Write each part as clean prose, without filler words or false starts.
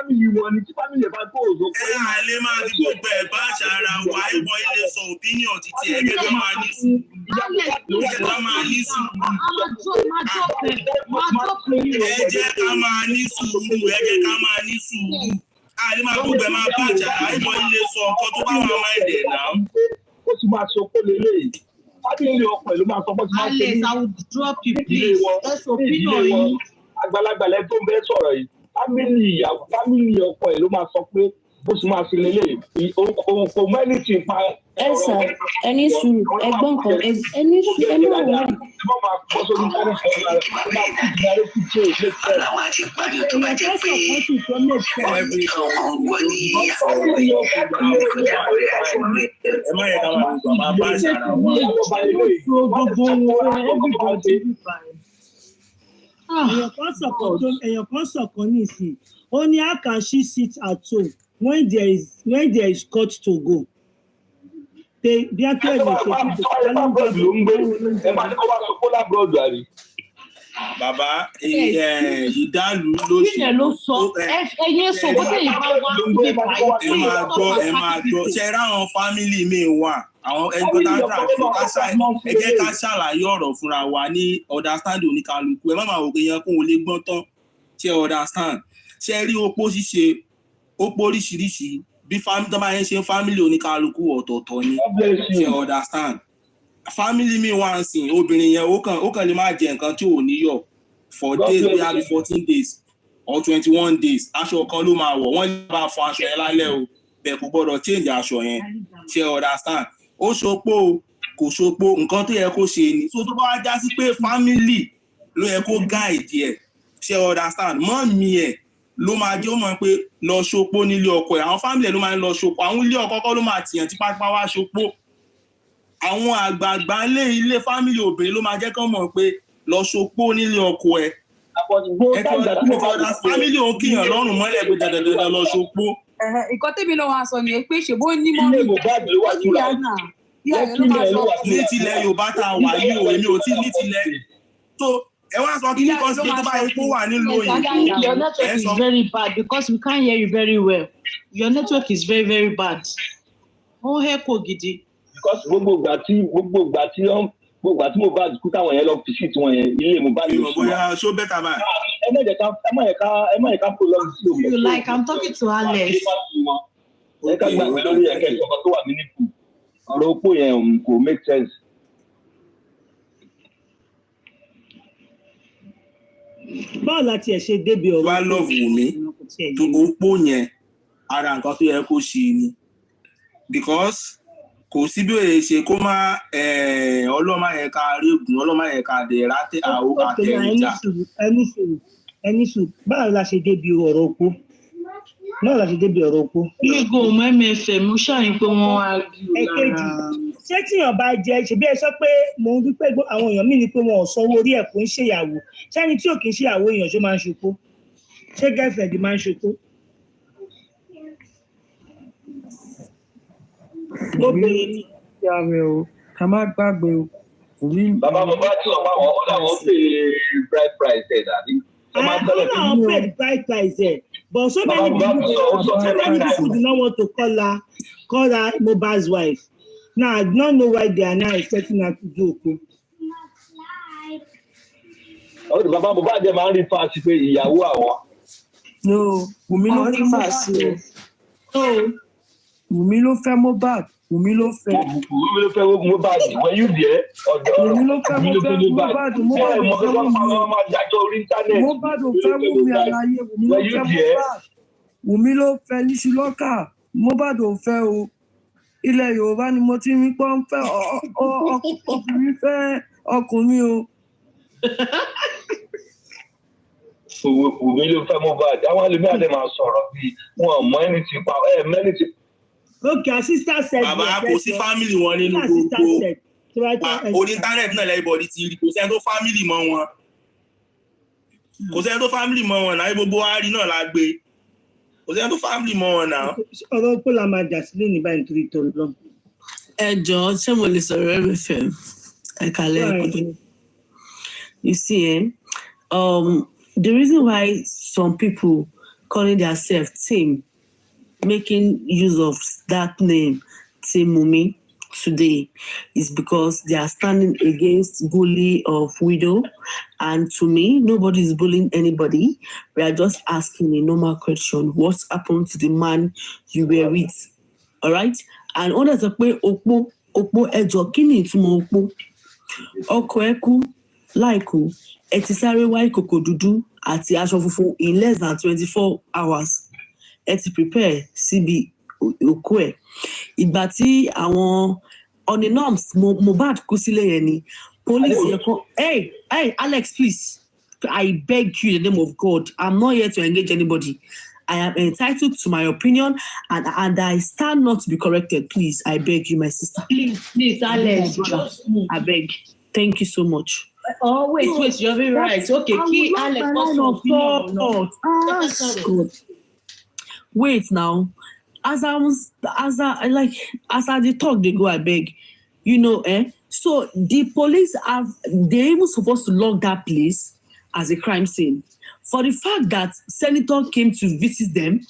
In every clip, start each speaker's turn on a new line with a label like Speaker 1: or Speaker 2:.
Speaker 1: family wọn ni tí family bá tó òzò pé
Speaker 2: àlè máa fi gbogbo ẹ̀ bá ṣàrà wà ìbọn ilé sọ opinion títí ẹ̀jẹ̀ kan máa ní sùúrù ẹ̀jẹ̀ kan máa ní sùúrù ẹ̀jẹ̀ kan máa ní sùúrù ẹ̀jẹ̀ kan máa ní sùúrù àlè máa gbogbo ẹ̀ máa bá ṣàrà ìbọn ilé sọ ọkọ tó bá wà máa ẹ̀dẹ̀ náà.
Speaker 1: ó sì máa sọ pé lélẹ̀ family ọkọ ẹ̀ ló máa sọ pé ó ti máa ṣe ní ilé wọn àgbàlagbà lẹ tó ń bẹ sọ̀rọ̀ yìí family ọkọ ẹ̀ ló máa sọ pé bó sì máa ṣe lélẹ̀ kò mọ ẹni tí ń pa.
Speaker 3: ẹ sọ ẹni sùúrù ẹ̀gbọ́n kan ẹni sùúrù ẹni wà wọlé.
Speaker 1: ẹ má máa bọ́ sórí kárí sọ̀rọ̀ rẹ̀ ẹ máa kú ìdarí sí ṣe ìṣe ṣe.
Speaker 4: àwọn àti ìpàdé tó bá jẹ́ pé
Speaker 2: ẹ má yẹ ká máa sọ máa bá ṣàrà wọn.
Speaker 5: èèyàn kan sọ̀kan nísìn ó ní how can she sit at home when there is court to go. bí a kẹ́ ẹ̀ lè ṣe
Speaker 1: ẹ máa ní kó bá sọ kó lábúròdù àrí.
Speaker 2: Bàbá ìdálù ló ṣe.
Speaker 3: Kílẹ̀ ló sọ ẹyẹ sọ bó ṣe ìbá wá síbi báyìí.
Speaker 2: ẹ máa gbọ́ ṣe ráwọn fámìlì mi wà àwọn ẹgbẹ́ dáńtà ẹ jẹ́ ká ṣàlàyé ọ̀rọ̀ fúnra wa ní understanding oníkálukú ẹ má máa wò pé yẹn kó o lè gbọ́n tán ṣe understand ṣe rí opó ṣíṣe opó oríṣiríṣi bí tó bá yẹn ṣe fámìlì oníkálukú ọ̀tọ̀ọ̀tọ̀ ni ṣe understand. Family mi wá ń sìn obìnrin yẹn ó kàn lè máa jẹ nǹkan tí ò níyọ̀ for days bí i 14 days or 21 days aṣọ kan ló máa wọ̀ wọ́n lè bá fọ aṣọ yẹn lálẹ́ o bẹ́ẹ̀ kò gbọ́dọ̀ change aṣọ yẹn ṣe understand ó ṣopó kò ṣopó nǹkan tó yẹ kó ṣe ni so tó bá wá já sí pé family ló yẹ kó guide ẹ̀ ṣe understand mọ́mí ẹ̀ ló máa jẹ́ ó mọ̀ pé lọ ṣopó nílé ọkọ ẹ̀ àwọn family ló máa ń lọ ṣopó àwọn ilé ọkọ kọ́ ló máa tìyàn tipátipá wá ṣopó àwọn àgbààgbà ilé fámìlì obìnrin ló máa jẹ́ kán mọ̀ pé lọ ṣopó nílé ọkọ ẹ̀ fámìlì òun kíyàn lọ́rùn mọ́lẹ̀ pé dandandandan lọ ṣopó.
Speaker 6: Nǹkan tẹ́mi náà wá sọ nìyẹn pé ṣèbó ní mọ́mí
Speaker 2: ní tilẹ̀ Yorùbá tá a wà yìí o èmi ò tí ní tilẹ̀ tó ẹ wá sọ kí ní kan sí pé tó bá yẹ kó wà nílùú òyìnbó.
Speaker 3: Your network is very bad because we can't hear you very well. Your network is very very bad. Ó hẹ́ kò gidi.
Speaker 1: Because gbogbo ìgbà tí mo bá kú táwọn yẹn lọ fi sí tiwọn yẹn ilé mo bá lè sùn.
Speaker 2: Bóyá ṣó bẹ́tà báyìí.
Speaker 1: ẹ má yẹ ká prolong sí òun.
Speaker 3: You like I'm talking to Alex.
Speaker 1: Ẹ ká gbàgbé lórí ẹ̀kẹ́ ìṣọ̀kan tó wà ní nípò ọ̀rọ̀ opó yẹn kò make sense.
Speaker 5: báwo la tiẹ̀ ṣe débi ọ̀rọ̀.
Speaker 2: wá love Wummi tó opó yẹn ara nǹkan tó yẹ kó ṣe ni because kò sí bí òye ṣe kó má ọlọ́mà yẹn ká régùn ọlọ́mà yẹn ká dẹ̀ rátẹ̀ àwọn àtẹ̀rìjà.
Speaker 5: ẹni sùn báwo la ṣe débi ọ̀rọ̀ opó
Speaker 3: Nígbò mẹ́mẹ́fẹ̀ mú ṣàyìn pé wọ́n wá rí o
Speaker 5: lára. Ṣé tíyàn bá jẹ ṣèbí ẹ sọ pé mo ń dúpẹ́ àwọn èèyàn míì ni pé wọn ò sanwó orí ẹ̀ kó ń ṣèyàwó ṣẹ́ni tí ò kì í ṣèyàwó èèyàn ṣó máa ń ṣopó ṣé gẹ́fẹ̀dì máa ń ṣopó.
Speaker 7: Obìnrin ní ìyá rẹ̀ o ká má gbàgbé o.
Speaker 1: Bàbá tí ọ̀pá wọn ó làwọn pè bright price ẹ̀ dàbí.
Speaker 5: Àwọn pè bright price ẹ̀. But so many people do not want to call her Mohbad's wife. Now I do not know why they are now expecting her to do okay.
Speaker 1: Bàbá Mohbad jẹ́ máa ń rí fáṣí pé ìyàwó àwọn.
Speaker 7: No, Wummi ló fẹ́ Mohbad. Wummi ló fẹ́ Mohbad. Wummi ló fẹ́
Speaker 1: Mohbad. Were you there?
Speaker 7: Wummi ló fẹ́ Mohbad. Mohbad ò fẹ́ Wummi àlàyé. Wummi ló fẹ́ Mohbad. Wummi ló fẹ́ níṣu lọ́kà. Mohbad ò fẹ́ o. Ilẹ̀ Yorùbá ni mo ti rí pọ́n fẹ́ ọkùnrin fẹ́ ọkùnrin o.
Speaker 1: Wummi ló fẹ́ Mohbad. Àwọn ẹlòmíì àdé máa sọ̀rọ̀ bíi wọn mọ ẹni tí pa mẹ́ni tí.
Speaker 5: Okay, sister said.
Speaker 2: Bàbá kò sí family wọn nínú gbogbo orí internet náà lẹ́yìnbọ̀dì ti rí kò sẹ́ni tó family mọ́ wọn náà gbogbo àárín náà la gbé kò sẹ́ni tó family mọ́ wọn náà.
Speaker 5: ọ̀rọ̀ kó la máa jà sílé ní báyìí nítorí tó lọ.
Speaker 8: Ẹ jọ̀ọ́ ṣé mo lè sọ̀rọ̀ ẹ̀rẹ̀fẹ̀ ẹ̀ka lẹ́ẹ̀kan. You see, the reason why some people calling themselves team, making use of that name, Team Wummi, today is because they are standing against bully of widow. And to me, nobody is bullying anybody. We are just asking a normal question. What happened to the man you were with? All right? And others are pé opó ẹjọ́ kí ni ìtumọ̀ opó? Ọkọ ẹ kú láìkú, ẹ ti sáré wá ìkòkò dúdú àti aṣọ funfun in less than 24 hours. Ẹ ti prepare síbi òkú ẹ̀. Ìgbà tí àwọn on the norms Mohbad kú sílé yẹn ni police yẹn kan hey Alex please I beg you in the name of God, I'm not here to engage anybody. I am entitled to my opinion and I stand not to be corrected. Please, I beg you, my sister.
Speaker 3: Please, Alex,
Speaker 8: I beg. Thank you so much.
Speaker 3: Oh, wait, you're very right. Okay, key Alex, what's your opinion?
Speaker 8: God. Wait now. As I dey talk, they go, I beg. You know, so the police they even supposed to lock that place as a crime scene. For the fact that senator came to visit them,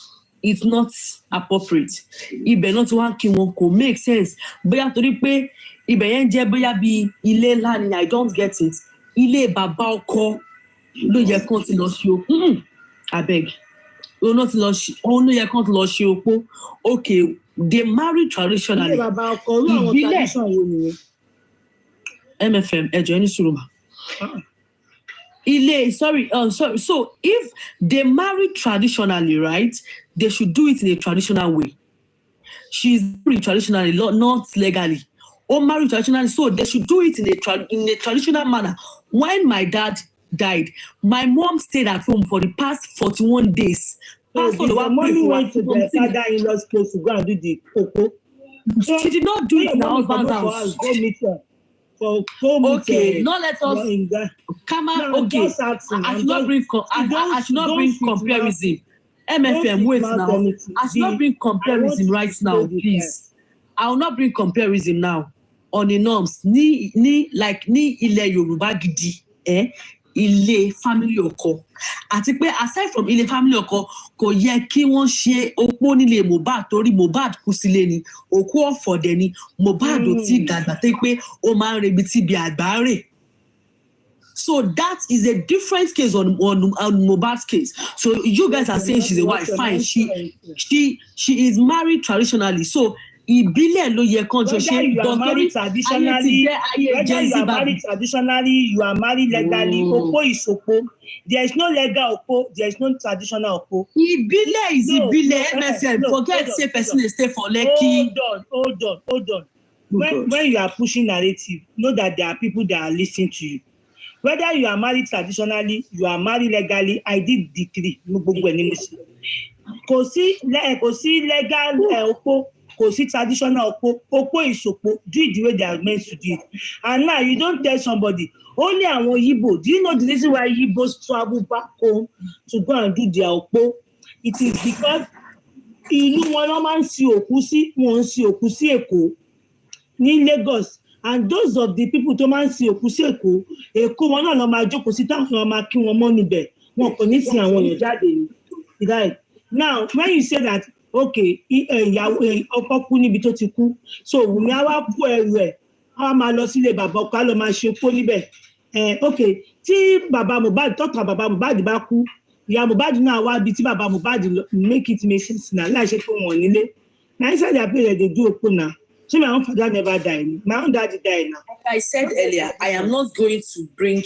Speaker 8: it's not appropriate. Ibẹ̀ náà tí wọ́n kí wọn kò make sense. Bóyá torí pé ibẹ̀ yẹn jẹ́ bóyá bí ilé ńlá ni I don't get it. Ilé bàbá ọkọ ló yẹ kán ti lọ ṣe opó. Abeg. Òun ló yẹ kán ti lọ ṣe opó. Okay, they marry traditionally.
Speaker 5: Ilé bàbá ọkọ ló àwọn tradition wo nìyẹn?
Speaker 8: MFM ẹjọ́ ẹni sùúrù mà. Sorry. So if they marry traditionally, right, they should do it in a traditional way. She's married traditionally, not legally. Or married traditionally, so they should do it in a traditional manner. When my dad died, my mom stayed at home for the past 41 days.
Speaker 5: So the mommy went to the father-in-law's place to go and do the cocoa.
Speaker 8: She did not do it in her husband's house.
Speaker 5: Go meet her.
Speaker 8: Okay, not let us come out. Okay, I should not bring comparison. MFM, wait now. I should not bring comparison right now, please. I will not bring comparison now on the norms. Ni ilẹ̀ Yorùbá gidi, ilé family ọkọ. Àti pé aside from ilé family ọkọ, kò yẹ kí wọ́n ṣe opó nílé Mohbad torí Mohbad kú sílé ni, òkú ọ̀fọ̀ dẹ̀ ni, Mohbad ò tí dàgbà tẹ́ pé ó máa ń rebi tí bí àgbà rè. So that is a different case on Mohbad's case. So you guys are saying she's a wife, fine. She is married traditionally. So ìbílẹ̀ ló yẹ kán jọ ṣe.
Speaker 5: You are married traditionally. Whether you are married traditionally, you are married legally. Opó is opó. There is no legal opó. There is no traditional opó.
Speaker 8: Ìbílẹ̀ is ìbílẹ̀. MSN. Forget say person dey stay for Lekki.
Speaker 5: Hold on. When you are pushing narrative, know that there are people that are listening to you. Whether you are married traditionally, you are married legally, I did decree. Kò sí legal opó. Kò sí traditional opó is opó. Do it the way they are meant to do it. And now you don't tell somebody, only àwọn Igbo. Do you know the reason why Igbos travel back home to go and do their opó? It is because ìlú wọn ló máa ń sin òkú sí, wọn ń sin òkú sí Èkó ní Lagos. And those of the people tó máa ń sin òkú sí Èkó wọn náà lọ máa jókòó sí táwọn ọmọ máa kí wọn mọ́ níbẹ̀. Wọn kò ní sin àwọn èèyàn jáde ni. Right? Now, when you say that, okay, ọkọ kú níbi tó ti kú, so Wùmí á wá kú ẹrù ẹ̀, á máa lọ sílé bàbá ọkọ á lọ máa ṣe opó níbẹ̀. Okay, tí bàbá Mohbad tọ́ka bàbá Mohbad bá kú, ìyá Mohbad náà wá bí tí bàbá Mohbad make it make sense na láìṣe pé wọ́n nílé. Na inside their place they do opó na. So my own father never died. My own daddy died now.
Speaker 8: Like I said earlier, I am not going to going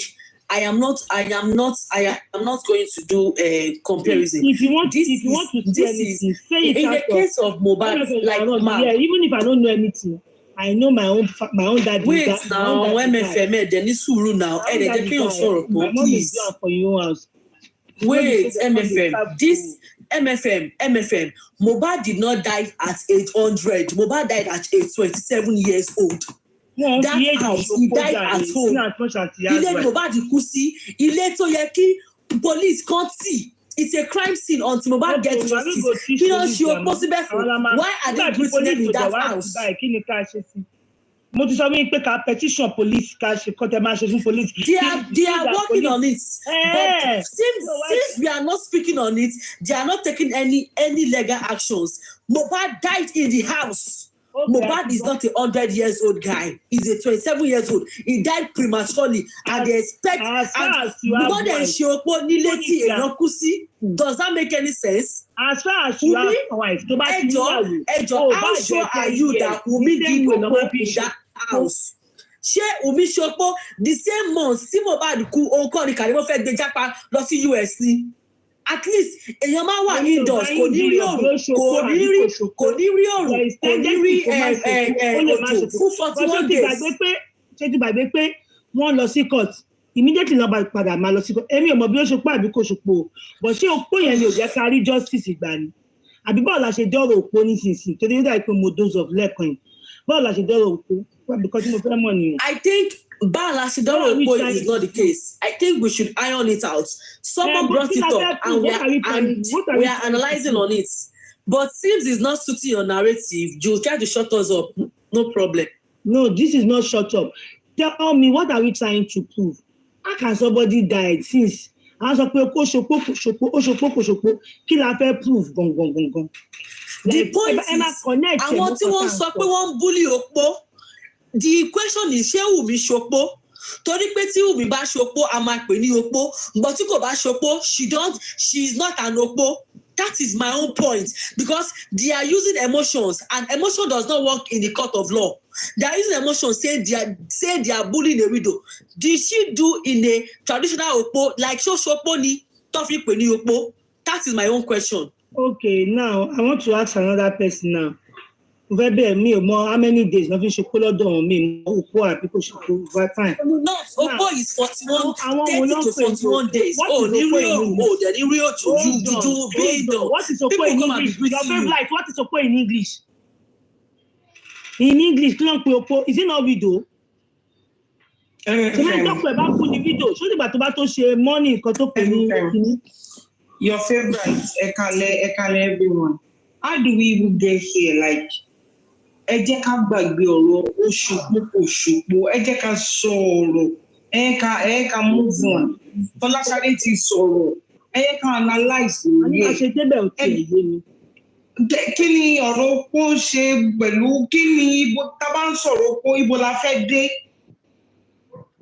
Speaker 8: to do a comparison.
Speaker 5: If you want to say anything, say it
Speaker 8: in the case of Mohbad,
Speaker 5: even if I don't know anything, I know my own daddy.
Speaker 8: Wait now, MFM, then it's suru now. Please. Wait, MFM. This MFM. Mohbad did not die at age 100. Mohbad died at age 27 years old.
Speaker 5: No,
Speaker 8: that house, he died at home. Ilé Mohbad kú sí, ilé tó yẹ kí police can't see. It's a crime scene until Mohbad gets justice. Kí ló ṣe o possible for? Why are they greeting them in that house?
Speaker 5: mo ti sọ wí pé ká petition police ká ṣe kọ́tẹ́ máa ṣe fún police.
Speaker 8: They are working on it. But since we are not speaking on it, they are not taking any legal actions. Mohbad died in the house. Okay. Mohbad is not a 100-year-old guy. He's a 27-year-old. He died prematurely, and they expect. Does that make any sense?
Speaker 5: As far as you have wife,
Speaker 8: how sure are you that Wummi did Okpo in that house? Ṣé Wummi Ṣopó the same month tí Mohbad kú òun kọ́ ni Karimo fẹ́ gbé jápa lọ sí US ni? At least èèyàn máa wà indoors kò ní rí òrùn kò ní rí òjò fún 41 days.
Speaker 5: Ṣé ti gbàgbé pé wọ́n lọ sí court immediately lọ́ba padà máa lọ sí court èmi ò mọ̀ bí ó ṣopó àbí kò ṣopó but ṣé opó yẹn ni ò jẹ́ ká rí justice ìgbà ni àbí báwo la ṣe dọ́rọ̀ opó nísinsìnyí torí ó dàbí pé mo dose of lẹ́ẹ̀kan yìí báwo la ṣe dọ́rọ̀ opó because mo fẹ́ mọ̀ nìyẹn.
Speaker 8: I think Balasidoro Okpo is not the case. I think we should iron it out. Someone brought it up and we are analyzing on it. But since it's not suiting your narrative, you try to shut us up. No problem.
Speaker 5: No, this is not shut up. Tell me, what are we trying to prove? How can somebody die since? I sọ pé kó ṣopó kí la fẹ́ prove gangan.
Speaker 8: The point is, àwọn tí wọ́n sọ pé wọ́n bully Okpo. The question is ṣé Wummi Ṣopó torí pé tí Wummi bá Ṣopó a máa pè ní Okpo but tí kò bá Ṣopó she is not an Okpo. That is my own point because they are using emotions and emotion does not work in the court of law. They are using emotions saying they are bullying a widow. Did she do in a traditional Okpo like Ṣopó ni tó fi pè ní Okpo? That is my own question.
Speaker 5: Okay, now I want to ask another person now. Me how many days nothing should follow down me Okpo and people should go fine.
Speaker 8: No, Okpo is 30 to 41 days. Oh, the real you be done.
Speaker 5: What is Okpo in English? Your favorite life, what is Okpo in English? In English, Okpo, is it not widow? So let's talk about the video. Show the batobato share money
Speaker 9: your favorite, Ekale everyone. How do we even get here? Like ẹ jẹ́ ká gbàgbé ọ̀rọ̀ òṣùpò ẹ jẹ́ ká sọ̀rọ̀ ẹ ká move on Fọláṣadé ti sọ̀rọ̀ ẹ ká analyse yẹ kí ni ọ̀rọ̀ Okpo ṣe pẹ̀lú kí ni ibo tá bá ń sọ̀rọ̀ Okpo ibo la fẹ́ dé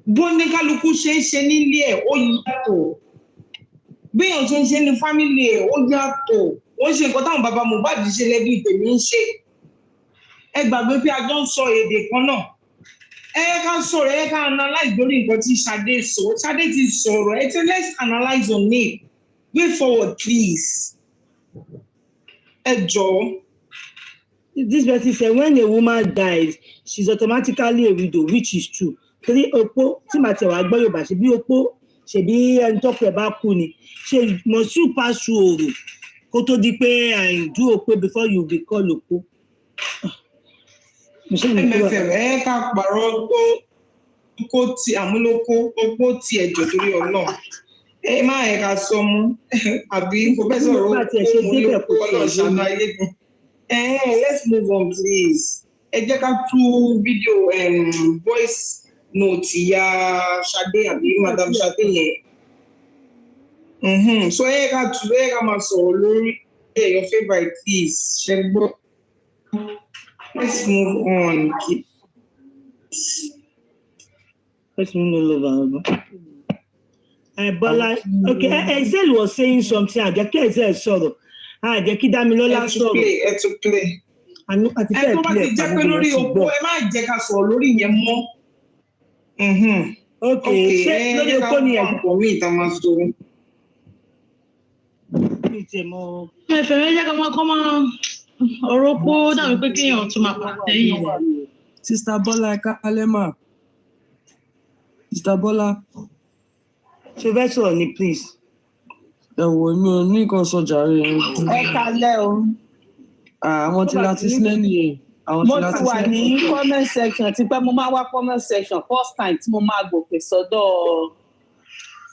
Speaker 9: bó ní kálukú ṣe ń ṣe nílé ẹ̀ ó yàtọ̀ bí èèyàn ṣe ń ṣe ní fámìlì ẹ̀ ó yàtọ̀ wọ́n ṣe nǹkan táwọn bàbá Mohbad ṣe lẹ́bí tèmi ń ṣe ẹ gbàgbé pé a jọ ń sọ èdè kan náà ẹ ká sọ̀rọ̀ ẹ ká analyse lórí nǹkan tí Ṣadé sọ Ṣadé ti sọ̀rọ̀ ẹ ti let's analyse on it way forward please ẹ jọ̀ọ́.
Speaker 5: This person said when a woman dies she's automatically a widow which is true torí Okpo tí màá tẹ̀ wá gbọ́ Yorùbá ṣe bí Okpo ṣe bí ẹni tó pẹ̀ bá kú ni ṣe must you pass through òrò kó tó di pé do Okpo before you be called Okpo.
Speaker 9: ẹ ká pàrọ̀ Okpo ti àmúlòkó Okpo ti ẹ̀jọ̀ torí Ọlọ́run ẹ má ẹ ká sọ mú àbí pòfẹ́sọ̀ Okpo ọlọ́ṣàánú ayé gan. Let's move on please. Ẹ jẹ́ ká tú fídíò voice note ya Ṣadé àbí Madam Ṣadé yẹn. So ẹ ká tú ẹ ká máa sọ̀rọ̀ lórí your favorite please ṣe gbọ́. Let's move on.
Speaker 5: Let's move on. Bola, okay, Ezel was saying something. Àjẹkí Ezel sọ̀rọ̀. Àjẹkí Dámilọ́lá sọ̀rọ̀.
Speaker 9: Ẹ tún play. Ẹ tó bá ti jẹ́ pé lórí Okpo ẹ má jẹ́ ká sọ̀rọ̀ lórí yẹn mọ́.
Speaker 5: Okay, ṣé lórí Okpo ni ẹ̀
Speaker 9: pọ̀ mí ìta máa sọ.
Speaker 3: Ẹ fẹ̀rẹ̀ jẹ́ kọ́ máa ọ̀rọ̀ Okpo dàbí pé kéèyàn tún máa pàtẹ́ yìí.
Speaker 7: Sister Bola ẹ̀ka alẹ́mà. Sister Bola.
Speaker 5: Ṣé fẹ́ sọ̀rọ̀ ni please?
Speaker 7: Ẹ̀wọ̀ mi ò ní nǹkan sọ jàre.
Speaker 10: Ẹ kalẹ́ o.
Speaker 7: Àwọn tí láti sílẹ̀ nìyẹn.
Speaker 10: Mo ti wà ní comment section ti pẹ́ mo máa wá comment section first time tí mo máa gòkè sọ́dọ̀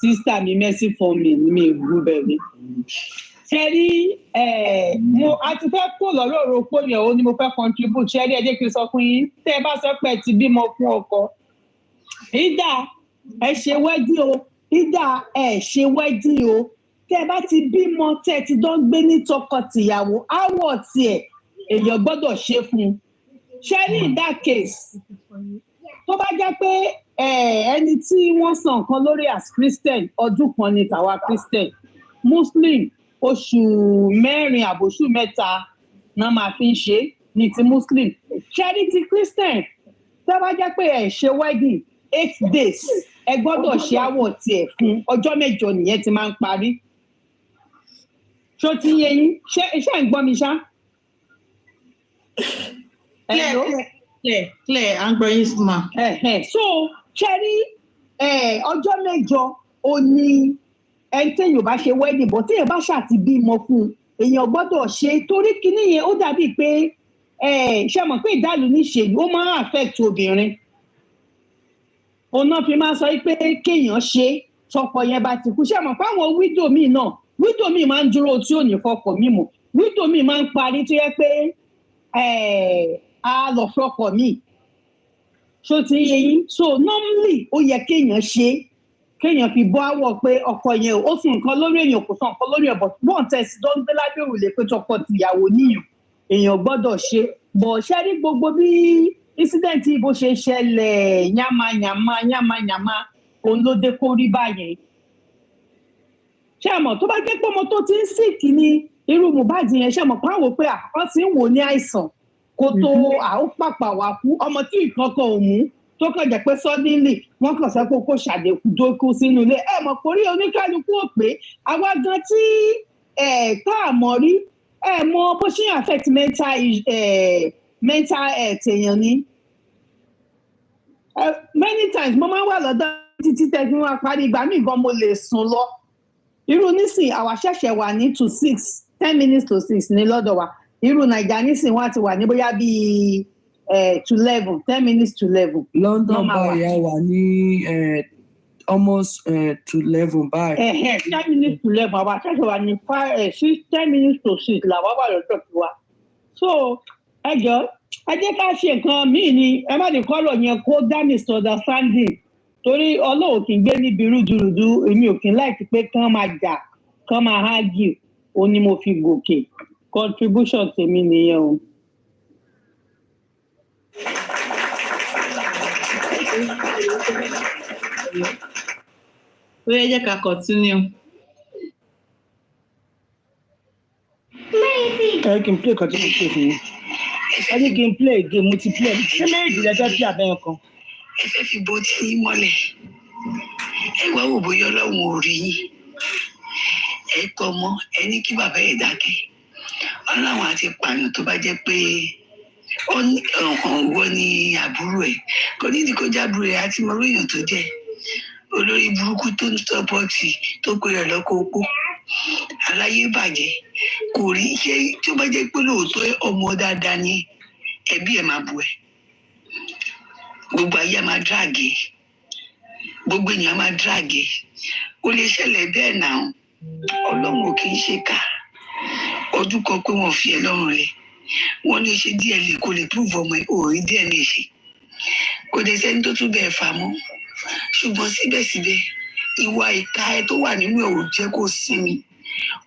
Speaker 10: sister mi Mercy for me ni mi ìlú bẹ̀rẹ̀. ṣẹ́rí mo àti fẹ́ kó lọ́rọ̀ òròpó yẹn ó ní mo fẹ́ contribute ṣẹ́rí ẹ jẹ́ kí n sọ fún yín tẹ́ ẹ bá sọ pé ẹ ti bímọ fún ọkọ ìdá ẹ ṣe wedding o ìdá ẹ ṣe wedding o tẹ́ ẹ bá ti bímọ tẹ́ ẹ ti dán gbé ní tọkọ-tìyàwó áwọ̀ tiẹ̀ èèyàn gbọ́dọ̀ ṣe fún un ṣẹ́rí in that case tó bá jẹ́ pé ẹni tí wọ́n san nǹkan lórí as Christian ọdún kan ní tàwa Christian Muslim oṣù 4 àbòṣù 3 náà máa fi ń ṣe ní ti Muslim ṣẹ́rí ti Christian tó bá jẹ́ pé ẹ ṣe wedding 8 days ẹ gbọ́dọ̀ ṣe àwọ̀ tiẹ̀ fún ọjọ́ 8 nìyẹn ti máa ń parí ṣó ti yé yín ṣé ń gbọ́ mi ṣá.
Speaker 3: Clear à ń gbọ́ yín sí ma.
Speaker 10: So ṣẹ́rí ọjọ́ 8 ó ní ẹni téèyàn bá ṣe wedding bọ̀ téèyàn bá ṣàti bímọ fún un èèyàn gbọ́dọ̀ ṣe torí kinní yẹn ó dàbí pé ṣe mọ̀ pé ìdálù níṣèlú ó máa ń affect obìnrin òun náà fi máa sọ pé kéèyàn ṣe tọkọ yẹn bá ti kú ṣe mọ̀ pé àwọn widow míì náà widow míì máa ń dúró tí ò ní fọkọ mímọ́ widow míì máa ń parí tó yẹ pé a lọ fọkọ míì ṣó ti yẹ yín so normally ó yẹ kéèyàn ṣe kéèyàn fi bọ́ àwọ̀ pé ọkọ yẹn ó sùn nǹkan lórí èèyàn kò sàn nǹkan lórí ẹ̀bọ̀ wọ́n tẹ̀sí tó ń gbé lábẹ́ òrùlé pé tọkọ tìyàwó níyàn èèyàn gbọ́dọ̀ ṣe bọ̀ ṣẹ́ rí gbogbo bí incident bó ṣe ṣẹlẹ̀ yánmayànmá òun ló dé kó rí báyẹn ṣé àmọ́ tó bá jẹ́ pé ọmọ tó ti ń sick ní irú Mohbad yẹn ṣé àmọ́ pàwọ́ pé wọ́n ti ń wò ní àìsàn kó tó àwọn pàpà wà kú ọmọ tí ìkankan ò mú tó kàn jẹ́ pé suddenly wọ́n kàn sọ pé kó ṣàdékù dókú sínú ilé mọ̀ kórí oníkálukú ò pé àwa gan tí tá a mọ̀ rí mọ bó ṣe ń affect mental health èèyàn ni many times mo máa ń wà lọ́dọ̀ títí tẹ́gbọ́n wa parí ìgbà míì gan mo lè sùn lọ irú nísìn àwa ṣẹ̀ṣẹ̀ wà ní 10 minutes to 6 ní lọ́dọ̀ wa irú Naija nísìn wọ́n ti wà ní bóyá bíi to 11 10 minutes to 11.
Speaker 7: London báyìí wà ní almost to 11 báyìí.
Speaker 10: 10 minutes to 11 àwa ṣẹ̀ṣẹ̀ wà ní 10 minutes to 6 làwa wà lọ́dọ̀ tiwa so ẹ jẹ́ ká ṣe nǹkan míì ni ẹ má lè kọ́rọ̀ yẹn kó dá misunderstanding torí Ọlọ́run kì í gbé níbi rúdurùdu èmi ò kì í láìpẹ pé kán máa jà kán máa argue ó ní mo fi gòkè contribution tèmi nìyẹn o.
Speaker 3: ó yẹ jẹ́ ká continue.
Speaker 5: ẹ kí n play kan tí mo play fún yín ẹ ní kí n play game mo ti play ṣé méjì lẹ́jọ́ tí àbẹ́yẹn kan.
Speaker 4: ẹ fẹ́ fi bó tí mọ́lẹ̀ ẹ wá wò bóyá Ọlọ́run ò rí yín ẹ tọ́ mọ́ ẹ ní kí bàbá ẹ̀ dákẹ́ Ọlọ́run àti pààyàn tó bá jẹ́ pé wọ́n ní àbúrò ẹ̀ kò ní ìdíkó jábúrò ẹ̀ àti mọ̀rọ̀ èèyàn tó jẹ́ olórí burúkú tó ń sọpọ́ọ̀tì tó pè rẹ̀ lọ́kọ̀ opó aláyé bàjẹ́ kò rí ṣé tí ó bá jẹ́ pé lóòótọ́ ọmọ dáadáa ni ẹbí ẹ̀ máa bu ẹ̀ gbogbo ayé máa dráàgì gbogbo ènìyàn máa dráàgì ó lè ṣẹlẹ̀ bẹ́ẹ̀ náà Ọlọ́run ò kì í ṣe ká ọdún kan pé wọ́n fi ẹ lọ́rùn rẹ̀ wọ́n ní ṣe DNA kò lè prove ọmọ ẹ̀ ò rí DNA ṣe kò dé sẹ́ni tó tún bẹ́ẹ̀ fà mọ́ ṣùgbọ́n síbẹ̀síbẹ̀ ìwà ìka ẹ tó wà nínú ẹ̀ ò jẹ́ kó sinmi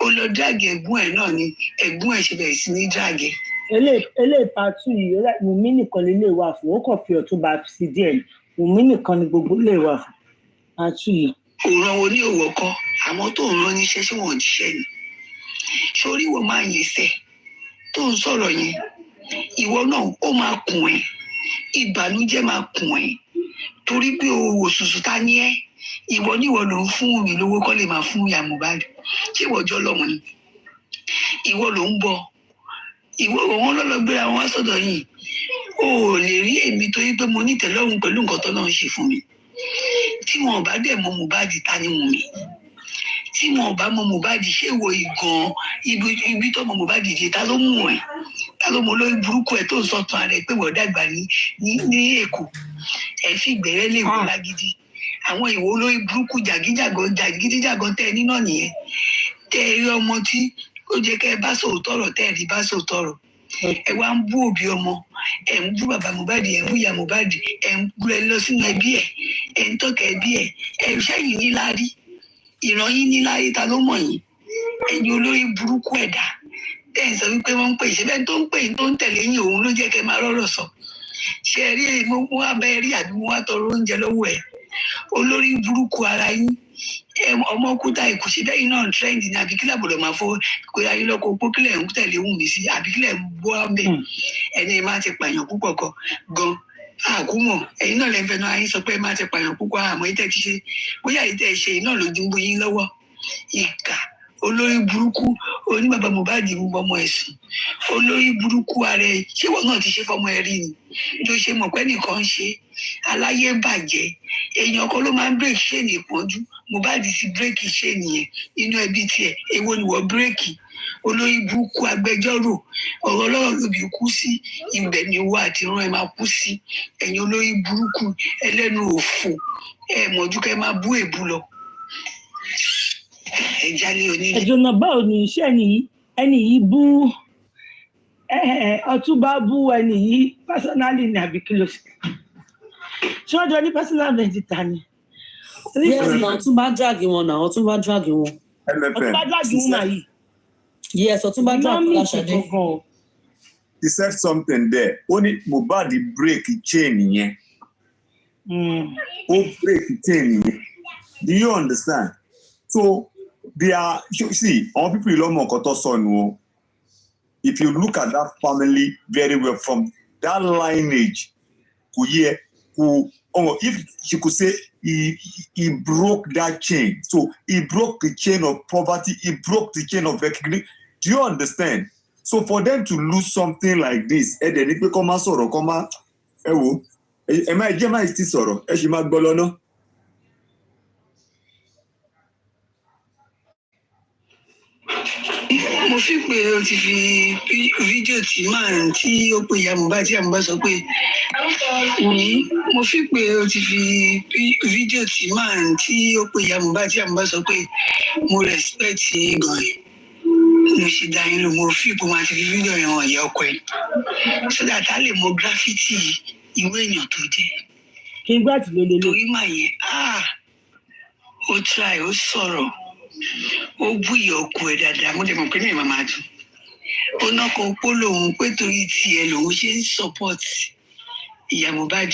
Speaker 4: ó lọ dráàgì ẹ̀gbọ́n ẹ̀ náà ni ẹ̀gbọ́n ẹ̀ ṣe bẹ̀rẹ̀ sí ní dráàgì.
Speaker 5: eléyìí pàtó yìí Wùmí nìkan lè wà fún ó kàn fi Ọ̀túnba sí díẹ̀ Wùmí nìkan ni gbogbo lè wà fún pàtó yìí.
Speaker 4: òòràn wo ní òwò kọ àmọ́ tó ń rán níṣẹ́ ṣé wọn ò jíṣẹ́ ni sórí wo máa yẹn sẹ́ tó ń sọ̀rọ̀ yẹn ìwọ náà ó máa kùn ẹ́ ìbànújẹ́ máa kùn ẹ́ torí pé owó ṣùṣù ta ní ẹ́ ìwọ níwọ ló ń fún mi lówó kọ́ lè máa fún ìyá Mohbad ṣé ìwọ jọ lọ́mọ ni ìwọ ló ń bọ̀ ìwọ wọn lọ́lọ́ gbéra wọn wá sọ́dọ̀ yìí o ò lè rí èmi torí pé mo nítẹ̀lọ́rùn pẹ̀lú nǹkan tó náà ń ṣe fún mi tí wọn ò bá dẹ̀ mọ Mohbad ta ni Wùmí tí wọn ò bá mọ Mohbad ṣé wo ìgàn ibi tó mọ Mohbad jẹ ta ló mú ẹ ta ló mọ olórí burúkú ẹ tó ń sọ tán ara ẹ pé wọ́n dàgbà ní Èkó ẹ fi gbẹ̀rẹ́ lè wọ lágídí àwọn ìwọ olórí burúkú jàgídíjàgan tẹ ẹ nínà nìyẹn tẹ ẹ rí ọmọ tí ó jẹ́ kẹ́ ẹ bá sòótọ́ ọ̀rọ̀ tẹ́ ẹ rí bá sòótọ́ ọ̀rọ̀ ẹ wá ń bú òbí ọmọ ẹ ń bú bàbá Mohbad ẹ ń bú ìyá Mohbad ẹ ń bú ẹ lọ sínú ẹbí ẹ ń tọ́ka ẹbí ẹ ṣẹ́yìn níláárí ìran yín níláárí ta ló mọ̀ yín ẹ̀yin olórí burúkú ẹ̀dá tẹ́ ẹ̀ sọ wípé wọ́n ń pè ṣe bẹ́ẹ̀ tó ń pè tó ń tẹ̀lé yín òun ló jẹ́ kẹ́ máa rọ́rọ̀ sọ ṣe rí mo wá bẹ́ẹ̀ rí àbí mo wá tọrọ oúnjẹ lọ́wọ́ ẹ̀ olórí burúkú ara yín ọmọ kúta ìkùsí bẹ́ẹ̀ náà trend ní àbíkílẹ̀ àbọ̀dọ̀ máa fọ́ kó ayé lọ́kọ̀ pókílẹ̀ ń tẹ̀lé Wùmí sí àbíkílẹ̀ ń bọ́ abẹ́ ẹni máa ti pààyàn púpọ̀ gan àkúmọ̀ ẹ̀yin náà lẹ́fẹ̀ẹ́ náà ayé sọ pé máa ti pààyàn púpọ̀ àmọ́ ìtẹ́ ti ṣe bóyá ìtẹ́ ṣe iná ló dín bó yín lọ́wọ́ ìkà olórí burúkú oní bàbá Mohbad ń bọmọ ẹ̀sùn olórí burúkú ara ẹ̀ ṣé wọn náà ti ṣe fọmọ ẹ rí ni tó ṣe mọ̀ pé nìkan ṣe aláyé bàjẹ́ èèyàn kan ló máa ń bírèkì ṣéènì ìpọ́njú Mohbad ti bírèkì ṣéènì yẹn inú ẹbí tiẹ̀ èwo ni wọ́n bírèkì olórí burúkú agbẹjọ́rò ọ̀rọ̀ ọlọ́rọ̀ lóbi kú sí ibẹ̀ ni wọ́n àti ìran ẹ̀ máa kú sí ẹ̀yin olórí burúkú ẹlẹ́nu òfò ẹ̀ mọ̀jú kẹ́ máa bú èbú lọ.
Speaker 5: ẹjọ́ náà báwo ni iṣẹ́ ẹni yìí bú Ọ̀túnba bú ẹni yìí personally ní àbí kí ló ṣe ṣé wọ́n jọ ní personal vendita ni.
Speaker 8: yes na Ọ̀túnba drag wọn na Ọ̀túnba drag wọn.
Speaker 5: Ọ̀túnba drag wọn náà yìí.
Speaker 8: yes Ọ̀túnba drag wọn Ṣadé.
Speaker 11: He said something there ó ní Mohbad break chain yẹn ó break chain yẹn do you understand so they are see all people lọ́mọ nǹkan tó sọnù o if you look at that family very well from that lineage kò yẹ kò if she could say he broke that chain so he broke the chain of poverty he broke the chain of recognition do you understand so for them to lose something like this ẹ dẹ̀ ní pé kọ́ máa sọ̀rọ̀ kọ́ máa ẹ wo ẹ máa jẹ́ máa ti sọ̀rọ̀ ẹ sì máa gbọ́ lọ́nà.
Speaker 4: mo fi pé o ti fi fídíò tí máa tí ó pe ìyá Mohbad tí ìyá Mohbad sọ pé Wùmí mo fi pé o ti fi fídíò tí máa tí ó pe ìyá Mohbad tí ìyá Mohbad sọ pé mo respect yín gan ẹ mo ṣe dá yín lò mo fi pé wọn ti fi fídíò yẹn hàn ìyá ọkọ ẹ so that a lè mọ gráfítì ìwé èèyàn tó jẹ
Speaker 5: kí n gbà tí ló lélẹ̀
Speaker 4: torí màá yẹn ó try ó sọ̀rọ̀ ó bú ìyá ọkọ ẹ dáadáa mo dẹ̀ mọ̀ pé ní ìmọ̀ máa dùn ó náà kọ pó lòun pé torí tiẹ̀ lòun ṣe ń support ìyá Mohbad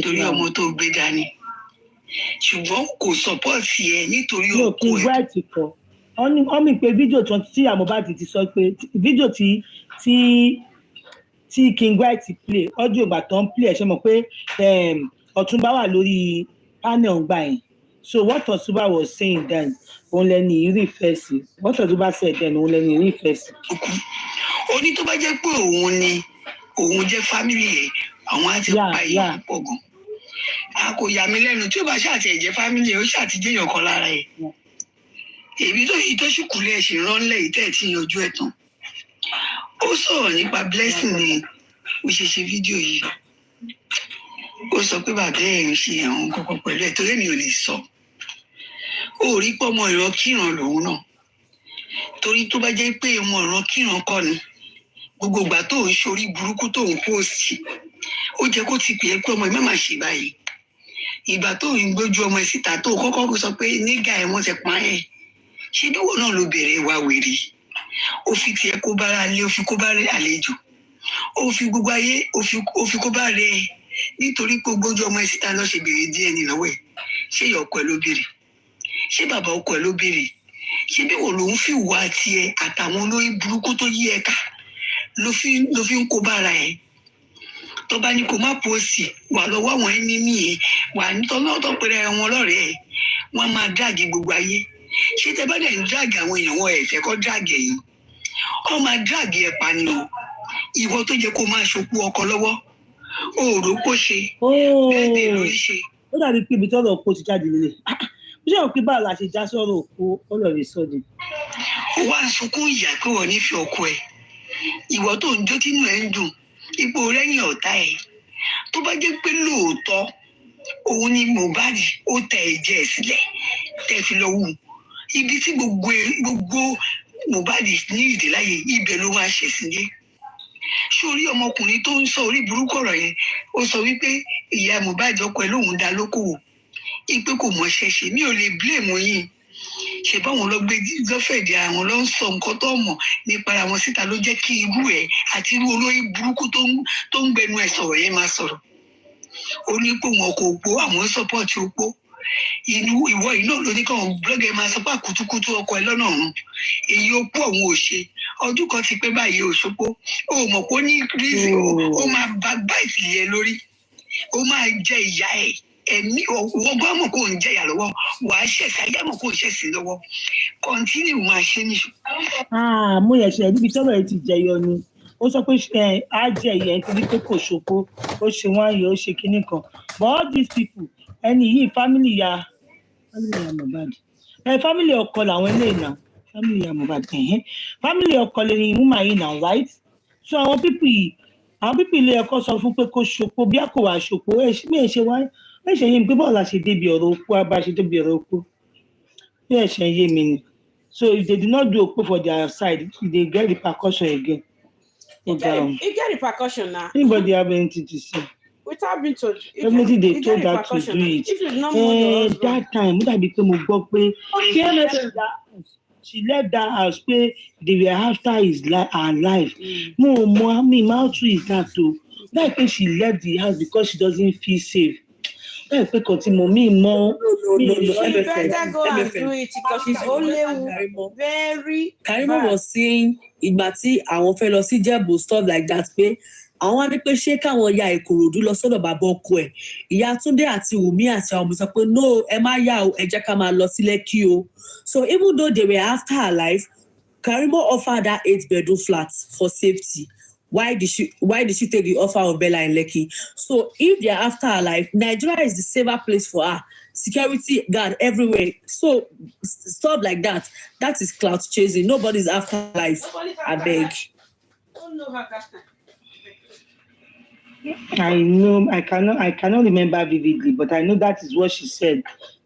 Speaker 4: torí ọmọ tó gbé dání ṣùgbọ́n kò support ẹ nítorí ọkọ ẹ.
Speaker 5: kí n gbà tí kọ wọ́n mi pé fídíò tí ìyá Mohbad ti sọ pé fídíò tí King White play ọdún ìgbà tó ń play ẹ̀ ṣe mọ̀ pé Ọ̀túnba wà lórí panel gbà yẹn so what Ọ̀túnba was saying then òun lẹni rí ìfẹ́ sí what Ọ̀túnba said then òun lẹni rí ìfẹ́ sí.
Speaker 4: ó ní tó bá jẹ́ pé òun jẹ́ family ẹ̀ àwọn á ti pa ìyá pọ̀ gan a kò yà mí lẹ́nu tí ó bá ṣàtì ẹ̀jẹ̀ family ẹ̀ ó ṣàtì jẹ́yàn kan lára ẹ̀ èmi tó yìí tó ṣùkúlẹ̀ ṣì ránlẹ̀ yìí tẹ̀ tí yanjú ẹ̀ tán ó sọ̀rọ̀ nípa blessing ni mo ṣe fídíò yìí ó sọ pé bàbá ẹ̀ ń ṣe àwọn kọ̀ọ̀kan pẹ̀lú ẹ̀ torí mi ò lè sọ ó rí pọ́ ọmọ ìran kíran lòun náà torí tó bá jẹ́ pé ọmọ ìran kíran kọ́ ni gbogbo ìgbà tó ń ṣorí burúkú tó ń póòsì ó jẹ́ kó ti pè é pé ọmọ ẹ̀ má máa ṣe báyìí ìgbà tó ń gbójú ọmọ ẹ̀ síta tó kọ́kọ́ sọ pé nígà ẹ̀ wọ́n ti pa ẹ̀ ṣé bí wọn náà ló bẹ̀rẹ̀ wá wèrè ó fi tiẹ̀ kó bára lé ó fi kó bá rẹ̀ àlejò ó fi gbogbo ayé ó fi kó bá rẹ̀ nítorí pé gbójú ọmọ ẹ̀ síta lọ́ọ́ ṣe béèrè DNA lọ́wọ́ ẹ̀ ṣé ìyá ọkọ ẹ̀ ló béèrè ṣé bàbá ọkọ ẹ̀ ló béèrè ṣé bí wọn lòun fi wà tiẹ̀ àtàwọn olórí burúkú tó yí ẹ ká ló fi ń kó bára ẹ̀ tó bá ní kó má pòsì wà lọ́wọ́ àwọn ẹni nìyẹn wà nítorí ọ̀tọ̀ pẹ̀lẹ́ wọn lọ́rẹ̀ẹ́ wọn máa dàgé gbogbo ayé ṣé tẹ bá dẹ̀ ń dàgé àwọn èèyàn wọn ẹ̀fẹ́ kọ́ dàgé yìí wọ́n máa dàgé ẹ̀ pa ni o ìwọ tó jẹ́ kó máa ṣokú ọkọ lọ́wọ́ òòrò kó ṣe bẹ́ẹ̀ bẹ́ẹ̀ lórí ṣe.
Speaker 5: ó dàbí pé ibi tọ́rọ̀ òkú ti jáde lélẹ̀ bí ṣé òkú báwo la ṣe já sọ́rọ̀ òkú ọlọ́rẹ̀ sọ́dẹ̀.
Speaker 4: ó wá ń sunkún ìyá pé wọ́n nífẹ̀ẹ́ ọkọ ẹ̀ ìwọ tó ń jó tínú ẹ̀ ń dùn ipò rẹ́yìn ọ̀tá ẹ̀ tó bá jẹ́ pé lóòótọ́ òun ni Mohbad ó tẹ ẹ̀jẹ̀ sílẹ̀ tẹ̀ fi lọ wù ibi tí gbogbo Mohbad ní ìdí láyé ibẹ̀ ló máa ṣe sí yé. Sórí ọmọkùnrin tó ń sọ orí burúkú ọ̀rọ̀ yẹn, ó sọ wípé ìyá Mohbad ọkọ ẹ̀ lòun dá lókòwò, ipe kò mọ̀ ṣẹ̀ṣẹ̀, mi ò lè blame yín. Ṣé báwọn lọ gbé gọ́fẹ̀dì àwọn lọ ń sọ nǹkan tó mọ̀ nípa àwọn síta ló jẹ́ kí irú ẹ̀ àti irú olórí burúkú tó ń gbẹnu ẹ̀ sọ̀rọ̀ yẹn máa sọ̀rọ̀. Ó ní pé wọn kò gbó àwọn sọ́pọ̀tì opó. Ìwọ yìí náà ló ní káwọn blọ́gẹ̀ máa sọ pé àkútúkútú ọkọ ẹ lọ́nà ọ̀run. Èyí opó òun ò ṣe. Ọdún kan ti pé báyìí Òṣogbo. Ó mọ̀ pé ó ní rízì ó máa bá ìtìlẹ̀ lórí. Ó máa jẹ ìyá ẹ̀. Ẹ̀mí wọ́n gbọ́ mọ̀ kó ń jẹ̀yà lọ́wọ́. Wàá ṣẹ̀ṣẹ̀ ayé mọ̀ kó ń ṣẹ̀sìn lọ́wọ́. Kọ́ntínú máa ṣe níṣu.
Speaker 5: Mo yẹ̀ ṣe níbi tọ́rọ̀ ẹ ti jẹyọ ni. Ó sọ pé á jẹ ìyẹn nítorí pé kò ṣòpó. Ó ṣe wọ́n ayọ̀ ó ṣe kinní kan. But all these people ẹni yìí family ya Mohbad family ọkọ làwọn eléyìí náà family ya Mohbad family ọkọ lè ní ìmúmà yìí náà right so àwọn pípì ilé ẹ̀kọ́ sọ fún pé kó ṣòpó bí a kò wá ṣòpó mi ṣe wá ṣe yé mi pé bọ́ọ̀lù àṣẹ débi ọ̀rọ̀ okó abá ṣe débi ọ̀rọ̀ okó bí ẹ̀ ṣe yé mi ni so if they did not do okó for their side they get repercussion again.
Speaker 12: You get repercussion now.
Speaker 5: Anybody have anything to say?
Speaker 12: Without being told,
Speaker 5: definitely they told her to do it.
Speaker 12: If it's not more
Speaker 5: that time, what I became a gbọ́ pé she left that house pé they were after her life. No, mommy, how true is that too? Like when she left the house because she doesn't feel safe. Like pé continue me more.
Speaker 12: She better go and do it because she's only very.
Speaker 8: Karimo was saying ìgbà tí àwọn fẹ́ lọ sí Jẹ̀bú stuff like that pé àwọn wá ní pé ṣé káwọn ya Ìkòròdú lọ sọ́dọ̀ bàbá ọkọ ẹ̀ ìyá Túndé àti Wùmí àti àwọn ọmọ sọ pé no ẹ má yà o ẹ jẹ́ ká máa lọ sí Lẹ́kì o. So even though they were after her life, Karimo offered her 8-bedroom flat for safety. Why did she take the offer of Bella in Lekki? So if they are after her life, Nigeria is the safer place for her. Security guard everywhere. So stuff like that. That is clout chasing. Nobody's after her life. I beg.
Speaker 5: I know I cannot remember vividly, but I know that is what she said.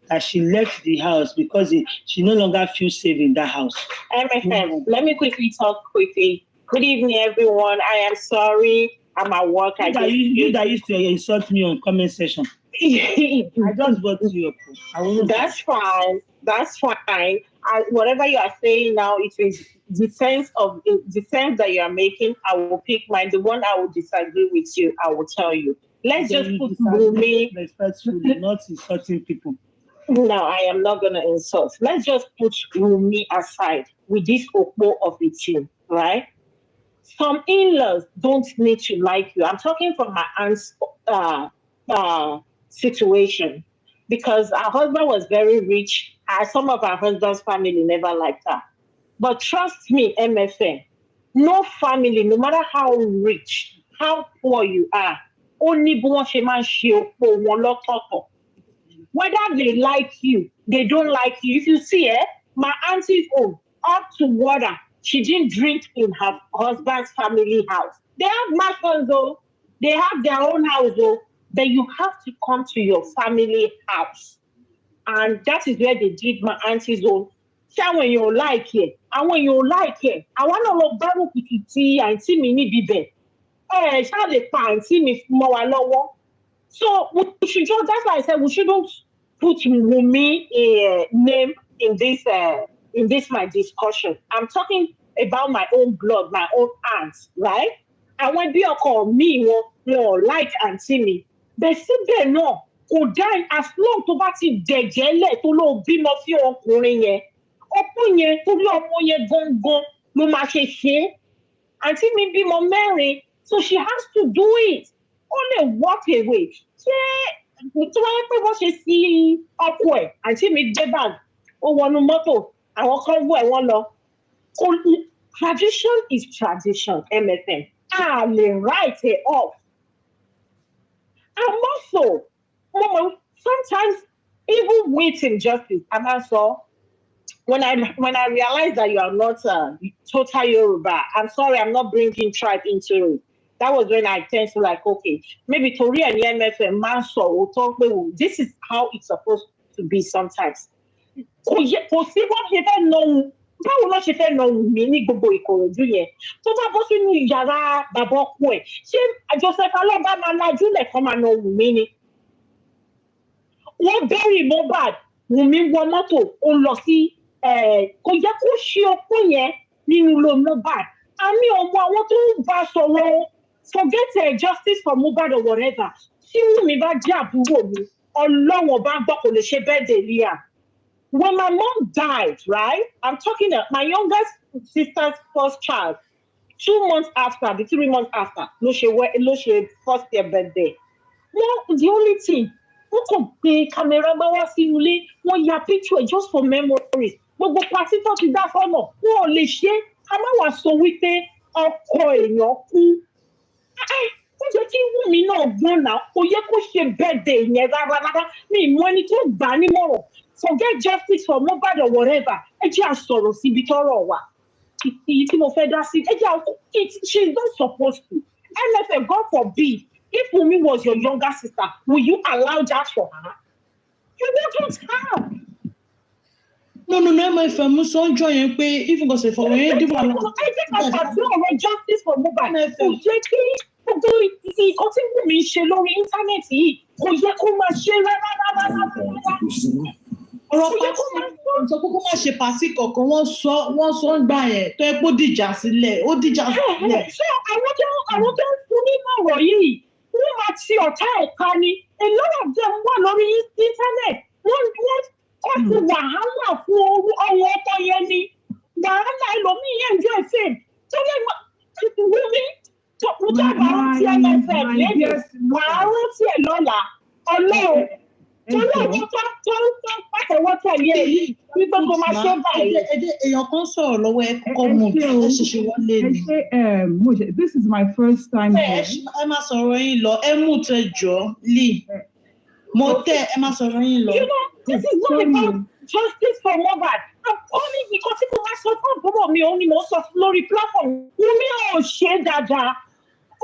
Speaker 5: That she left the house because she no longer feels safe in that house.
Speaker 13: MFM, let me quickly talk quickly. Good evening, everyone. I am sorry. I'm at work.
Speaker 5: You that used to insult me on comment section. I just got you up.
Speaker 13: That's fine. That's fine. Whatever you are saying now, it is defense that you are making. I will pick mine. The one I will disagree with you, I will tell you. Let's just put Wummi.
Speaker 5: Respectfully, not insulting people.
Speaker 13: No, I am not going to insult. Let's just put Wummi aside with this Okpo of the team, right? Some in-laws don't need to like you. I'm talking from my aunt's situation because her husband was very rich. Some of her husband's family never liked her. But trust me, MFN, no family, no matter how rich, how poor you are, only whether they like you, they don't like you. If you see my auntie's home, up to water, she didn't drink in her husband's family house. They have mansions though. They have their own house though. But you have to come to your family house. And that is where they did my auntie's own. Say when you like it, and when you like it, I want to look back to tea and see me need be there. See me more lower. So we should just, that's why I said we shouldn't put Wummi name in this my discussion. I'm talking about my own blood, my own aunts, right? And when they call me, won't like and see me, they sit there no, could die as long to bat it dejele to lo bimo fi ọkùnrin yẹn. Ọkùnrin yẹn torí ọmọ yẹn gangan ló máa ṣe ṣe. Àǹtí mi bímọ mẹ́rin, so she has to do it. Only walk away. Ṣé tí wọ́n yẹ pé wọ́n ṣe sí ọkọ ẹ̀ àǹtí mi gbé bag ó wọnú mọ́tò àwọn kan wọ ẹ̀ wọ́n lọ. Tradition is tradition, MFM. I will write it off. And also, sometimes even with injustice, and also when I realize that you are not total Yoruba, I'm sorry, I'm not bringing tribe into it. That was when I tend to like, okay, maybe Tori and MFM, Manso will talk, this is how it's supposed to be sometimes. báwo ló ṣe fẹ́ lọ Wùmí ní gbogbo Ìkòròdú yẹn tó bá bọ́ sínú yàrá bàbá ọkọ ẹ̀ ṣé Joseph Alọ́ba máa lajú lẹ̀kan máa lọ Wùmí ni. wọ́n bẹ́rì Mohbad Wùmí wọ mọ́tò ó lọ sí kò yẹ kó ṣe opó yẹn nínú lo Mohbad àmì ọmọ àwọn tó ń bá sọ̀rọ̀ forget justice for Mohbad or whatever tí Wùmí bá jẹ́ àbúrò mi ọlọ́wọ̀n bá gbọ́ kò lè ṣe bẹ́ẹ̀ dé Leah. When my mom died, right? I'm talking about my youngest sister's first child. 2 months after, the 3 months after, no she first year birthday. Well, the only thing, wọ́n kàn gbé camera bá wá sínú ilé, wọ́n ya picture just for memories. Gbogbo pàtí tó ti dá fọ́nà, wọ́n ò lè ṣe é, ká má wá sọ wípé ọkọ èèyàn kú. Ó jẹ́ kí Wùmí náà gbọ́n náà, kò yẹ kó ṣe birthday yẹn rárá. Mi ìmọ̀ ẹni tó gbà á nímọ̀ràn. Forget justice for Mohbad or whatever. Ẹ jẹ́ àsọ̀rọ̀ síbi tọ́rọ̀ wà. Ìyí tí mo fẹ́ dá sí. Ẹ jẹ́ she's not supposed to. MFM, God forbid, if Wunmi was your younger sister, will you allow that for her? You wouldn't have.
Speaker 3: No, MFM, mo sọ ọjọ́ yẹn pé even go say for when you give am.
Speaker 13: Ẹ jẹ́ ká gbàdúrà justice for Mohbad. Kò jẹ́ kí gbogbo nǹkan tí Wunmi ṣe lórí íńtánẹ́ẹ̀tì yìí kò yẹ kó máa ṣe rárá.
Speaker 3: Ọ̀rọ̀ pàtó sọ pé kó má ṣe pàtí kọ̀ọ̀kan wọ́n sọ ń gbà yẹn tó ẹ pé ó dìjà sílẹ̀.
Speaker 13: Ṣé àwọn tó ń fún nínú ọ̀rọ̀ yìí wọ́n máa ti ọ̀tá ẹ̀ka ni a lot of them wà lórí internet wọ́n kọ́ sí wàhálà fún ọwọ́ ọkọ yẹn ni wàhálà ẹlòmíì yẹn jẹ́ fame tó lè Wunmi tó bá rántí MFM lẹ́yìn wàá rántí ẹ̀ lọ́la ọlọ́run. Pàtẹ́wọ́ tẹ̀lé èyí wípé kó máa ṣe báyìí.
Speaker 3: Èèyàn kan sọ̀rọ̀ lọ́wọ́ ẹ kọ́kọ́ mú ẹ ṣẹ̀ṣẹ̀ wọlé ni.
Speaker 14: This is my first time here.
Speaker 3: Ẹ máa sọ̀rọ̀ yín lọ, ẹ mú tẹ jọ Lee. Mo tẹ ẹ máa sọ̀rọ̀ yín lọ.
Speaker 13: You know, this is not about justice for Mohbad. I'm calling because tí mo máa sọ fún àbúrò mi òun ni mo sọ lórí platform. Wunmi ò ṣe dáadáa.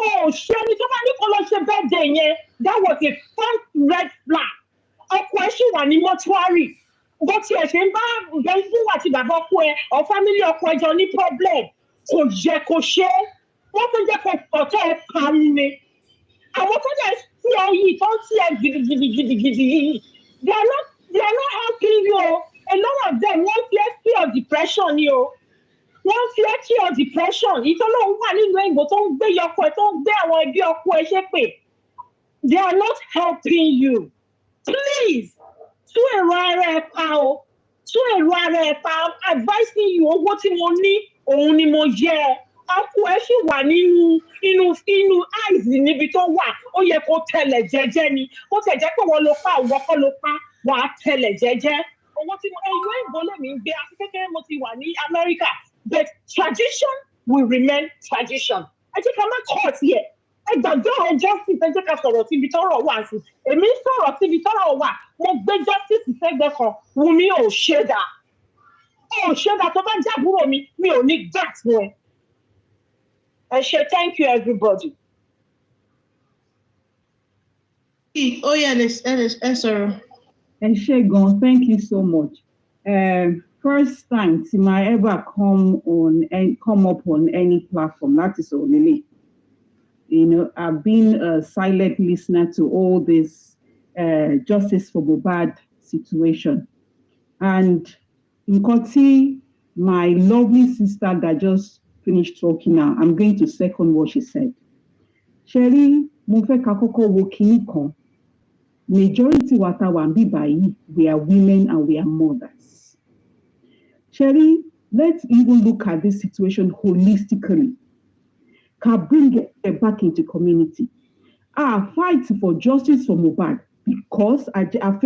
Speaker 13: Ò ṣe ni tó bá ní kó lọ ṣe birthday yẹn. That was a first red flag. Ọkọ ẹ ṣì wà ní mọ́túárì bó tiẹ̀ ṣe ń bá bẹ́ńsìn àti bàbá ọkọ ẹ ọ fámílì ọkọ ẹ jọ ní problem kò yẹ kó ṣe é wọ́n tó jẹ́ kó ọ̀tọ̀ ẹ parí ni àwọn tó jẹ́ sí ẹ yìí tó ń sí ẹ gidigidi yìí they are not helping you o a lot of them wọ́n fi ẹ́ sí ọ depression ni o wọ́n fi ẹ́ sí ọ depression ìtọ́lọ́hún wà nínú ẹ̀gbọ́ tó ń gbé ọkọ ẹ tó ń gbé àwọn ẹbí ọkọ ẹ ṣépè they are not helping you. Please, tú èrò ara ẹ pa o. Tú èrò ara ẹ pa. I'm advising you owó tí mo ní òun ni mo yẹ. Ọkọ ẹ ṣì wà nínú eyes níbi tó wà. Ó yẹ kó tẹ̀lẹ̀ jẹ́jẹ́ ni. Ó tẹ̀ jẹ́ pé wọ́n ló pa òwò kọ́ ló pa. Wà á tẹ̀lẹ̀ jẹ́jẹ́. Owó tí mo ẹ̀yọ́ ìbọn lèmi ń gbé. Àti kékeré mo ti wà ní America. But tradition will remain tradition. Ẹ jẹ́ ká má court yẹ. Ẹ gbàgbé ọ̀rọ̀ justice ẹ jẹ́ ká sọ̀rọ̀ síbi tọ́rọ̀ wà sí. Èmi ń sọ̀rọ̀ síbi tọ́rọ̀ wà. Mo gbé justice sẹ́gbẹ́ kan. Wunmi ò ṣe dà. Ò ṣe dà tó bá jábúrò mi ò ní gbà fún ẹ. Ẹ ṣe thank you everybody.
Speaker 3: Ó yẹ ẹ sọ̀rọ̀.
Speaker 14: Ẹ ṣé gan, thank you so much. First time tí ma ever come up on any platform láti sọ̀rọ̀ lélẹ̀. You know, I've been a silent listener to all this justice for Mohbad situation. And nǹkan tí my lovely sister that just finished talking now, I'm going to second what she said. Sherry, mo fẹ́ ká kọ́kọ́ wo kinní kan. Majority wa tá wà níbí báyìí, we are women and we are mothers. Sherry, let's even look at this situation holistically. Can bring it back into community. Our fight for justice for Mohbad because we have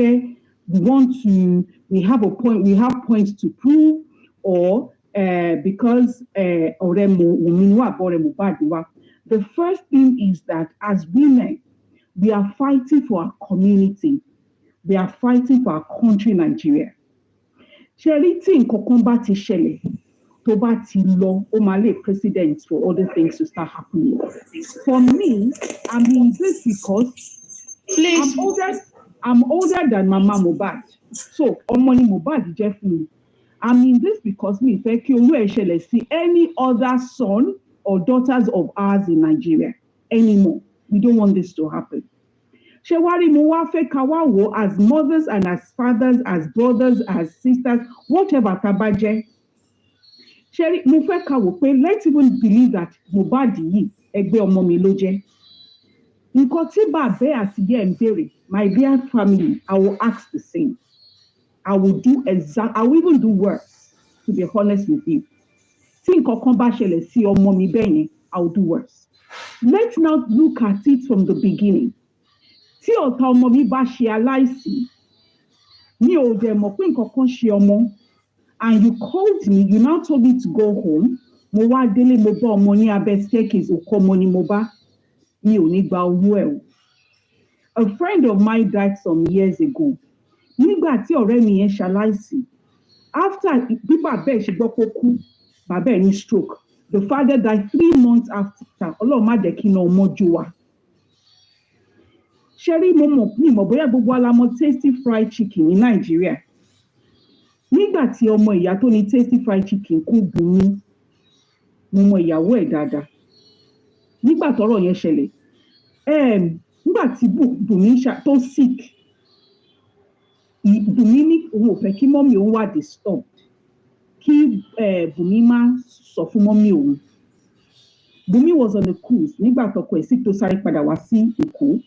Speaker 14: points to prove, or because the first thing is that as women, we are fighting for our community. We are fighting for our country, Nigeria. Sherry, tí nǹkan bá ti ṣẹlẹ̀. Tó bá ti lọ, ó máa lè precedent for other things to start happening. For me, I'm in this because I'm older than Mama Mohbad. So, ọmọ ni Mohbad jẹ́ fún mi. I mean this because me fẹ́ kí owó ẹ̀ ṣẹlẹ̀ sí any other son or daughters of ours in Nigeria anymore. We don't want this to happen. Ṣé wá rí mo wá fẹ́ ká wá wò as mothers and as fathers, as brothers, as sisters, whatever tá bá jẹ́. Ṣé rí mo fẹ́ ká wò pé let's even believe that Mohbad yìí ẹgbẹ́ ọmọ mi ló jẹ́. Nǹkan tí bàbá àti ìyá ẹ̀ ń béèrè, my dear family, I will ask the same. I will even do worse, to be honest with you. Tí nǹkan kan bá ṣẹlẹ̀ sí ọmọ mi bẹ́ẹ̀ yẹn, I will do worse. Let's now look at it from the beginning. Tí ọ̀tá ọmọ mi bá ṣe aláìsí, mi ò dẹ̀ mọ̀ pé nǹkan kan ṣe ọmọ, and you called me, you now told me to go home, mo wá délé mo bá ọmọ ní abẹ́ staircase, òkú ọmọ ni mo bá, mi ò ní gba owó ẹ̀ o. A friend of mine died some years ago. Nígbà tí ọ̀rẹ́ mi yẹn ṣaláìsí, after bí bàbá ẹ̀ ṣe gbọ́ pé ó kú, bàbá ẹ̀ ní stroke. The father died 3 months after. Ọlọ́run má jẹ́ kí iná ọmọ jó wa. Ṣẹ́rí mo mọ̀ bóyá gbogbo alamọ tasty fried chicken ní Nàìjíríà. Nígbà tí ọmọ ìyá tó ní tasty fried chicken kú Bùnmi, mo mọ ìyàwó ẹ̀ dáadáa. Nígbà tọ́rọ̀ yẹn ṣẹlẹ̀, nígbà tí Bùnmi tó sick, Bùnmi ní òun ò fẹ́ kí mọ́mì òun wà disturbed, kí Bùnmi má sọ fún mọ́mì òun. Bùnmi was on a cruise nígbà tọkọ ẹ̀ sì tó sáré padà wá sí Èkó.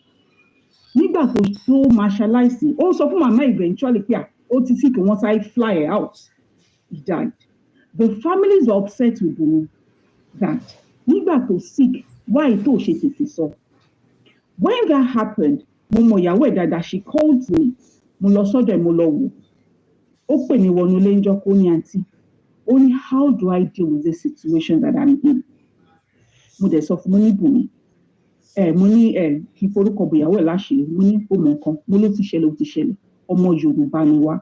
Speaker 14: Nígbà tó máa ṣaláìsí, ó sọ fún màmá eventually pé ó ti sick, wọ́n sáré fly out. He died. The families were upset with Bùnmi that nígbà tó sick, why tó ṣe tètè sọ. When that happened, mo mọ ìyàwó ẹ̀ dáadáa, she called me. Mo lọ sọ́dọ̀ ẹ̀ mo lọ wò. Ó pè mí wọnú ilé ńjọ́ kó ní àǹtí. Ó ní how do I deal with this situation that I'm in? Mo dẹ̀ sọ fún mo ní Bùnmi. Mo ní kí forúkọ bò ìyàwó ẹ̀ láṣìírí. Mo ní ó mọ nǹkan. Mo ló ti ṣẹlẹ̀. Ọmọ Yorùbá ni wá.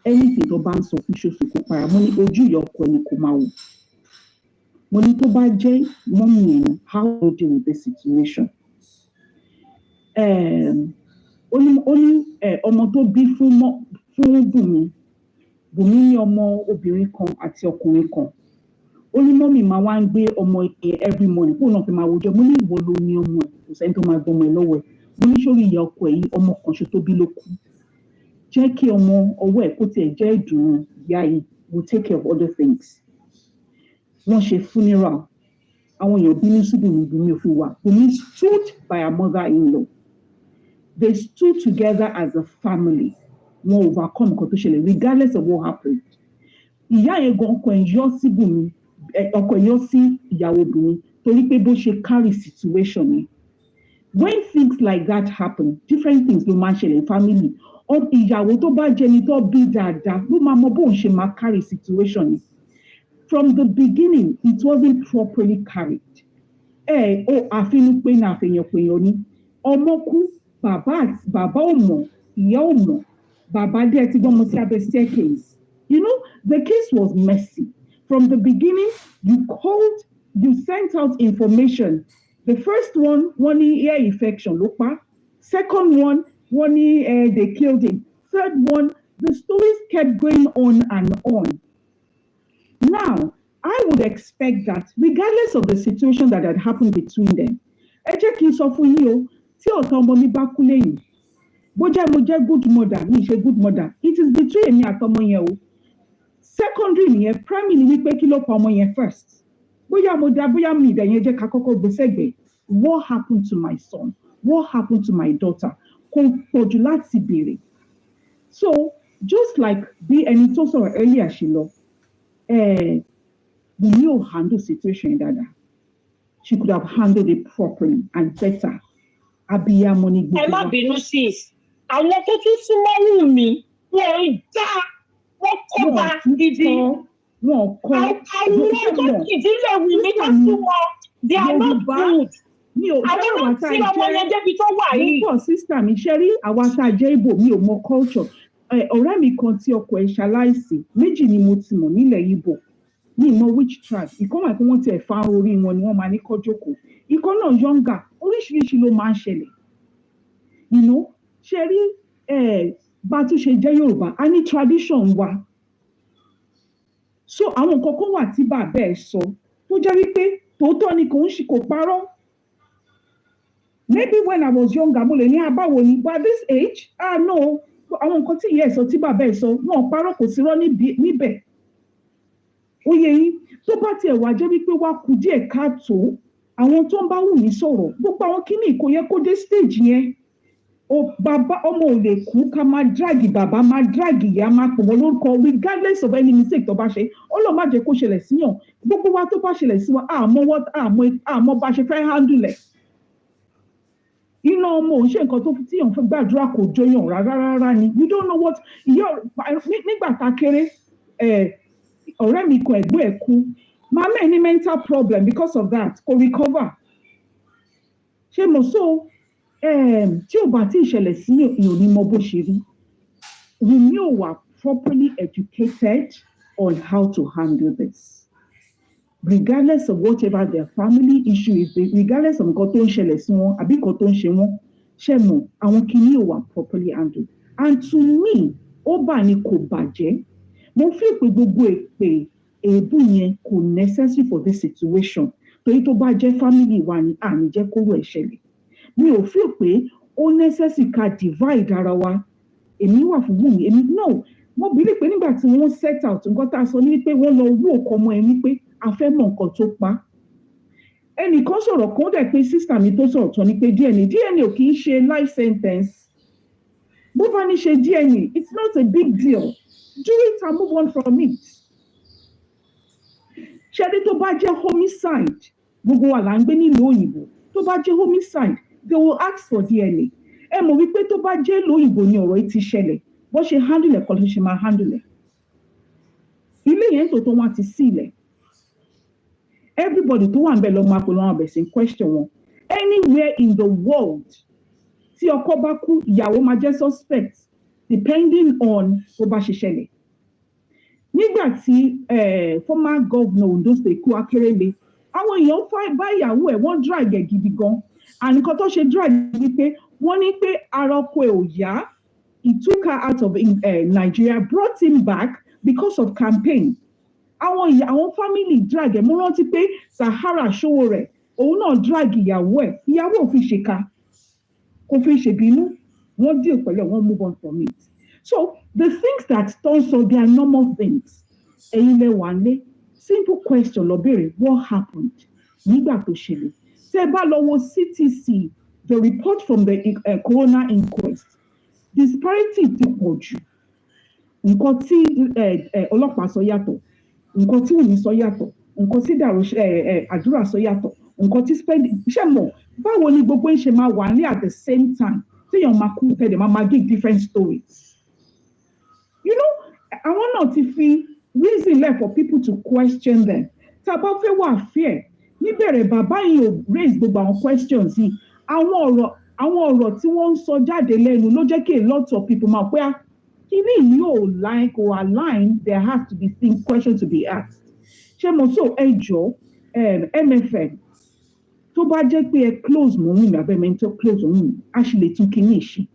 Speaker 14: Anything tó bá ń sọ fún ṣoṣo kó para. Mo ní ojú ìyá ọkọ ẹni kò máa wò. Mo ní tó bá jẹ́ mọ́mì ẹ̀yìn, how do you deal with this situation? Ó ní ọmọ tó bí fún Bùnmi. Bùnmi ní ọmọ obìnrin kan àti ọkùnrin kan. Ó ní mọ́mì máa wá ń gbé ọmọ every morning kó náà fi máa wojọ́. Mo ní ìwọ ló ní ọmọ ẹ̀, kò sẹ́ni tó máa gbọ́ ọmọ ẹ̀ lọ́wọ́ ẹ̀. Mo ní sórí ìyá ọkọ ẹ̀ yìí ọmọ kan ṣo tó bí ló kú. Jẹ́ kí ọmọ ọwọ́ ẹ̀ kó tiẹ̀ jẹ́ ìdùnnú ìyá yìí, will take care of other things. Wọ́n ṣe funeral. Àwọn èèyàn bínú sí Bùnmi ò fi wà. Bùnmi stood by her mother-in-law. They stood together as a family. Wọ́n overcome nǹkan tó ṣẹlẹ̀ regardless of what happened. Ìyá yẹn gan ọkọ ẹ̀ yọ sí Bùnmi, ọkọ ẹ̀ yọ sí ìyàwó Bùnmi torí pé bó ṣe carry situation yẹn. When things like that happen, different things ló máa ń ṣẹlẹ̀ in family. Ìyàwó tó bá jẹni tó bí dáadáa ló máa mọ bóun ṣe máa carry situation yẹn. From the beginning, it wasn't properly carried. Àfinú pé ní àfẹ̀yànpẹ̀yàn ni. Ọmọ kú, bàbá ò mọ̀, ìyá ò mọ̀, bàbá dẹ̀ ti gbọ́mọ sí abẹ́ staircase. You know, the case was messy. From the beginning, you sent out information. The first one, wọ́n ní ear infection ló pa. Second one, wọ́n ní they killed him. Third one, the stories kept going on and on. Now, I would expect that regardless of the situation that had happened between them, ẹ jẹ́ kí n sọ fún yín o, tí ọ̀tá ọmọ mi bá kú lẹ́yìn, bó jẹ́ mo jẹ́ good mother, mi ṣe good mother, it is between èmi àtọmọ yẹn o. Secondary nìyẹn, primary ni wípé kí ló pa ọmọ yẹn first. Bóyá mo dá, bóyá mi ìdá yẹn jẹ́ ká kọ́kọ́ gbé sẹ́gbẹ̀ẹ́. What happened to my son? What happened to my daughter? Kò pọ̀jù láti béèrè. So, just like bí ẹni tó sọ̀rọ̀ earlier ṣe lọ, Wummi ò handle situation dáadáa. She could have handled it properly and better. Abiyamọ ni gbogbo.
Speaker 13: Ẹ má bínú sis. Àwọn tó tún súnmọ́ Wummi, wọ́n dá wọ́n kọ́ bá gidi.
Speaker 14: Wọ́n kọ́.
Speaker 13: Àwọn tó ìdílé Wummi tó súnmọ́, they are not good. Àwọn náà tí ọmọ yẹn débi tó wà yìí.
Speaker 14: Mo kọ́ sísítà mi ṣe rí àwa tá a jẹ́ Ìgbò, mi ò mọ culture. Ọ̀rẹ́ mi kan tí ọkọ ẹ̀ ṣaláìsí, méjì ni mo ti mọ̀ nílẹ̀ Ìgbò. Mi mọ which tribe. Ìkan wà tí wọ́n ti ẹ̀fà orí wọn ni wọ́n máa ní kọ́ jókòó. Ìkan náà younger, oríṣiríṣi ló máa ń ṣẹlẹ̀. You know, ṣe rí bá a tún ṣe jẹ́ Yorùbá, a ní tradition wa. So àwọn nǹkan kan wà tí bàbá ẹ̀ sọ tó jẹ́ wípé tòótọ́ ni kò parọ́. Maybe when I was younger, mo lè ní abáwo ni, but at this age, no, àwọn nǹkan tí ìyá ẹ̀ sọ tí bàbá ẹ̀ sọ, wọn parọ́ kò sí rọ́ níbẹ̀. Ó yé yín, tó bá tiẹ̀ wá jẹ́ wípé wá kù díẹ̀ káàtó, àwọn tó ń bá Wùmí sọ̀rọ̀, gbogbo àwọn kíní kò yẹ kó dé stage yẹn. Bàbá ọmọ ò lè kú ká máa drag bàbá, máa drag ìyá, máa pò wọ́n lórúkọ regardless of any mistake tó bá ṣe. Ọlọ́run má jẹ́ kó ṣẹlẹ̀ síyàn. Gbogbo wa tó bá ṣẹlẹ̀ sí wa, àmọ́ bá ṣe fẹ́ handle ẹ̀. Iná ọmọ òun ṣe nǹkan tó tí èèyàn fẹ́ gbàdúrà kò jóyàn rárá ni. You don't know what nígbà tá a kéré ọ̀rẹ́ mi kan ẹ̀gbọ́n ẹ̀ kú. Màmá ẹ̀ ní mental problem because of that kò recover. Ṣé mo so tí ò bá tí ìṣẹ̀lẹ̀ sí èèyàn ní mọ bó ṣe rí. Wùmí ò wà properly educated on how to handle this. Regardless of whatever their family issue is, regardless of nǹkan tó ń ṣẹlẹ̀ sí wọn àbí nǹkan tó ń ṣe wọ́n, ṣe mọ̀ àwọn kìíní ò wà properly handled. And to me, ó bà ní kò bàjẹ́. Mo fi pé gbogbo èpè èébú yẹn kò necessary for this situation. Torí tó bá jẹ́ family wa ni àní jẹ́ kóró ẹ̀ ṣẹlẹ̀. Mi ò fi pé ó necessary ká divide ara wa. Èmi wà fún Wùmí, no. Mo believe pé nígbà tí wọ́n set out nǹkan tá a sọ ní pé wọ́n lọ wú òkú ọmọ ẹ̀ ní pé a fẹ́ mọ nǹkan tó pa. Ẹnìkan sọ̀rọ̀ kan dẹ̀ pé sísà mi tó sọ̀rọ̀ tán ni pé DNA ò kì í ṣe life sentence. Bó bá ní ṣe DNA, it's not a big deal. Do it and move on from it. Ṣẹ́ni tó bá jẹ́ homicide, gbogbo wa là ń gbé nílùú òyìnbó. Tó bá jẹ́ homicide, they will ask for DNA. Ẹ mọ̀ wípé tó bá jẹ́ ìlú òyìnbó ni ọ̀rọ̀ yìí ti ṣẹlẹ̀. Bó ṣe handle ẹ̀ kọ́ ló ṣe máa handle ẹ̀. Ilé yẹn tó wọ́n ti sílẹ̀. Everybody tó wà ń bẹ̀ lọ máa pè lọ́wọ́ bẹ̀ sí question wọn. Anywhere in the world tí ọkọ bá kú ìyàwó máa jẹ́ suspect depending on bó bá ṣe ṣẹlẹ̀. Nígbà tí former governor Ondo State kú Akérèlé, àwọn èèyàn bá ìyàwó ẹ̀ wọ́n drag ẹ̀ gidi gan. And nǹkan tó ṣe drag ni pé wọ́n ní pé ara ọkọ ẹ̀ ò yá. He took her out of Nigeria, brought him back because of campaign. Àwọn family drag ẹ̀ mo rántí pé Sahara Sowore òun náà drag ìyàwó ẹ̀ ò fi ṣèkà kò fi ṣèbínú wọ́n deal pẹ̀lú ẹ̀ wọ́n move on from it. So the things that turn so they are normal things. Ẹ̀yin lẹ wà lé simple question lọ béèrè what happened nígbà tó ṣẹlẹ̀. Tẹ́ bá lọ wo CTC the report from the coroner inquest disparity ti pọ̀ jù. Nǹkan tí ọlọ́pàá sọ yàtọ̀. Nǹkan tí Wùmí sọ yàtọ̀, nǹkan tí àdúrà sọ yàtọ̀, nǹkan tí ṣe mọ̀ báwo ni gbogbo ń ṣe máa wà ní at the same time téèyàn máa kú tẹ̀lé máa give different stories. You know, àwọn náà ti fi reason left for people to question them. Tá a bá fẹ́ wà fair, níbẹ̀rẹ̀ bàbá yìí ò raise gbogbo àwọn questions yìí. Àwọn ọ̀rọ̀ tí wọ́n ń sọ jáde lẹ́nu ló jẹ́ kí a lot of people máa pé kíní yóò like or align, there has to be questions to be asked. Ṣé mo so ẹ jọ MFM tó bá jẹ́ pé ẹ close mọ́ Wùmí abẹ́mẹ́ tó close mọ́ Wùmí a ṣì lè tún kíní ìṣe.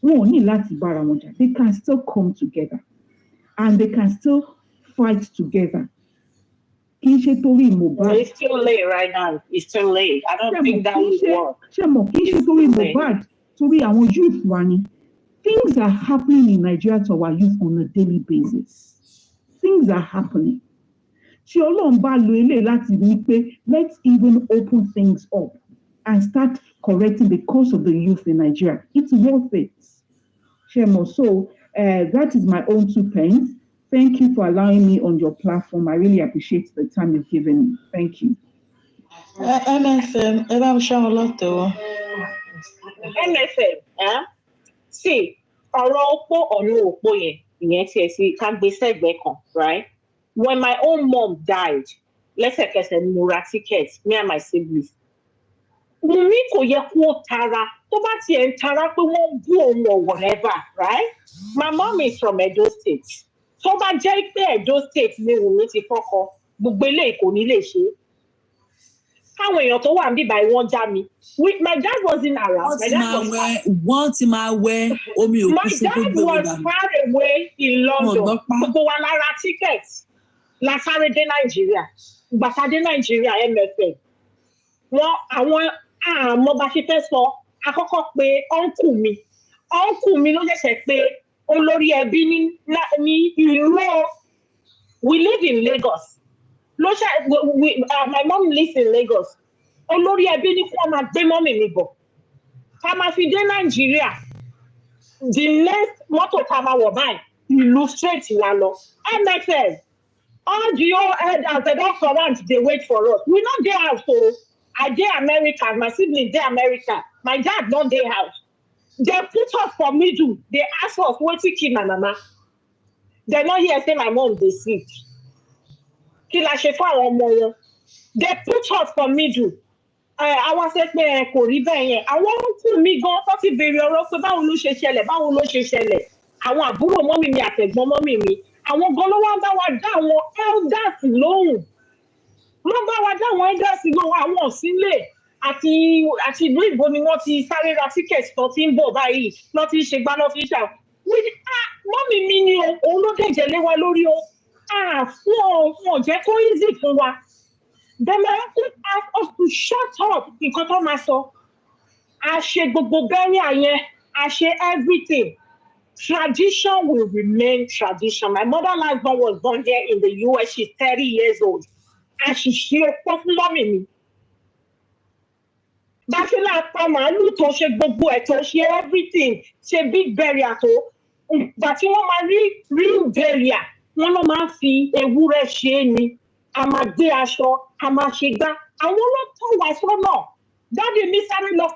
Speaker 14: Wọn ò ní láti bára wọn jà. They can still come together and they can still fight together. Kì í ṣe torí Mohbad.
Speaker 13: It's too late right now. It's too late. I don't think that would work.
Speaker 14: Ṣé mo kì í ṣe torí Mohbad torí àwọn youth wa ni. Things are happening in Nigeria to our youth on a daily basis. Things are happening. Tí Ọlọ́run bá lo eléyìí láti ní pé let's even open things up and start correcting the course of the youth in Nigeria. It's worth it. Shemo, so that is my own 2 pence. Thank you for allowing me on your platform. I really appreciate the time you've given me. Thank you.
Speaker 3: MFM,
Speaker 13: MFM, see, ọ̀rọ̀ opó ọ̀nà òpó yẹn, ìyẹn tí ẹ sì ká gbé sẹ́gbẹ̀ẹ́ kan, right? When my own mom died, lẹ́sẹ̀kẹsẹ̀ ni mo ra ticket, me and my siblings. Wùmí kò yẹ kó tara, tó bá tiẹ̀ ń tara pé wọ́n bú òun or whatever, right? My mom is from Edo State. Tó bá jẹ́ pé Edo State ni Wùmí ti kọ́kọ́, gbogbo eléyìí kò ní lè ṣe. Káwọn èèyàn tó wà níbí báyìí wọ́n já mi. My dad wasn't around.
Speaker 8: Wọ́n ti máa wẹ omi òkú
Speaker 13: My dad was far away in London. Gbogbo wa lára ticket. la sáré dé Nàìjíríà. Ìgbà tá dé Nàìjíríà MFM. Wọ́n àwọn àmọ́ bá ṣe fẹ́ sọ àkọ́kọ́ pé uncle mi ló ṣẹ̀ṣẹ̀ pé olórí ẹbí ní ìlú. We live in Lagos. My mom lives in Lagos. Olórí ẹbí ní kí wọ́n máa gbé mọ́mì mi bọ̀. Ká máa fi dé Nàìjíríà. The next mọ́tò tá a máa wọ̀ báyìí, ìlú straight la lọ. MFM, all the old elders, they don surround, they wait for us. We no dey house o. I dey America, my siblings dey America. My dad no dey house. They put us for middle. They ask us wetin kill my mama. They no hear say my mom dey sick. Kí la ṣe fún àwọn ọmọ wọn? They put us for middle. Àwọn ṣe pé kò rí bẹ́ẹ̀ yẹn. Àwọn ọkùnrin mi gan tó ti béèrè ọ̀rọ̀ pé báwo ló ṣe ṣẹlẹ̀. Àwọn àbúrò mọ́mì mi àtẹ̀gbọ́n mọ́mì mi. Àwọn gan ló wá bá wa dá àwọn elders lóhùn. Wọ́n bá wa dá àwọn elders lóhùn àwọn òsínlẹ̀ àti ìlú ìbò ni wọ́n ti sáré ra tíkẹ̀tì tó ti ń bọ̀ báyìí. Lọ́ ti ń ṣe gbá lọ́ fi ń ṣà. Mọ́mì mi ni òun ló dẹ̀jẹ̀ lé wa lórí o. Fún wọn jẹ́ kó easy fún wa. Then my uncle asked us to shut up nǹkan tó máa sọ. A ṣe gbogbo bẹ́ríà yẹn, a ṣe everything. Tradition will remain tradition. My mother last born was born here in the US. She's 30 years old. And she ṣe ọ̀pọ̀ fún mọ́mì mi. Báṣẹ́lá pa màálù tó ṣe gbogbo ẹ̀ tó ṣe everything ṣe big burial tó. Ìgbà tí wọ́n máa rí real burial, wọ́n ló máa fi ewúrẹ́ ṣe é ni. A máa gbé aṣọ, a máa ṣe gbá. Àwọn ló tọ́ wa sọ́nà. Dáàdi mi sáré lọ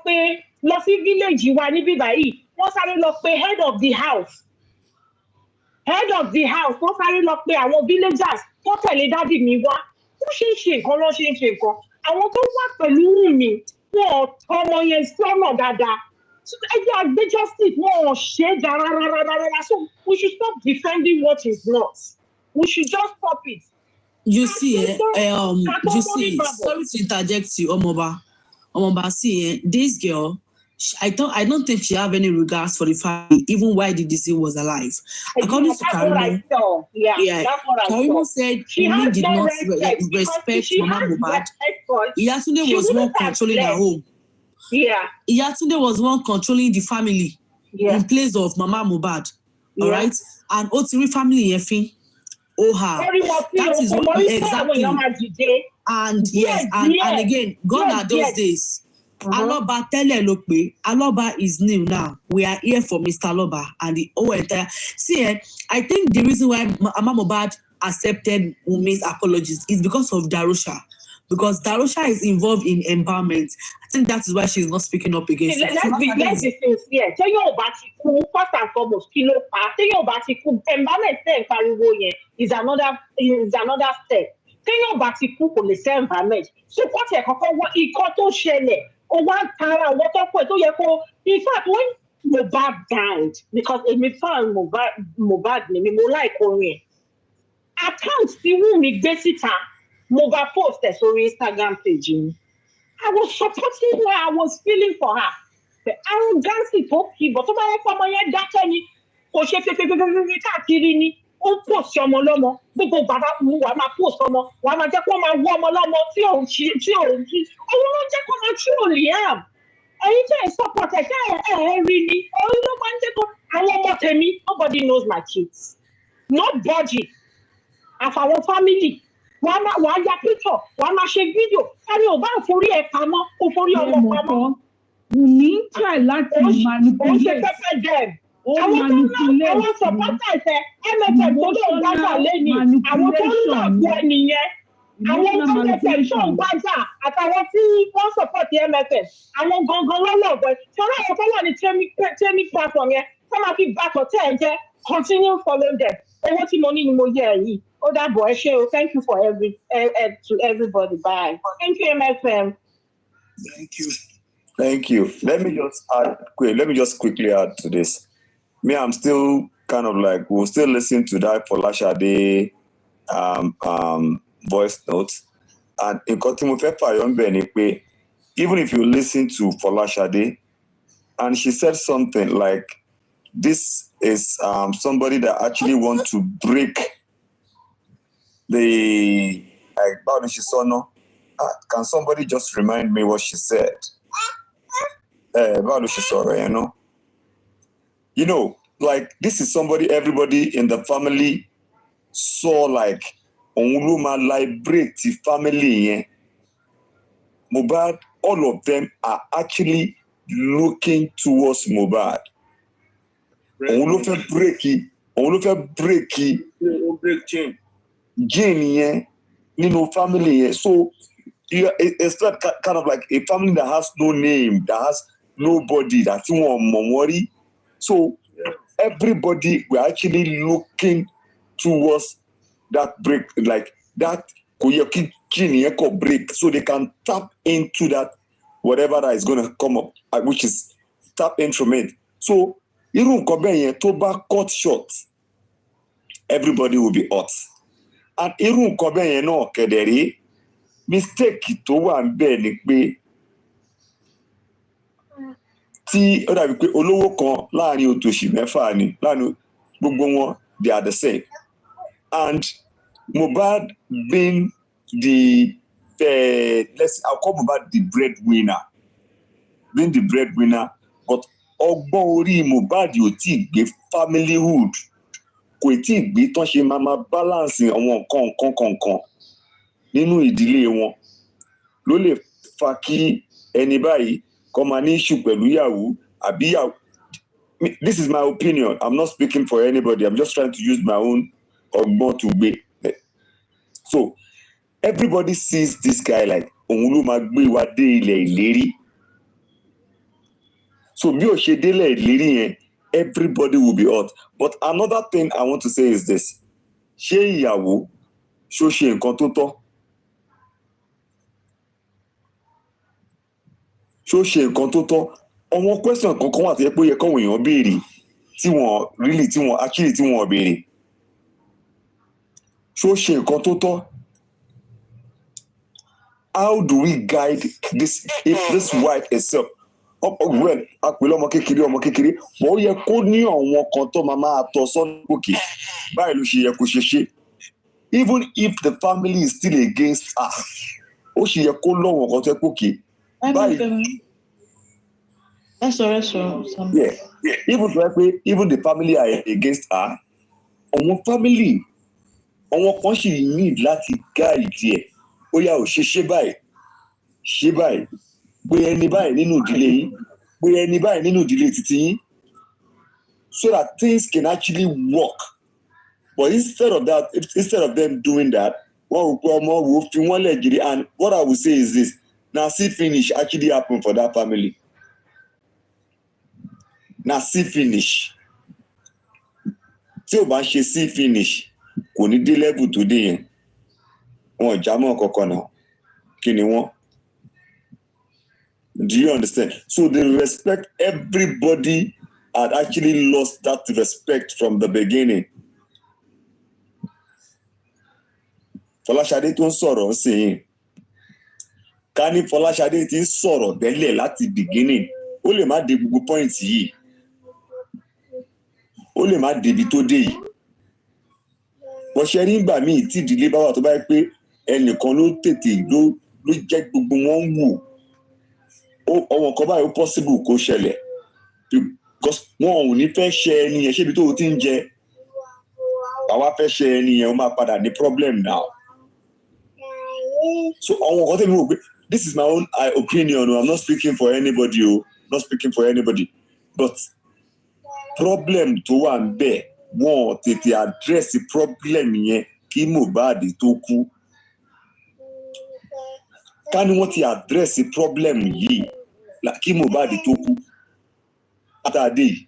Speaker 13: sí village wa níbí báyìí. Wọ́n sáré lọ pé head of the house. Wọ́n sáré lọ pé àwọn villagers tó tẹ̀lé dáàdi mi wá. Wọ́n ṣe ń ṣe nǹkan lọ́ ṣe ń ṣe nǹkan. Àwọn tó wà pẹ̀lú mi, wọ́n ọmọ yẹn sọ́nà dáadáa. Ẹgbẹ́ àgbẹ̀ justice wọ́n ṣe é dára rárá. So we should stop defending what is not. We should just stop it.
Speaker 8: You see, sorry to interject you, Omoba, see, this girl, I don't think she have any regards for the family, even while the deceased was alive. According to Karimo, Karimo said he did not respect Mama Mohbad. Iyatunde was one controlling her home. Iyatunde was one controlling the family in place of Mama Mohbad. All right, and Otiri family Yefin. That is what exactly. And yes, and again, gone are those days. Aloba tele lokpe. Aloba is new now. We are here for Mr. Aloba and the whole entire. See, I think the reason why Mama Mohbad accepted Wummi's apologies is because of Darusha. Because Darusha is involved in empowerment. I think that is why she's not speaking up against it.
Speaker 13: Let's be sincere. Tell you about it, first and foremost, tell you about it, empowerment is another step. Tell you about it, kò lè ṣe empowerment. So what you call what ikọ́ tó ṣẹlẹ̀, ó wá tara what tó pọ̀ tó yẹ kó. In fact, when Mohbad died, because èmi fan Mohbad ni mi mo like orin. Account tí Wummi gbé síta. Mo bá post ẹ̀ sórí Instagram page mi. I was supporting her. I was feeling for her. The arrogance tó kì bọ̀ tó bá yẹ kó ọmọ yẹn dákẹ́ ni kò ṣe fẹ́fẹ́fẹ́fẹ́ káàkiri ni ó post ọmọ lọ́mọ gbogbo bàbá mu wàá máa post ọmọ wàá máa jẹ́ kó máa wọ́ ọmọ lọ́mọ tí òun ló jẹ́ kó máa tí ò lè hàm. Ẹ̀yin tẹ́ ẹ̀ support ẹ̀ rí ni òun ló máa ń jẹ́ kó àwọn ọmọ tèmi nobody knows my kids. Nobody. Àfàwọn family. Wàá ya picture, wàá máa ṣe fídíò, ẹni ò bá forí ẹ̀ pamọ́, kò forí ọmọ pamọ́.
Speaker 14: Wùmí try láti manipulate.
Speaker 13: Ó ṣe pẹ́pẹ́ dẹ̀. Àwọn supporters ẹ̀ MFM tó ló ń gbájà lẹ́ni, àwọn tó ń lọ bọ́ nìyẹn. Àwọn MFM tó ń gbájà àtàwọn tí wọ́n support MFM, àwọn gangan lọ́wọ́ ọ̀gbẹ́. Ṣọlá àwọn tó wà ní training platform yẹn, tó máa fi bàtọ̀ tẹ̀ ẹ̀ jẹ́, continue following them. Owó tí mo ní ni mo yẹ ẹ̀ yìí. Oh, that boy, thank you for to everybody. Bye. Thank you, MFM.
Speaker 11: Thank you. Let me just quickly add to this. Me, I'm still kind of like, we'll still listen to that Folashade voice notes. And even if you listen to Folashade, and she said something like, this is somebody that actually wants to break the about Shisono. Can somebody just remind me what she said? About Shisono, you know, like this is somebody everybody in the family saw like Onuluma liberate the family. Mohbad, all of them are actually looking towards Mohbad. Onulufe break chain. Jane, family. So it's not kind of like a family that has no name, that has nobody, that you want worry. So everybody were actually looking towards that break, like that break, so they can tap into that whatever that is going to come up, which is tap in from it. So even Toba cut short, everybody will be hot. And even no kederi mistake to one bed be tí ó dàbí pé olówó kan láàrin òtòṣì mẹ́fà ni láàrin gbogbo wọn they are the same. And Mohbad being I'll call Mohbad the breadwinner, but ọgbọ́n orí Mohbad ò tí ì gbé familyhood, kò tí ì gbé tán ṣe máa balance àwọn nǹkan nínú ìdílé wọn ló lè fa kí ẹni báyìí kó máa ní issue pẹ̀lú ìyàwó àbí ìyàwó. This is my opinion. I'm not speaking for anybody. I'm just trying to use my own ọgbọ́n to gbé. So everybody sees this guy like òun ló máa gbé wa dé ilẹ̀ ìlérí. So bí ó ṣe délẹ̀ ìlérí yẹn, everybody will be hot. But another thing I want to say is this: ṣé ìyàwó ṣó ṣe nǹkan tó tọ́? Ṣó ṣe nǹkan tó tọ́? Àwọn question kankan wà tó yẹ pé ó yẹ káwọn èèyàn béèrè tí wọ́n béèrè. Ṣó ṣe nǹkan tó tọ́? How do we guide this wife herself? Well, àpèlé ọmọ kékeré, ó yẹ kó ní àwọn kan tó máa tọ́ sọ́nà òkè. Báyìí ló ṣe yẹ kó ṣe. Even if the family is still against her, ó ṣe yẹ kó lọ́wọ́ kan tó yẹ kó kè. Yeah. Even the family are against her. Àwọn family, àwọn kan sì need láti guide ẹ̀. Ó yá ò ṣe báyìí. Pé ẹni báyìí nínú ìdílé yín, pé ẹni báyìí nínú ìdílé títí yín, so that things can actually work. But instead of them doing that, and what I will say is this: now see finish actually happen for that family. Now see finish. Tí o bá ṣe see finish, kò ní dé level tó dé yẹn. Wọ́n jámọ́ kankan náà. Kí ni wọ́n? Do you understand? So the respect, everybody had actually lost that respect from the beginning. Fọláṣadé tó ń sọ̀rọ̀ sí yín. Ká ní Fọláṣadé ti ń sọ̀rọ̀ tẹ́lẹ̀ láti beginning, ó lè má dé gbogbo point yìí. Ó lè má débi tó dé yìí. Bó ṣe rí ìgbà míì tí ìdílé bá wà tó bá yẹ pé ẹnìkan ló tètè ló jẹ́ gbogbo wọn wò. Ọwọ́n kan báyìí ó possible kó ṣẹlẹ̀. Because wọn ò ní fẹ́ ṣe ẹni yẹn ṣébi tó o ti ń jẹ. Àwa fẹ́ ṣe ẹni yẹn ó máa padà ní problem now. So àwọn kan tẹ́mi wò pé this is my own opinion. I'm not speaking for anybody. But problem tó wà ń bẹ̀, wọ́n tètè address problem yẹn kí Mohbad tó kú. Ká ní wọ́n ti address problem yìí kí Mohbad tó kú. Àtàdé.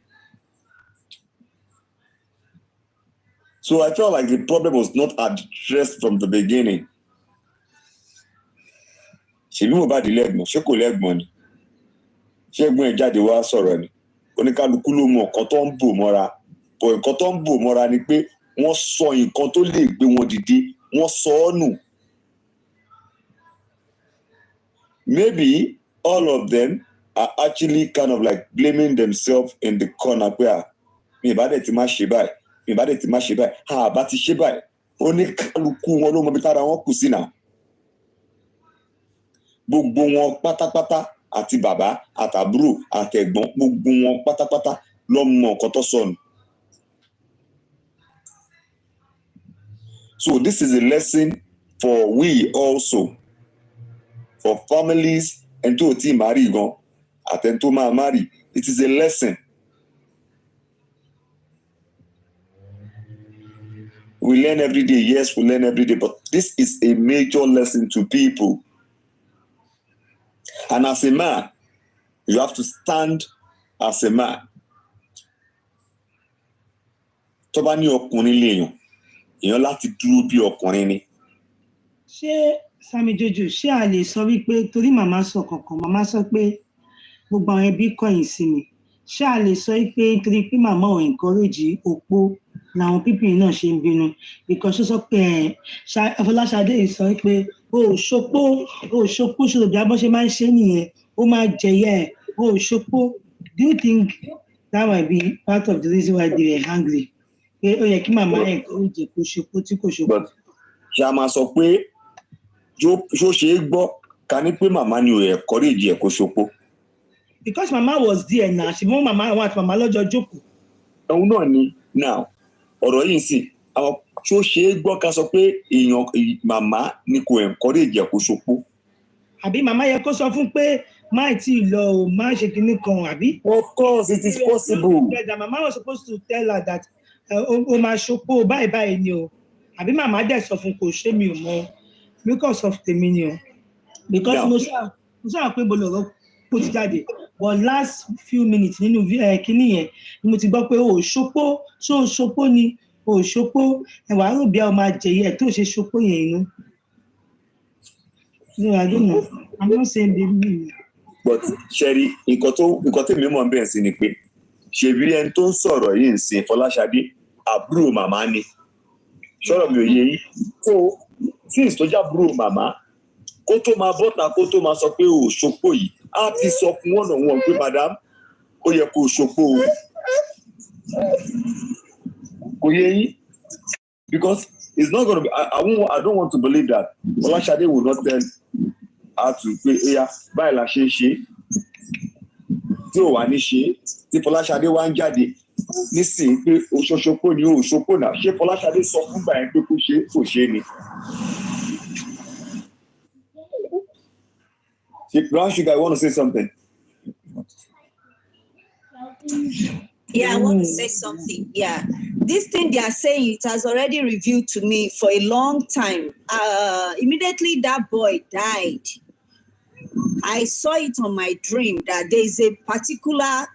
Speaker 11: So I felt like the problem was not addressed from the beginning. Ṣèbí Mohbad lẹ́gbọ̀n, ṣé kò lẹ́gbọ̀n ni? Ṣé ẹ̀gbọ́n ẹ̀ jáde wá sọ̀rọ̀ ni? Oníkálukú ló mọ nǹkan tó ń bò mọ́ra. Bọ̀ nǹkan tó ń bò mọ́ra ni pé wọ́n sọ nǹkan tó lè gbé wọn dìde, wọ́n sọ ọ́ nù. Maybe all of them are actually kind of like blaming themselves in the corner pé mi ìbá dẹ̀ ti má ṣe báyìí, bá ti ṣe báyìí, oníkálukú wọn ló mọ bí tára wọn kù sí náà gbogbo wọn pátápátá àti bàbá àtàbúrò àtẹ̀gbọ́n gbogbo wọn pátápátá ló mọ nǹkan tó sọnù. So this is a lesson for we also, for families and to ti marry gan and to marry. It is a lesson. We learn every day, yes, we learn every day, but this is a major lesson to people. And as a man, you have to stand as a man. Tó bá ní ọkùnrin léèyàn, èèyàn láti dúró bí ọkùnrin ni.
Speaker 5: Ṣé Sami Jojo, ṣé a lè sọ wípé torí màmá sọ kankan, màmá sọ pé gbogbo àwọn ẹbí kọ̀yìn sí mi. Ṣé a lè sọ wípé torí pé màmá ò encourage opó làwọn pípì náà ṣe ń bínú? Because ó sọ pé Fọláṣadé yìí sọ pé o ò ṣopó ṣòro bí abọ́ ṣe máa ń ṣe nìyẹn, ó máa jẹyẹ ẹ̀, o ò ṣopó. Do you think that might be part of the reason why they were angry? Pé ó yẹ kí màmá encourage kó ṣopó tí kò ṣopó.
Speaker 11: But ṣé a máa sọ pé ṣó ṣe é gbọ́ ká ní pé màmá ni ò encourage ẹ̀ kó ṣopó?
Speaker 5: Because mama was there now, she won mama àwọn àti mama lọ́jọ́ jókòó.
Speaker 11: Òun náà ni now ọ̀rọ̀ yìí sì àwọn ṣó ṣe é gbọ́ ká sọ pé èèyàn màmá ni kò encourage ẹ̀ kó ṣopó.
Speaker 5: Àbí màmá yẹ kó sọ fún pé má tí ì lọ o, má ṣe kinní kan àbí?
Speaker 11: Of course, it is possible.
Speaker 5: Mama was supposed to tell her that o máa ṣopó báyìí ni o. Àbí màmá dẹ̀ sọ fún kò ṣé mi ò mọ because of tèmi ni o. Because mo ṣáà pé mo lọ̀rọ̀ kó ti jáde. But last few minutes nínú kinní yẹn ni mo ti gbọ́ pé o ò ṣopó, ṣó o ṣopó ni o ò ṣopó, ẹ̀wà rò bí a máa jẹ̀yẹ tó ṣe ṣopó yẹn inú. No, I don't know. I'm not saying baby.
Speaker 11: But Sherry, nǹkan tí mi mọ̀ bẹ́ẹ̀ sí ni pé ṣèbí ẹni tó ń sọ̀rọ̀ yìí ń sin Fọláṣadé àbúrò màmá ni. Sọ̀rọ̀ mi ò yé yín. So since tó jábúrò màmá kó tó máa bọ́ta kó tó máa sọ pé o ò ṣopó yìí á ti sọ fún wọn náà wọn pé madam ó yẹ kó o ṣopó o. Kò yé yín. Because it's not going to be, I don't want to believe that Fọláṣadé will not tell her to pé ẹ̀yà báyìí la ṣe ń ṣe tí ò wá ní ṣe tí Fọláṣadé wá ń jáde nísìnyí pé oṣooṣopó ni o ṣopó náà ṣé Fọláṣadé sọ fúngbà yẹn pé kò ṣe ni. Brown Sugar, I want to say something.
Speaker 15: Yeah, I want to say something. Yeah. This thing they are saying, it has already revealed to me for a long time. Immediately that boy died, I saw it on my dream that there is a particular,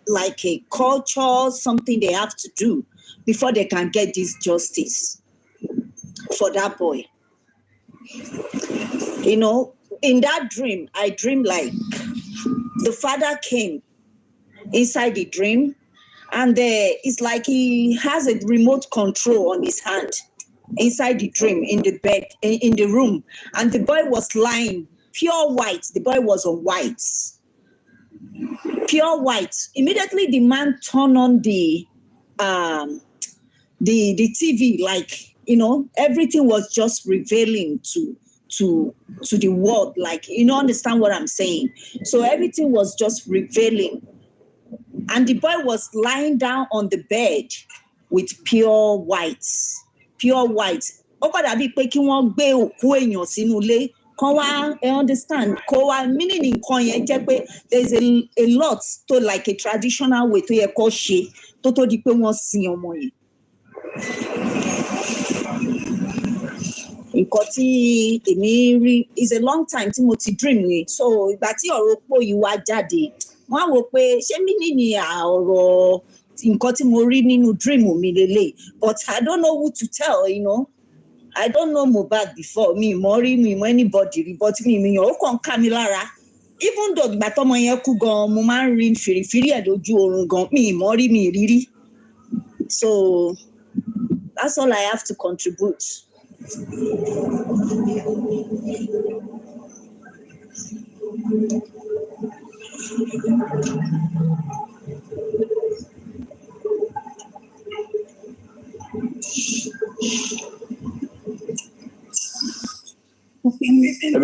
Speaker 15: like a culture, something they have to do before they can get this justice for that boy. You know, in that dream, I dreamed like the father came inside the dream, and it's like he has a remote control on his hand inside the dream, in the bed, in the room, and the boy was lying pure white. The boy was on white, pure white. Immediately, the man turned on the TV, like, you know, everything was just revealing to the world, like, you know, understand what I'm saying? So everything was just revealing. And the boy was lying down on the bed with pure white. Pure white. Dàbí pé kí wọ́n gbé òkú èèyàn sínú ilé, kán wá, understand, kó wá, meaning nǹkan yẹn jẹ́ pé there's a lot to, like a traditional way tó yẹ kó ṣe tó di pé wọ́n sin ọmọ yẹn. Nǹkan tí èmi rí is a long time tí mo ti dream ni. So ìgbà tí ọ̀rọ̀ opó yìí wá jáde, wọ́n á wò pé ṣé mí ní ọ̀rọ̀ nǹkan tí mo rí nínú dream mi lélẹ̀. But I don't know who to tell, you know. I don't know Mohbad before, mi mọ̀ anybody rí, but mi yàn ó kàn ká mi lára. Even though ìgbà tọ́mọ yẹn kú gan, mo máa ń rí fìrìfìrì ẹ̀ lójú oorun gan, mi mọ̀ rí mi rírí. So that's all I have to contribute.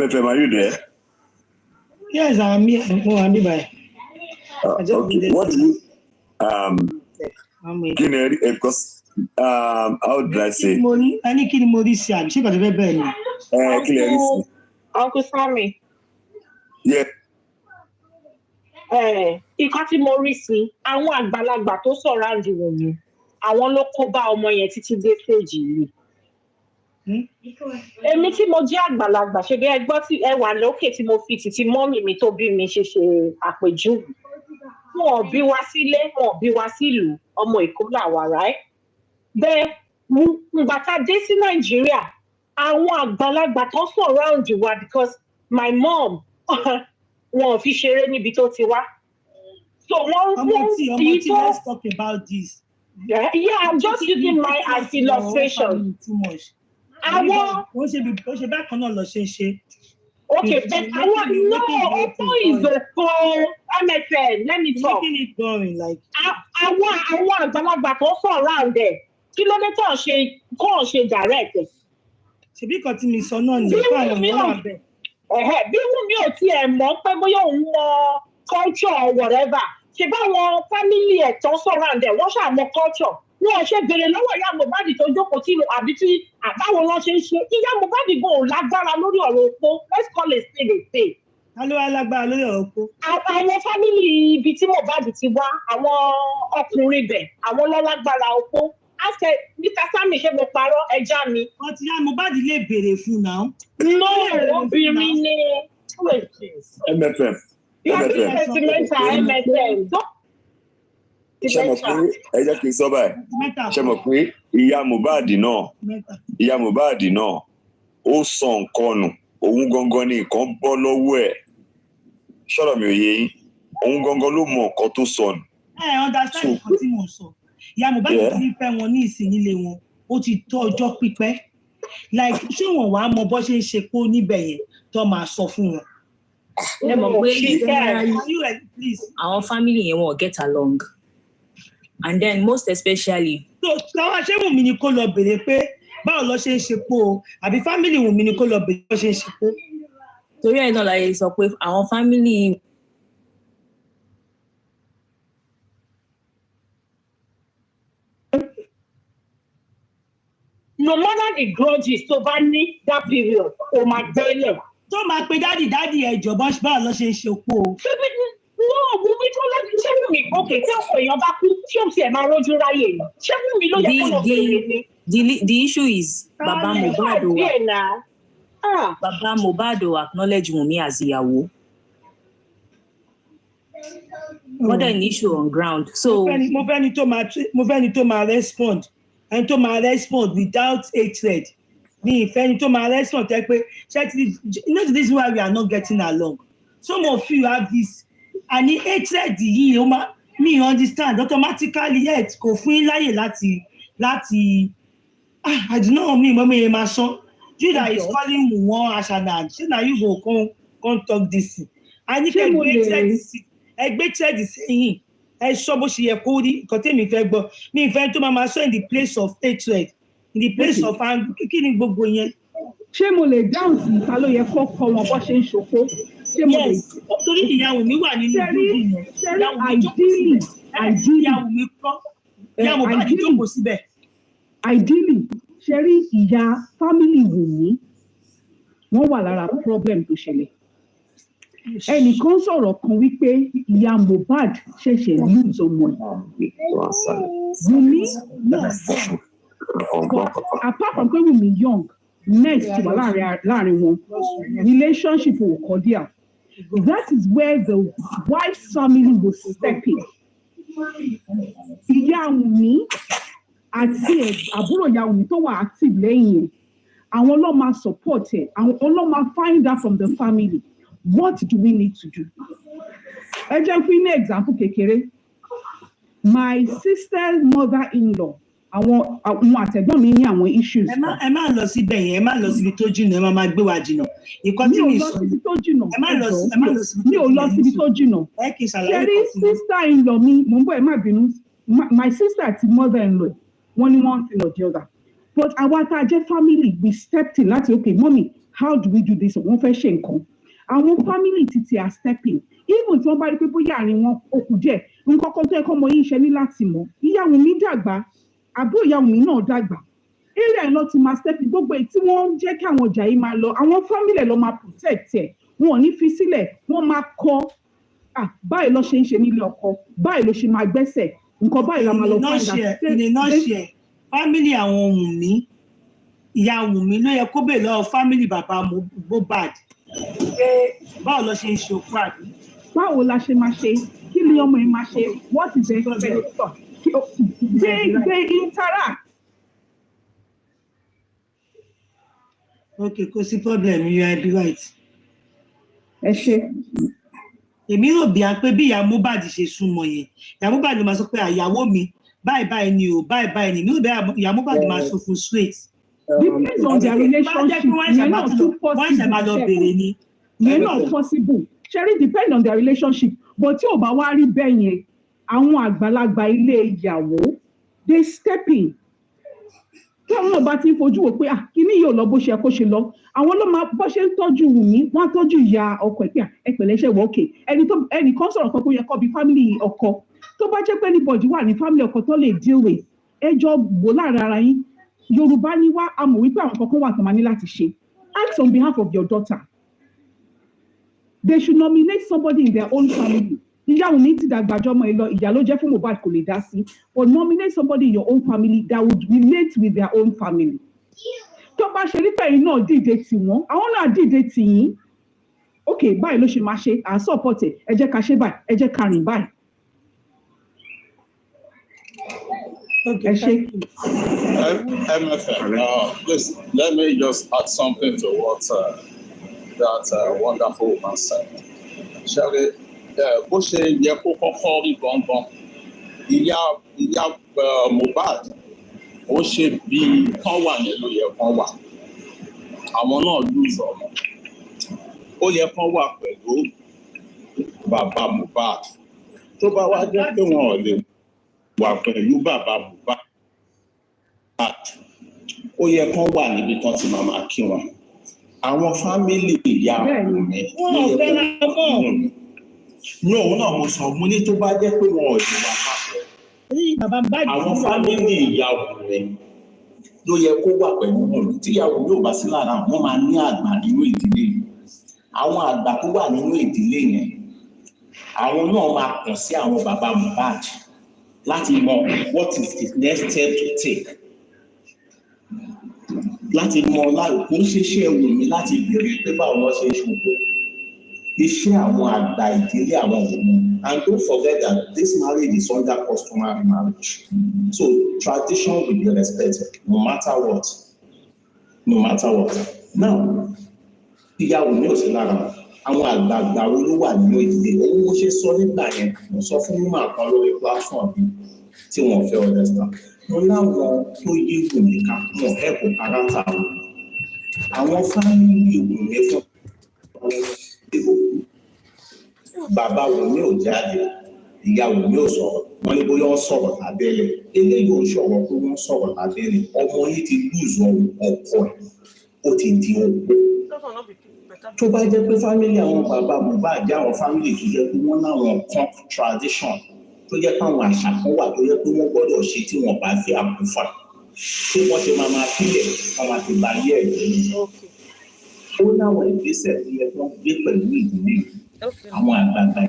Speaker 11: MFM, are you there?
Speaker 5: Yes, I'm here. I'm here.
Speaker 11: Okay. What do you because how did I say?
Speaker 13: Uncle Sammy.
Speaker 11: Yeah.
Speaker 13: Ìkan tí mo rí sí àwọn àgbàlagbà tó surround Wùnmí àwọn ló kó bá ọmọ yẹn títí dé stage yìí. Èmi tí mo jẹ́ àgbàlagbà ṣe bí ẹ gbọ́ tí ẹ wà lókè tí mo fi títí mọ́mì mi tó bí mi ṣe àpèjúwe. Wọn ò bí wa sílé, wọn ò bí wa sílùú, ọmọ Èkó làwa, right? Bẹ́ẹ̀ ìgbà tá a dé sí Nàìjíríà, àwọn àgbàlagbà tó surround wa because my mom wọn ò fi ṣeré níbi tó ti wá. So
Speaker 5: let's talk about this.
Speaker 13: Yeah, I'm just using my as illustration.
Speaker 5: Too much.
Speaker 13: Àwọn
Speaker 5: ṣe bákan náà lọ ṣe.
Speaker 13: Okay, but Oppo is for MFN. Let me talk.
Speaker 5: Making it going like.
Speaker 13: Àwọn àgbàlagbà tó surround there. Kí ló dé tó ṣe direct?
Speaker 5: Ṣebí kan tí mi sọ náà ni fáwọn ọmọ wa bẹ́ẹ̀.
Speaker 13: Bí Wùnmí ò tiẹ̀ mọ̀ pé bóyá òun mọ culture or whatever. Ṣé báwọn family ẹ̀ tó surround there wọ́n ṣàmọ̀ culture. Wọ́n ṣe bèrè lọ́wọ́ ìyá Mohbad tó jókòó sínú àbí tí àbáwọn wọn ṣe ń ṣe. Ìyá Mohbad gan ò lágbára lórí ọ̀rọ̀ opó. Let's call it spade a spade.
Speaker 5: Ta ló wá lágbára lórí ọ̀rọ̀ opó?
Speaker 13: Àwọn family ibi tí Mohbad ti wá, àwọn ọkùnrin bẹ̀, àwọn ló lágbára opó. Ask Mr. Sammy ṣé mo parọ́ ẹja mi.
Speaker 5: Wọ́n ti yá Mohbad lè bèrè fún náà.
Speaker 13: No, obìnrin ni.
Speaker 11: MFM.
Speaker 13: You are being sentimental, MFM.
Speaker 11: Ṣé mo pé ẹ jẹ́ kí n sọ báyìí? Ṣé mo pé ìyá Mohbad náà ó sọ nǹkan nù, òun gangan ni nǹkan bọ́ lọ́wọ́ ẹ̀. Ṣọ́rọ̀ mi ò yé yín, òun gangan ló mọ nǹkan tó sọ nù.
Speaker 5: Understand nǹkan tí mo sọ. Ìyá Mohbad ti fẹ́ wọn ní ìsìn nílé wọn, ó ti tó ọjọ́ pípẹ́. Like ṣé wọn wàá mọ bó ṣe ń ṣe pé níbẹ̀ yẹn tó máa sọ fún wọn.
Speaker 16: Ẹ mọ̀ pé àwọn family yẹn wọ́n get along. And then most especially.
Speaker 5: So táwa ṣé Wùnmí ni kó lọ bèrè pé báwo lọ ṣe ń ṣe pé o àbí family Wùnmí ni kó lọ bèrè bó ṣe ń ṣe pé.
Speaker 16: Torí ẹ̀ náà láyé sọ pé àwọn family.
Speaker 13: No matter the grudges tó bá ní that period, o máa gbẹ́lẹ̀.
Speaker 5: Tó máa pe dádì ẹ̀jọ̀ báwo lọ ṣe ń ṣe pé o.
Speaker 13: Wùnmí tó lọ́dún ṣé Wùnmí òkè tí ọ̀pọ̀ èèyàn bá kú tí ó tiẹ̀ máa rójú ráyè ni. Ṣé Wùnmí ló yẹ kó lọ bèrè ni?
Speaker 16: The issue is Baba Mohbad acknowledge Wunmi as ìyàwó. What an issue on ground. So
Speaker 5: mo fẹ́ ni tó máa respond. And to my respond without hatred. Me, if any to my respond, take pé this is why we are not getting along. Some of you have this, and the hatred yìí, me understand automatically. Yet, kò fún láyè láti. I don't know me, mommy, my son. You that is calling me one Ashanan. So now you go come talk this. And if hatred is saying. Ẹ sọ bó ṣe yẹ kó rí nǹkan tẹ́mi fẹ́ gbọ́ mi ìfẹ́ tó máa sọ in the place of hatred in the place of anger kí ni gbogbo yẹn.
Speaker 14: Ṣé mo lè dáhùn sí ta ló yẹ kó kọ wọn bó ṣe ń ṣòfò? Ṣé mo lè.
Speaker 5: Torí ìyàwó mi wà nínú ìlú yẹn.
Speaker 14: Ìyàwó
Speaker 5: mi kọ́ ìyàwó bá ti jókòó síbẹ̀.
Speaker 14: Ideally ṣe rí ìyá family Wùnmí wọ́n wà lára problem tó ṣẹlẹ̀. Ẹnìkan sọ̀rọ̀ kan wípé ìyá Mohbad ṣẹ̀ṣẹ̀ lose ọmọ ẹ̀. Wùnmí apart from pé Wùnmí young next wà láàrin wọn relationship will cordial. That is where the wife's family will step in. Ìyá Wùnmí àti àbúrò ìyá Wùnmí tó wà active lẹ́yìn ẹ̀ àwọn ló máa support ẹ̀ àwọn ló máa find out from the family. What do we need to do? Ẹ jẹ́ fún ní example kékeré. My sister's mother-in-law, àwọn àtẹ̀gbọ́n mi ní àwọn issues.
Speaker 5: Ẹ má lọ síbẹ̀ yẹn, ẹ má lọ síbi tó jìnnà, ẹ má gbé wa jìnnà. Ìkọ́ tí mi sọ. Ẹ má lọ síbi tó jìnnà.
Speaker 14: Mi ò lọ síbi tó jìnnà.
Speaker 5: Ẹ kì í ṣàlàyé.
Speaker 14: Ṣé rí sister-in-law mi, mò ń bọ̀ ẹ má bínú. My sister àti mother-in-law, wọ́n ní one thing or the other. But àwa tá a jẹ́ family, we stepped in láti okay, mommy. how do we do this wọ́n fẹ́ ṣe nǹkan àwọn family títí are stepping even tí wọ́n bá rí pé bóyá àárín wọn ó kù díẹ̀ nǹkan kan tó yẹ kọ́ ọmọ yìí ṣe ní láti mọ̀ ìyá Wùnmí dàgbà àbúrò ìyá Wùnmí náà dàgbà area náà ti máa stepping gbogbo èyí tí wọ́n ń jẹ́ kí àwọn ọjà yìí máa lọ àwọn family ẹ̀ lọ́ máa protect ẹ̀ wọn ò ní fi sílẹ̀ wọ́n máa kọ́ báyìí ló ṣe ń ṣe nílé ọkọ báyìí ló ṣe máa gbẹ́sẹ̀ nǹkan báyìí la máa lọ fún
Speaker 5: ìdá. family àwọn Wùnmí ìyá Wùnmí ló yẹ kó bèèrè lọ́wọ́ family bàbá Mohbad pé báwo ló ṣe ń ṣe òkú àbí.
Speaker 14: báwo la ṣe máa ṣe kí ni ọmọ yìí máa ṣe what is the expectation they interact.
Speaker 5: okay kò sí problem you are right.
Speaker 14: ẹ ṣe.
Speaker 5: èmi rò bí i pé bí ìyá Mohbad ṣe súnmọ́ yẹn ìyá Mohbad máa sọ pé àyàwó mi báyìí ni o báyìí ni mi ò bẹ ìyá Mohbad máa sọ fún straight.
Speaker 14: depends on their relationship yẹn náà tún possible yẹn náà possible ṣẹ́rí depend on their relationship but tí ò bá wá rí bẹ́ẹ̀ yẹn àwọn àgbàlagbà ilé ìyàwó they step in tí àwọn náà bá ti ń fojú wò pé kíní yóò lọ bó ṣe kó ṣe lọ àwọn ló máa bó ṣe ń tọ́jú Wùnmí wọ́n á tọ́jú ìyá ọkọ ẹ̀ pé ẹ pẹ̀lẹ́ ṣe wọ́ òkè ẹnìkan sọ̀rọ̀ kan tó yẹ kó bí family ọkọ tó bá jẹ́ pé anybody wà ní family ọkọ tó lè deal with ẹjọ́ wò láàrin ara yín Yorùbá ní wá a mọ̀ wípé àwọn kankan wà tó máa ní láti ṣe ask on behalf of your daughter they should nominate somebody in their own family ìyá Wùnmí ti dàgbàjọ́ ọmọ ẹ lọ ìyá ló jẹ́ fún Mohbad kò lè dá sí but nominate somebody in your own family that would relate with their own family tó bá ṣe nípa ẹ̀yin náà dìde tì wọ́n àwọn náà dìde tì yín ok báyìí ló ṣe máa ṣe à support ẹ jẹ́ ká ṣe báyìí ẹ jẹ́ ká rìn báyìí.
Speaker 5: Okay,
Speaker 17: MFM, please let me just add something to what that wonderful woman said. Ṣẹ́rí bó ṣe yẹ kó kọ́kọ́ rí gbọ̀ngàn ìyá Mohbad ó ṣe bí kán wà nílùú yẹ kán wà àwọn náà lùzọ̀ ọmọ ó yẹ kán wà pẹ̀lú bàbá Mohbad tó bá wá jẹ́ pé wọn ò lè wà pẹ̀lú bàbá Mohbad ó yẹ kán wà níbi tán ti máa kí wọn àwọn fámìlì ìyá Wùnmí ní òun náà mo sọ mo ní tó bá jẹ́ pé wọn ò lè wà papọ̀ àwọn fámìlì ìyá Wùnmí ló yẹ kó wà pẹ̀lú wọn tí ìyá Wùnmí ò bá sí lára wọn máa ní àgbà nínú ìdílé àwọn àgbà tó wà nínú ìdílé yẹn àwọn náà máa kàn sí àwọn bàbá Mohbad láti mọ what is the next step to take láti mọ kó ń ṣiṣẹ́ Wùnmí láti béèrè pé báwo wọ́n ṣe ṣògo iṣẹ́ àwọn àgbà ìdílé àwọn Wùnmí and don't forget that this marriage is under customary marriage so tradition will be respected no matter what now ìyá Wùnmí ò sí lára àwọn àgbààgbà wo ló wà nínú ìdílé owó mo ṣe sọ nígbà yẹn mo sọ fún mímọ kan lórí platform mi tí wọn fẹ́ understand mo láwọn tó yí Wùnmí ká wọn ẹkọ káràtà wọn àwọn fámìlì Wùnmí fún bàbá Wùnmí ò jáde ìyá Wùnmí ò sọ̀rọ̀ wọn ní bóyá wọn sọ̀rọ̀ lábẹ́lẹ̀ eléyìí ò sọ̀rọ̀ pé wọn sọ̀rọ̀ lábẹ́lẹ̀ ọmọ yìí ti lùzọ ọkọ ẹ̀ ó ti di ògbó tó bá jẹ́ pé fámìlì àwọn bàbá Mohbad jẹ́ àwọn fámìlì tó jẹ́ pé wọ́n láwọn kan tradition tó jẹ́ pé àwọn àṣà kan wà tó jẹ́ pé wọ́n gbọ́dọ̀ ṣe tí wọ́n bá fi àkúfà tí wọ́n ṣe máa fílẹ̀ wọ́n máa fi báyé ẹ̀ lónìí. ó láwọn ìgbésẹ̀ tó yẹ kó gbé pẹ̀lú ìdílé àwọn àgbààgbà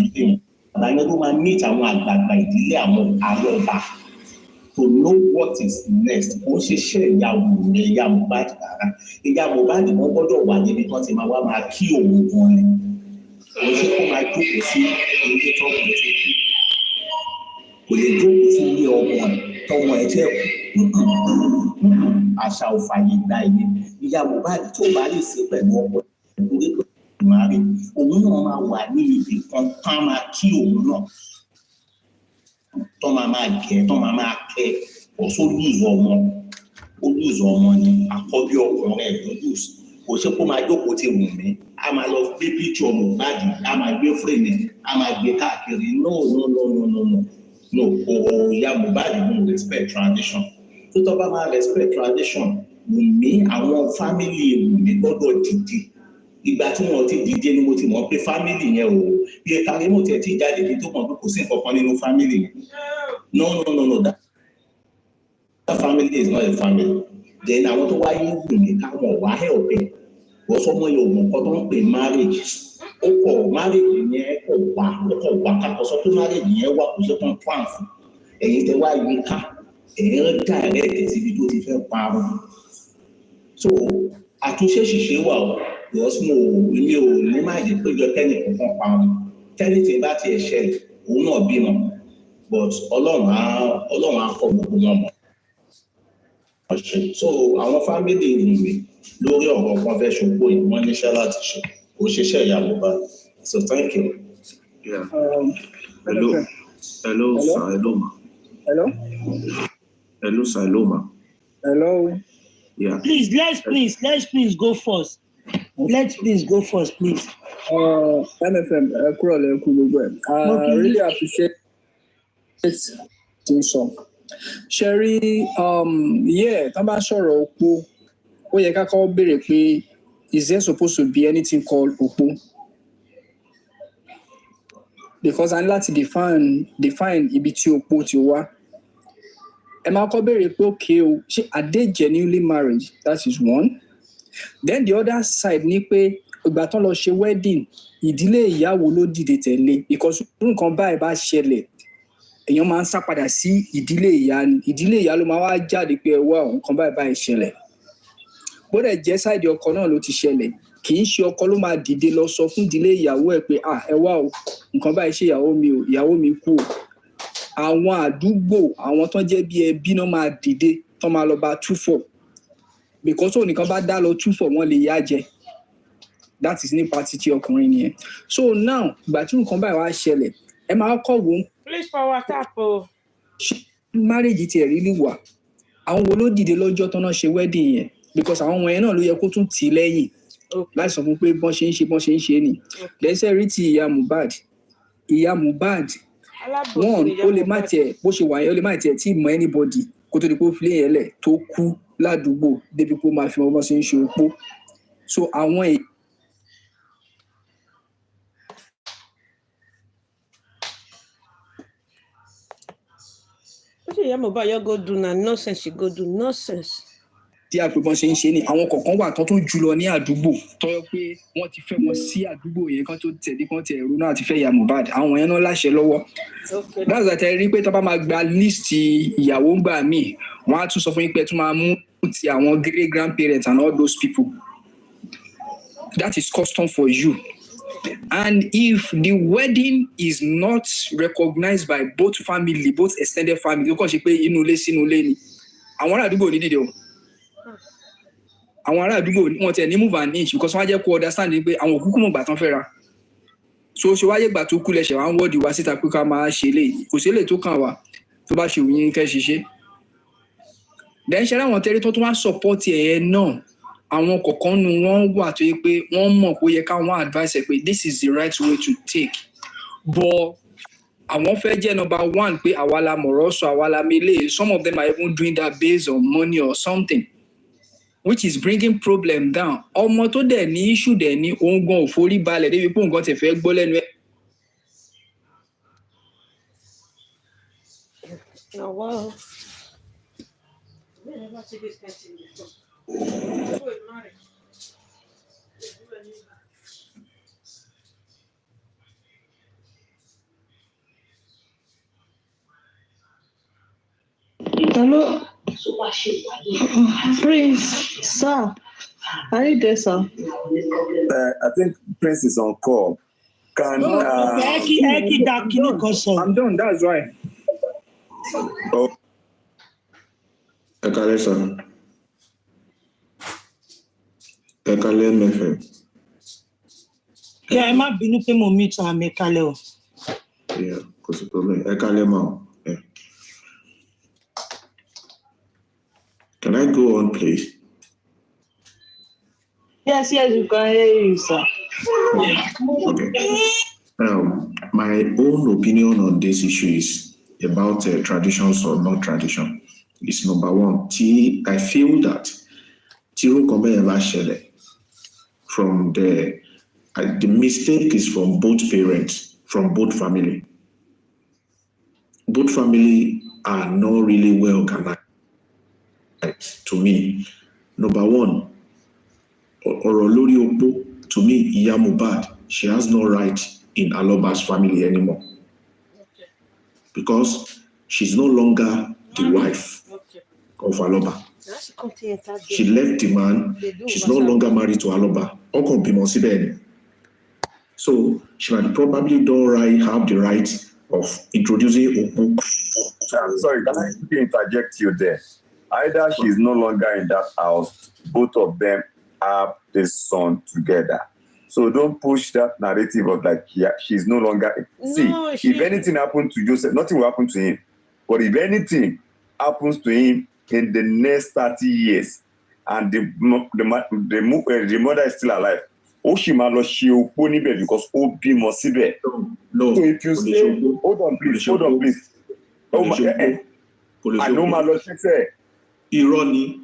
Speaker 17: ìdílé àbáyọ tó máa meet àwọn àgbààgbà ìdílé àwọn àlọ́ba to know what is next kò ń ṣiṣẹ́ ìyá Wùnmí ìyá Mohbad rárá ìyá Mohbad wọn gbọ́dọ̀ wà níbi tí wọ́n ti máa kí òun gan ni kò ń ṣe kó máa jókòó sí ilé tó kù tó kú kò lè jókòó sí ilé ọmọ ẹ̀ tọmọ ẹ̀ tẹ̀ kú àṣà ò fààyè gba ìyẹn ìyá Mohbad tó bá lè ṣe pẹ̀lú ọkọ ẹ̀ nítorí pé ìmárì òun náà máa wà ní ibì kan ká máa kí òun náà tó máa gẹ̀ tó máa kẹ́ ọ̀ṣọ́ olùzọ̀ ọmọ ni àkọ́bí ọkùnrin ẹ̀ lójúùsì kò ṣe kó máa jókòó ti Wùnmí a máa lọ gbé píkṣọ Mohbad a máa gbé fúrẹ́nì a máa gbé káàkiri no ìyá Mohbad no respect tradition tó tọ́ bá máa respect tradition Wùmí àwọn fámìlì Wùmí gbọ́dọ̀ dìde ìgbà tí wọ́n ti dìde ni mo ti mọ̀ pé fámìlì yẹn ò bí ẹ̀ka rí mo tiẹ̀ ti jáde kí tó mọ̀ pé kò sí nǹkan kan nínú fámìlì yẹn no that family is not a family then àwọn tó wáyé Wùmí káwọn wá help ẹ̀ wọ́n sọ mọ́ yóò mọ̀ nǹkan tó ń pè marriage ó kọ̀ marriage yẹn kọ̀ wá kákọ́ sọ pé marriage yẹn wà kó ṣe kàn plan fún ẹ̀yin tẹ wá yí ká ẹ̀yin direct síbi tó ti fẹ́ parun so àtúnṣe ṣìṣe wà ó because mi ò ní má jẹ́ péjọ kẹ́ni kankan parun kẹ́ni tí bá tiẹ̀ ṣẹlẹ̀ òun náà bímọ but ọlọ́run á kọ́ gbogbo wọn mọ̀ so àwọn fámìlì Wùmí lórí ọ̀rọ̀ kan fẹ́ ṣògbó yìí wọ́n níṣẹ́ láti ṣe kò ṣiṣẹ́ ìyá Mohbad so thank you.
Speaker 2: Yeah. Hello sir, hello ma. Hello sir, hello ma.
Speaker 5: Hello.
Speaker 2: Yeah.
Speaker 5: Please, let's please go first. Let's please go first, please.
Speaker 7: MFM, I really appreciate this song. Sherry, yeah, tá bá sọ̀rọ̀ opó, ó yẹ ká kọ́ béèrè pé is there supposed to be anything called opó? Because I like to define ibi tí opó ti wá. Ẹ máa kọ́ béèrè pé okay o, ṣé are they genuinely married? That is one. Then the other side ni pé ìgbà tán lọ ṣe wedding, ìdílé ìyàwó ló dìde tẹ̀lé because nǹkan báyìí bá ṣẹlẹ̀ èèyàn máa ń sá padà sí ìdílé ìyá ni ìdílé ìyá ló máa wá jáde pé ẹwà nǹkan báyìí ṣẹlẹ̀ bó dẹ̀ jẹ́ sáìdì ọkọ náà ló ti ṣẹlẹ̀ kì í ṣe ọkọ ló máa dìde lọ sọ fún ìdílé ìyàwó ẹ̀ pé ẹwà o nǹkan báyìí ṣe ìyàwó mi kú o àwọn àdúgbò àwọn tó jẹ́ bí ẹbí náà máa dìde tó máa lọ bá túfọ̀ because òun nìkan bá dá lọ túfọ̀ wọ́n lè yá jẹ that is nípa títí ọkùnrin nìyẹn so now ìgbà tí nǹkan báyìí wá ṣẹlẹ̀ ẹ máa kọ́ wò ó.
Speaker 12: Please power tap o.
Speaker 7: Marriage ti ẹ̀rí lè wà àwọn wo ló dìde lọ́jọ́ tán náà ṣe wedding yẹn because àwọn ọmọ yẹn náà ló yẹ kó tún tì í lẹ́yìn láti sọ fún pé bọ́n ṣe ń ṣe ni lẹ́sẹ̀ rí ti ìyá Mohbad one ó lè má tiẹ̀ bó ṣe wà yẹn ó lè má tiẹ̀ tí mọ anybody kó tó di pé ó fi léyìn ẹlẹ̀ tó kú ládùúgbò débi pé ó máa fi ọmọ ṣe ń ṣe opó so àwọn èèyàn.
Speaker 12: What you Mohbad you go do na nonsense you go do nonsense.
Speaker 7: Tí àpèbọn ṣe ń ṣe ni àwọn kọ̀ọ̀kan wà tó tún jù lọ ní àdúgbò tọ́yọ́ pé wọ́n ti fẹ́ wọn sí àdúgbò yẹn kán tó tẹ̀lé kán tẹ̀ ẹ̀rú náà ti fẹ́ ya Mohbad àwọn yẹn náà láṣẹ lọ́wọ́. That's why tẹ́ rí pé tó bá máa gba list ìyàwó ńgbà míì wọ́n á tún sọ fún yín pé tún máa mú ti àwọn great grandparents and all those people. That is custom for you. And if the wedding is not recognized by both family, both extended family, ó kàn ṣe pé inú ilé sínú ilé ni àwọn ará àdúgbò ní dìde o àwọn ará àdúgbò wọn tẹ̀ ní move an inch because wọ́n á jẹ́ kó understand pé àwọn òkúkú mọ̀ gbà tán fẹ́ ra so ṣe wáyé gbà tó kú lẹ́sẹ̀ wá ń wọ́ọ̀dì wá síta pé ká máa ṣe lè kò sí lè tó kàn wá tó bá ṣe òyìn kẹ́ ṣiṣẹ́ then ṣe láwọn tẹ́rí tó tún wá support ẹ̀ náà àwọn kọ̀ọ̀kan nu wọ́n wà tó yẹ pé wọ́n mọ̀ pé ó yẹ káwọn advice ẹ̀ pé this is the right way to take but àwọn fẹ́ jẹ́ number one pé àwa la mọ̀rọ̀ sọ àwa la mele some of them are even doing that based on money or something which is bringing problem down ọmọ tó dẹ̀ ní issue dẹ̀ ní òun gan ò forí balẹ̀ débi pé nǹkan tẹ̀ fẹ́ gbọ́ lẹ́nu ẹ̀.
Speaker 3: Hello. Prince, sir. Are you there, sir?
Speaker 11: I think Prince is on call. Can
Speaker 7: I'm done, that's right.
Speaker 11: Oh.
Speaker 18: Ekale, sir. Ekale MFM.
Speaker 5: Yeah, ẹ má bínú pé mo meet am Ekale o.
Speaker 18: Yeah, kò sí problem. Ekale ma. Yeah. Can I go on, please?
Speaker 3: Yes, you can hear you, sir.
Speaker 18: Okay. My own opinion on this issue is about traditions or not tradition. Is number one. I feel that Tiro Kome Shele. From the mistake is from both parents, from both family. Both family are not really well organized to me. Number one, Orolori Opo, to me, Iya Mohbad, she has no right in Aloba's family anymore. Because she's no longer the wife of Aloba. She left the man, she's no longer married to Aloba. So she might probably don't have the right of introducing Opo.
Speaker 11: I'm sorry, can I interject you there? Either she's no longer in that house, both of them have this son together. So don't push that narrative of like, yeah, she's no longer.
Speaker 12: No,
Speaker 11: see, if anything happened to Joseph, nothing will happen to him. But if anything happens to him in the next 30 years, and the mother is still alive, Oshima she Oponibe because Obi Mosibe.
Speaker 18: No.
Speaker 11: So if you say, hold on, please. Oh my, I know my Lord say,
Speaker 18: Irony.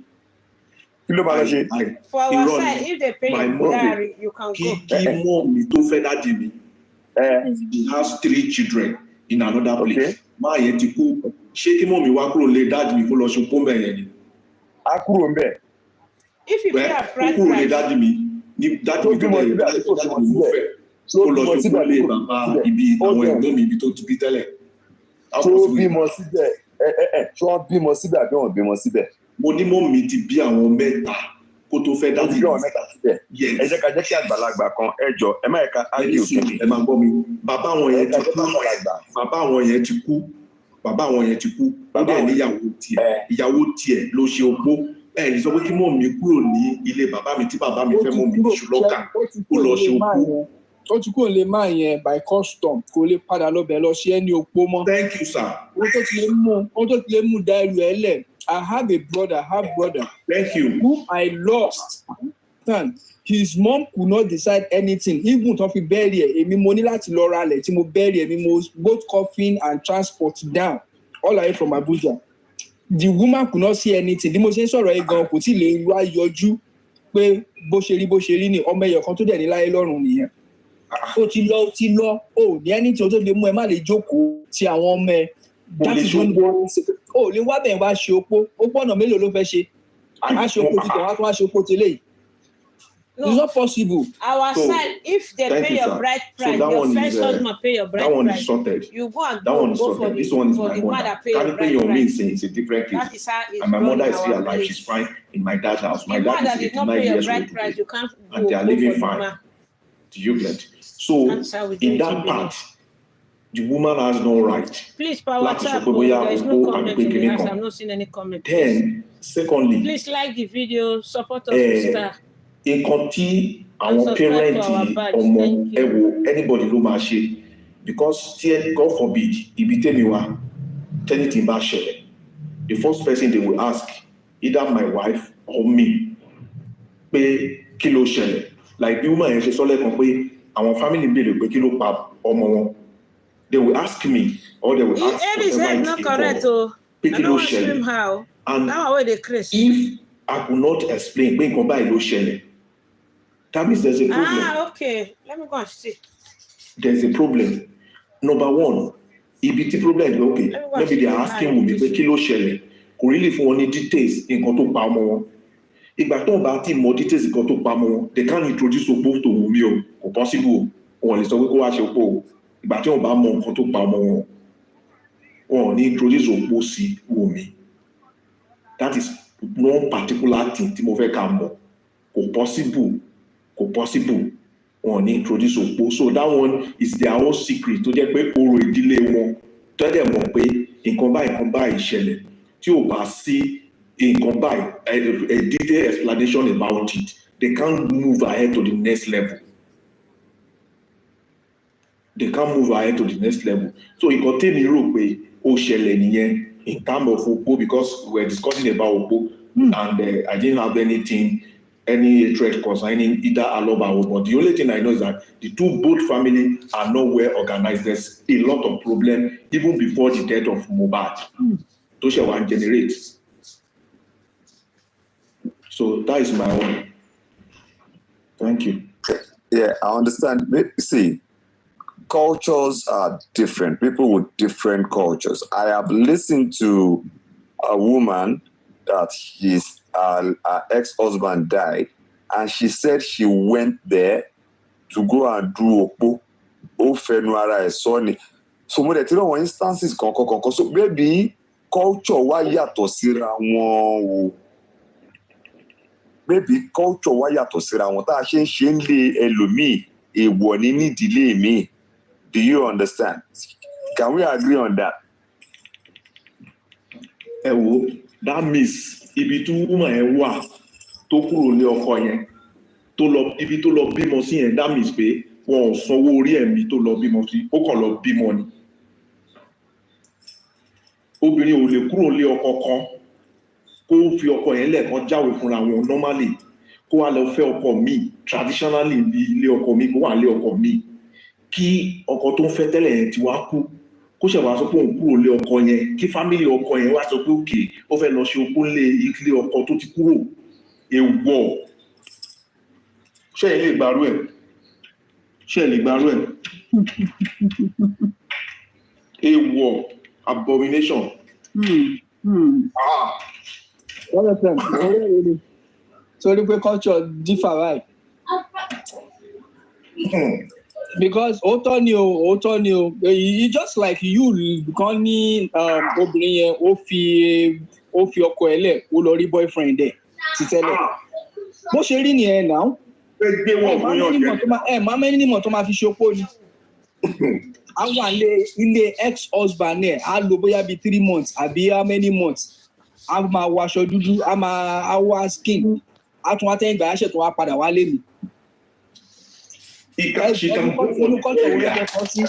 Speaker 12: For our side, if they pay you salary, you can go.
Speaker 18: He has 3 children in another place.
Speaker 12: If you pay a price,
Speaker 18: mo ní mọ́ mi ti bí àwọn mẹ́ta kó tó fẹ́ dájú.
Speaker 11: Ẹ jẹ́ ká àgbàlagbà kan ẹ jọ ẹ má yẹ ká ágì òkè.
Speaker 18: Ẹ máa gbọ́ mi, bàbá àwọn yẹn ti kú, ó dẹ̀ níyàwó tiẹ̀, ìyàwó tiẹ̀ ló ṣe opó. Ẹ ní sọ pé kí mọ̀ mi kúrò ní ilé bàbá mi tí bàbá mi fẹ́ mọ̀ mi ní ṣùlọ́kà kó lọ ṣe opó.
Speaker 19: Ó ti kúrò lè máa yẹn by custom kò lè padà lọ́bẹ̀ lọ ṣe ẹni opó mọ́.
Speaker 18: Thank you, sir.
Speaker 19: Ó tó ti lè mú dá ẹrù ẹ lẹ̀. I have a brother,
Speaker 18: Thank you.
Speaker 19: Whom I lost. His mom could not decide anything. Even if he bury it, èmi mo ní láti lọ ra ilẹ̀ tí mo bury èmi mo both coffin and transport down all the way from Abuja. The woman could not see anything. Bí mo ṣe ń sọ̀rọ̀ ẹ̀ gan kò tí lè wá yọjú pé bó ṣe rí ni ọmọ ẹyọ kan tó dẹ̀ ní láyé lọ́rùn nìyẹn. Ó ti lọ ó ní ẹni tí ó tó lè mú ẹ má lè jókòó ti àwọn ọmọ ẹ. That is one goal. Oh, lè wá bẹ̀rẹ̀ wá ṣe opó ọ̀nà mélòó ló fẹ́ ṣe á ṣe opó títẹ̀ wá tó wá ṣe opó tẹ́lẹ̀. It's not possible.
Speaker 12: Our side, if they pay your bride price, your first husband pay your bride price, you go and go for the mother pay your bride price.
Speaker 18: It's a different case.
Speaker 12: That is how it's
Speaker 18: and my mother is still alive.
Speaker 12: village.
Speaker 18: She's fine in my dad's house. My
Speaker 12: The
Speaker 18: dad
Speaker 12: mother
Speaker 18: is
Speaker 12: did not
Speaker 18: 89
Speaker 12: pay your
Speaker 18: years
Speaker 12: bride
Speaker 18: old
Speaker 12: price,
Speaker 18: today,
Speaker 12: you can't
Speaker 18: and
Speaker 12: go
Speaker 18: they are
Speaker 12: for
Speaker 18: living
Speaker 12: the
Speaker 18: fine.
Speaker 12: mama.
Speaker 18: Do you get? So
Speaker 12: That's how we do
Speaker 18: in
Speaker 12: it
Speaker 18: that
Speaker 12: in
Speaker 18: part, the woman has no right.
Speaker 12: Please, power
Speaker 18: Láti
Speaker 12: tap.
Speaker 18: sọ pé bóyá
Speaker 12: There is no
Speaker 18: opó
Speaker 12: comment
Speaker 18: àbí
Speaker 12: in the
Speaker 18: kékeré
Speaker 12: house.
Speaker 18: kan.
Speaker 12: I've not seen any comment.
Speaker 18: Then, secondly,
Speaker 12: Please like the video, support us with star.
Speaker 18: nǹkan tí
Speaker 12: And
Speaker 18: àwọn
Speaker 12: subscribe to
Speaker 18: parent
Speaker 12: our badge.
Speaker 18: ọmọ
Speaker 12: Thank you.
Speaker 18: ẹ wo anybody ló máa ṣe because tí God forbid ibi tẹ́mi wá tẹ́nìtì bá ṣẹlẹ̀ the first person they will ask either my wife or me pé kí ló ṣẹlẹ̀ like bí woman yẹn ṣe sọ lẹ́ẹ̀kan pé àwọn family béèrè pé kí ló pa ọmọ wọn they will ask me or they will ask
Speaker 12: Aries head not correct, oh.
Speaker 18: pé
Speaker 12: I
Speaker 18: kí
Speaker 12: don't
Speaker 18: ló
Speaker 12: want to
Speaker 18: ṣẹlẹ̀
Speaker 12: swim how.
Speaker 18: and
Speaker 12: Now where they crazy.
Speaker 18: if I could not explain pé nǹkan báyìí ló ṣẹlẹ̀ that means there's a problem.
Speaker 12: Okay. Let me go and see.
Speaker 18: There's a problem. Number one, ibi tí problem is okay. Maybe they are asking Wummi pé kí ló ṣẹlẹ̀. Kò really fún wọn ní details nǹkan tó pa ọmọ wọn. Ìgbà tó ń bá ti mọ details nǹkan tó pa ọmọ wọn, they can't introduce opó to Wummi o. Kò possible o. Wọ́n lè sọ pé kó wá ṣe opó o. Ìgbà tí wọ́n bá mọ nǹkan tó pa ọmọ wọn, wọ́n ní introduce opó sí Wummi. That is one particular thing tí mo fẹ́ ká mọ̀. Kò possible. Wọ́n ní introduce opó. So that one is their own secret tó jẹ́ pé orò ìdílé wọn tó dẹ̀ mọ̀ pé nǹkan báyìí ṣẹlẹ̀ tí ò bá sí nǹkan báyìí a detailed explanation about it they can't move ahead to the next level. So nǹkan tèmi rò pé ó ṣẹlẹ̀ nìyẹn in terms of opó because we were discussing about opó and I didn't have any hatred concerning either Aloba or but the only thing I know is that both families are not well organized. There's a lot of problem even before the death of Mohbad. To share one generate. So that is my own. Thank you.
Speaker 11: Yeah, I understand. See, cultures are different. People with different cultures. I have listened to a woman that her ex-husband died, and she said she went there to go and do Opo. So mo dey tell one instances kankan. So maybe culture wa yàtọ̀ síra wọn o. Maybe culture wa yàtọ̀ síra wọn tá a ṣe ń lé ẹlòmíì èèwọ̀ ní nídìílé mi. Do you understand? Can we agree on that?
Speaker 18: Ẹ wo, that means ibi tí woman yẹn wà tó kúrò ní ọkọ yẹn ibi tó lọ bímọ sí yẹn, that means pé wọn ò sanwó orí ẹ̀mí tó lọ bímọ sí, ó kàn lọ bímọ ni. Obìnrin ò lè kúrò lé ọkọ kan kó fi ọkọ yẹn lẹ́ẹ̀kan jáwé fúnra wọn normally kó wá lọ fẹ́ ọkọ míì traditionally bí ilé ọkọ míì kó wà lé ọkọ míì kí ọkọ tó ń fẹ́ tẹ́lẹ̀ yẹn ti wá kú kó ṣe wá sọ pé òun kúrò lé ọkọ yẹn kí fámìlì ọkọ yẹn wá sọ pé òkè ó fẹ́ lọ ṣe opó lé ilé ọkọ tó ti kúrò èèwọ̀. Ṣé ẹ lè gbàrú ẹ̀? Èèwọ̀, abomination.
Speaker 19: Sorry, pé culture differ, right? Because òótọ́ ni o, you just like you kan ní obìnrin yẹn ó fi ọkọ ẹ̀ lẹ̀ ó lọ rí boyfriend ẹ̀ ti tẹ́lẹ̀. Bó ṣe rí nìyẹn náà. Máa mẹ́rin nímọ̀ tó máa fi ṣopó ni. Àwọn ilé ex-husband ẹ̀ á lò bóyá bíi 3 months àbí how many months. A máa wọ aṣọ dúdú, a wá skin, a tún wá tẹ́yìn ìgbà yáṣẹ̀ tó wá padà wá lé mi.
Speaker 18: She can go for the burial.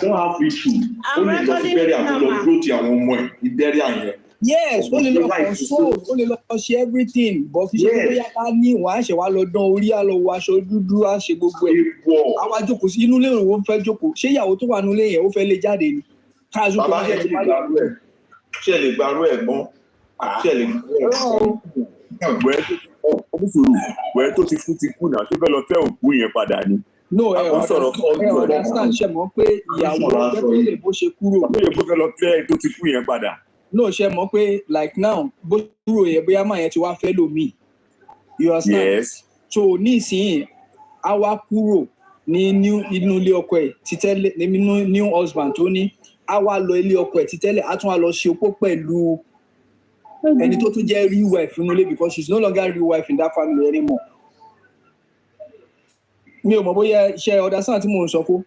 Speaker 18: Don't have issue. Only lọ sí burial tó lọ dúró ti àwọn ọmọ ẹ̀ ní burial yẹn.
Speaker 19: Yes, ó lè lọ console, ó lè lọ ṣe everything, but kì í ṣe bóyá ká ní wọ́n á ṣe wá lọ dán orí, á lọ wọ aṣọ dúdú, á ṣe gbogbo ẹ̀. Àwa jókòó sí inú ilé òun fẹ́ jókòó. Ṣé ìyàwó tó wà nínú ilé yẹn ó fẹ́ lé jáde ni?
Speaker 18: Bàbá yẹn lè gbàrú ẹ̀. Ṣé ẹ lè gbàrú ẹ̀ gbọ́n? Ṣé ẹ lè gbàrú ẹ̀?
Speaker 11: Wẹ́ẹ́ tó ti kú ti kú náà, tó fẹ́ lọ fẹ́ òkú yẹn padà ni.
Speaker 19: No, understand ṣe mọ̀ pé ìyàwó ọ̀gbẹ́bílẹ̀ bó ṣe kúrò.
Speaker 11: Bó fẹ́ lọ fẹ́ tó ti kú yẹn padà.
Speaker 19: No, ṣe mọ̀ pé like now bó kúrò yẹn bóyá máa yẹn ti wá fẹ́ lòmíì. You understand?
Speaker 11: Yes.
Speaker 19: So ní ìsinyìí a wá kúrò ní inú ilé ọkọ ẹ̀ títẹ́lẹ̀ nínú new husband tó ní a wá lọ ilé ọkọ ẹ̀ títẹ́lẹ̀ a tún wá lọ ṣe opó pẹ̀lú ẹni tó tún jẹ́ real wife nínú ilé because she is no longer real wife in that family anymore. Mi ò mọ̀ bóyá iṣẹ́ ọ̀dà sáà tí mò ń sọ kó.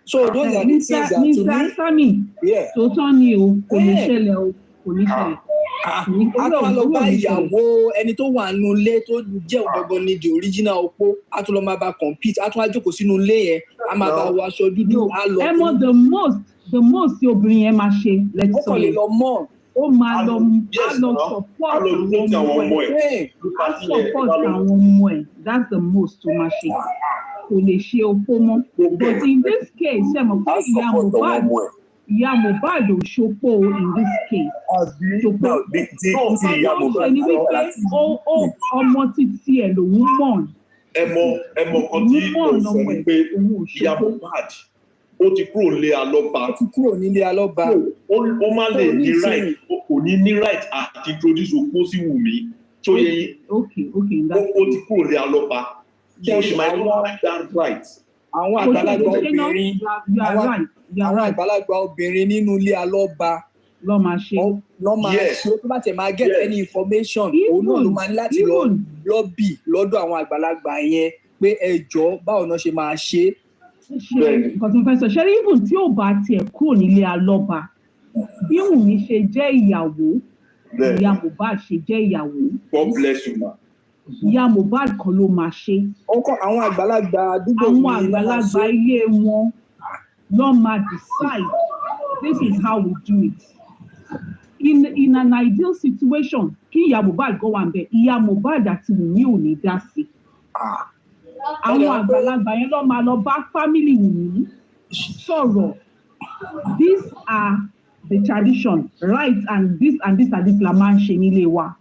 Speaker 19: So those are the things that to me.
Speaker 14: Mr. Sami, tòótọ́ ni o, kò ní ṣẹlẹ̀ o, kò ní ṣẹlẹ̀.
Speaker 19: A tún wá lọ bá ìyàwó ẹni tó wà nínú ilé tó jẹ́ ògangan ní the original opó, a tún lọ máa bá compete, a tún wá jókòó sínú ilé yẹn, a máa bá wọ aṣọ dúdú, a lọ.
Speaker 14: Ẹ mọ̀ the most tí obìnrin yẹn máa ṣe lẹ́tí sọ.
Speaker 19: Ó kàn lè lọ mọ̀.
Speaker 14: Ó máa lọ support àwọn ọmọ ẹ̀. A support àwọn ọmọ ẹ̀. That's the most tó máa ṣe. Kò lè ṣe opó mọ́. But in this case, ṣe mọ̀ pé ìyá Mohbad ò ṣopó in this case. Ṣopó. Ṣe ni wípé ọmọ títí ẹ̀ lòún mọ̀.
Speaker 18: Ẹ mọ̀ kan tí mo sọ ni pé ìyá Mohbad ó ti kúrò nílé alọ́ba.
Speaker 19: Ó ti kúrò nílé alọ́ba.
Speaker 18: Ó má lè ní right, kò ní ní right àti introduce opó sí Wùmí. Tó yẹ yín. Ó ti kúrò nílé alọ́ba. So she might not have that right.
Speaker 19: Àwọn àgbàlagbà obìnrin nínú ilé alọ́ba
Speaker 14: lọ́ máa ṣe.
Speaker 19: Ó tó bá tẹ̀ máa get any information. Òun náà ló máa ní láti lọ lọ́bì lọ́dọ̀ àwọn àgbàlagbà yẹn pé ẹ jọ̀ọ́ báwo náà ṣe máa ṣe.
Speaker 14: Nǹkan tó fẹ́ sọ ṣẹ́rí even tí ò bá tiẹ̀ kúrò nílé alọ́ba bí Wùmí ṣe jẹ́ ìyàwó ìyá Mohbad ṣe jẹ́ ìyàwó.
Speaker 18: God bless you ma.
Speaker 14: Ìyá Mohbad kan ló máa ṣe.
Speaker 19: Àwọn àgbàlagbà àdúgbò
Speaker 14: àwọn àgbàlagbà ilé wọn ló máa decide this is how we do it. In an ideal situation kí ìyá Mohbad go wà ńbẹ̀ ìyá Mohbad àti Wùmí ò ní dá sí. Àwọn àgbàlagbà yẹn ló máa lọ bá family Wùmí sọ̀rọ̀. These are the tradition, right, and this la máa ń ṣe nílé wa.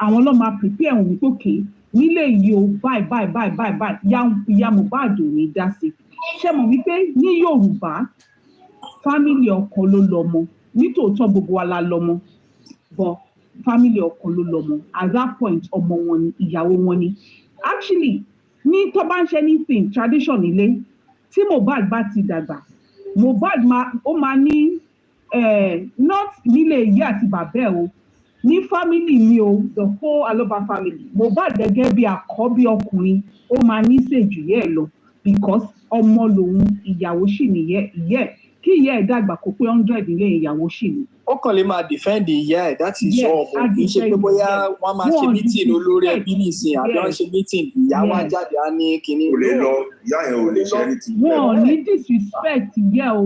Speaker 14: àwọn ló máa prepare òun tókè nílé yìí o báyìí ìyá Mohbad ò ní dá sí ṣé mo wípé ní Yorùbá family ọkọ ló lọ́mọ nítòótọ́ gbogbo wa la lọ́mọ but family ọkọ ló lọ́mọ at that point ọmọ wọn ni ìyàwó wọn ni actually ní tó bá ń ṣe anything tradition ilé tí Mohbad bá ti dàgbà Mohbad ó máa ní not nílé ìyá àti bàbá ẹ̀ o ní family mi o the whole Aloba family Mohbad gẹ́gẹ́ bí àkọ́bí ọkùnrin ó máa ní ṣèjù yẹ́ ẹ̀ lọ because ọmọ lòun ìyàwó sì nìyẹn ìyẹ́ kí ìyá ẹ̀ dàgbà kó pé 100 ilé ìyàwó sì ni.
Speaker 19: ó kàn lè máa defend ìyá ẹ̀ that is all but kì í ṣe pé bóyá wọ́n máa ṣe meeting olórí ẹbí nìsín àbí wọ́n ṣe meeting ìyá wa jáde á ní kinní.
Speaker 11: kò lè lọ ìyá yẹn ò lè ṣe anything.
Speaker 14: wọn ní disrespect yẹ o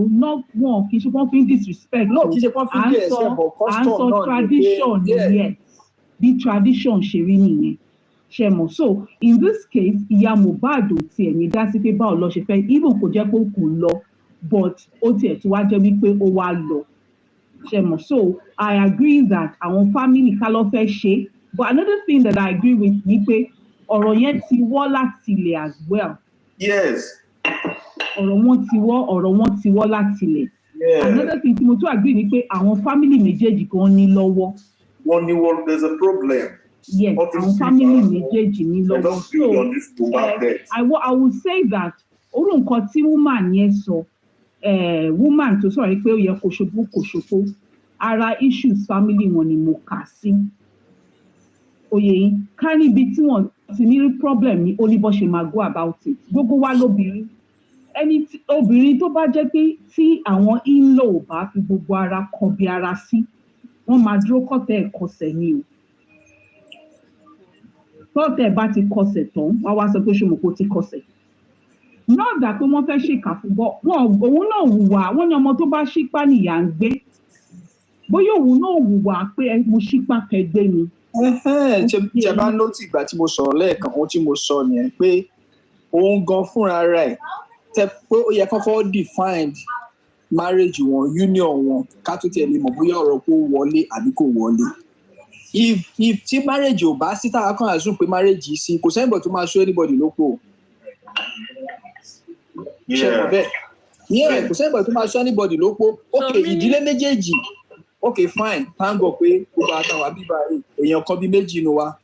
Speaker 14: wọn kì í ṣe wọn fi ń disrespect o
Speaker 19: kì í ṣe wọn fi ń bí ẹsẹ bọ custom
Speaker 14: náà tradition nìyẹn bí tradition ṣe rí nìyẹn ṣe mọ̀ so in this case ìyá Mohbad ò tiẹ̀ ní dá sí pé báwo lọ ṣe fẹ́ even kò jẹ́ pé kò lọ but ó tiẹ̀ tí wá jẹ́ wípé ó wá lọ ṣe mọ̀ so I agree that àwọn family ká lọ fẹ́ ṣe but another thing that I agree with ni pé ọ̀rọ̀ yẹn ti wọ́ láti ilẹ̀ as well.
Speaker 11: Yes.
Speaker 14: ọ̀rọ̀ wọn ti wọ́ láti ilẹ̀. Another thing tí mo tún agree ni pé àwọn family méjèèjì kan ní lọ́wọ́.
Speaker 11: Wọ́n ní there's a problem.
Speaker 14: Yes, àwọn family méjèèjì ní lọ́wọ́. So I would say that orú nǹkan tí woman yẹn sọ woman tó sọ̀rọ̀ pé ó yẹ kó ṣòfò ara issues family wọn ni mo kà sí. Oyè yín ká níbi tí wọ́n ti ní problem ní ó ní bó ṣe máa go about it. Gbogbo wa lóbìnrin obìnrin tó bá jẹ́ pé tí àwọn in-law ò bá fi gbogbo ara kọbi ara sí wọ́n máa dúró kọ́tẹ̀ ẹ̀kọsẹ̀ ni o. Tọ́tẹ̀ bá ti kọsẹ̀ tán wá wá sọ pé ṣe mọ̀ pé ó ti kọsẹ̀. Náà dà pé wọ́n fẹ́ ṣèkà fún bọ́ òun náà hùwà wọ́n ní ọmọ tó bá ṣípá nìyà ń gbé bóyá òun náà hùwà pé mo ṣípá kẹgbẹ́ ni.
Speaker 19: ṣe bá nótì ìgbà tí mo sọ̀rọ̀ lẹ́ẹ̀kan ohun tí mo sọ nìyẹn pé òun gan fúnra rẹ̀ tẹ pé ó yẹ kọ́kọ́ define marriage wọn union wọn ká tó tiẹ̀ lè mọ̀ bóyá ọ̀rọ̀ kó wọlé àbí kò wọlé. if tí marriage ò bá sí táwa kan assume pé marriage yìí sí kò sẹ́yìnbọ̀ tó máa ṣó anybody lóko. ṣe mọ̀ bẹ́ẹ̀ kò sẹ́yìnbọ̀ tó máa ṣó anybody lóko ok ìdílé méjèèjì ok fine thank God pé gbogbo àtàwọn àbíbá èèyàn kan bí méjì nu wa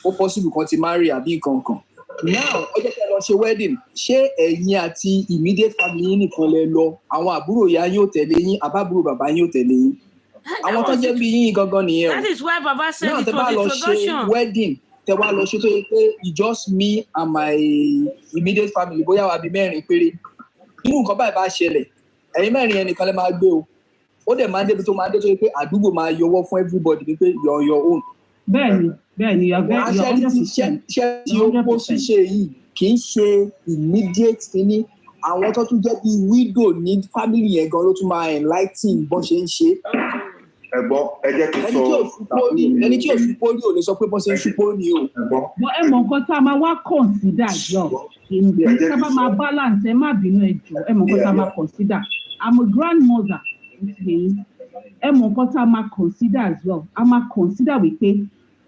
Speaker 19: ó possible kan ti marry àbí nǹkan kan. Now ọjọ́ tẹ́ lọ ṣe wedding ṣé ẹ̀yin àti immediate family yín nìkan lẹ lọ àwọn àbúrò ìyá yín ò tẹ̀lé yín àbábúrò bàbá yín ò tẹ̀lé yín àwọn tó jẹ́ bí yín gangan nìyẹn o.
Speaker 12: That is why Baba said
Speaker 19: now
Speaker 12: it was introduction.
Speaker 19: Ṣe wedding tẹ́ wá lọ ṣe tó yẹ pé it's just me and my immediate family bóyá wà bí mẹ́rin péré irú nǹkan báyìí bá ṣẹlẹ̀ ẹ̀yin mẹ́rin yẹn nìkan lẹ máa gbé o ó dẹ̀ máa ń débi tó máa ń dé tó yẹ pé àdúgbò máa yọwọ́ fún everybody ni pé you're your own.
Speaker 14: Bẹ́ẹ̀ni
Speaker 19: ṣe tí ó kó ṣíṣe yìí kì í ṣe immediate kínní àwọn tó tún jẹ́ bí widow ní family yẹn gan ló tún máa enlightening bọ́n ṣe ń ṣe.
Speaker 11: ẹ̀gbọ́n ẹ jẹ́ kí n sọ
Speaker 19: ẹni tí ò ṣupó ní ò lè sọ pé bọ́n ṣe ń ṣupó ní o.
Speaker 14: ẹ mọ̀ nǹkan tá a máa wá consider jọ tá a bá máa balance ẹ má bínú ẹ jọ ẹ mọ̀ nǹkan tá a máa consider I'm a grandmother ẹ mọ̀ nǹkan tá a máa consider as well a máa consider wípé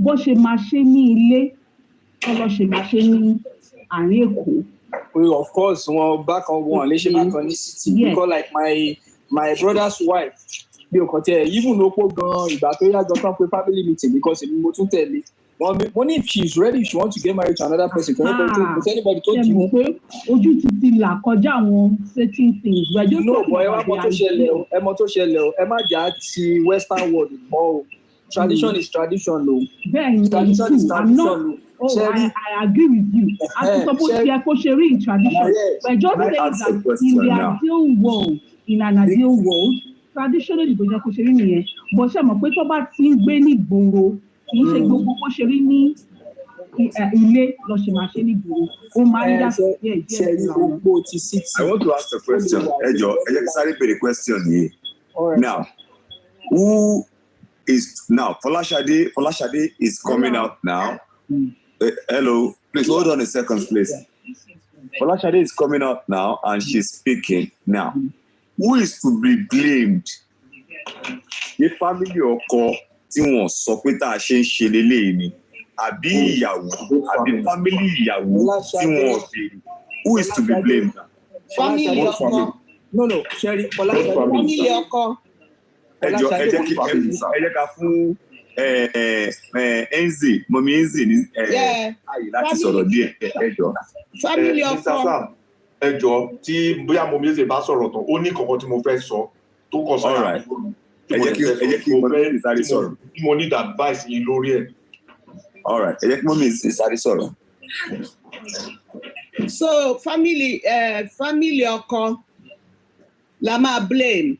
Speaker 14: bó ṣe máa ṣe ní ilé ọlọ́ ṣe máa ṣe ní àárín Èkó.
Speaker 19: Of course wọn bákan wọn lè ṣe bákan ní city because like my brother's wife bí o kàn tẹ even lóko gan ìgbà tó yá gan tán pé family meeting because èmi mo tún tẹ̀lé wọn ní if she is ready if she want to get married to another person kò anybody tó dì í.
Speaker 14: ṣe mọ̀ pé ojú ti ti là kọjá àwọn certain things.
Speaker 19: no boy ẹ mọ tó ṣẹlẹ̀ o ẹ má jà ti western world mọ́ o tradition is tradition o.
Speaker 14: bẹ́ẹ̀ni
Speaker 19: tradition is tradition o.
Speaker 14: I agree with you. As suppose to be kosher in tradition, but just say that in the ideal world, in an ideal world, traditionally bó jẹ́ kosher nìyẹn. But ṣé mọ̀ pé tó bá ti ń gbé ní ìgboro, kì í ṣe gbogbo kosher ní ilé lọ ṣe máa ṣe ní ìgboro. Ó máa ń yàtọ̀ díẹ̀ díẹ̀ sí àwọn.
Speaker 11: I want to ask a question. Ẹ jọ̀ọ́, ẹ jẹ́ kí sáré béèrè question yìí. Now, who is now Folashade is coming out now. Hello, please hold on a second, please. Folashade is coming out now and she's speaking now. Who is to be blamed? The family ọkọ tí wọ́n sọ pé tá a ṣe ń ṣe leléyìí ni àbí ìyàwó àbí family ìyàwó tí wọn ò béèrè who is to be blamed.
Speaker 3: Family ọkọ.
Speaker 19: No, Sherry,
Speaker 3: family ọkọ.
Speaker 11: Ẹ jẹ́ ká fún Enzi, mọ̀mí Enzi ní àyè láti sọ̀rọ̀ díẹ̀ ẹ jọ.
Speaker 3: Family ọkọ.
Speaker 18: Ẹ jọ tí bóyá mọ̀mí Enzi bá sọ̀rọ̀ tán ó ní kankan tí mo fẹ́ sọ tó kọ sọ́ra. Ẹ jẹ́ kí mọ̀mí Enzi sáré sọ̀rọ̀. Mo need advice yín lórí ẹ̀.
Speaker 11: All right, ẹ jẹ́ kí mọ̀mí Enzi sáré sọ̀rọ̀.
Speaker 3: So family ọkọ la máa blame.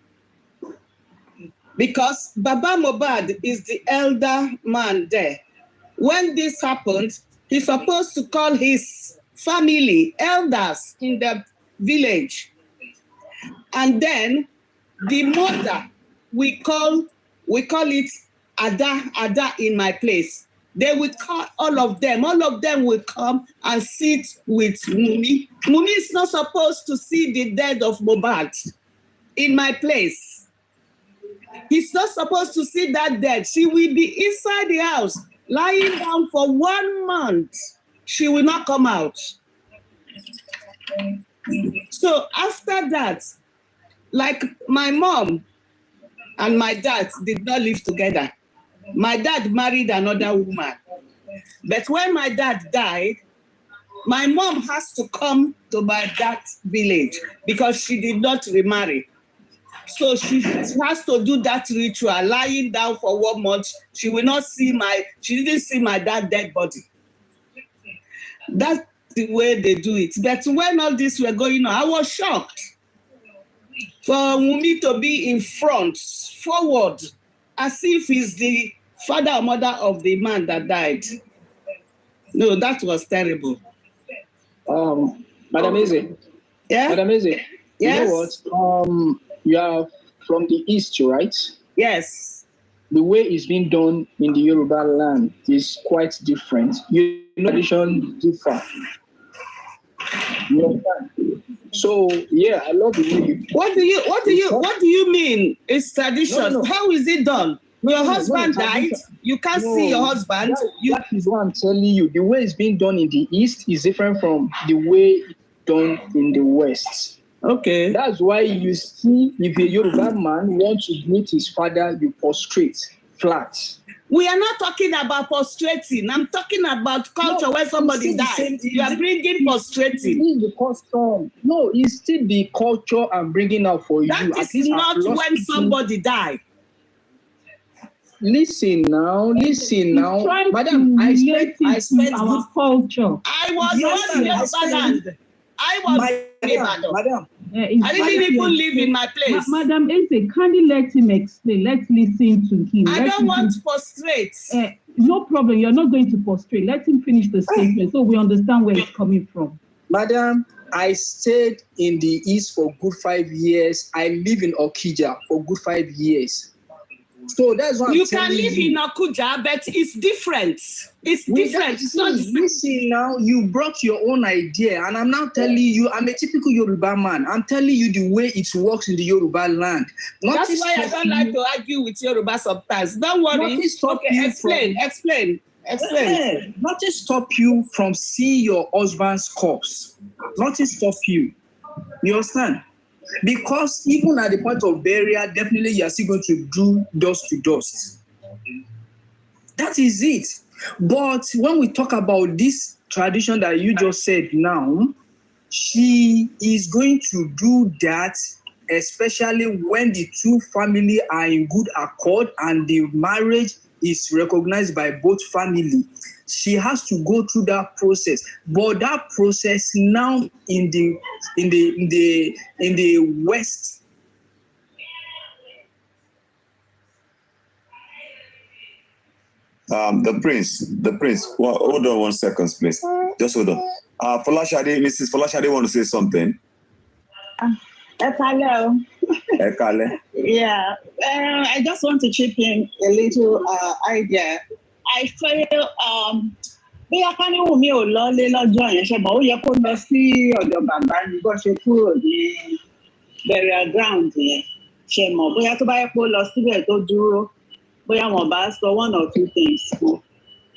Speaker 3: Because Baba Mohbad is the elder man there. When this happened, he's supposed to call his family, elders in the village. And then the mother, we call it Ada in my place. They will call all of them will come and sit with Wummi. Wummi is not supposed to see the death of Mohbad in my place. He's not supposed to see that dead. She will be inside the house, lying down for 1 month. She will not come out. So after that, like my mom and my dad did not live together. My dad married another woman. But when my dad died, my mom has to come to my dad's village because she did not remarry. So she has to do that ritual, lying down for 1 month. She didn't see my dad's dead body. That's the way they do it. But when all this were going on, I was shocked for Wummi to be in front, forward, as if he's the father or mother of the man that died. No, that was terrible.
Speaker 19: Madam Eze.
Speaker 3: Yeah?
Speaker 19: Madam Eze.
Speaker 3: Yes?
Speaker 19: You know what? You are from the East, right?
Speaker 3: Yes.
Speaker 19: The way it's been done in the Yoruba land is quite different. You know, tradition differ. You understand? So yeah, I love the way.
Speaker 3: What do you mean? It's tradition. No. How is it done? Your husband died. You can't see your husband.
Speaker 19: That is what I'm telling you. The way it's being done in the East is different from the way it's done in the West.
Speaker 3: Okay.
Speaker 19: That's why you see, if a Yoruba man wants to meet his father, you prostrate flat.
Speaker 3: We are not talking about prostrating. I'm talking about culture where somebody dies. You are bringing prostrating.
Speaker 19: It's the custom. No, it's still the culture I'm bringing out for
Speaker 3: that
Speaker 19: you.
Speaker 3: That is not when somebody died.
Speaker 19: Listen now, madam. I spent
Speaker 14: our culture.
Speaker 3: I was not in Yoruba land. I was
Speaker 19: madam.
Speaker 3: I didn't even live in my place.
Speaker 14: Madam Eze, kindly let him explain. Let's listen to him.
Speaker 3: I don't want to prostrate.
Speaker 14: No problem. You're not going to prostrate. Let him finish the statement so we understand where it's coming from.
Speaker 19: Madam, I stayed in the East for good 5 years. I live in Okija for good 5 years. So that's what
Speaker 3: you can live in Okuja, but it's different. It's different. It's not different.
Speaker 19: Listen now, you brought your own idea, and I'm now telling you, I'm a typical Yoruba man. I'm telling you the way it works in the Yoruba land.
Speaker 3: That's why I don't like to argue with Yoruba sometimes. Don't worry. Explain.
Speaker 19: Nothing stop you from seeing your husband's corpse. Nothing stop you. You understand? Because even at the point of burial, definitely you are still going to do dust to dust. That is it. But when we talk about this tradition that you just said now, she is going to do that, especially when the two families are in good accord and the marriage is recognized by both families. She has to go through that process, but that process now in the West.
Speaker 11: The prince. Well, hold on 1 second, please. Just hold on. Mrs. Folashade want to say something.
Speaker 10: Hello. Yeah. I just want to chip in a little idea. I feel bóyá ká ní Wùmí ò lọlé lọ́jọ́ yẹn ṣùgbọ́n ó yẹ kó lọ sí ọ̀dọ̀ bàbá ní bó ṣe kúrò ní burial ground yẹn ṣe mọ̀ bóyá tó bá yẹ kó lọ síbẹ̀ tó dúró bóyá wọn bá sọ 1 or 2 things fún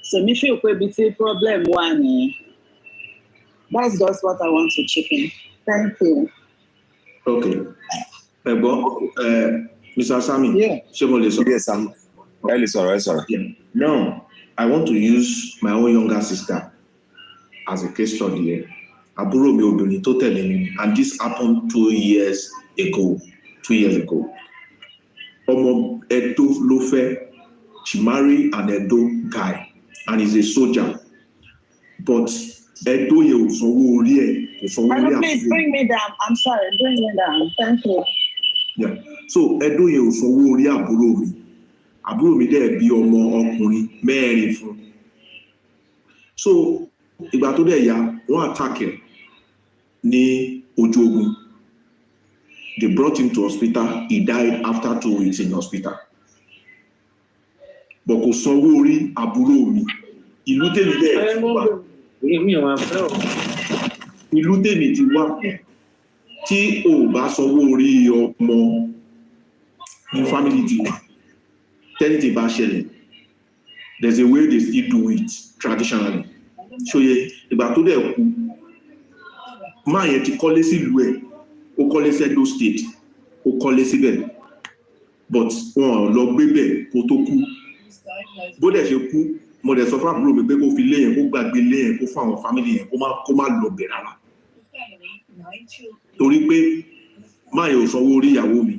Speaker 3: So me feel quite big problem one. That's just what I want to chip in. Thank you.
Speaker 18: Okay. Mr. Sami.
Speaker 11: Yeah. Yes, I'm. Sorry.
Speaker 18: Yeah. Now, I want to use my own younger sister as a case study here. Àbúrò mi obìnrin tó tẹ̀lé mi, and this happened 2 years ago. Ọmọ Edo ló fẹ́. She married an Edo guy, and he's a soldier. But Edo yẹn ò sanwó orí ẹ̀.
Speaker 15: Please bring me down. I'm sorry, bring me down. Thank you.
Speaker 18: Yeah. So Edo yẹn ò sanwó orí àbúrò mi. Àbúrò mi dẹ̀ bí ọmọ ọkùnrin mẹ́rin fún. So ìgbà tó dẹ̀ yá, wọ́n attack ẹ̀ ní ojú ogun. They brought him to hospital. He died after 2 weeks in hospital. But kò sanwó orí àbúrò mi. Ìlú tèmi dẹ̀ ti wá. Ìlú tèmi ti wá. Tí o bá sanwó orí ọmọ ní family ti wá. Tẹ́lẹ̀ bá ṣẹlẹ̀. There's a way they still do it traditionally. So ìgbà tó dẹ̀ kú, máa yẹn ti kọ́lé sí ìlú ẹ̀, ó kọ́lé sí Edo State, ó kọ́lé síbẹ̀, but wọn ò lọ gbé bẹ̀ kó tó kú. Bó dẹ̀ ṣe kú, mo dẹ̀ sọ fún àbúrò mi pé kó fi lé yẹn, kó gbàgbé lé yẹn, kó fún àwọn family yẹn, kó má lọ bẹ̀ rárá. Torí pé máa yẹn ò sanwó orí ìyàwó mi.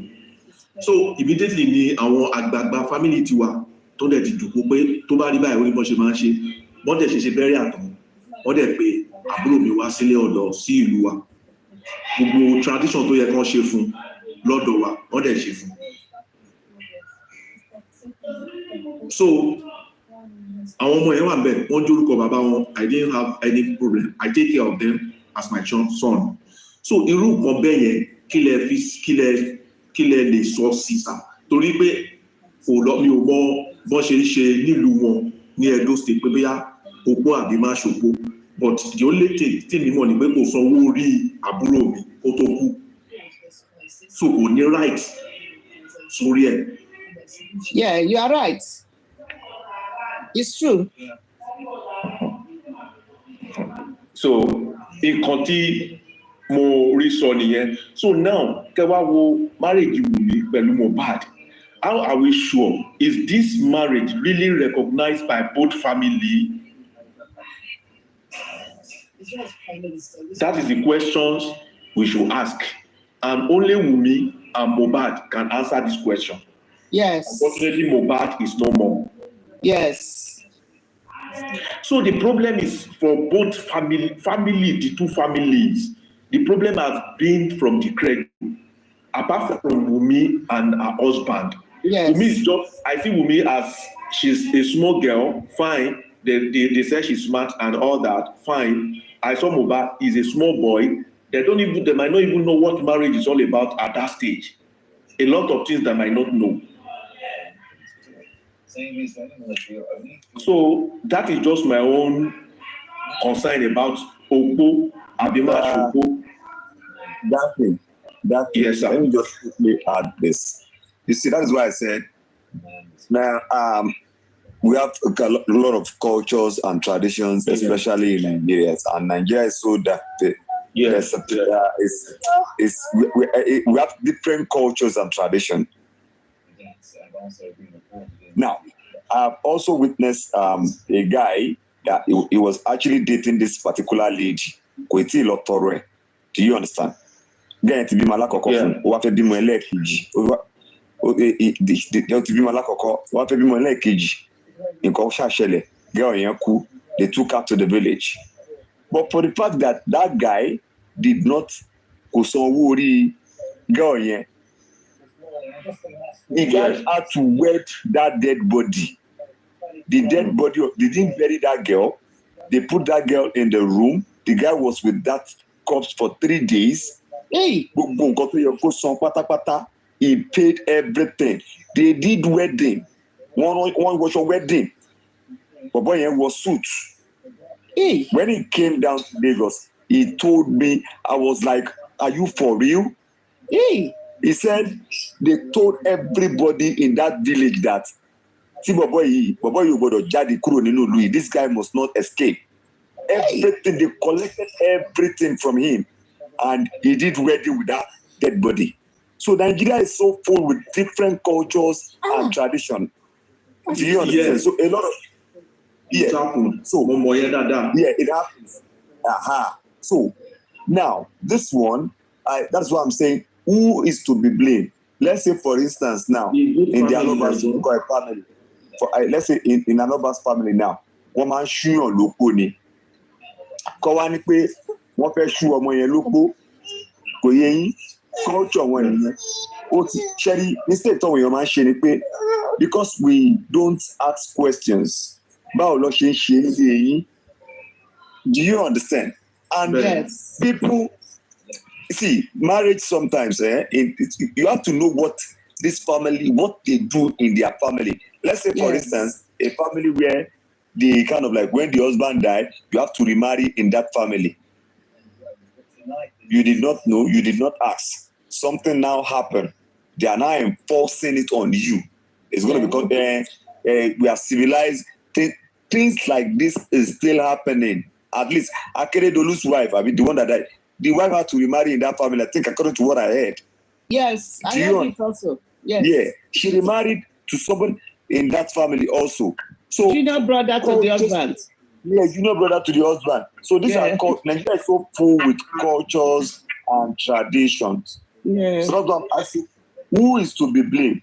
Speaker 18: So immediately ni àwọn àgbààgbà family tiwa tó dẹ̀ ti dùnkú pé tó bá rí báyìí ó ní bọ́n ṣe máa ń ṣe. Wọ́n dẹ̀ ṣe bẹ́rẹ̀ àtọ̀, wọ́n dẹ̀ pé àbúrò mi wá sílé ọ̀dọ̀ sí ìlú wa. Gbogbo tradition tó yẹ kán ṣe fún lọ́dọ̀ wa, wọ́n dẹ̀ ṣe fún. So àwọn ọmọ yẹn wà bẹ́ẹ̀, wọ́n jórúkọ bàbá wọn. I didn't have any problem. I take care of them as my son. So irú nǹkan bẹ́ẹ̀ yẹn kí lẹ lè sọ sí sá. Torí pé mi ò mọ bọ́n ṣe ń ṣe nílùú wọn ní Edo State pé bóyá opó àbí má ṣopó, but the only thing tí mi mọ̀ ni pé kò sanwó orí àbúrò mi kó tó kú, so kò ní right sórí ẹ̀.
Speaker 3: Yeah, you are right. It's true.
Speaker 18: So nǹkan tí mo rí sọ nìyẹn. So now kẹ́ wá wo marriage Wummi pẹ̀lú Mohbad. How are we sure? Is this marriage really recognized by both family? That is the questions we should ask. And only Wummi and Mohbad can answer this question.
Speaker 3: Yes.
Speaker 18: Unfortunately, Mohbad is no more.
Speaker 3: Yes.
Speaker 18: So the problem is for both family, the two families. The problem has been from the credit. Apart from Wummi and her husband.
Speaker 3: Yes.
Speaker 18: Wummi is just, I see Wummi as she's a small girl, fine. They say she's smart and all that, fine. I saw Mohbad is a small boy. They might not even know what marriage is all about at that stage. A lot of things they might not know. So that is just my own concern about Opo, Abima, Opo.
Speaker 11: Yes, sir. Let me just quickly add this. You see, that is why I said, now, we have a lot of cultures and traditions, especially in Nigeria. And Nigeria is so that we have different cultures and traditions. Now, I've also witnessed a guy that he was actually dating this particular lady. Do you understand? Guy to be malakoko fún, ó wá fẹ́ bímọ ẹlẹ́ẹ̀kejì. Ó ti bímọ alákọ̀ọ́kọ́, ó wá fẹ́ bímọ ẹlẹ́ẹ̀kejì. Nǹkan ṣàṣẹlẹ̀, girl yẹn kú, they took her to the village. But for the fact that that guy did not kò sanwó orí girl yẹn, the guy had to wet that dead body. The dead body, they didn't bury that girl. They put that girl in the room. The guy was with that corpse for 3 days. He paid everything. They did wedding. One was a wedding. But boy was suit. When he came down to Lagos, he told me, I was like, are you for real? He said they told everybody in that village that tí bọ̀bọ̀ yìí ò gbọ́dọ̀ jáde kúrò nínú ìlú yìí. This guy must not escape. Everything, they collected everything from him, and he did wedding with that dead body. So Nigeria is so full with different cultures and tradition. Do you understand?
Speaker 18: Yes.
Speaker 11: So a lot of
Speaker 18: it happens.
Speaker 11: So
Speaker 18: it
Speaker 11: happens. So now this one, that's what I'm saying. Who is to be blamed? Let's say, for instance, now in the Anobas family, let's say in Anobas family now, one man shoe on loko ni. Kọ́ wá ní pé wọ́n fẹ́ ṣú ọmọ yẹn lópó, kò yé yín, culture wọn nìyẹn. Ó ti ṣẹ́rí mistake tọ́wọ́ èèyàn máa ń ṣe ni pé because we don't ask questions, báwo lọ ṣe ń ṣe nílé yín? Do you understand? And people, see, marriage sometimes, you have to know what this family, what they do in their family. Let's say, for instance, a family where they kind of like when the husband died, you have to remarry in that family. You did not know, you did not ask. Something now happened. They are now enforcing it on you. It's going to become, we are civilized. Things like this is still happening. At least, Akeredolu's wife, I mean, the one that died, the wife had to remarry in that family, I think, according to what I heard.
Speaker 3: Yes, I heard it also. Yes.
Speaker 11: Yeah, she remarried to someone in that family also. So
Speaker 3: junior brother to the husband.
Speaker 11: Yeah, junior brother to the husband. So these are Nigeria is so full with cultures and traditions.
Speaker 3: Yeah.
Speaker 11: So that's what I'm asking. Who is to be blamed?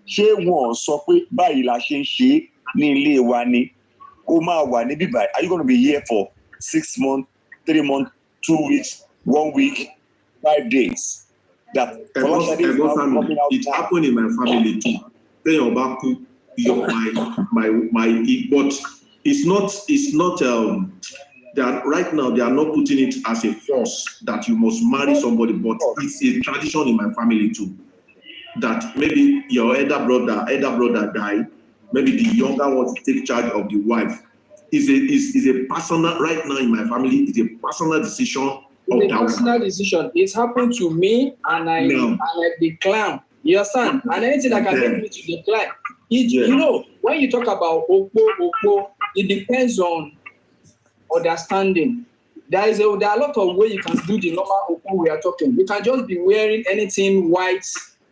Speaker 11: Ṣé wọ́n sọ pé báyìí la ṣe ń ṣe ní ilé wa ni? Ó máa wà níbí báyìí. Are you going to be here for 6 months, 3 months, 2 weeks, 1 week, 5 days? That
Speaker 18: it happened in my family too. But it's not that right now they are not putting it as a force that you must marry somebody, but it's a tradition in my family too. That maybe your elder brother died, maybe the younger one to take charge of the wife. Is a personal, right now in my family, it's a personal decision.
Speaker 19: It's a personal decision. It's happened to me, and I decline. You understand? And anything that can make me to decline. You know, when you talk about Okpo, it depends on understanding. There are a lot of ways you can do the normal Okpo we are talking. You can just be wearing anything white.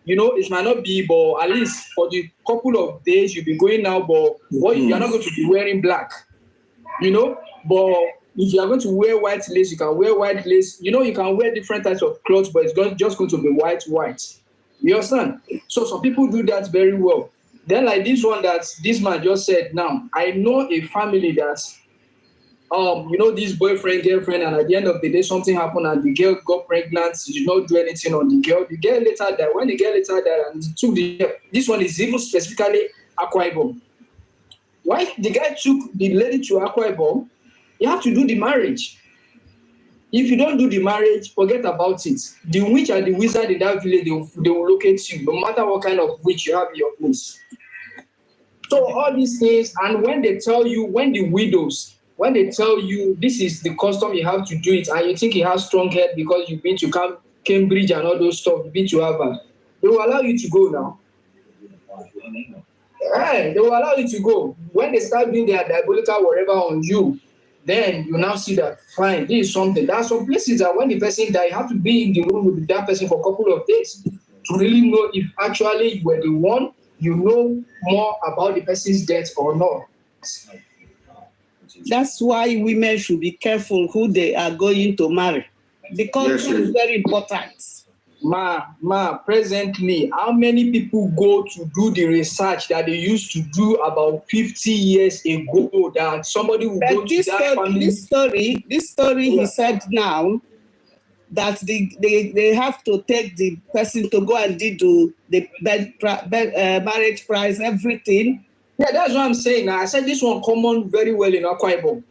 Speaker 19: You know, it might not be, but at least for the couple of days you'll be going out, but you're not going to be wearing black. You know, but if you are going to wear white lace, you can wear white lace. You know, you can wear different types of clothes, but it's just going to be white. You understand? So some people do that very well. Then like this one that this man just said now, I know a family that, you know, this boyfriend, girlfriend, and at the end of the day, something happened and the girl got pregnant. She did not do anything on the girl. The girl later died. When the girl later died and took the girl, this one is even specifically Akwa Ibom. Why the guy took the lady to Akwa Ibom, you have to do the marriage. If you don't do the marriage, forget about it. The witch and the wizard in that village, they will locate you, no matter what kind of witch you have in your place. So all these things, and when they tell you, when they tell you this is the custom, you have to do it, and you think you have strong head because you've been to Cambridge and all those stuff, you've been to Harvard, they will allow you to go now. Right, they will allow you to go. When they start doing their diabolical whatever on you, then you now see that, fine, this is something. There are some places that when the person dies, you have to be in the room with that person for a couple of days to really know if actually you were the one, you know more about the person's death or not.
Speaker 3: That's why women should be careful who they are going to marry. Because it's very important.
Speaker 19: Presently, how many people go to do the research that they used to do about 50 years ago that somebody will go to that family?
Speaker 3: This story he said now that they have to take the person to go and do the marriage price, everything.
Speaker 19: Yeah, that's what I'm saying. I said this one common very well in Akwa Ibom.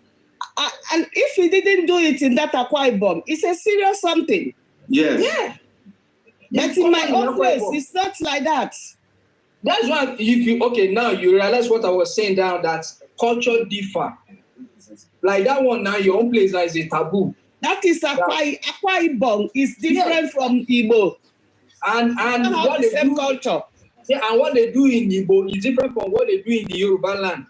Speaker 3: And if he didn't do it in that Akwa Ibom, it's a serious something.
Speaker 18: Yes.
Speaker 3: Yeah. But in my own place, it's not like that.
Speaker 19: That's why now you realize what I was saying down, that culture differ. Like that one now, your own place now is a taboo.
Speaker 3: That is Akwa Ibom is different from Igbo.
Speaker 19: And
Speaker 3: what the same culture.
Speaker 19: Yeah, and what they do in Igbo is different from what they do in the Yoruba land.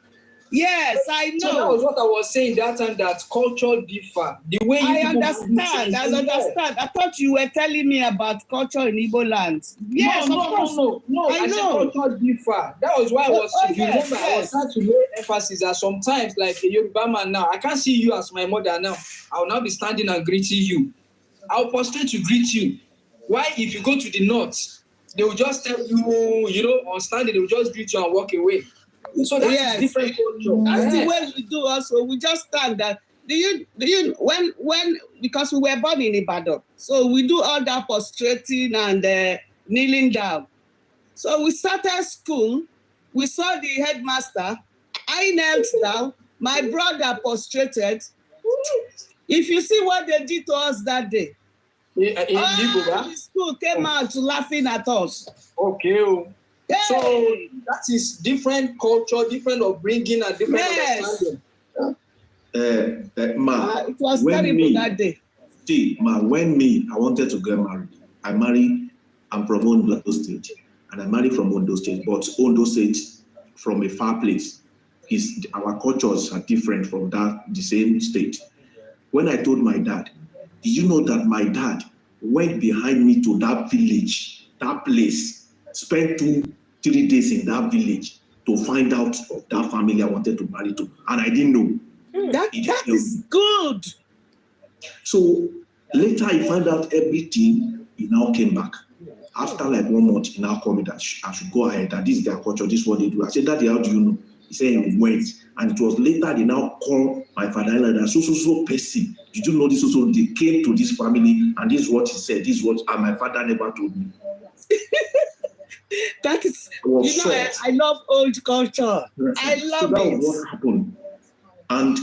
Speaker 3: Yes, I know.
Speaker 19: So that was what I was saying that time, that culture differ. The way you
Speaker 3: I
Speaker 19: people
Speaker 3: understand. I understand. I thought you were telling me about culture in Igbo land. Yes,
Speaker 19: no,
Speaker 3: of course.
Speaker 19: No.
Speaker 3: I know.
Speaker 19: Said culture differ. That was why I was. If you remember, I was trying to lay emphasis that sometimes, like a Yoruba man now, I can't see you as my mother now. I will now be standing and greeting you. I will prostrate to greet you. Why, if you go to the north, they will just tell you, you know, on standing, they will just greet you and walk away. So that's different culture.
Speaker 3: That's the way we do also. We just stand that. Do you when because we were born in Ibadan, so we do all that prostrating and kneeling down. So we started school. We saw the headmaster. I knelt down. My brother prostrated. If you see what they did to us that day, the school came out laughing at us.
Speaker 19: Okay. Hey. So that is different culture, different upbringing, and different understanding.
Speaker 3: It was terrible that day.
Speaker 18: See, when I wanted to get married, I'm from Ondo State, and I married from Ondo State, but Ondo State from a far place. Our cultures are different from the same state. When I told my dad, did you know that my dad went behind me to that village, that place, spent 2-3 days in that village to find out of that family I wanted to marry to, and I didn't know.
Speaker 3: That is good.
Speaker 18: So later he found out everything. He now came back. After like 1 month, he now called me that I should go ahead, that this is their culture, this is what they do. I said, Daddy, how do you know? He said he went. And it was later they now called my father-in-law that so person. Did you know this? So they came to this family and this is what he said. This is what, and my father never told me.
Speaker 3: That is, I love old culture. Yes. I love
Speaker 18: that it. Was what happened. And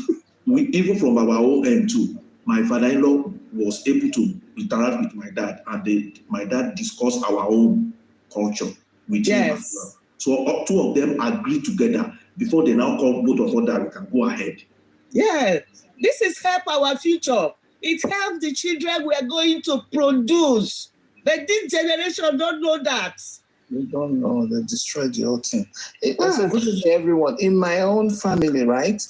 Speaker 18: we, even from our own end too, my father-in-law was able to interact with my dad, and my dad discussed our own culture with him as well. So two of them agreed together before they now call both of us that we can go ahead.
Speaker 3: Yeah, this is help our future. It helps the children we are going to produce. But this generation don't know that.
Speaker 20: They don't know. They destroyed the whole thing. So good evening, everyone. In my own family, right?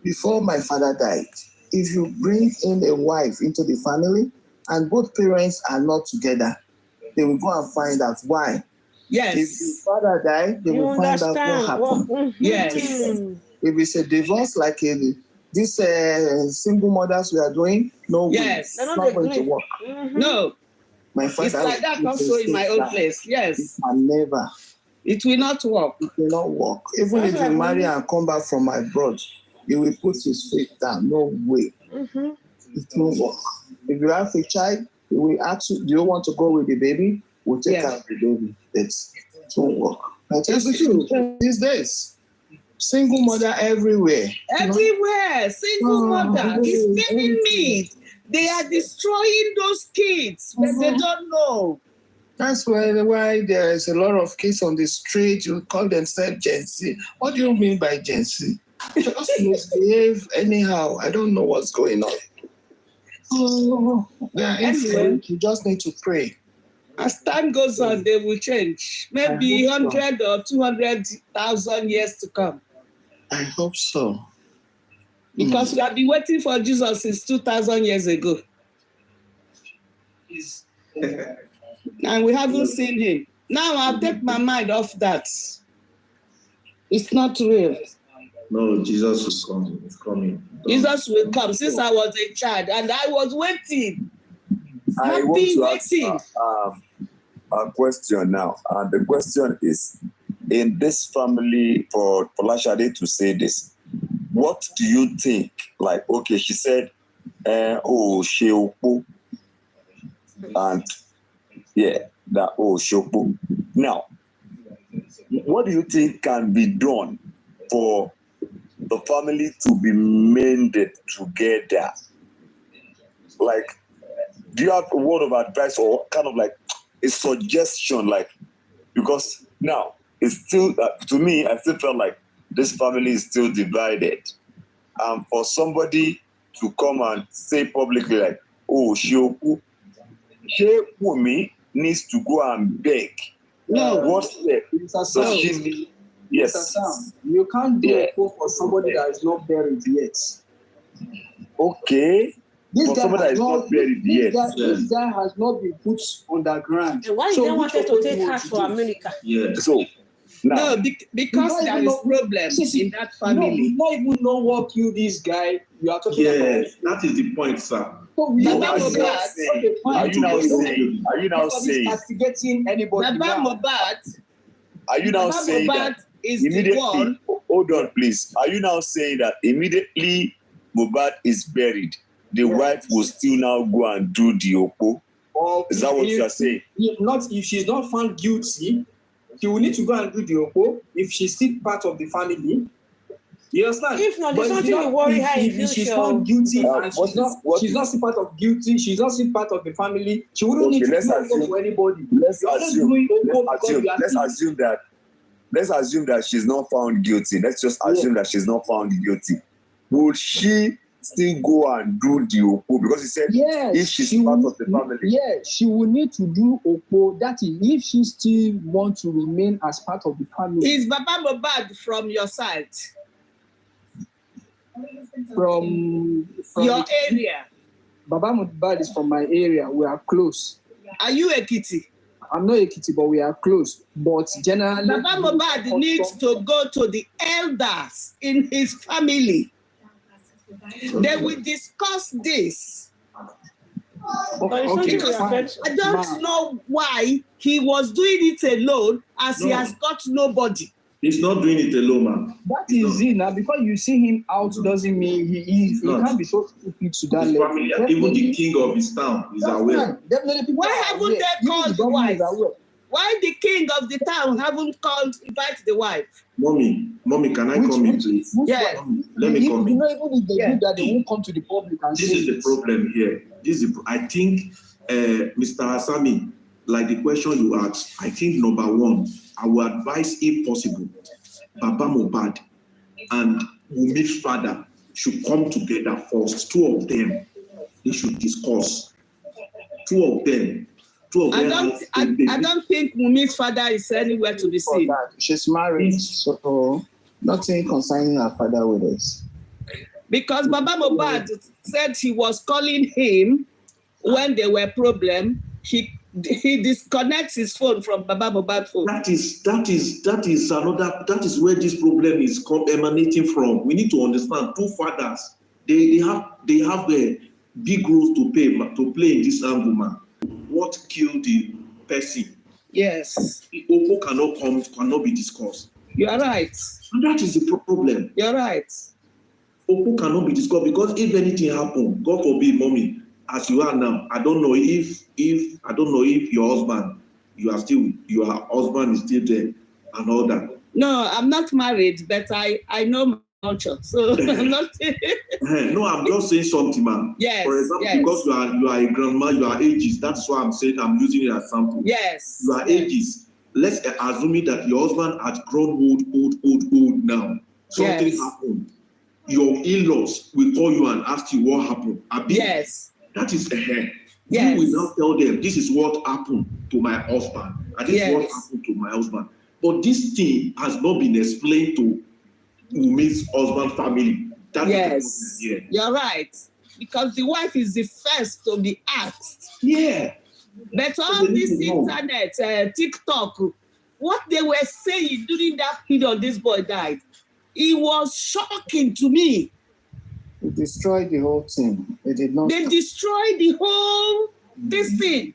Speaker 20: Before my father died, if you bring in a wife into the family and both parents are not together, they will go and find out why.
Speaker 3: Yes.
Speaker 20: If the father died, they will find out what happened.
Speaker 3: Yes.
Speaker 20: If it's a divorce like this single mothers we are doing, no,
Speaker 3: yes.
Speaker 20: It's not going to work.
Speaker 3: No.
Speaker 20: My father,
Speaker 3: it's like that also in my own place. Yes.
Speaker 20: It can never.
Speaker 3: It will not work.
Speaker 20: It will not work. Even if you marry and come back from abroad, he will put his feet down. No way. It won't work. If you have a child, he will ask you, do you want to go with the baby? We'll take care of the baby. It won't work. That's true. These days, single mother everywhere.
Speaker 3: Everywhere. Single mother is giving meat. They are destroying those kids, but they don't know.
Speaker 20: That's why there is a lot of kids on the street who call themselves Gen Z. What do you mean by Gen Z? Just misbehave anyhow. I don't know what's going on. Anyway, you just need to pray.
Speaker 3: As time goes on, they will change. Maybe 100 or 200,000 years to come.
Speaker 20: I hope so.
Speaker 3: Because we have been waiting for Jesus since 2,000 years ago. And we haven't seen him. Now I'll take my mind off that. It's not real.
Speaker 18: No, Jesus is coming. It's coming.
Speaker 3: Jesus will come. Since I was a child and I was waiting.
Speaker 11: I want to ask a question now. And the question is, in this family, for Lashade to say this, what do you think? Like, okay, she said, Sheopo. And yeah, that Sheopo. Now, what do you think can be done for the family to be mended together? Like, do you have a word of advice or kind of like a suggestion? Like, because now it's still, to me, I still felt like this family is still divided. For somebody to come and say publicly like, Wummi needs to go and beg What's there?
Speaker 19: Mr. Sam,
Speaker 11: Yes.
Speaker 19: Mr. Sam, you can't do a poll for somebody that is not buried yet.
Speaker 11: Okay.
Speaker 19: This
Speaker 11: For
Speaker 19: guy
Speaker 11: somebody that
Speaker 19: has
Speaker 11: is not buried yet.
Speaker 19: This guy has not been put underground.
Speaker 12: And why you don't want to take her to America?
Speaker 11: Yeah. So now,
Speaker 3: No, because there is problems in that family.
Speaker 19: You don't even know what killed this guy you are talking about.
Speaker 2: Yes, that is the point, sir.
Speaker 19: So we
Speaker 3: Baba
Speaker 19: don't
Speaker 3: Mohbad.
Speaker 11: are you now saying
Speaker 19: castigating anybody
Speaker 3: Baba
Speaker 19: now?
Speaker 3: Mohbad.
Speaker 11: Are you now
Speaker 3: Baba
Speaker 11: saying
Speaker 3: Mohbad
Speaker 11: that
Speaker 3: is the
Speaker 11: immediately?
Speaker 3: one.
Speaker 11: Hold on, please. Are you now saying that immediately Mohbad is buried, the wife will still now go and do the Opo?
Speaker 19: Or
Speaker 11: is that what you are saying?
Speaker 19: If she's not found guilty, she will need to go and do the Opo if she's still part of the family. You understand?
Speaker 12: If not, there's something will worry her in
Speaker 19: if she's
Speaker 12: future.
Speaker 19: found guilty and she's not still part of guilty, she's not still part of the family, she wouldn't need to do Opo for anybody.
Speaker 11: Let's assume that she's not found guilty. Let's just assume that she's not found guilty. Would she still go and do the Opo? Because he said if she's part of the family.
Speaker 19: Yeah, she will need to do Opo. That is, if she still wants to remain as part of the family.
Speaker 3: Is Baba Mohbad from your side?
Speaker 19: From
Speaker 3: your area?
Speaker 19: Baba Mohbad is from my area. We are close.
Speaker 3: Are you Ekiti?
Speaker 19: I'm not Ekiti, but we are close. But generally,
Speaker 3: Baba Mohbad needs to go to the elders in his family. They will discuss this.
Speaker 19: Okay,
Speaker 3: I don't know why he was doing it alone, as he has got nobody.
Speaker 2: He's not doing it alone, man.
Speaker 19: That is it now. Because you see him out doesn't mean he can't be so stupid to that level.
Speaker 2: Even the king of his town is aware.
Speaker 3: Why haven't they called the wife? Why the king of the town haven't invite the wife?
Speaker 2: Mommy, can I come in, please?
Speaker 3: Yes.
Speaker 2: Let me come in.
Speaker 19: You know, even if they do that, they won't come to the public and
Speaker 2: This is the problem here. I think, Mr. Asami, like the question you asked, I think number one, I will advise, if possible, Baba Mohbad and Wummi's father should come together first. Two of them, they should discuss. Two of them.
Speaker 3: I don't think Wummi's father is anywhere to be seen.
Speaker 20: She's married, so nothing concerning her father with us.
Speaker 3: Because Baba Mohbad said he was calling him when there were problems. He disconnects his phone from Baba Mohbad's phone.
Speaker 2: That is where this problem is emanating from. We need to understand two fathers. They have a big role to play in this angle, man. What killed the person?
Speaker 3: Yes.
Speaker 2: Opo cannot be discussed.
Speaker 3: You are right.
Speaker 2: And that is the problem.
Speaker 3: You're right.
Speaker 2: Opo cannot be discussed because if anything happens, God forbid, mommy, as you are now, I don't know if your husband, your husband is still there and all that.
Speaker 3: No, I'm not married, but I know my culture, so I'm not.
Speaker 2: No, I'm just saying something, man.
Speaker 3: Yes.
Speaker 2: For example,
Speaker 3: yes.
Speaker 2: because you are a grandma, you are ages. That's why I'm saying I'm using it as sample.
Speaker 3: Yes.
Speaker 2: You are ages. Let's assume that your husband has grown old now. Something happened. Your in-laws will call you and ask you what happened.
Speaker 3: Yes.
Speaker 2: That is a hair.
Speaker 3: Yes.
Speaker 2: You will now tell them, this is what happened to my husband. And this is what happened to my husband. But this thing has not been explained to Wummi's husband family.
Speaker 3: Yes. You're right. Because the wife is the first to be asked.
Speaker 2: Yeah.
Speaker 3: But all this internet, TikTok, what they were saying during that period this boy died, it was shocking to me.
Speaker 20: They destroyed the whole thing. They did not.
Speaker 3: They destroyed the whole this thing.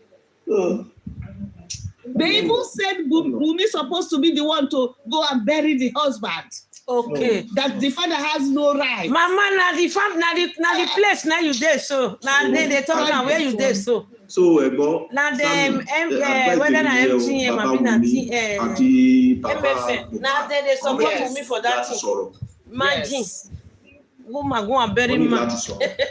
Speaker 3: They even said Wummi supposed to be the one to go and bury the husband.
Speaker 12: Okay.
Speaker 3: That the father has no right.
Speaker 12: Mama, na the place now you there so. Now they talk now where you there so.
Speaker 2: So
Speaker 12: now whether na MTM or na MFN. Now they support Wummi for that thing. Imagine. Woman go and bury man.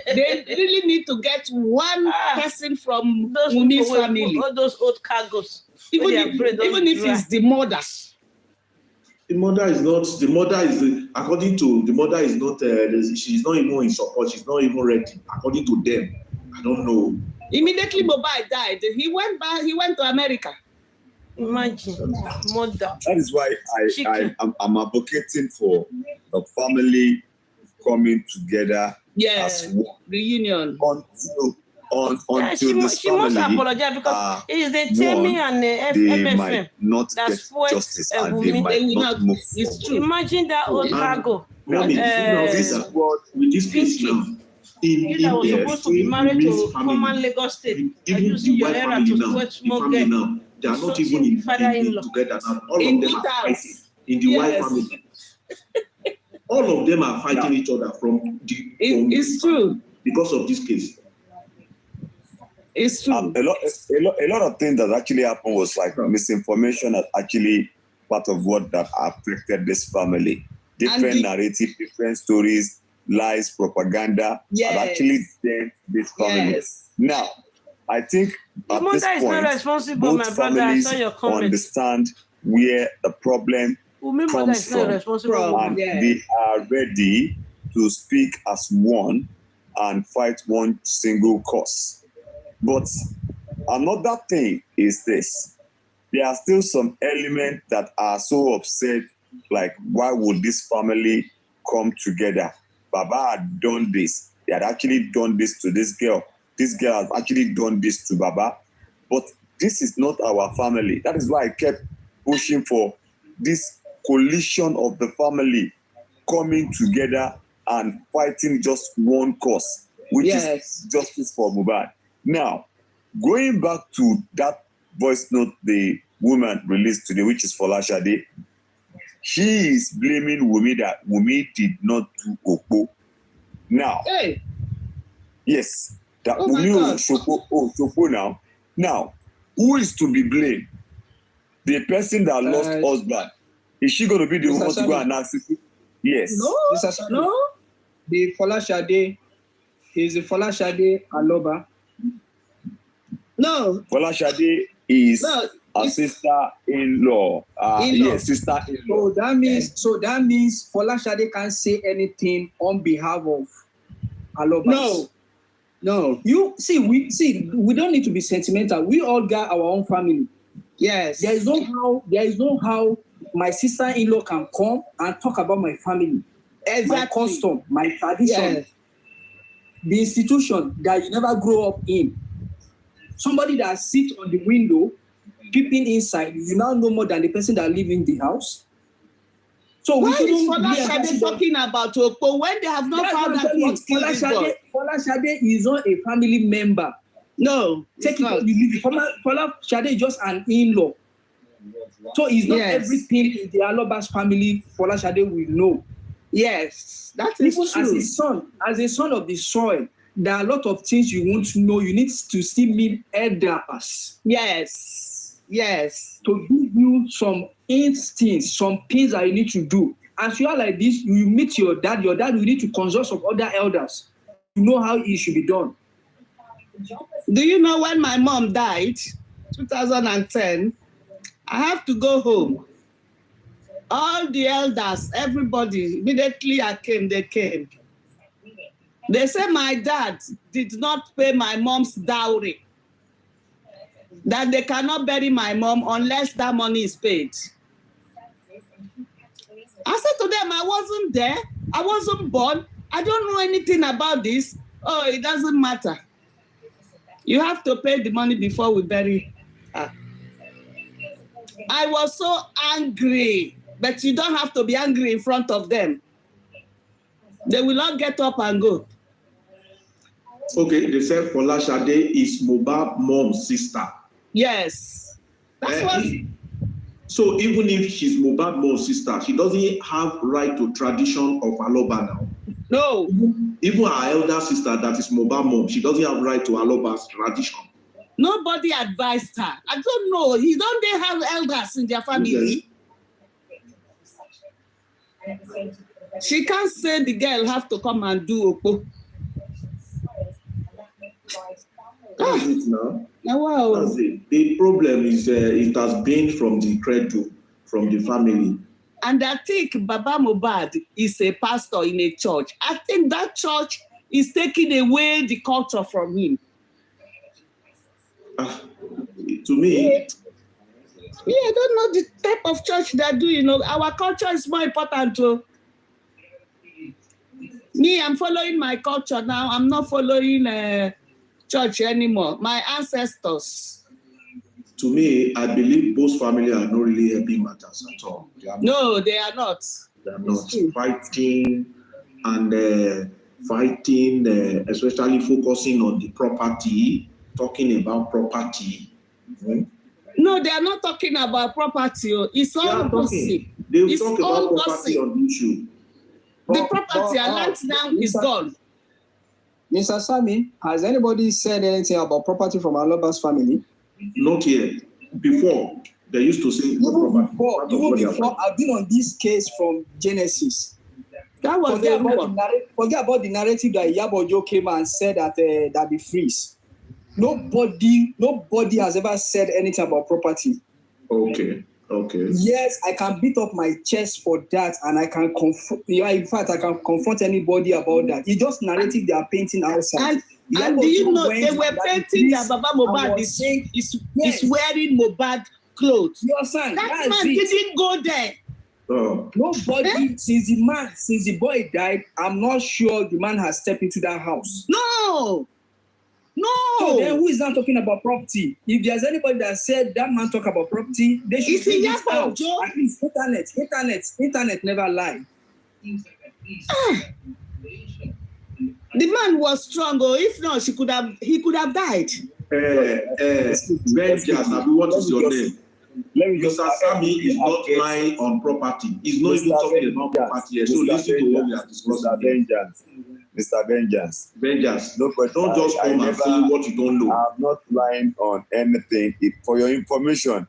Speaker 3: They really need to get one person from Wummi's family.
Speaker 12: All those old cargoes.
Speaker 3: Even if it's the mother.
Speaker 2: The mother is not. The mother is according to the mother is not. She's not even in support. She's not even ready. According to them, I don't know.
Speaker 3: Immediately Mohbad died. He went back. He went to America.
Speaker 12: Imagine, mother.
Speaker 11: That is why I'm advocating for the family coming together as one.
Speaker 3: Reunion.
Speaker 11: Until this
Speaker 12: she must
Speaker 11: family
Speaker 12: apologize because it is the
Speaker 11: one,
Speaker 12: Temi and the
Speaker 11: they
Speaker 12: MFM
Speaker 11: might not
Speaker 12: that
Speaker 11: get
Speaker 12: spoils
Speaker 11: justice and they
Speaker 12: Wummi.
Speaker 11: might not move
Speaker 12: It's
Speaker 11: forward.
Speaker 12: true. Imagine that old cargo.
Speaker 18: Mommy, with this case now,
Speaker 12: You that was supposed to be married to former Lagos State, and using your era to sweat smoke girl.
Speaker 18: Now, they are not even in together now. All of them are fighting in the white family. All of them are fighting each other
Speaker 3: It's true.
Speaker 18: Because of this case.
Speaker 3: It's true.
Speaker 11: A lot of things that actually happened was like misinformation that actually part of what that affected this family. Different narrative, different stories, lies, propaganda that actually dent this family. Now, I think at this point, both families understand where the problem comes from, and they are ready to speak as one and fight one single cause. But another thing is this. There are still some elements that are so upset, like why would this family come together? Baba had done this. They had actually done this to this girl. This girl has actually done this to Baba. But this is not our family. That is why I kept pushing for this coalition of the family coming together and fighting just one cause, which is justice for Mohbad. Now, going back to that voice note the woman released today, which is Folashade, she is blaming Wummi that Wummi did not do Okpo. Now, yes, that Wummi is Okpo now. Now, who is to be blamed? The person that lost husband. Is she going to be the one to go and ask it? Yes.
Speaker 19: No. The Folashade is the Folashade Aloba.
Speaker 3: No.
Speaker 11: Folashade is a sister-in-law. Yes, sister-in-law.
Speaker 19: So that means Folashade can't say anything on behalf of Aloba. No. We don't need to be sentimental. We all got our own family.
Speaker 3: Yes.
Speaker 19: There is no how my sister-in-law can come and talk about my family. My custom, my tradition, the institution that you never grow up in. Somebody that sits on the window, peeping inside, you now know more than the person that lives in the house. So
Speaker 3: why is Folashade talking about Okpo when they have not found that
Speaker 19: Folashade is not a family member.
Speaker 3: No,
Speaker 19: take it or leave it. Folashade is just an in-law. So it's not everything in the Aloba's family Folashade will know.
Speaker 3: Yes, that is
Speaker 19: true. As a son of the soil, there are a lot of things you want to know. You need to still meet elders.
Speaker 3: Yes.
Speaker 19: To give you some instincts, some things that you need to do. As you are like this, you meet your dad will need to consult some other elders to know how it should be done.
Speaker 3: Do you know when my mom died, 2010, I have to go home. All the elders, everybody, immediately they came. They said my dad did not pay my mom's dowry. That they cannot bury my mom unless that money is paid. I said to them, I wasn't there. I wasn't born. I don't know anything about this. Oh, it doesn't matter. You have to pay the money before we bury her. I was so angry, but you don't have to be angry in front of them. They will not get up and go.
Speaker 18: Okay, they said Folashade is Mohbad's mom's sister.
Speaker 3: Yes. That's what.
Speaker 18: So even if she's Mohbad's mom's sister, she doesn't have right to tradition of Aloba now.
Speaker 3: No.
Speaker 18: Even her elder sister, that is Mohbad's mom, she doesn't have right to Aloba's tradition.
Speaker 3: Nobody advised her. I don't know. Don't they have elders in their family? Yes. She can't say the girl have to come and do Okpo.
Speaker 18: That's it now.
Speaker 3: Wow.
Speaker 18: That's it. The problem is it has been from the cradle, from the family.
Speaker 3: And I think Baba Mohbad is a pastor in a church. I think that church is taking away the culture from him.
Speaker 18: To me,
Speaker 3: Yeah, I don't know the type of church they do. You know, our culture is more important too. Me, I'm following my culture now. I'm not following church anymore. My ancestors.
Speaker 18: To me, I believe both families are not really helping matters at all.
Speaker 3: No, they are not.
Speaker 18: They are not fighting and especially focusing on the property, talking about property.
Speaker 3: No, they are not talking about property. It's all gossip.
Speaker 18: They talk about property on YouTube.
Speaker 3: The property and land now is gone.
Speaker 19: Mr. Sami, has anybody said anything about property from Aloba's family?
Speaker 18: Not yet. Before, they used to say
Speaker 19: even before, I've been on this case from Genesis.
Speaker 3: That was
Speaker 19: forget about the narrative that Yabojo came and said that be freeze. Nobody has ever said anything about property.
Speaker 18: Okay.
Speaker 19: Yes, I can beat up my chest for that, and I can in fact, I can confront anybody about that. It's just narrative they are painting outside.
Speaker 3: And do you know they were painting that Baba Mohbad is wearing Mohbad clothes?
Speaker 19: That
Speaker 3: man didn't go there.
Speaker 19: Nobody since the boy died, I'm not sure the man has stepped into that house.
Speaker 3: No.
Speaker 19: So then who is now talking about property? If there's anybody that said that man talk about property, they should bring this out. At least internet never lie.
Speaker 3: The man was strong, or if not, he could have died.
Speaker 18: Vengeance, what is your name? Mr. Sami is not lying on property. He's not even talking about property here. So listen to what we are discussing.
Speaker 11: Mr. Vengeance.
Speaker 18: No, don't just come and say what you don't know.
Speaker 11: I'm not lying on anything. For your information,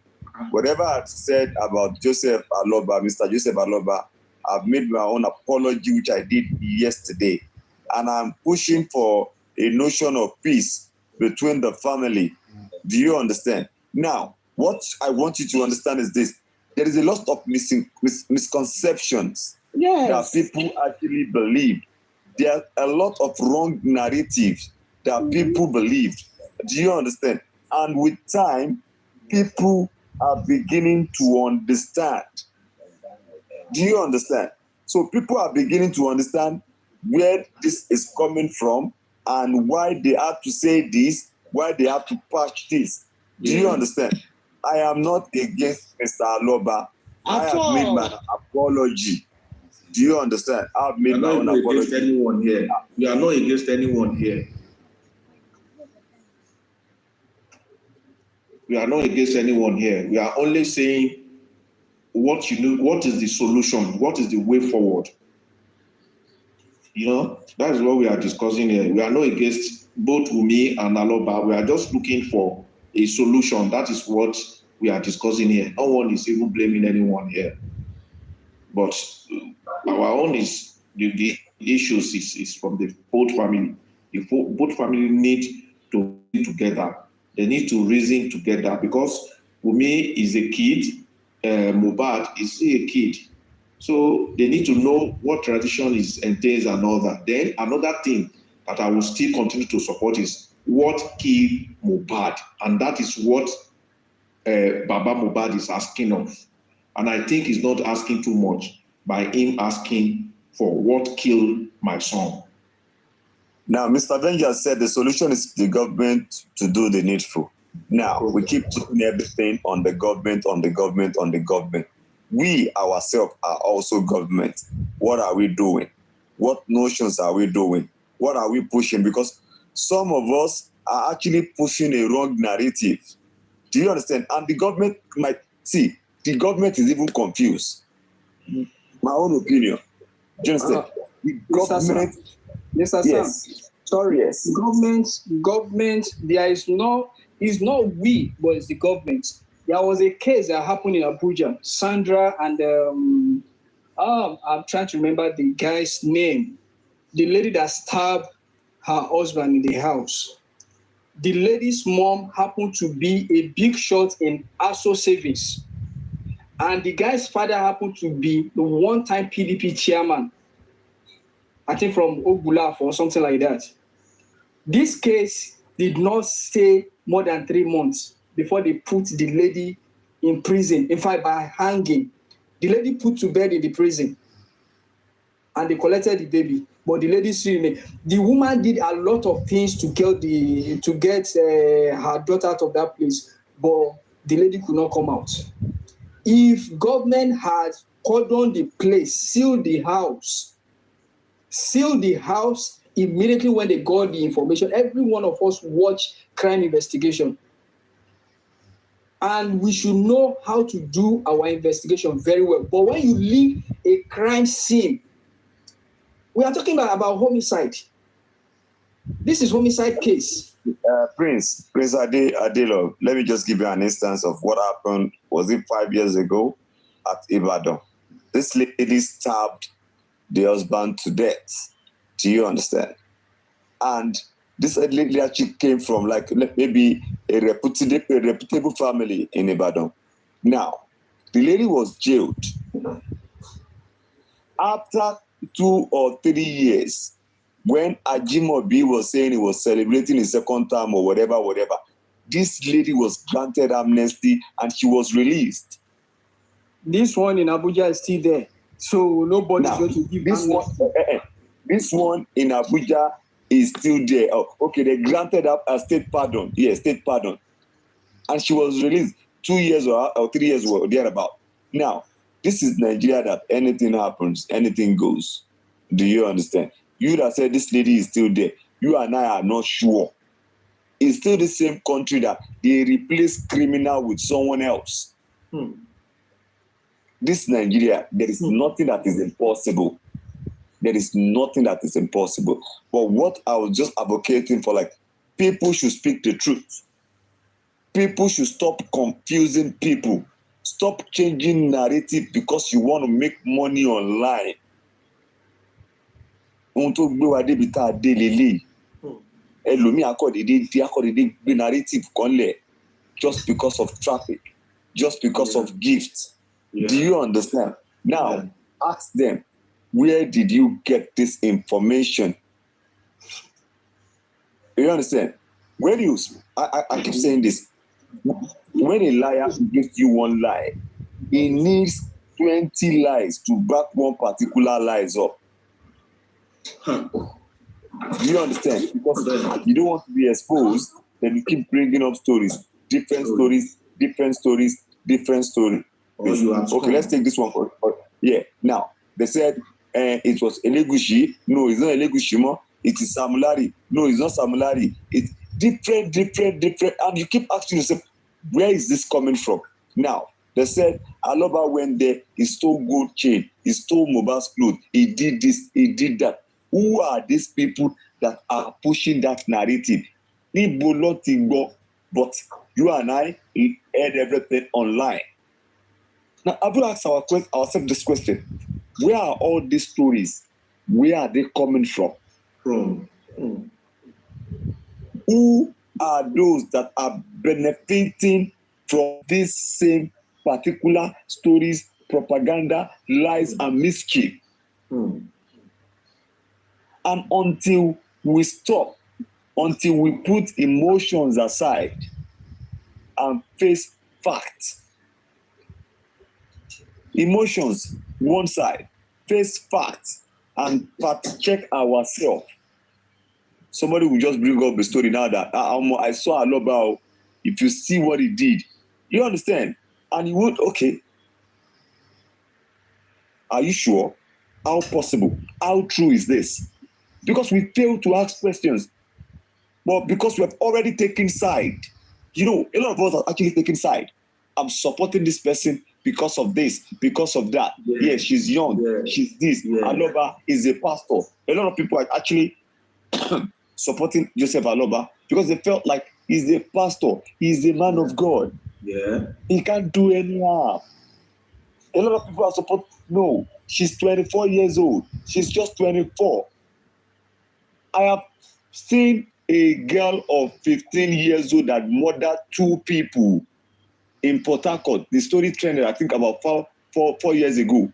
Speaker 11: whatever I've said about Joseph Aloba, Mr. Joseph Aloba, I've made my own apology, which I did yesterday. And I'm pushing for a notion of peace between the family. Do you understand? Now, what I want you to understand is this. There is a lot of misconceptions that people actually believe. There are a lot of wrong narratives that people believed. Do you understand? And with time, people are beginning to understand. Do you understand? So people are beginning to understand where this is coming from and why they have to say this, why they have to patch this. Do you understand? I am not against Mr. Aloba. I have made my apology. Do you understand? I've made my own apology.
Speaker 18: Anyone here. We are not against anyone here. We are not against anyone here. We are only saying what is the solution? What is the way forward? You know, that is what we are discussing here. We are not against both Wummi and Aloba. We are just looking for a solution. That is what we are discussing here. No one is even blaming anyone here. But our own is the issues is from the both family. Both family need to be together. They need to reason together because Wummi is a kid, Mohbad is a kid. So they need to know what tradition entails and all that. Then another thing that I will still continue to support is what killed Mohbad. And that is what Baba Mohbad is asking of. And I think he's not asking too much by him asking for what killed my son.
Speaker 11: Now, Mr. Avenger said the solution is the government to do the needful. Now, we keep putting everything on the government. We ourselves are also government. What are we doing? What notions are we doing? What are we pushing? Because some of us are actually pushing a wrong narrative. Do you understand? And the government might see, the government is even confused. My own opinion. Do you understand? The government.
Speaker 19: Mr. Sam, sorry.
Speaker 11: Yes.
Speaker 19: Government, there is no, it's not we, but it's the government. There was a case that happened in Abuja. Sandra and I'm trying to remember the guy's name. The lady that stabbed her husband in the house. The lady's mom happened to be a big shot in ASO service. And the guy's father happened to be the one-time PDP chairman. I think from Ogulaf or something like that. This case did not stay more than 3 months before they put the lady in prison, in fact, by hanging. The lady put to bed in the prison, and they collected the baby. But the lady still remained. The woman did a lot of things to get her daughter out of that place, but the lady could not come out. If government had cordoned the place, sealed the house immediately when they got the information, every one of us watched crime investigation. And we should know how to do our investigation very well. But when you leave a crime scene, we are talking about homicide. This is homicide case.
Speaker 11: Prince Adelo, let me just give you an instance of what happened. Was it 5 years ago at Ibadan? This lady stabbed the husband to death. Do you understand? And this lady actually came from like maybe a reputable family in Ibadan. Now, the lady was jailed. After 2 or 3 years, when Ajimobi was saying he was celebrating his second term or whatever, this lady was granted amnesty and she was released.
Speaker 19: This one in Abuja is still there. So nobody's going to give
Speaker 11: this one. This one in Abuja is still there. Oh, okay, they granted up a state pardon. Yes, state pardon. And she was released 2 years or 3 years or thereabout. Now, this is Nigeria that anything happens, anything goes. Do you understand? You that said this lady is still there, you and I are not sure. It's still the same country that they replace criminal with someone else. This Nigeria, there is nothing that is impossible. There is nothing that is impossible. But what I was just advocating for, like, people should speak the truth. People should stop confusing people. Stop changing narrative because you want to make money online. Ohun tó gbé wa débi tá a dé lélẹ̀. Ẹlòmíì akọ̀dédé gbé narrative kan lẹ̀ just because of traffic, just because of gifts. Yeah. Do you understand? Now, ask them, where did you get this information? You understand? When you, I keep saying this, when a liar gives you one lie, he needs 20 lies to back one particular lie up. Do you understand? Because you don't want to be exposed, then you keep bringing up stories, different stories. Okay, let's take this one. Yeah. Now, they said it was Elegushi. No, it's not Elegushi more. It is Samulari. No, it's not Samulari. It's different. And you keep asking yourself, where is this coming from? Now, they said Aloba went there, he stole gold chain, he stole Mohbad's clothes, he did this, he did that. Who are these people that are pushing that narrative? But you and I heard everything online. Now, I will ask ourselves this question. Where are all these stories? Where are they coming from? Who are those that are benefiting from these same particular stories, propaganda, lies, and mischief? And until we stop, until we put emotions aside and face facts, emotions one side, face facts, and fact check ourselves. Somebody will just bring up the story now that I saw Aloba. If you see what he did, you understand, and you would, okay, are you sure? How possible? How true is this? Because we fail to ask questions, but because we have already taken side. You know, a lot of us are actually taking side. I'm supporting this person because of this, because of that. Yeah, she's young, she's this. Aloba is a pastor. A lot of people are actually supporting Joseph Aloba because they felt like he's a pastor, he's a man of God. Yeah, he can't do any harm. A lot of people are supporting. No, she's 24 years old. She's just 24. I have seen a girl of 15 years old that murdered 2 people in Port Harcourt. The story trended, I think, about 4 years ago.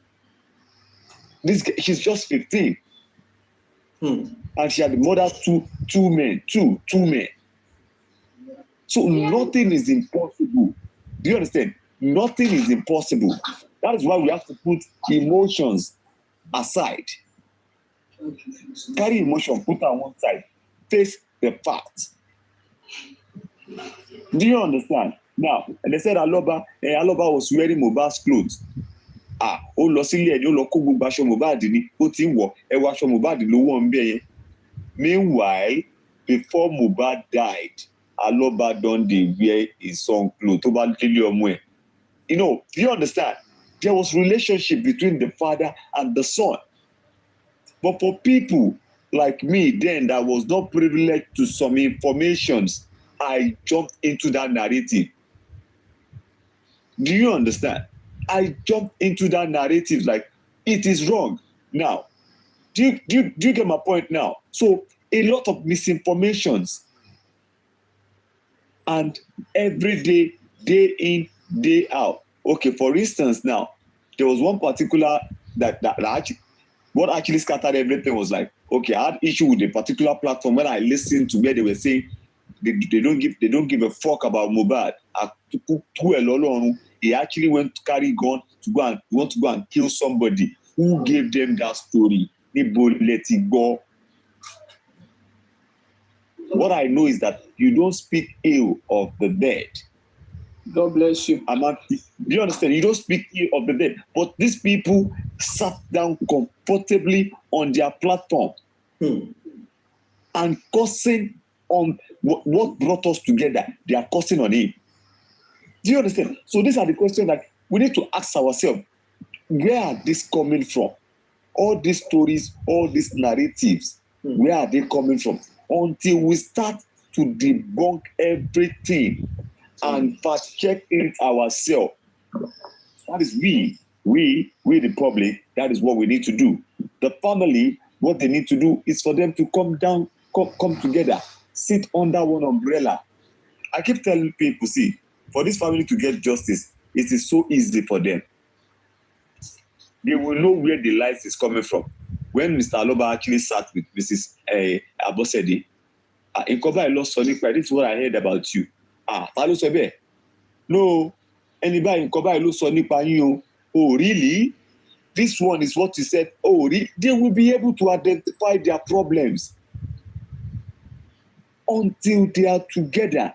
Speaker 11: She's just 15. And she had murdered two men. So nothing is impossible. Do you understand? nothing is impossible. That is why we have to put emotions aside. Carry emotion, put on one side. Face the facts. Do you understand? Now, they said Aloba was wearing Mohbad's clothes. Ó lọ sílé ẹni ó lọ kó gbogbo aṣọ Mohbad ni ó ti ń wọ̀ ẹ wọ aṣọ Mohbad ló wọ̀ ń bẹ̀ yẹn. Meanwhile, before Mohbad died, Aloba don dey wear his son clothes tó bá délé ọmọ ẹ̀. You know, do you understand? There was relationship between the father and the son. But for people like me then that was not privileged to some informations, I jumped into that narrative. Do you understand? I jumped into that narrative like it is wrong. Now, do you get my point now? So a lot of misinformations, and every day, day in, day out. Okay, for instance, now there was one particular that actually scattered everything was like, okay, I had issue with a particular platform when I listened to where they were saying they don't give a fuck about Mohbad. He actually went to carry gun to go and kill somebody. Who gave them that story? They both let it go. What I know is that you don't speak ill of the dead.
Speaker 19: God bless you.
Speaker 11: Do you understand? You don't speak ill of the dead. But these people sat down comfortably on their platform and cursing on what brought us together. They are cursing on him. Do you understand? So these are the questions that we need to ask ourselves. Where are these coming from? All these stories, all these narratives, where are they coming from? Until we start to debunk everything and fast check it ourselves. That is we the public, that is what we need to do. The family, what they need to do is for them to come together, sit under one umbrella. I keep telling people, see, for this family to get justice, it is so easy for them. They will know where the light is coming from. When Mr. Aloba actually sat with Mrs. Abosede, in cover I lost Sonic, this is what I heard about you. Talo Sebe. No, anybody in cover I lost Sonic you. Oh, really? This one is what you said. Oh, really? They will be able to identify their problems. Until they are together,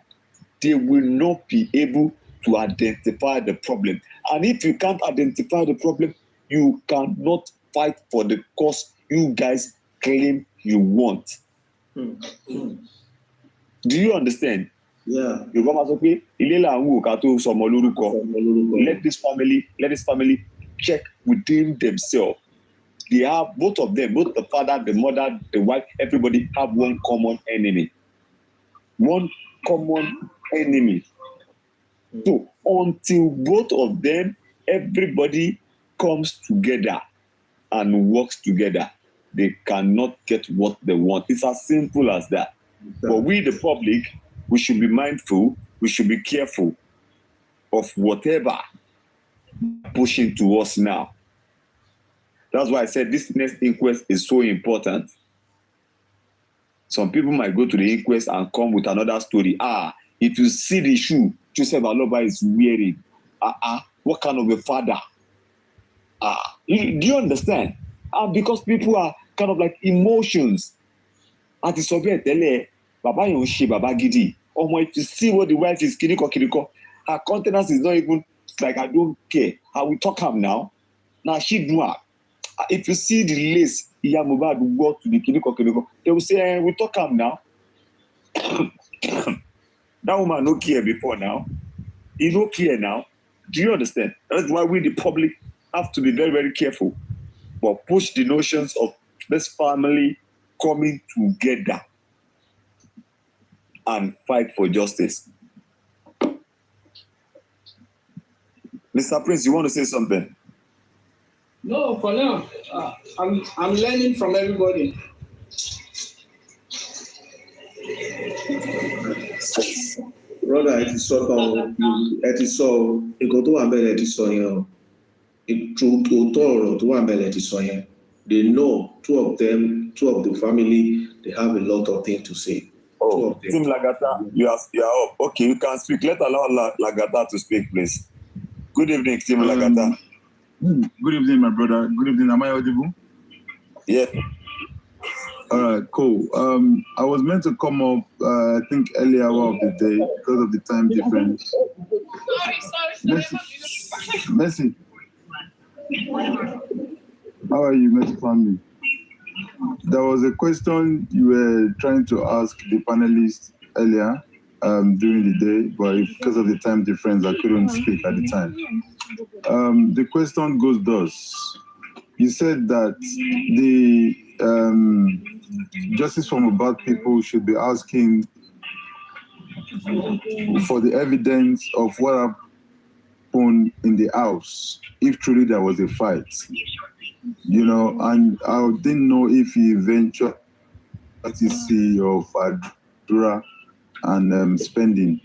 Speaker 11: they will not be able to identify the problem. And if you can't identify the problem, you cannot fight for the cause you guys claim you want. Do you understand?
Speaker 18: Yeah.
Speaker 11: Let this family check within themselves. They have both of them, both the father, the mother, the wife, everybody have one common enemy. One common enemy. So until both of them, everybody comes together and works together, they cannot get what they want. It's as simple as that. But we, the public, we should be mindful, we should be careful of whatever pushing to us now. That's why I said this next inquest is so important. Some people might go to the inquest and come with another story. If you see the shoe Joseph Aloba is wearing, what kind of a father? Do you understand? Because people are kind of like emotions. At the Soviet, Baba Yonshi, Baba Gidi. If you see what the wife is, kiriko, her countenance is not even like, I don't care. I will talk her now. Now she do her. If you see the lace, Mohbad will go to the kiriko, they will say, we talk her now. That woman no care before now. He no care now. Do you understand? That's why we, the public, have to be very, very careful. But push the notions of this family coming together and fight for justice. Mr. Prince, you want to say something?
Speaker 19: No, for now. I'm learning from everybody.
Speaker 18: Brother, ẹ ti sọ nǹkan tó wà bẹ́ẹ̀ ẹ ti sọ yẹn o. Òótọ́ ọ̀rọ̀ tó wà bẹ́ẹ̀ ẹ ti sọ yẹn. They know, two of the family, they have a lot of things to say.
Speaker 11: Oh, Team Lagata, you are up. Okay, you can speak. Let allow Lagata to speak, please. Good evening, Team Lagata.
Speaker 21: Good evening, my brother. Good evening. Am I audible?
Speaker 11: Yeah.
Speaker 21: All right, cool. I was meant to come up, I think, earlier hour of the day because of the time difference. Messi. How are you, Messi family? There was a question you were trying to ask the panelists earlier during the day, but because of the time difference, I couldn't speak at the time. The question goes thus. You said that the justice from about people should be asking for the evidence of what happened in the house, if truly there was a fight. You know, and I didn't know if he ventured to see of Adura and spending.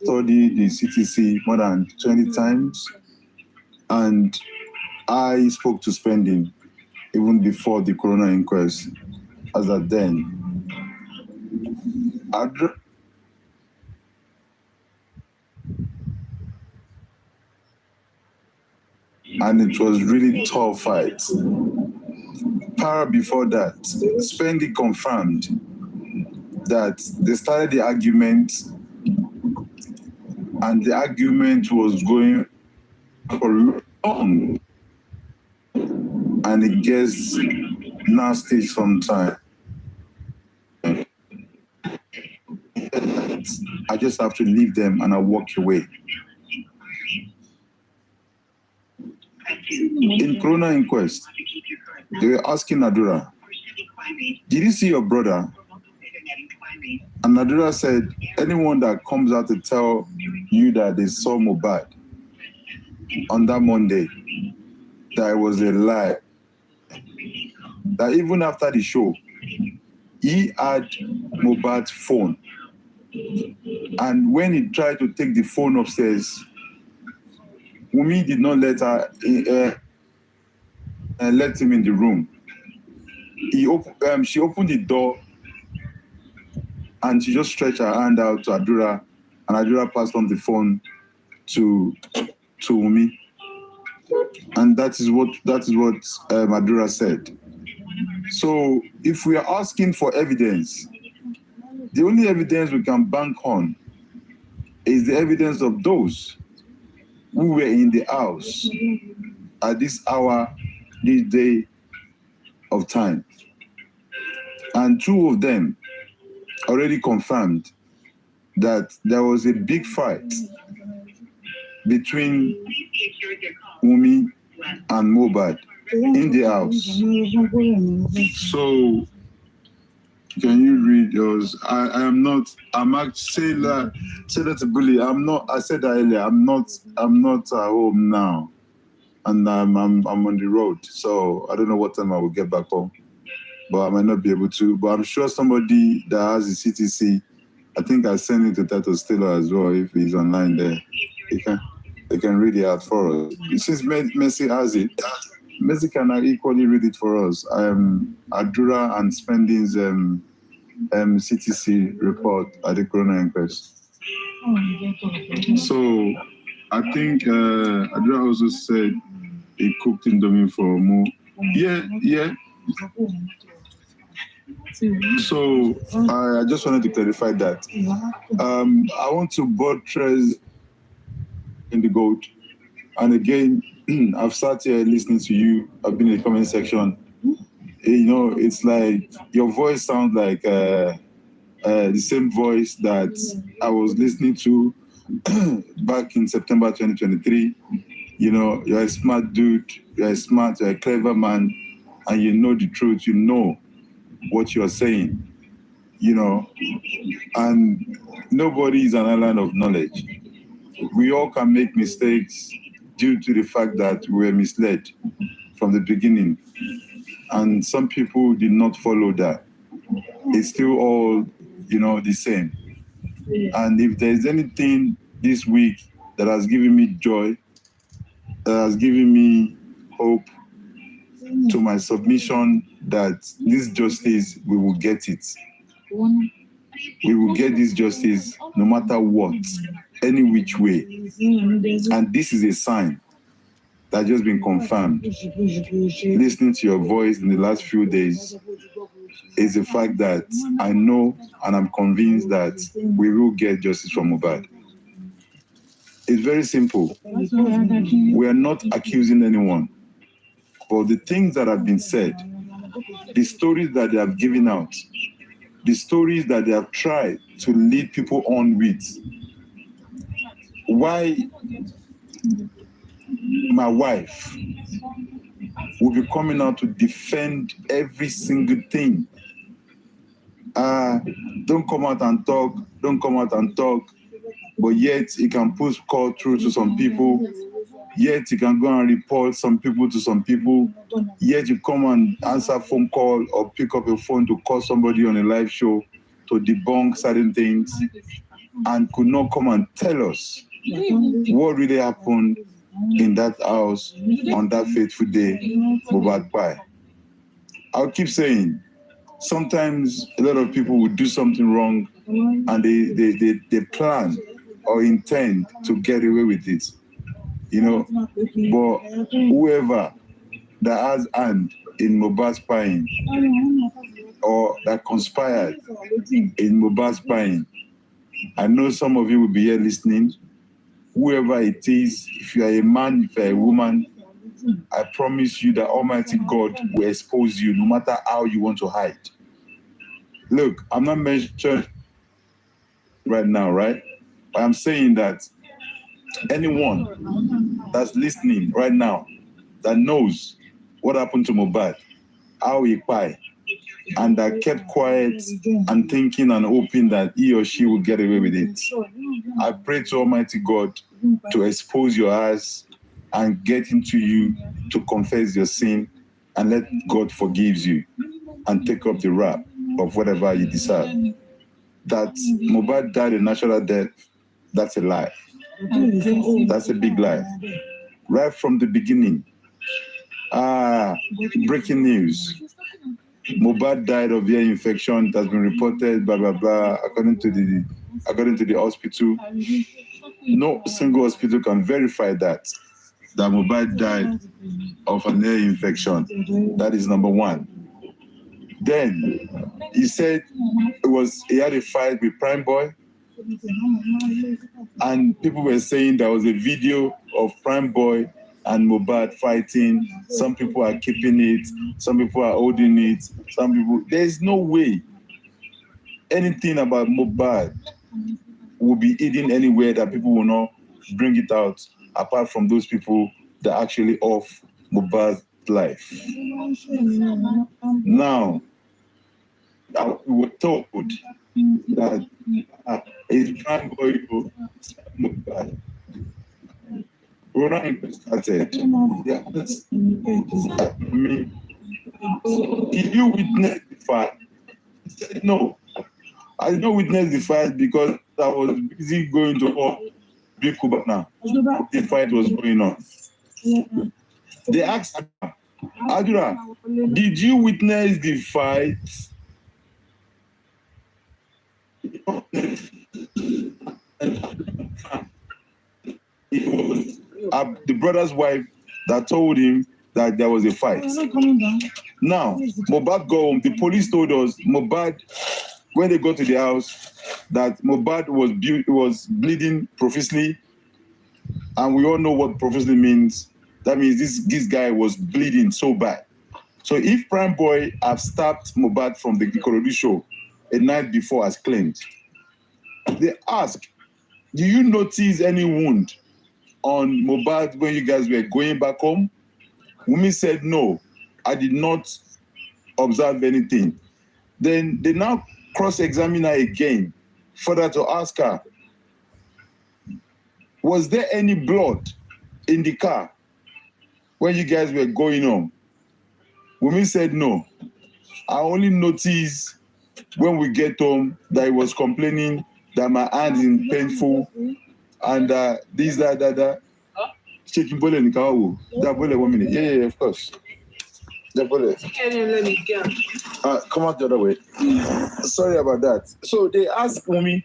Speaker 21: Studied the CTC more than 20 times, and I spoke to spending even before the coroner inquest. As at then, and it was really tough fight. Prior before that, spending confirmed that they started the argument, and the argument was going for long, and it gets nasty sometimes. I just have to leave them and I walk away. In Corona inquest, they were asking Adura, did you see your brother? And Adura said, anyone that comes out to tell you that they saw Mohbad on that Monday, that it was a lie. That even after the show, he had Mohbad's phone. And when he tried to take the phone upstairs, Wummi did not let her let him in the room. She opened the door and she just stretched her hand out to Adura, and Adura passed on the phone to Wummi. And that is what Adura said. So if we are asking for evidence, the only evidence we can bank on is the evidence of those who were in the house at this hour, this day of time. And two of them already confirmed that there was a big fight between Wummi and Mohbad in the house. So, can you read yours? I'm actually say that to Bully. I said that earlier. I'm not at home now, and I'm on the road. So I don't know what time I will get back home, but I might not be able to. But I'm sure somebody that has the CTC, I think I sent it to Tato Stiller as well. If he's online there, they can read it out for us. Since Messi has it, Messi can equally read it for us. Adura and Spending's CTC report at the Corona inquest. So I think Adura also said he cooked Indomie for Mo. Yeah. So I just wanted to clarify that. I want to buttress in the goat. And again, I've sat here listening to you. I've been in the comment section. You know, it's like your voice sounds like the same voice that I was listening to back in September 2023. You know, you're a smart dude, you're a clever man, and you know the truth, you know what you're saying, you know, and nobody is an island of knowledge. We all can make mistakes due to the fact that we were misled from the beginning. And some people did not follow that. It's still all, you know, the same. And if there's anything this week that has given me joy, that has given me hope to my submission that this justice, we will get it. we will get this justice no matter what, any which way. And this is a sign that just been confirmed. Listening to your voice in the last few days is the fact that I know and I'm convinced that we will get justice from Mohbad. It's very simple. We are not accusing anyone. But the things that have been said, the stories that they have given out, the stories that they have tried to lead people on with, why my wife will be coming out to defend every single thing. Don't come out and talk, don't come out and talk, but yet he can push call through to some people, yet you can go and report some people to some people, yet you come and answer phone call or pick up a phone to call somebody on a live show to debunk certain things, and could not come and tell us what really happened in that house on that fateful day, Mohbad Pai. I'll keep saying, sometimes a lot of people will do something wrong and they plan or intend to get away with it, you know. But whoever that has hand in Mohbad's spying or that conspired in Mohbad's spying, I know some of you will be here listening. Whoever it is, if you are a man, if you are a woman, I promise you that Almighty God will expose you no matter how you want to hide. Look, I'm not mentioning right now, right? But I'm saying that anyone that's listening right now that knows what happened to Mohbad, how he died, and that kept quiet and thinking and hoping that he or she will get away with it, I pray to Almighty God to expose your eyes and get into you to confess your sin and let God forgive you and take up the rap of whatever you deserve. That Mohbad died a natural death, that's a lie. That's a big lie. Right from the beginning, breaking news. Mohbad died of ear infection. It has been reported, blah, blah, blah, according to the hospital. No single hospital can verify that Mohbad died of an ear infection. That is number one. Then he said he had a fight with Prime Boy, and people were saying there was a video of Prime Boy and Mohbad fighting. Some people are keeping it, some people are holding it, some people. There's no way anything about Mohbad will be hidden anywhere that people will not bring it out, apart from those people that actually off Mohbad's life. Now, we were told that it's Prime Boy Mohbad. We're not interested. Yeah. Did you witness the fight? He said, no. I did not witness the fight because I was busy going to all Big Kubana. The fight was going on. They asked Adura, did you witness the fight? It was the brother's wife that told him that there was a fight. Now, Mohbad go home. The police told us Mohbad, when they got to the house, that Mohbad was bleeding profusely, and we all know what profusely means. That means this guy was bleeding so bad. So if Prime Boy have stabbed Mohbad from the Ikorodu show a night before as claimed, they ask, do you notice any wound on Mohbad when you guys were going back home? Wummi said, no, I did not observe anything. Then they now cross-examine her again, further to ask her, was there any blood in the car when you guys were going home? Wummi said, no. I only noticed when we get home that he was complaining that my hand is painful and this, that. Shaking bole in the car. That bole 1 minute. Yeah, of course. Come out the other way. Sorry about that. So they asked Wummi,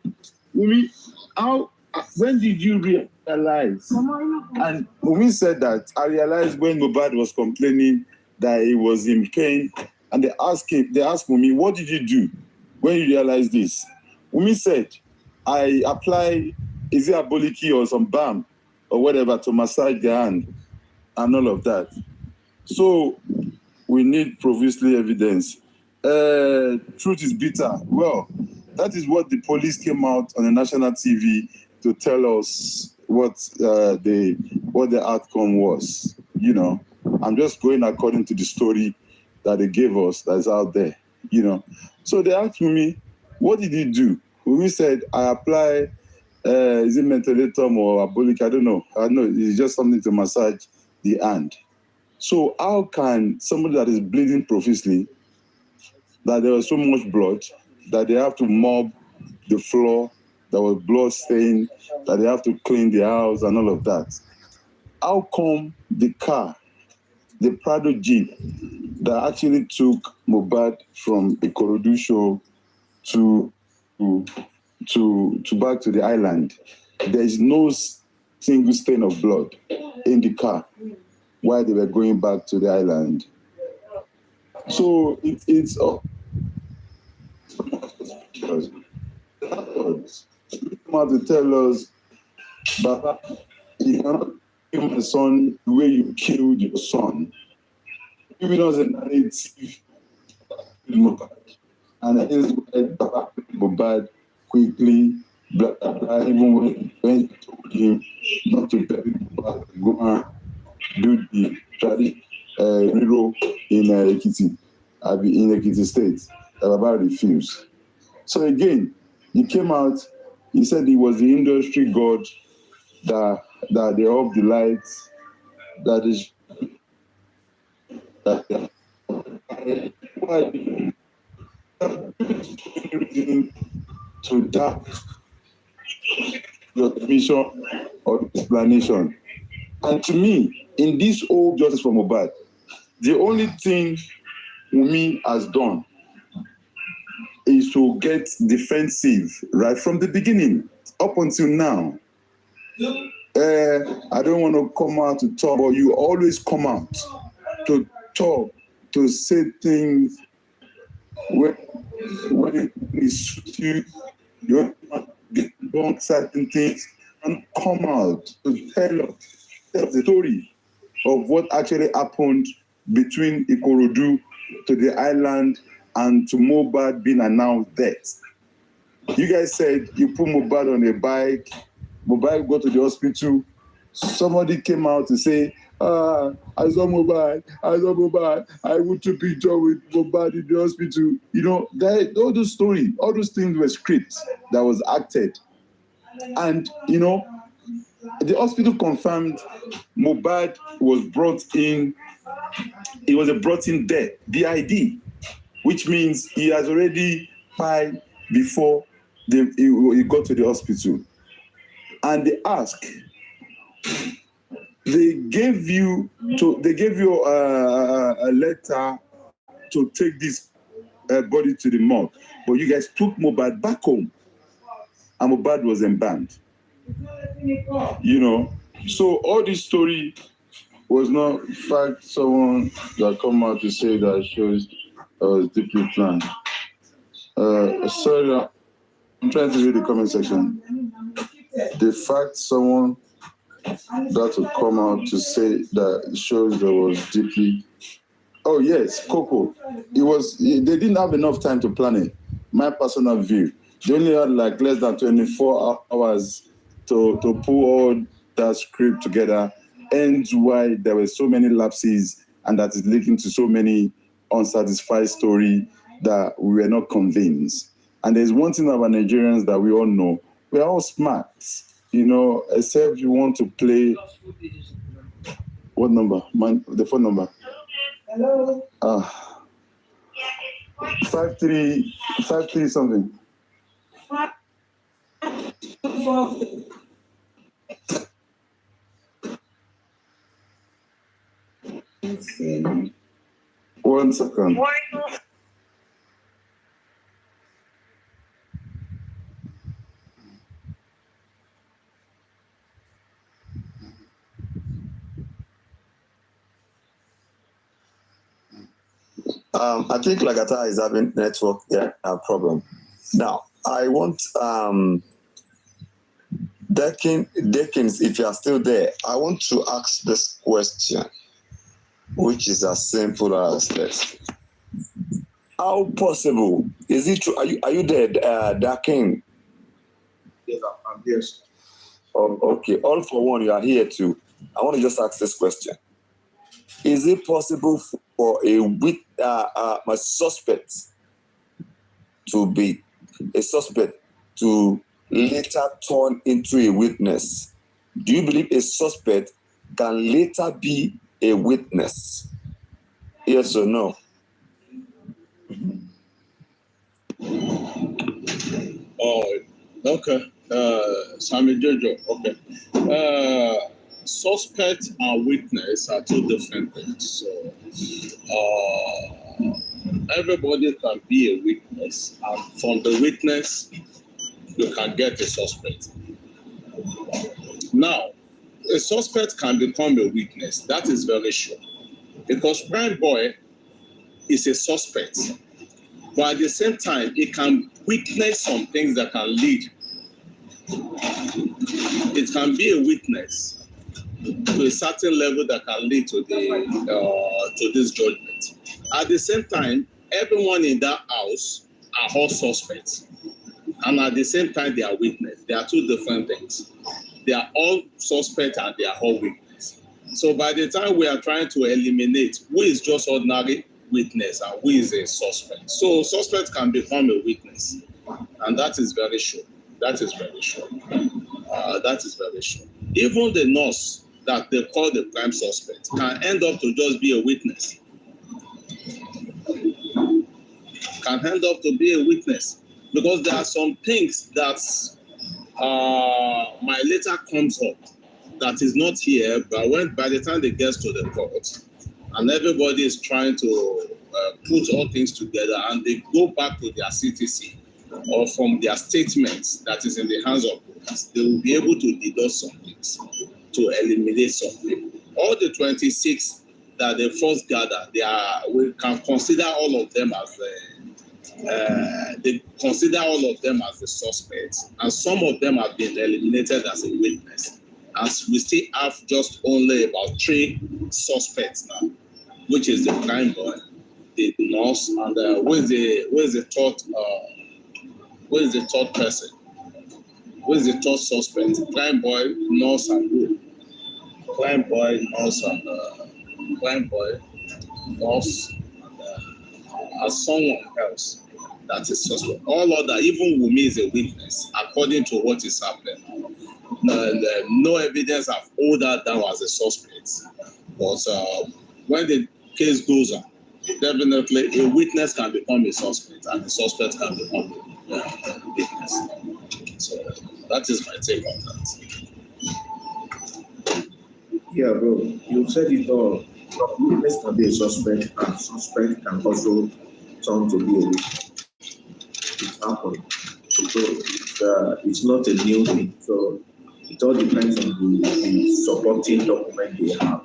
Speaker 21: how? When did you realize? And Wummi said that I realized when Mohbad was complaining that he was in pain, and they asked Wummi, what did you do when you realized this? Wummi said, I apply, is it a boliki or some balm or whatever to massage the hand and all of that. So we need previously evidence. Truth is bitter. Well, that is what the police came out on the national TV to tell us what the outcome was. You know, I'm just going according to the story that they gave us that's out there. You know, so they asked me, what did you do? We said, I apply, is it mentholatum or abolic? I don't know. I know it's just something to massage the hand. So how can somebody that is bleeding profusely, that there was so much blood, that they have to mop the floor, there was blood stain, that they have to clean the house and all of that? How come the car, the Prado Jeep, that actually took Mohbad from Ikorodu show to back to the island, there is no single stain of blood in the car while they were going back to the island? So it's come out to tell us, Baba, you cannot kill my son the way you killed your son. Giving us a narrative, and his Mohbad quickly, blah, blah, blah, even when he told him not to bury Mohbad, go and do the Riro in Ekiti State. Baba refused. So again, he came out, he said he was the industry god, that they off the lights, that is to doubt your mission or explanation. And to me, in this whole justice for Mohbad, the only thing Wummi has done is to get defensive right from the beginning up until now. I don't want to come out to talk, but you always come out to talk, to say things when it suits you. You get wrong certain things and come out to tell the story of what actually happened between Ikorodu to the island and to Mohbad being announced dead. You guys said you put Mohbad on a bike, Mohbad go to the hospital. Somebody came out to say, I saw Mohbad, I went to picture with Mohbad in the hospital. You know, all those stories, all those things were scripts that was acted. And, you know, the hospital confirmed Mohbad was brought in, it was a brought in death, BID, which means he has already died before he got to the hospital. And they asked, they gave you a letter to take this body to the morgue, but you guys took Mohbad back home, and Mohbad was embalmed. You know, so all this story was not in fact someone that come out to say that shows deeply planned. Sorry, I'm trying to read the comment section. The fact someone that would come out to say that shows that was deeply. Oh yes, Coco. They didn't have enough time to plan it. My personal view. They only had like less than 24 hours to pull all that script together, and why there were so many lapses, and that is leading to so many unsatisfied story that we were not convinced. And there's one thing about Nigerians that we all know: we're all smart. You know, except you want to play. What number? The phone number. Hello. 53 something. 1 second.
Speaker 11: I think Lagata is having network problem. Now, I want Dekins, if you are still there, I want to ask this question, which is as simple as this. How possible is it true? Are you there, Dakin?
Speaker 17: Yes, I'm here.
Speaker 11: Oh, okay, all for one, you are here too. I want to just ask this question. Is it possible for a suspect to later turn into a witness? Do you believe a suspect can later be a witness? Yes or no?
Speaker 6: Oh, okay. Sammy Jojo, okay. Suspect and witness are two different things. So, everybody can be a witness, and from the witness, you can get a suspect. Now, a suspect can become a witness. That is very sure. Because Prime Boy is a suspect. But at the same time, he can witness some things that can lead. It can be a witness to a certain level that can lead to this judgment. At the same time, everyone in that house are all suspects. And at the same time, they are witnesses. They are two different things. They are all suspects and they are all witnesses. So by the time we are trying to eliminate who is just ordinary witness and who is a suspect. So suspect can become a witness. And that is very sure. That is very sure. That is very sure. Even the nurse that they call the prime suspect can end up to just be a witness. Can end up to be a witness. Because there are some things that might later comes up that is not here, but by the time they get to the court, and everybody is trying to put all things together, and they go back to their CTC or from their statements that is in the hands of police, they will be able to deduct some things to eliminate some people. All the 26 that they first gather, we can consider all of them as the suspects, and some of them have been eliminated as a witness. As we still have just only about 3 suspects now, which is the crime boy, the nurse, and who is the third person? Who is the third suspect? Crime boy, nurse, and who? Crime boy, nurse, and someone else that is suspect. All other, even Wummi is a witness, according to what is happening. No evidence have hold her down as a suspect. But when the case goes on, definitely a witness can become a suspect, and the suspect can become a witness. So that is my take on that.
Speaker 17: Yeah, bro, you said it all. Witness can be a suspect, and suspect can also turn to be a witness. It happened. So it's not a new thing. So it all depends on the supporting document they have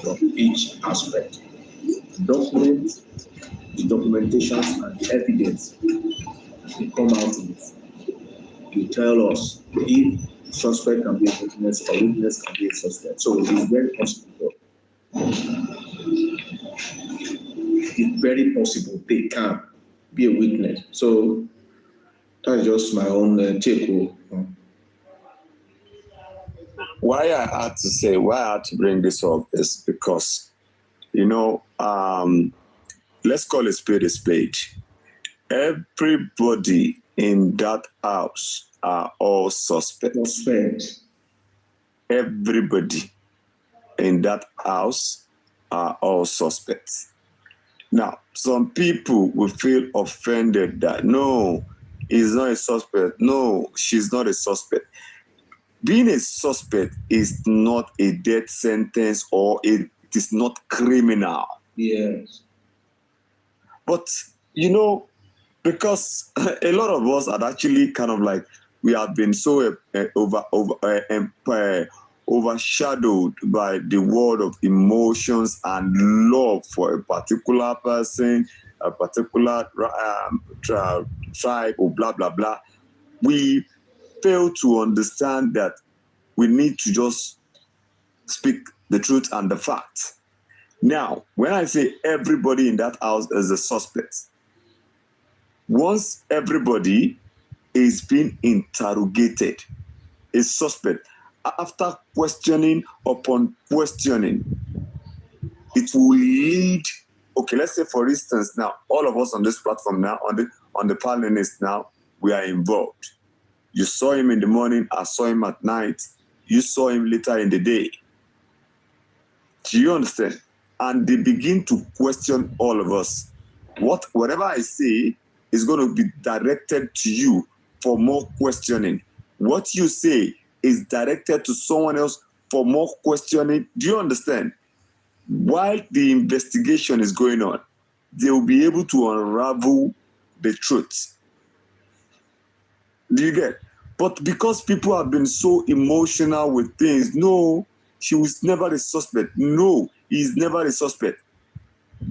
Speaker 17: from each aspect. Documents, the documentations, and the evidence they come out with. You tell us if suspect can be a witness or witness can be a suspect. So it's very possible. It's very possible they can be a witness. So that's just my own take.
Speaker 11: Why I had to bring this up is because, let's call a spade a spade. Everybody in that house are all suspects. Everybody in that house are all suspects. Now, some people will feel offended that, no, he's not a suspect. No, she's not a suspect. Being a suspect is not a death sentence, or it is not criminal.
Speaker 17: Yes.
Speaker 11: But, because a lot of us are actually kind of like, we have been so overshadowed by the world of emotions and love for a particular person, a particular tribe, or blah, blah, blah. We fail to understand that we need to just speak the truth and the facts. Now, when I say everybody in that house is a suspect, once everybody is being interrogated, a suspect, after questioning upon questioning, it will lead. Okay, let's say for instance now, all of us on this platform now, on the panelists now, we are involved. You saw him in the morning, I saw him at night, you saw him later in the day. Do you understand? And they begin to question all of us. Whatever I say is going to be directed to you for more questioning. What you say is directed to someone else for more questioning. Do you understand? While the investigation is going on, they will be able to unravel the truth. Do you get? But because people have been so emotional with things, no, she was never a suspect. No, he's never a suspect.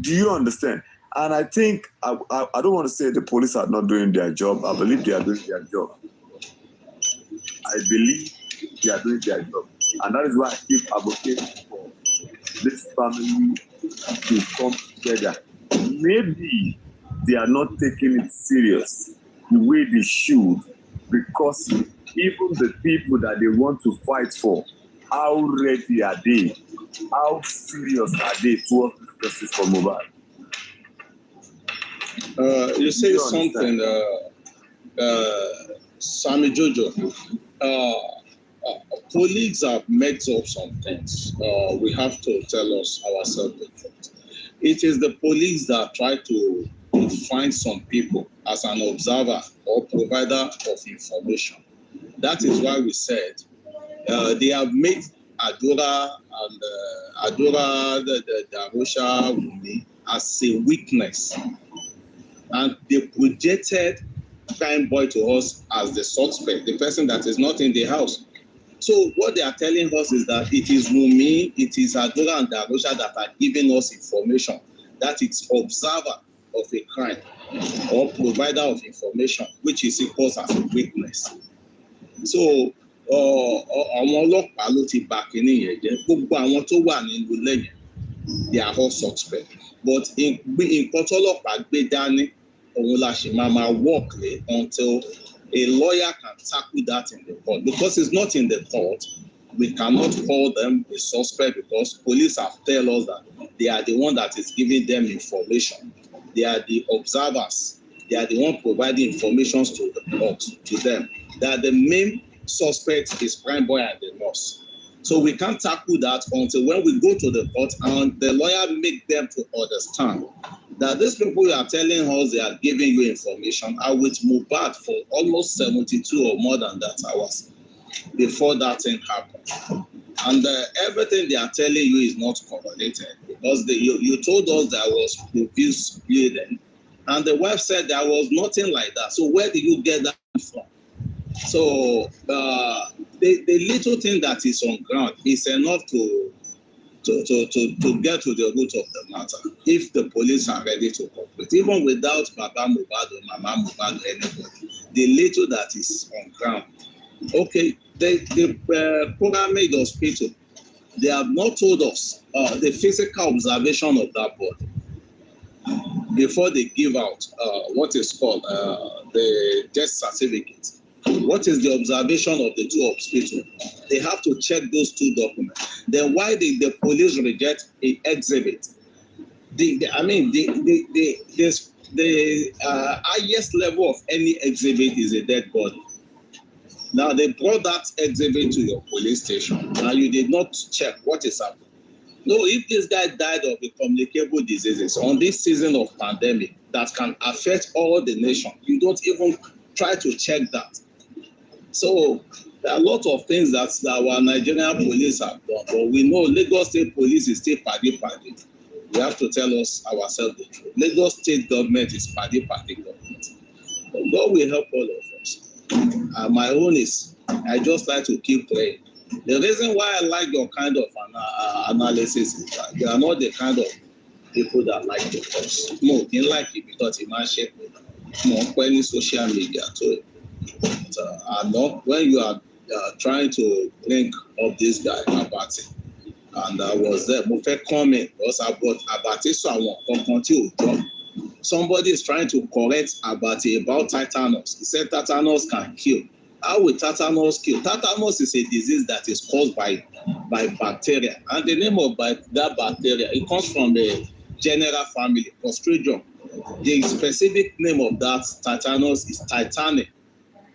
Speaker 11: Do you understand? And I think, I don't want to say the police are not doing their job. I believe they are doing their job. I believe they are doing their job. And that is why I keep advocating for this family to come together. Maybe they are not taking it serious the way they should, because even the people that they want to fight for, how ready are they? How serious are they towards this justice for Mohbad?
Speaker 6: You say something, Sammy Jojo. Colleagues have mixed up some things. We have to tell ourselves the truth. It is the police that try to find some people as an observer or provider of information. That is why we said they have made Adora and the Darosha Wummi as a weakness. And they projected Prime Boy to us as the suspect, the person that is not in the house. So what they are telling us is that it is Wummi, it is Adora and Darosha that are giving us information, that it's observer of a crime or provider of information, which is equals as a weakness. So àwọn ọlọ́pàá ló ti bà kíní yẹn jẹ́, gbogbo àwọn tó wà nínú ilé yẹn, they are all suspect. But nǹkan tọ́lọ́pàá gbé dání, òun la ṣe máa work lé until a lawyer can tackle that in the court. Because it's not in the court, we cannot call them a suspect because police have told us that they are the one that is giving them information. They are the observers. They are the one providing information to the court, to them. That the main suspect is Prime Boy and the nurse. So we can't tackle that until when we go to the court and the lawyer make them to understand that these people who are telling us they are giving you information are with Mohbad for almost 72 or more than that hours before that thing happened. And everything they are telling you is not correlated because you told us there was profuse bleeding and the wife said there was nothing like that. So where did you get that from? So the little thing that is on ground is enough to get to the root of the matter if the police are ready to cooperate. Even without Baba Mohbad or Mama Mohbad or anybody, the little that is on ground. Okay, the pyramid hospital, they have not told us the physical observation of that body before they give out what is called the death certificate. What is the observation of the two hospitals? They have to check those two documents. Then why did the police reject an exhibit? The highest level of any exhibit is a dead body. Now they brought that exhibit to your police station. Now you did not check what is happening. No, if this guy died of a communicable diseases on this season of pandemic that can affect all the nation, you don't even try to check that. So there are a lot of things that our Nigerian police have done, but we know Lagos State Police is still paddy. We have to tell ourselves the truth. Lagos state government is party government. But God will help all of us. My own is, I just like to keep praying. The reason why I like your kind of analysis is that you are not the kind of people that like the cause. No, you like it because it might shape more any social media too. But, when you are trying to link up this guy about it, and I was there, mo fẹ́ comment because about it, so I want continue. Somebody is trying to correct about tetanus. He said tetanus can kill. How will tetanus kill? Tetanus is a disease that is caused by bacteria, and the name of that bacteria, it comes from the general family, Clostridium. The specific name of that tetanus is titanic.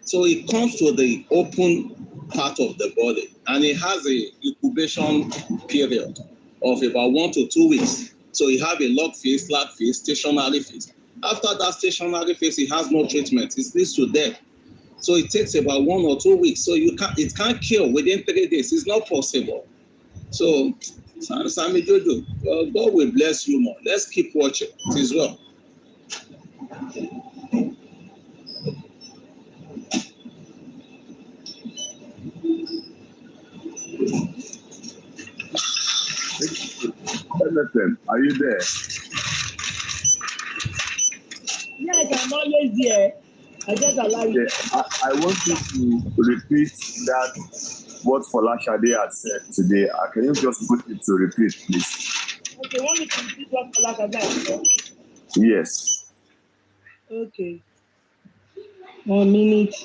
Speaker 6: So it comes to the open part of the body, and it has a incubation period of about 1 to 2 weeks. So you have a log phase, lag phase, stationary phase. After that stationary phase, it has no treatment. It leads to death. So it takes about 1 or 2 weeks. So it can't kill within 3 days. It's not possible. So, Sammy Jojo, God will bless you more. Let's keep watching it as well.
Speaker 11: Jonathan, are you there?
Speaker 5: Yes, I'm always there. I just allow you.
Speaker 11: I want you to repeat that what Folashade had said today. Can you just put it to repeat, please?
Speaker 5: Okay, want me to repeat what Folashade had said?
Speaker 11: Yes.
Speaker 5: Okay. 1 minute.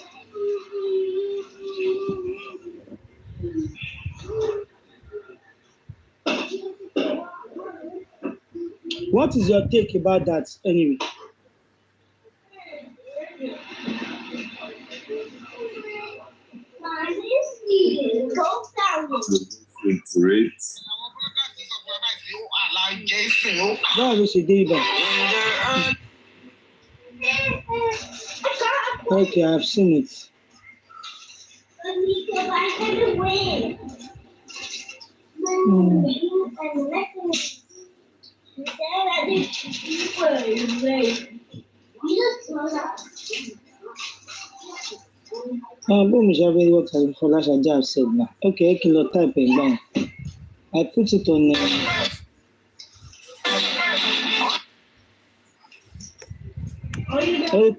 Speaker 5: What is your take about that anyway?
Speaker 11: Great.
Speaker 5: Báwo ṣe dé ibà? Okay, I've seen it. Boom, Javi, what Folashade have said now. Okay, I can type it down. I put it on. Okay.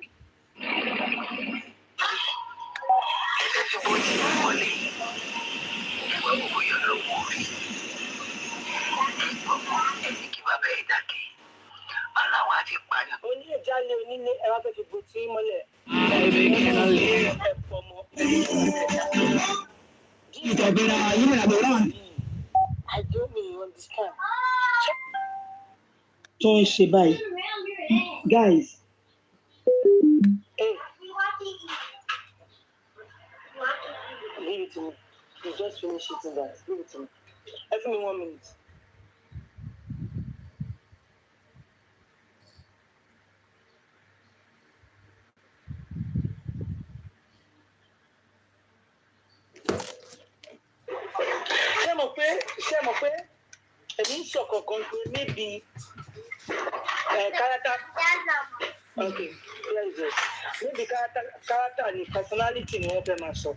Speaker 5: I don't really understand. Tó ń ṣe báyìí. Guys. Hey. Leave it to me. You just finished eating that. Leave it to me. Give me 1 minute. Ṣé mo pé èmi ń sọ kankan pé níbi character. Okay, where is it? Maybe character ni personality ni wọ́n fẹ́ máa sọ.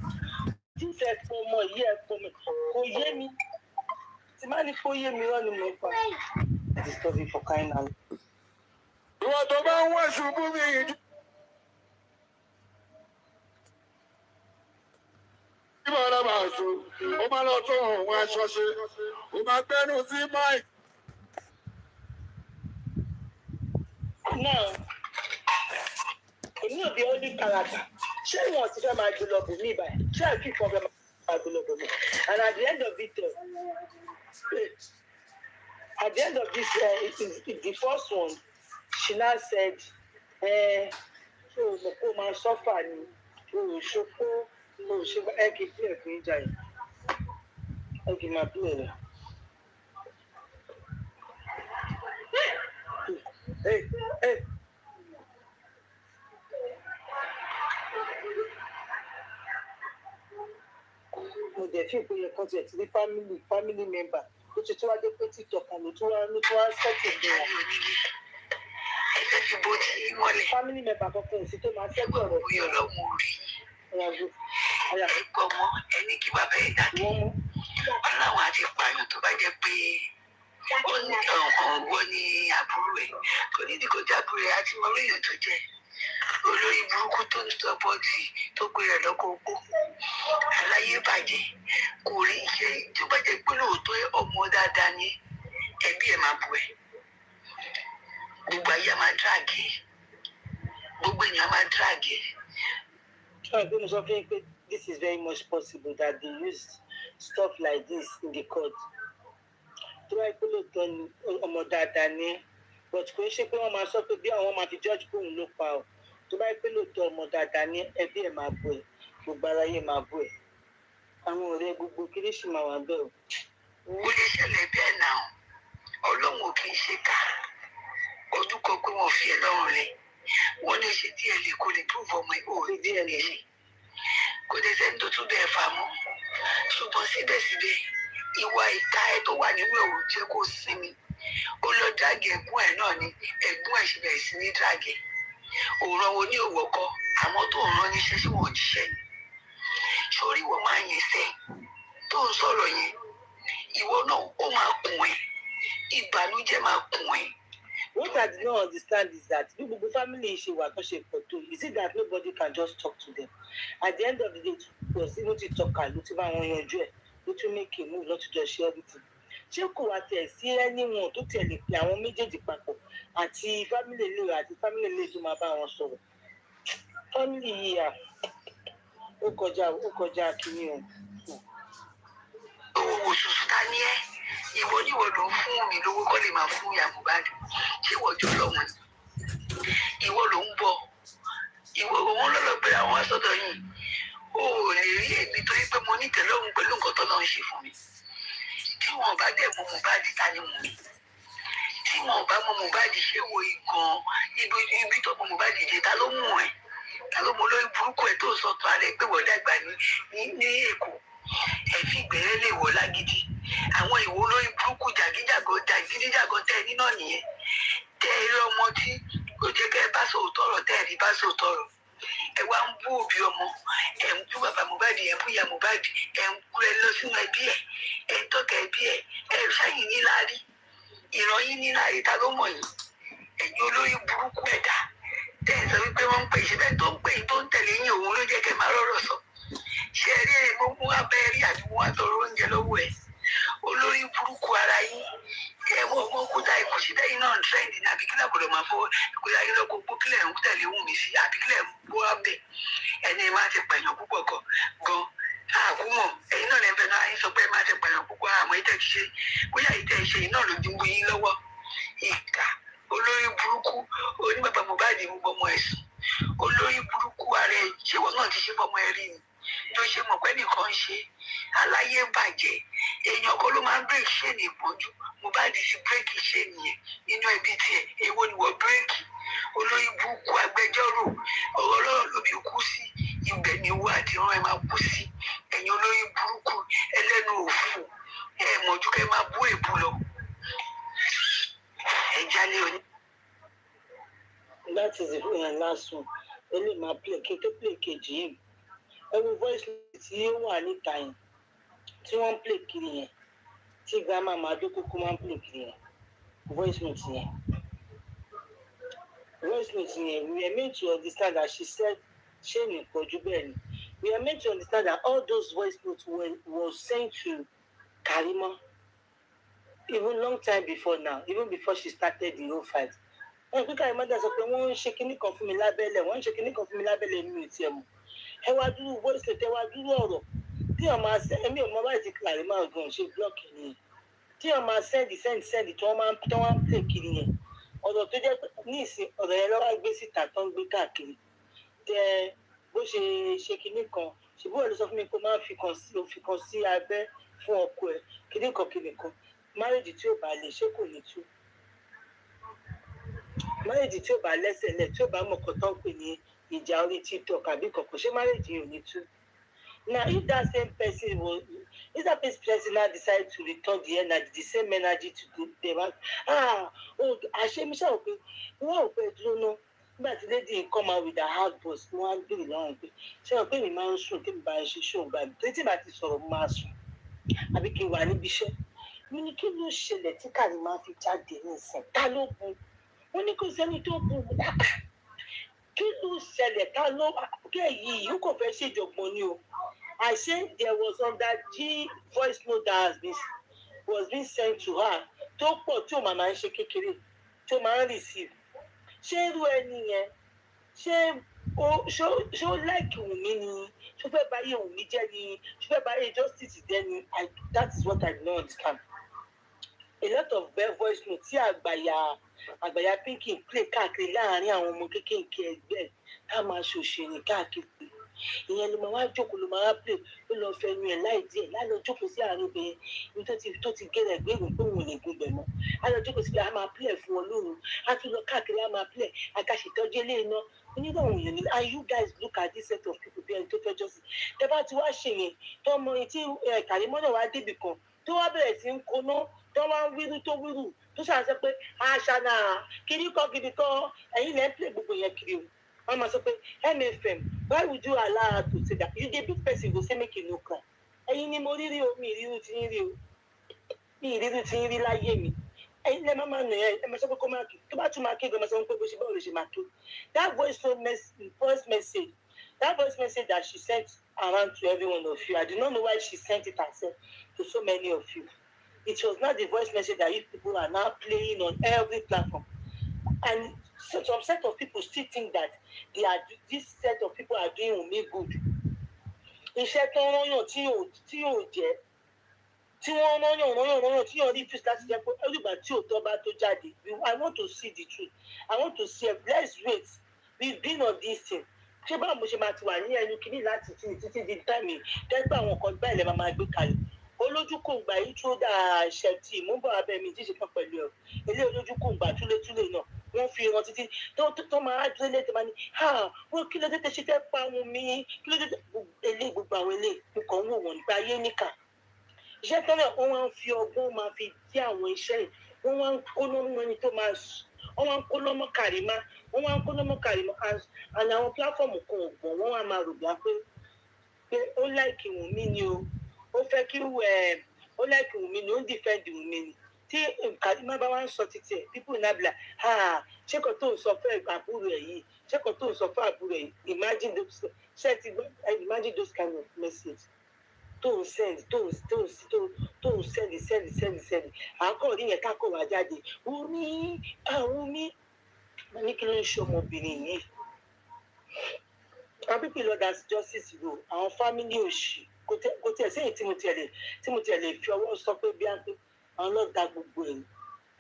Speaker 5: Tí ìfẹ́ fún ọmọ yìí ẹ̀ fún mi, kò yé mi. Tí máa ní kó yé mi rán ni mo pa. Disturb me for crying out. Ìwọ tó bá ń wá ṣubú mi yìí. Ìbọn ọ̀rọ̀ máa sùn, ó máa lọ tó òun aṣọ ṣe, ó máa gbẹ́nu sí Mike. Now, èmi ò bí ó ní kàràkà. Ṣé ìwọ̀n ti fẹ́ máa gbé lọ bù mí báyìí? Ṣé àìkú ìfọ̀n fẹ́ máa gbé lọ bù mí? And at the end of it, at the end of this, the first one, she now said, ṣé o mọ̀ pé o máa sọ́fà ni? O ò ṣokó, o ò ṣe ẹ́gì bí ẹ̀kún ìjà yìí. Ẹ́gì máa bí ẹ̀rẹ̀. Hey. Mo
Speaker 1: dẹ̀ fi ìpè yẹn kan tiẹ̀ ti ní family member ó ti tún wá dé pé TikTok kan ló tún wá ṣẹ́kì fún wọn.
Speaker 4: ẹgbẹ́ fi bó ti Imole.
Speaker 1: family member kankan ò sí tó máa ṣẹ́kì ọ̀rọ̀ fún
Speaker 4: wọn. ọlọ́run rí ẹ̀kọ́ mọ́ ẹni kí bàbá ẹ̀ dákẹ́ ọlọ́run àti pààyàn tó bá jẹ́ pé ó ní ọ̀gbọ́n ní àbúrò ẹ̀ kò ní kó jábúrò ẹ̀ àti mọ́rí èèyàn tó jẹ́ olórí burúkú tó ń sọpọ́ọ̀tì tó gbé rẹ̀ lọ́kọ̀ ògbó aláyé bàjẹ́ kò rí iṣẹ́ tó bá jẹ́ pé lóòótọ́ ọmọ dáadáa ni ẹbí ẹ̀ máa bù ẹ̀ gbogbo ayé máa dráàgì gbogbo èèyàn máa dráàgì.
Speaker 1: Sure, I'm so this is very much possible that they use stuff like this in the court. Tó bá pé lóòótọ́ ni ọmọ dáadáa ni but kò ń ṣe pé wọ́n máa sọ pé bí àwọn máa fi judge pé òun ló pa ọ́ tó bá pé lóòótọ́ ọmọ dáadáa ni ẹbí ẹ̀ máa bú ẹ̀ gbogbo aráyé máa bú ẹ̀ àwọn ọ̀rẹ́ gbogbo kìrìsì máa wà bẹ́ẹ̀ o.
Speaker 4: ó lè ṣẹlẹ̀ bẹ́ẹ̀ náà ọlọ́run ò kì í ṣe ká ojú kan pé wọ́n fi ẹ̀ lọ́rùn rẹ̀ wọ́n lè ṣe díẹ̀ lè kó lè prove ọmọ ẹ̀ òòrùn díẹ̀ lè ṣe kò dé sẹ́ni tó tún bẹ́ẹ̀ fà mọ́ ṣùgbọ́n síbẹ̀síbẹ̀ ìwà ìka ẹ̀ tó wà nínú ẹ̀wù jẹ́ kó sinmi ó lọ dráàgì ẹ̀gbọ́n ẹ̀ náà ni ẹ̀gbọ́n ẹ̀ ṣe bẹ̀rẹ̀ sí ní dráàgì òòrùn wo ní òwò kọ àwọn tó ń rán níṣẹ́ sí wọn òjíṣẹ́ ni sórí wọn máa yẹn sẹ́ tó ń sọ̀rọ̀ yẹn ìwọ náà ó máa kùn ẹ́ ìbànújẹ́ máa kùn ẹ́.
Speaker 1: What I do not understand is that bí gbogbo family ṣe wà tó ṣe pọ̀ tó is it that nobody can just talk to them at the end of the day kò sí ló ti tọ́ka ló ti bá wọn yanjú ẹ̀ ló tún make a move not to just share everything. Ṣé kò wá tẹ̀ sí anyone tó tẹ̀lé pé àwọn méjèèjì papọ̀ àti family ilé àti family ilé tó máa bá wọn sọ̀rọ̀ family yìí à ó kọjá kínní o.
Speaker 4: owó oṣooṣù ta ni ẹ ìwọ níwọ ló ń fún mi lówó kọ́ lè máa fún ìyá Mohbad ṣé ìwọ jọ lọ́wọ́n ìwọ ló ń bọ̀ ìwọ òun lọ́lọ́ pé àwọn asọ́dọ̀ yìí ó lè rí èmi torí pé mo nítẹ̀lọ́rùn pẹ̀lú nǹkan tó náà ń ṣe fún mi tí wọn bá dẹ̀ mọ Mohbad ta ni mú mi tí wọn bá mọ Mohbad ṣé wo ìgan ibi tó mọ Mohbad dé ta ló mú ẹ ta ló mọ lórí burúkú ẹ tó sọ tó alẹ pé wọ́n dàgbà ní Èkó ẹ fi ìgbẹ́rẹ́ lè wọ̀ lágídí àwọn ìwo lórí burúkú jàgídíjàgan tẹ nínà nìyẹn tẹ ẹ rí ọmọ tí kò jẹ́ kẹ́ ẹ bá sòótọ́ ọ̀rọ̀ tẹ ẹ rí bá sòótọ́ ọ̀rọ̀ ẹ wá ń bú òbí ọmọ ẹ ń bú bàbá Mohbad ẹ ń bú ìyá Mohbad ẹ ń kú ẹ lọ sínú ẹbí ẹ ń tọ́ka ẹbí ẹ ṣáyìn níláárí ìran yín níláárí ta ló mọ̀ yín ẹ̀yin olórí burúkú ẹ̀dá tẹ́ ẹ sọ wípé wọ́n ń pè ṣe bẹ́ẹ̀ tó ń pè tó ń tẹ̀lé yín òun ló jẹ́ kẹ́ máa rọ̀rọ̀ sọ ṣe rí ẹ gbogbo abẹ́rẹ́ rí àti wọ́n á tọrọ oúnjẹ lọ́wọ́ ẹ̀ olórí burúkú ara yín ẹ̀wọ̀n ọmọ òkúta ìkùsílẹ̀ yìí náà trend ní àbíkílẹ̀ gbọ́dọ̀ máa fọwọ́ ìkúta yìí lọ́kọ̀ gbókílẹ̀ ń tẹ̀lé Wummi sí àbíkílẹ̀ bó wá bẹ̀ ẹni máa ti pẹ̀yàn púpọ̀ gan àkúmọ̀ ẹ̀yin náà lẹ́fẹ̀ẹ́ náà yín sọ pé máa ti pẹ̀yàn púpọ̀ àmọ́ ìtẹ̀ ti ṣe bóyá ìtẹ̀ ṣe iná ló ti gbé yín lọ́wọ́ ìkà olórí burúkú oníbàbá Mohbad gbogbo ọmọ ẹ̀sùn olórí burúkú ara ẹ̀ ṣéwọ́ náà ti ṣe fọmọ ẹ̀ rí ni tó ṣe mọ̀ pé nìkan ń ṣe aláyé bàjẹ́ èèyàn kan ló máa ń bírèkì ṣé ní ìpọ́njú Mohbad ti bírèkì ṣé nìyẹn nínú ẹbí tiẹ̀ èwo ni wọ́n bírèkì olórí burúkú agbẹjọ́rò ọ̀rọ̀ ọlọ́rọ̀ ló bí kú sí ibẹ̀ ni wọ́n àti ìran ẹ̀ máa kú sí ẹ̀yin olórí burúkú ẹlẹ́nu òfò ẹ̀ mọ̀jú kẹ́ máa bú èbú lọ ẹ̀ jálé oní.
Speaker 1: That is the last one eléyìí máa play kété play kejì yìí ẹ wo voice tí ó wà níta yẹn tí wọ́n ń play kiri yẹn tí grandma Mado Koko máa ń play kiri yẹn voice note yẹn we are meant to understand that she said ṣé nìkan ojú bẹ́ẹ̀ ni we are meant to understand that all those voice notes were sent to Karimo even long time before now even before she started the whole fight wọn kí Karimo dá sọ pé wọ́n ń ṣe kinní kan fún mi lábẹ́lẹ̀ mi ò tiẹ̀ mọ̀ ẹ wá dúró voice note ẹ wá dúró ọ̀rọ̀ tí wọn máa sẹ ẹmí ọmọ báyìí ti Karimo gan ṣe blọọkì ni tí wọn máa sẹ́ndì tí wọ́n máa ń play kiri yẹn ọ̀rọ̀ tó jẹ́ ní ìsìn ọ̀rọ̀ yẹn lọ́wọ́ gbé síta tó ń gbé káàkiri tẹ bó ṣe kinní kan ṣùgbọ́n ló sọ fún mi pé máa fi kan sí abẹ́ fún ọkọ ẹ̀ kinní kan márèjì tí ò bá lè ṣé kò ní tú márèjì tí ò bá lẹ́sẹ̀ lẹ̀ tí ò bá mọ̀kàn tó ń pè ní ìjà orí TikTok àbí kọ̀ọ̀kan ṣé márèjì ò ní tú Now, if that same person was, if that person now decide to return the energy, the same energy to them, I shame myself. Wow, but you know, but the lady come out with a hard boss, one big long. Ṣé o pé mi máa ń sùn tí mi bá ń ṣe ṣóun bá mi tí bá ti sọ̀rọ̀ máa sùn àbí kí n wà níbi iṣẹ́. Mo ní kí ló ṣẹlẹ̀ tí kàrí máa fi jáde nísìn? Ta ló bu? Wọ́n ní kò sẹ́ni tó bu. Kí ló ṣẹlẹ̀? Ta ló kẹ́ yìí? Yóò kò fẹ́ ṣèjọ̀gbọ́n ni o. I said there was under G voice note that was being sent to her. Tó pọ̀ tí o máa ń ṣe kékeré tí o máa ń receive. Ṣé irú ẹni yẹn? Ṣé ó like Wummi ni? Ṣé ó fẹ́ báyé Wummi jẹ́ ni? Ṣé ó fẹ́ báyé justice jẹ́ ni? That is what I don't understand. A lot of voice note tí àgbàyà Pinky play káàkiri láàárín àwọn ọmọ kéékèèké ẹgbẹ́ ká máa ṣòṣèré káàkiri. Ìyẹn ló máa wá jókòó ló máa wá play ló lọ fẹnu ẹ̀ láì díẹ̀ lálọ́ jókòó sí àárín ibẹ̀ ibi tó ti gẹ́rẹ̀ gbé ìwé pé òun lè gbé bẹ̀ mọ́. A lọ jókòó síbi a máa play fún wọn lóru. A tún lọ káàkiri a máa play àkàṣètọ́jú eléyìí náà. Onígbàwọ̀n èèyàn ni and you guys look at this set of people bí ẹni tó fẹ́ jọ́sìn. Tẹ bá ti wá ṣe yẹn tọmọ etí Kàrímọ́ náà wá débì kan tó wá bẹ̀rẹ̀ sí ń koná tó wá ń wíru tó ṣàṣẹ pé àṣà náà kiri kan ẹ̀yin lẹ́ ń play gbogbo yẹn kiri o. Wọ́n máa sọ pé MFM why would you allow her to say that? You dey big person go say make you no cry. Ẹ̀yin ni mo rírí o mi ìrírú ti ń rí o mi ìrírú ti ń rí láyé mi. Ẹ̀yin lẹ́ máa nà ẹ máa sọ pé kó máa kí tó bá tún máa kí gan máa sọ pé bó ṣe báwo lè ṣe máa kí. That voice message that she sent around to every one of you, I do not know why she sent it herself to so many of you. It was not the voice message that you people are now playing on every platform. And so some set of people still think that this set of people are doing Wummi good. Iṣẹ́ tó ń rányàn tí yóò jẹ́ tí wọ́n rányàn tí yóò rí fíìsì láti jẹ́ pé olùgbà tí òótọ́ bá tó jáde. I want to see the truth. I want to see let's wait. We've been on this thing. Ṣé báwo mo ṣe máa ti wà ní ẹnu kìíní láti títí di táìmì tẹ́gbà àwọn kan báyìí lè máa gbé kalẹ̀. Olójú kò gbà yìí tó dáa ṣẹ̀tì mú bọ̀ abẹ́ mi tí ṣe kan pẹ̀lú ẹ̀. Ilé olójú kò gbà túlétúlé náà. Wọ́n fi wọn títí tó máa dúró létí máa ní wọ́n kí ló dé ṣe fẹ́ pa Wummi kí ló dé gbogbo àwọn ilé nǹkan wò wọ́n nípa ayé níkà. Iṣẹ́ tẹ́lẹ̀ wọ́n wá ń fi ọgbọ́n máa fi dí àwọn iṣẹ́ yìí wọ́n wá ń kó lọ́mọ ẹni tó máa wọ́n wá ń kó lọ́mọ Kàrímá and àwọn pláfọ̀mù kan ọ̀gbọ̀n wọ́n wá máa rò gbà pé ó láìkì Wummi ni o ó fẹ́ kí ó láìkì Wummi ni ó ń dìfẹ́ǹdì Wummi ni. Tí Kàrímá bá wá ń sọ títí ẹ̀ people náà bìlà ṣé kò tó ń sọ fún àbúrò ẹ̀ yìí ṣé kò tó ń sọ fún àbúrò ẹ̀ yìí imagine those kind of messages tó ń send àkọ́ rí yẹn kákọ̀ wá jáde Wummi ní kí ló ń ṣe ọmọbìnrin yìí. Àwọn pípì lọ́dà justice ro àwọn family òṣì kò tiẹ̀ sẹ́yìn tí mo tiẹ̀ lè fi ọwọ́ sọ pé bí àwọn ọlọ́dà gbogbo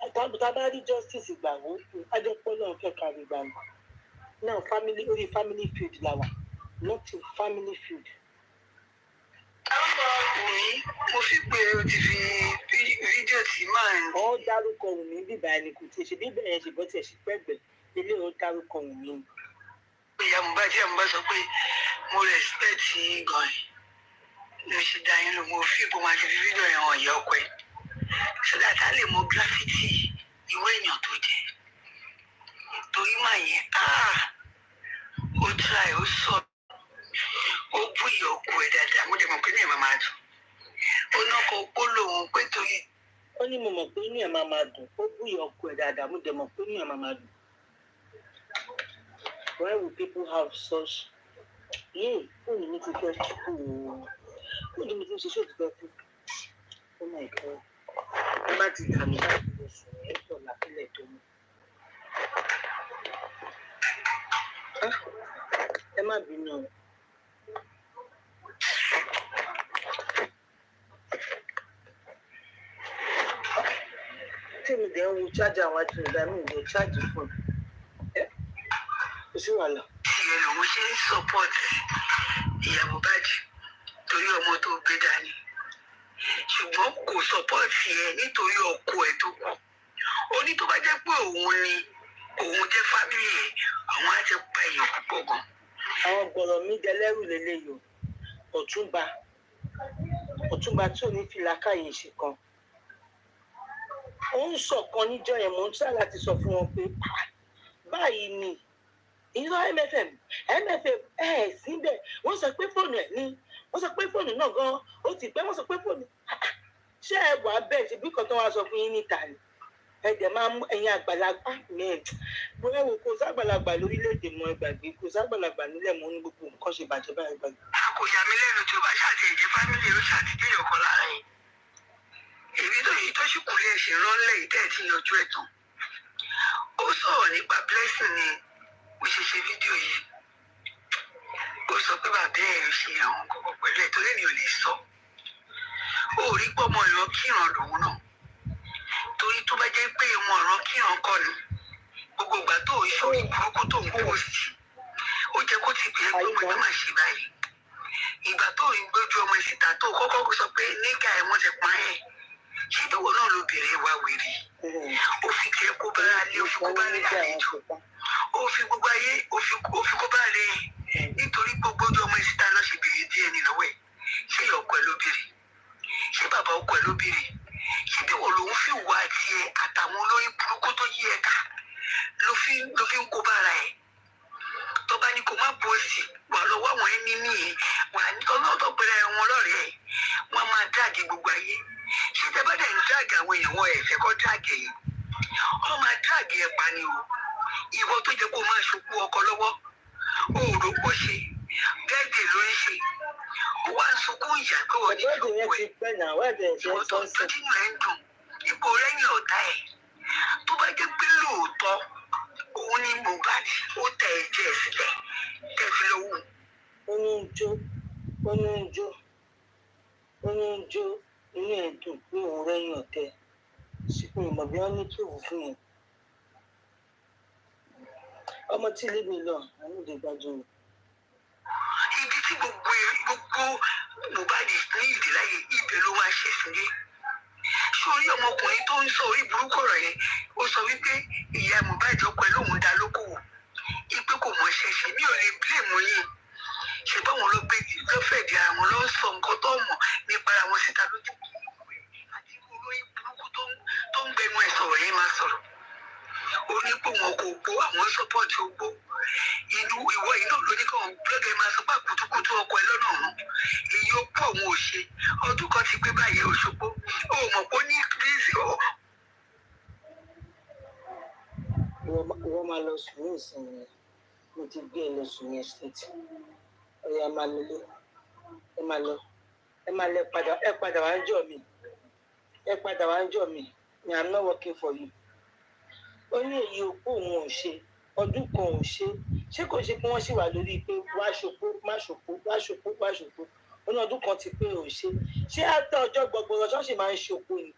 Speaker 1: ẹ̀ tá bá rí justice gbà wọ́n ajẹ́pọ̀ náà fẹ́ kárí gbà mọ́ náà orí family field la wà not in family field.
Speaker 4: Wummi mo fi pé o ti fi fídíò tí máa ń.
Speaker 1: Ó dárúkọ Wummi bíbá ẹni kò tiẹ̀ ṣe bíbẹ̀ yẹn ṣùgbọ́n tiẹ̀ ṣe pẹ́gbẹ́ ilé ó dárúkọ Wummi.
Speaker 4: Ìyá Mohbad sọ pé mo respect gan-an mo ṣe dá yín lò mo fi ipò máa ti fi fídíò yẹn hàn ìyá ọkọ ẹ̀ so that a lè mọ gravity ìwé èèyàn tó jẹ torí màá yẹn ó try ó sọ ó bú ìyá ọkọ ẹ̀ dáadáa mo dẹ̀ mọ̀ pé ní ẹ̀ máa dùn ó náà kọ ó lòun pé torí.
Speaker 1: Ó ní mo mọ̀ pé ní ẹ̀ máa dùn ó bú ìyá ọkọ ẹ̀ dáadáa mo dẹ̀ mọ̀ pé ní ẹ̀ máa dùn. Why would people have such? Fóònù mi ti fẹ́ kú o. Fóònù mi ti ṣe ṣé ti fẹ́ kú. Oh my God. Ẹ bá ti dànù láti lọ sùn ẹ̀ tọ̀ lápẹ́lẹ̀ tó mú. Ẹ má bínú o. Tí mi dẹ̀ ń wo chájà àwọn àti ìgbà mi ìdẹ̀ chájì fún mi. Kò sí wàhálà.
Speaker 4: Ìyẹn lòun ṣe ń support ìyá Mohbad torí ọmọ tó gbé dání ṣùgbọ́n kò support ẹ nítorí ọkọ ẹ tó kù ó ní tó bá jẹ́ pé òun jẹ́ family ẹ àwọn á ti pa èèyàn púpọ̀ gan.
Speaker 1: Àwọn gbọ̀rọ̀ mi dẹlẹ́rù lélẹ́yìí o ọ̀túnba tí ò ní fi làákàyè ṣe kan ó ń sọ̀kan níjọ́ yẹn mò ń try láti sọ fún wọn pé báyìí ni irọ́ mfm síbẹ̀ wọ́n sọ pé fóònù ẹ̀ ní wọ́n sọ pé fóònù náà gan ó ti pẹ́ wọ́n sọ pé fóònù ṣé ẹ wà bẹ́ẹ̀ ṣe bí kan tó wá sọ fún yín níta ni ẹ̀dẹ̀ máa mú ẹ̀yin àgbàlagbà bóyá wo kò ságbàlagbà lórílẹ̀‐èdè mọ́ ẹgbàgbé kò ságbàlagbà nílẹ̀ mọ́ ní gbogbo nǹkan ṣe bàjẹ́ báyìí gbàgbé.
Speaker 4: kò yà mí lẹ́nu tí o bá ṣàtì ẹ̀jẹ̀ fámìlì ó ṣàtìdé ọkọ láàrin èyí tó sì kú lé ẹ̀ṣẹ̀ ránlẹ̀ ìtẹ́ ẹ̀ ti yanjú ẹ̀ tán ó sọ̀rọ̀ nípa blessing ni mo ṣe ṣe fídíò yìí ó sọ pé bàbá ẹ̀ ń ṣe àwọn kọ̀ọ̀kan pẹ̀lú ẹ̀ tó lé mi ò lè sọ ó rí pọ́mọ ìran kíran lòun náà torí tó bá jẹ́ pé wọn ọ̀ràn kíran kọ́ ni gbogbo ìgbà tó ń ṣe orí burúkú tó ń post ó jẹ́ kó ti bẹ̀rẹ̀ pé mo máa ṣe báyìí ìgbà tó ń gbójú ọmọ ìsìta tó kọ́kọ́ sọ pé nígà ẹ̀ wọ́n ti pa ẹ̀ ṣé ìdánwò náà ló bẹ̀rẹ̀ wá wèrè ó fi tiẹ̀ kó bára lé ó fi kó bá lé àlejò ó fi gbogbo ayé ó fi kó bá lé nítorí gbogbo ojú ọmọ ìsìta lọ ṣe bèrè díẹ̀ nìlọ́wọ́ ẹ̀ ṣé ìyá ọkọ ẹ̀ ló bèrè ṣé bàbá ọkọ ẹ̀ ló bèrè ṣé bí wọ́n lòun fi wà tiẹ̀ àtàwọn olóyún burúkú tó yí ẹ̀ ká ló fi ń kó bára ẹ̀ tó bá ní kó má bọ́ọ̀sì wà lọ́wọ́ àwọn ẹni nìyẹn wà ní ọlọ́dọ̀ pẹ̀lẹ́ wọn lọ́rẹ̀ẹ́ wọn máa dáàgì gbogbo ayé ṣé tẹ́ bá dẹ̀ ń dáàgì àwọn èèyàn wọn ẹ̀ fẹ́ kọ́ dáàgì yìí wọ́n máa dáàgì ẹ̀ pa ni o ìwọ tó jẹ́ kó máa ṣokú ọkọ lọ́wọ́ o ò rò pọ̀ ṣe gẹ́gẹ́ ló ń ṣe ó wá ń sunkún ìyá pé wọ́n ní ìṣòwò ẹ̀ ìwọ tó ń tọ́jú ẹ̀ ń dùn ipò lẹ́yìn ọ̀tá ẹ̀ tó bá jẹ́ pé lóòótọ́ òun ní Mohbad ó tẹ ẹ̀jẹ̀ sílẹ̀ tẹ̀sí lówó.
Speaker 1: ó ní ń jó inú ẹ̀ dùn pé òun rẹ́yìn ọ̀tẹ̀ sípò ìmọ̀ bí wọ́n ní kí òun fún yẹn. ọmọ tí ilé mi lọ àwọn òde gbàdúrà.
Speaker 4: ibi tí gbogbo Mohbad ní ìdíláyè ibẹ̀ ló máa ṣẹ̀ sílé sórí ọmọkùnrin tó ń sọ orí burúkú ọ̀rọ̀ yẹn ó sọ wípé ìyá Mohbad ọkọ ẹ̀ lòun dá lókòwò ipe kò mọ̀ ṣẹ̀ṣẹ̀ mi ò lè blame yín ṣe báwọn ló gbé lọ́fẹ̀dì àwọn ló ń sọ nǹkan tó mọ̀ nípa àwọn síta lójú àti olóyìn burúkú tó ń gbẹnu ẹ̀ sọ̀rọ̀ yẹn máa sọ̀rọ̀ ó ní pé wọn kò gbó àwọn sọ́pọ̀tì ogbó inú ìwọ yìí náà ló ní kí wọn blọ́gẹ̀ máa sọ pé kùtùkùtù ọkọ ẹ̀ lọ́nà ọ̀run èyí ó pọ̀ òun ò ṣe ọdún kan ti pé báyìí Òṣogbo ó mọ̀ pé ó ní kírísì ọ̀.
Speaker 1: wọ́n máa lọ sùn ní ìsinmi mo ti gbé ẹ lọ sùn ní ẹsẹ̀tì ọ̀yà máa lọlé ẹ máa lọ padà wá ń jọ mi ni I'm not working for you. ó ní èyí òkú òun ò ṣe ọdún kan ò ṣé kò ṣe pé wọ́n ṣì wà lórí pé wá ṣopó ó ní ọdún kan ti pé ò ṣé àtẹ ọjọ́ gbogbo ọjọ́ ṣì máa ń ṣopó ni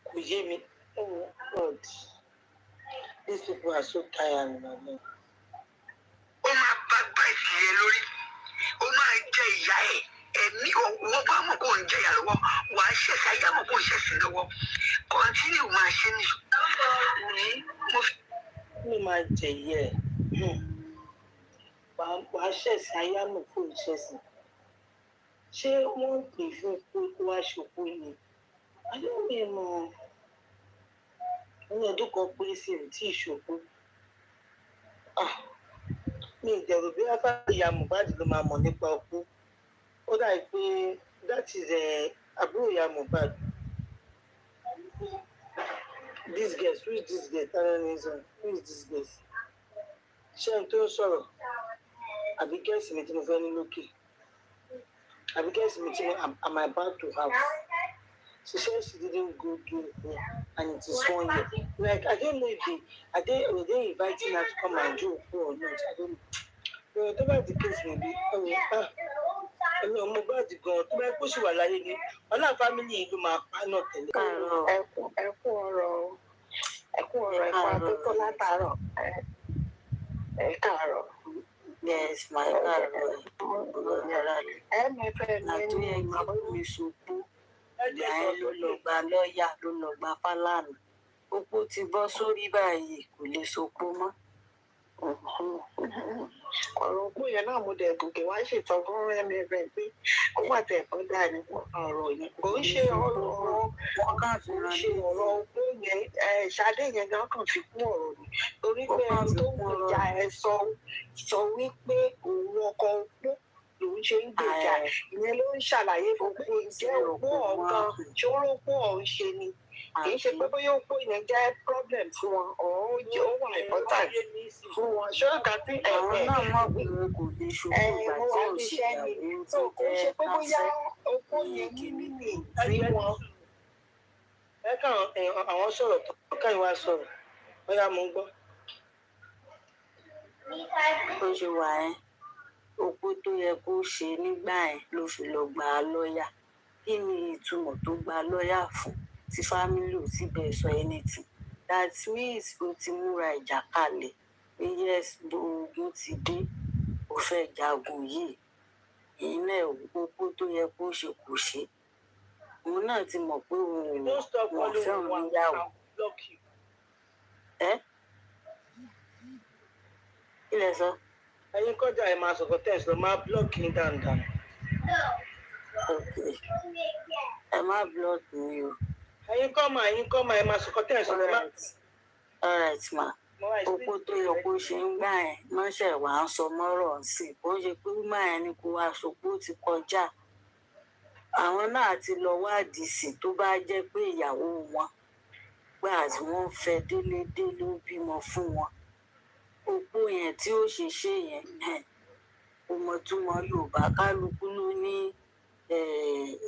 Speaker 1: kò yé mi. Oh God, these people are so tired of me.
Speaker 4: ó máa bá gba ìfìyẹ lórí ó máa jẹ ìyá ẹ̀mí owó bá mọ̀ kó ń jẹ ìyá lọ́wọ́ wà á ṣẹ̀ṣẹ̀ ayé àmọ́ kó ń ṣẹ̀ṣẹ̀ lọ́wọ́ kọ́ńtínú máa ṣe ní
Speaker 1: mi máa jẹ ìyá wà á ṣẹ̀ṣẹ̀ ayé àmọ́ kó ń ṣẹ̀ṣẹ̀ ṣé wọ́n ń pè fún pé kó wá ṣòkó ni adéwọ̀n mọ̀ ní ọdún kan pé sí ò tí ì ṣòkó mi ìdẹ̀rù bí afárá ìyá Mohbad ló máa mọ̀ nípa ọkú ó dà pé that is àbúrò ìyá Mohbad. This girl, who is this girl? Who is this girl? Ṣé n tó ń sọ̀rọ̀ àbí gẹ́ẹ̀sì mi tí mo fẹ́ ní lókè àbí gẹ́ẹ̀sì mi tí I'm about to have. She said she didn't go do it and it is 1 year. Like I don't know if were they inviting her to come and do or not. I don't know. Whatever the case may be, ẹ̀mí ọmọ bá di gan tó bá kó sì wà láyé ni ọlá fámìlì yìí ló máa pa náà tẹ́lẹ̀.
Speaker 9: ẹkún ọ̀rọ̀ ẹ̀kọ́ tó tó látàárọ̀ káàárọ̀.
Speaker 1: Yes, my káàárọ̀
Speaker 9: ẹ̀mẹ́fẹ́
Speaker 1: ní bàbá mi ṣubú ìyá ẹ ló lọ gba lọ́ọ̀yà ló lọ gba Fálànà opó ti bọ́ sórí báyìí kò lè sopó mọ́
Speaker 9: ọ̀rọ̀ òkú yẹn náà mo dẹ̀ gòkè wá ṣètọ́gbọ́n rẹ̀ pé ó wà tẹ̀ kọ́ dà ní ọ̀rọ̀ yẹn kò ń ṣe ọ̀rọ̀ òkú yẹn Ṣadé yẹn gan kàn fi kún ọ̀rọ̀ ni torí pé ẹni tó ń gbèjà ẹ sọ wípé òun ọkọ òkú lòun ṣe ń gbèjà ìyẹn ló ń ṣàlàyé fún pé ìjẹ́ òkú ọ̀gán ṣòrókù ọ̀hún ṣe ni kì í ṣe pé bóyá òkú yẹn jẹ́ problem fún wọn ọ̀hún ó wà important fún wọn ṣọ́ọ̀gá tí
Speaker 12: àwọn náà mọ̀ pé kò lè ṣòkò ìgbà tí ò ṣe ìyàwó tó
Speaker 9: kò ṣe pé bóyá òkú yẹn kí ni sí wọn.
Speaker 1: ẹ kàn àwọn sọ̀rọ̀ tó kàn wá sọ̀rọ̀ bóyá mo ń gbọ́.
Speaker 12: bó ṣe wà ẹ́ òkú tó yẹ kó ṣe nígbà ẹ̀ ló fi lọ gba lọ́ọ̀yà kí ni ìtumọ̀ tó gba lọ́ọ̀yà fún tí fámílì ò sì bẹ́ẹ̀ sọ anything that means ó ti múra ìjà kalẹ̀ pé yes ogun ti dé ó fẹ́ jagun yìí ìyẹn òkú tó yẹ kó ṣe kò ṣe òun náà ti mọ̀ pé òun ò fẹ́ràn níyàwó ẹ́ kí lẹ sọ.
Speaker 1: ẹ̀yin kọjá ẹ máa sọ̀kọ̀ tẹ̀sí lọ máa blọọkì ní dáadáa.
Speaker 12: ẹ má blọọkì mi o.
Speaker 1: ẹ̀yin kọ́ mà ẹ máa sọ̀kọ̀ tẹ̀sí lọ máa.
Speaker 12: alright ma òkú tó yẹ kó ṣe ń gbà ẹ mọ́ṣẹ́ wà á sọ mọ́rọ̀ sí i bó ṣe pé má ẹ ní kó wá sopó ti kọjá àwọn náà ti lọ wádìí sí tó bá jẹ́ pé ìyàwó wọn gbà tí wọ́n fẹ́ délédélé ó bímọ fún wọn òpó yẹn tí ó ṣe ṣe yẹn kò mọ̀ túmọ̀ Yorùbá kálukú ló ní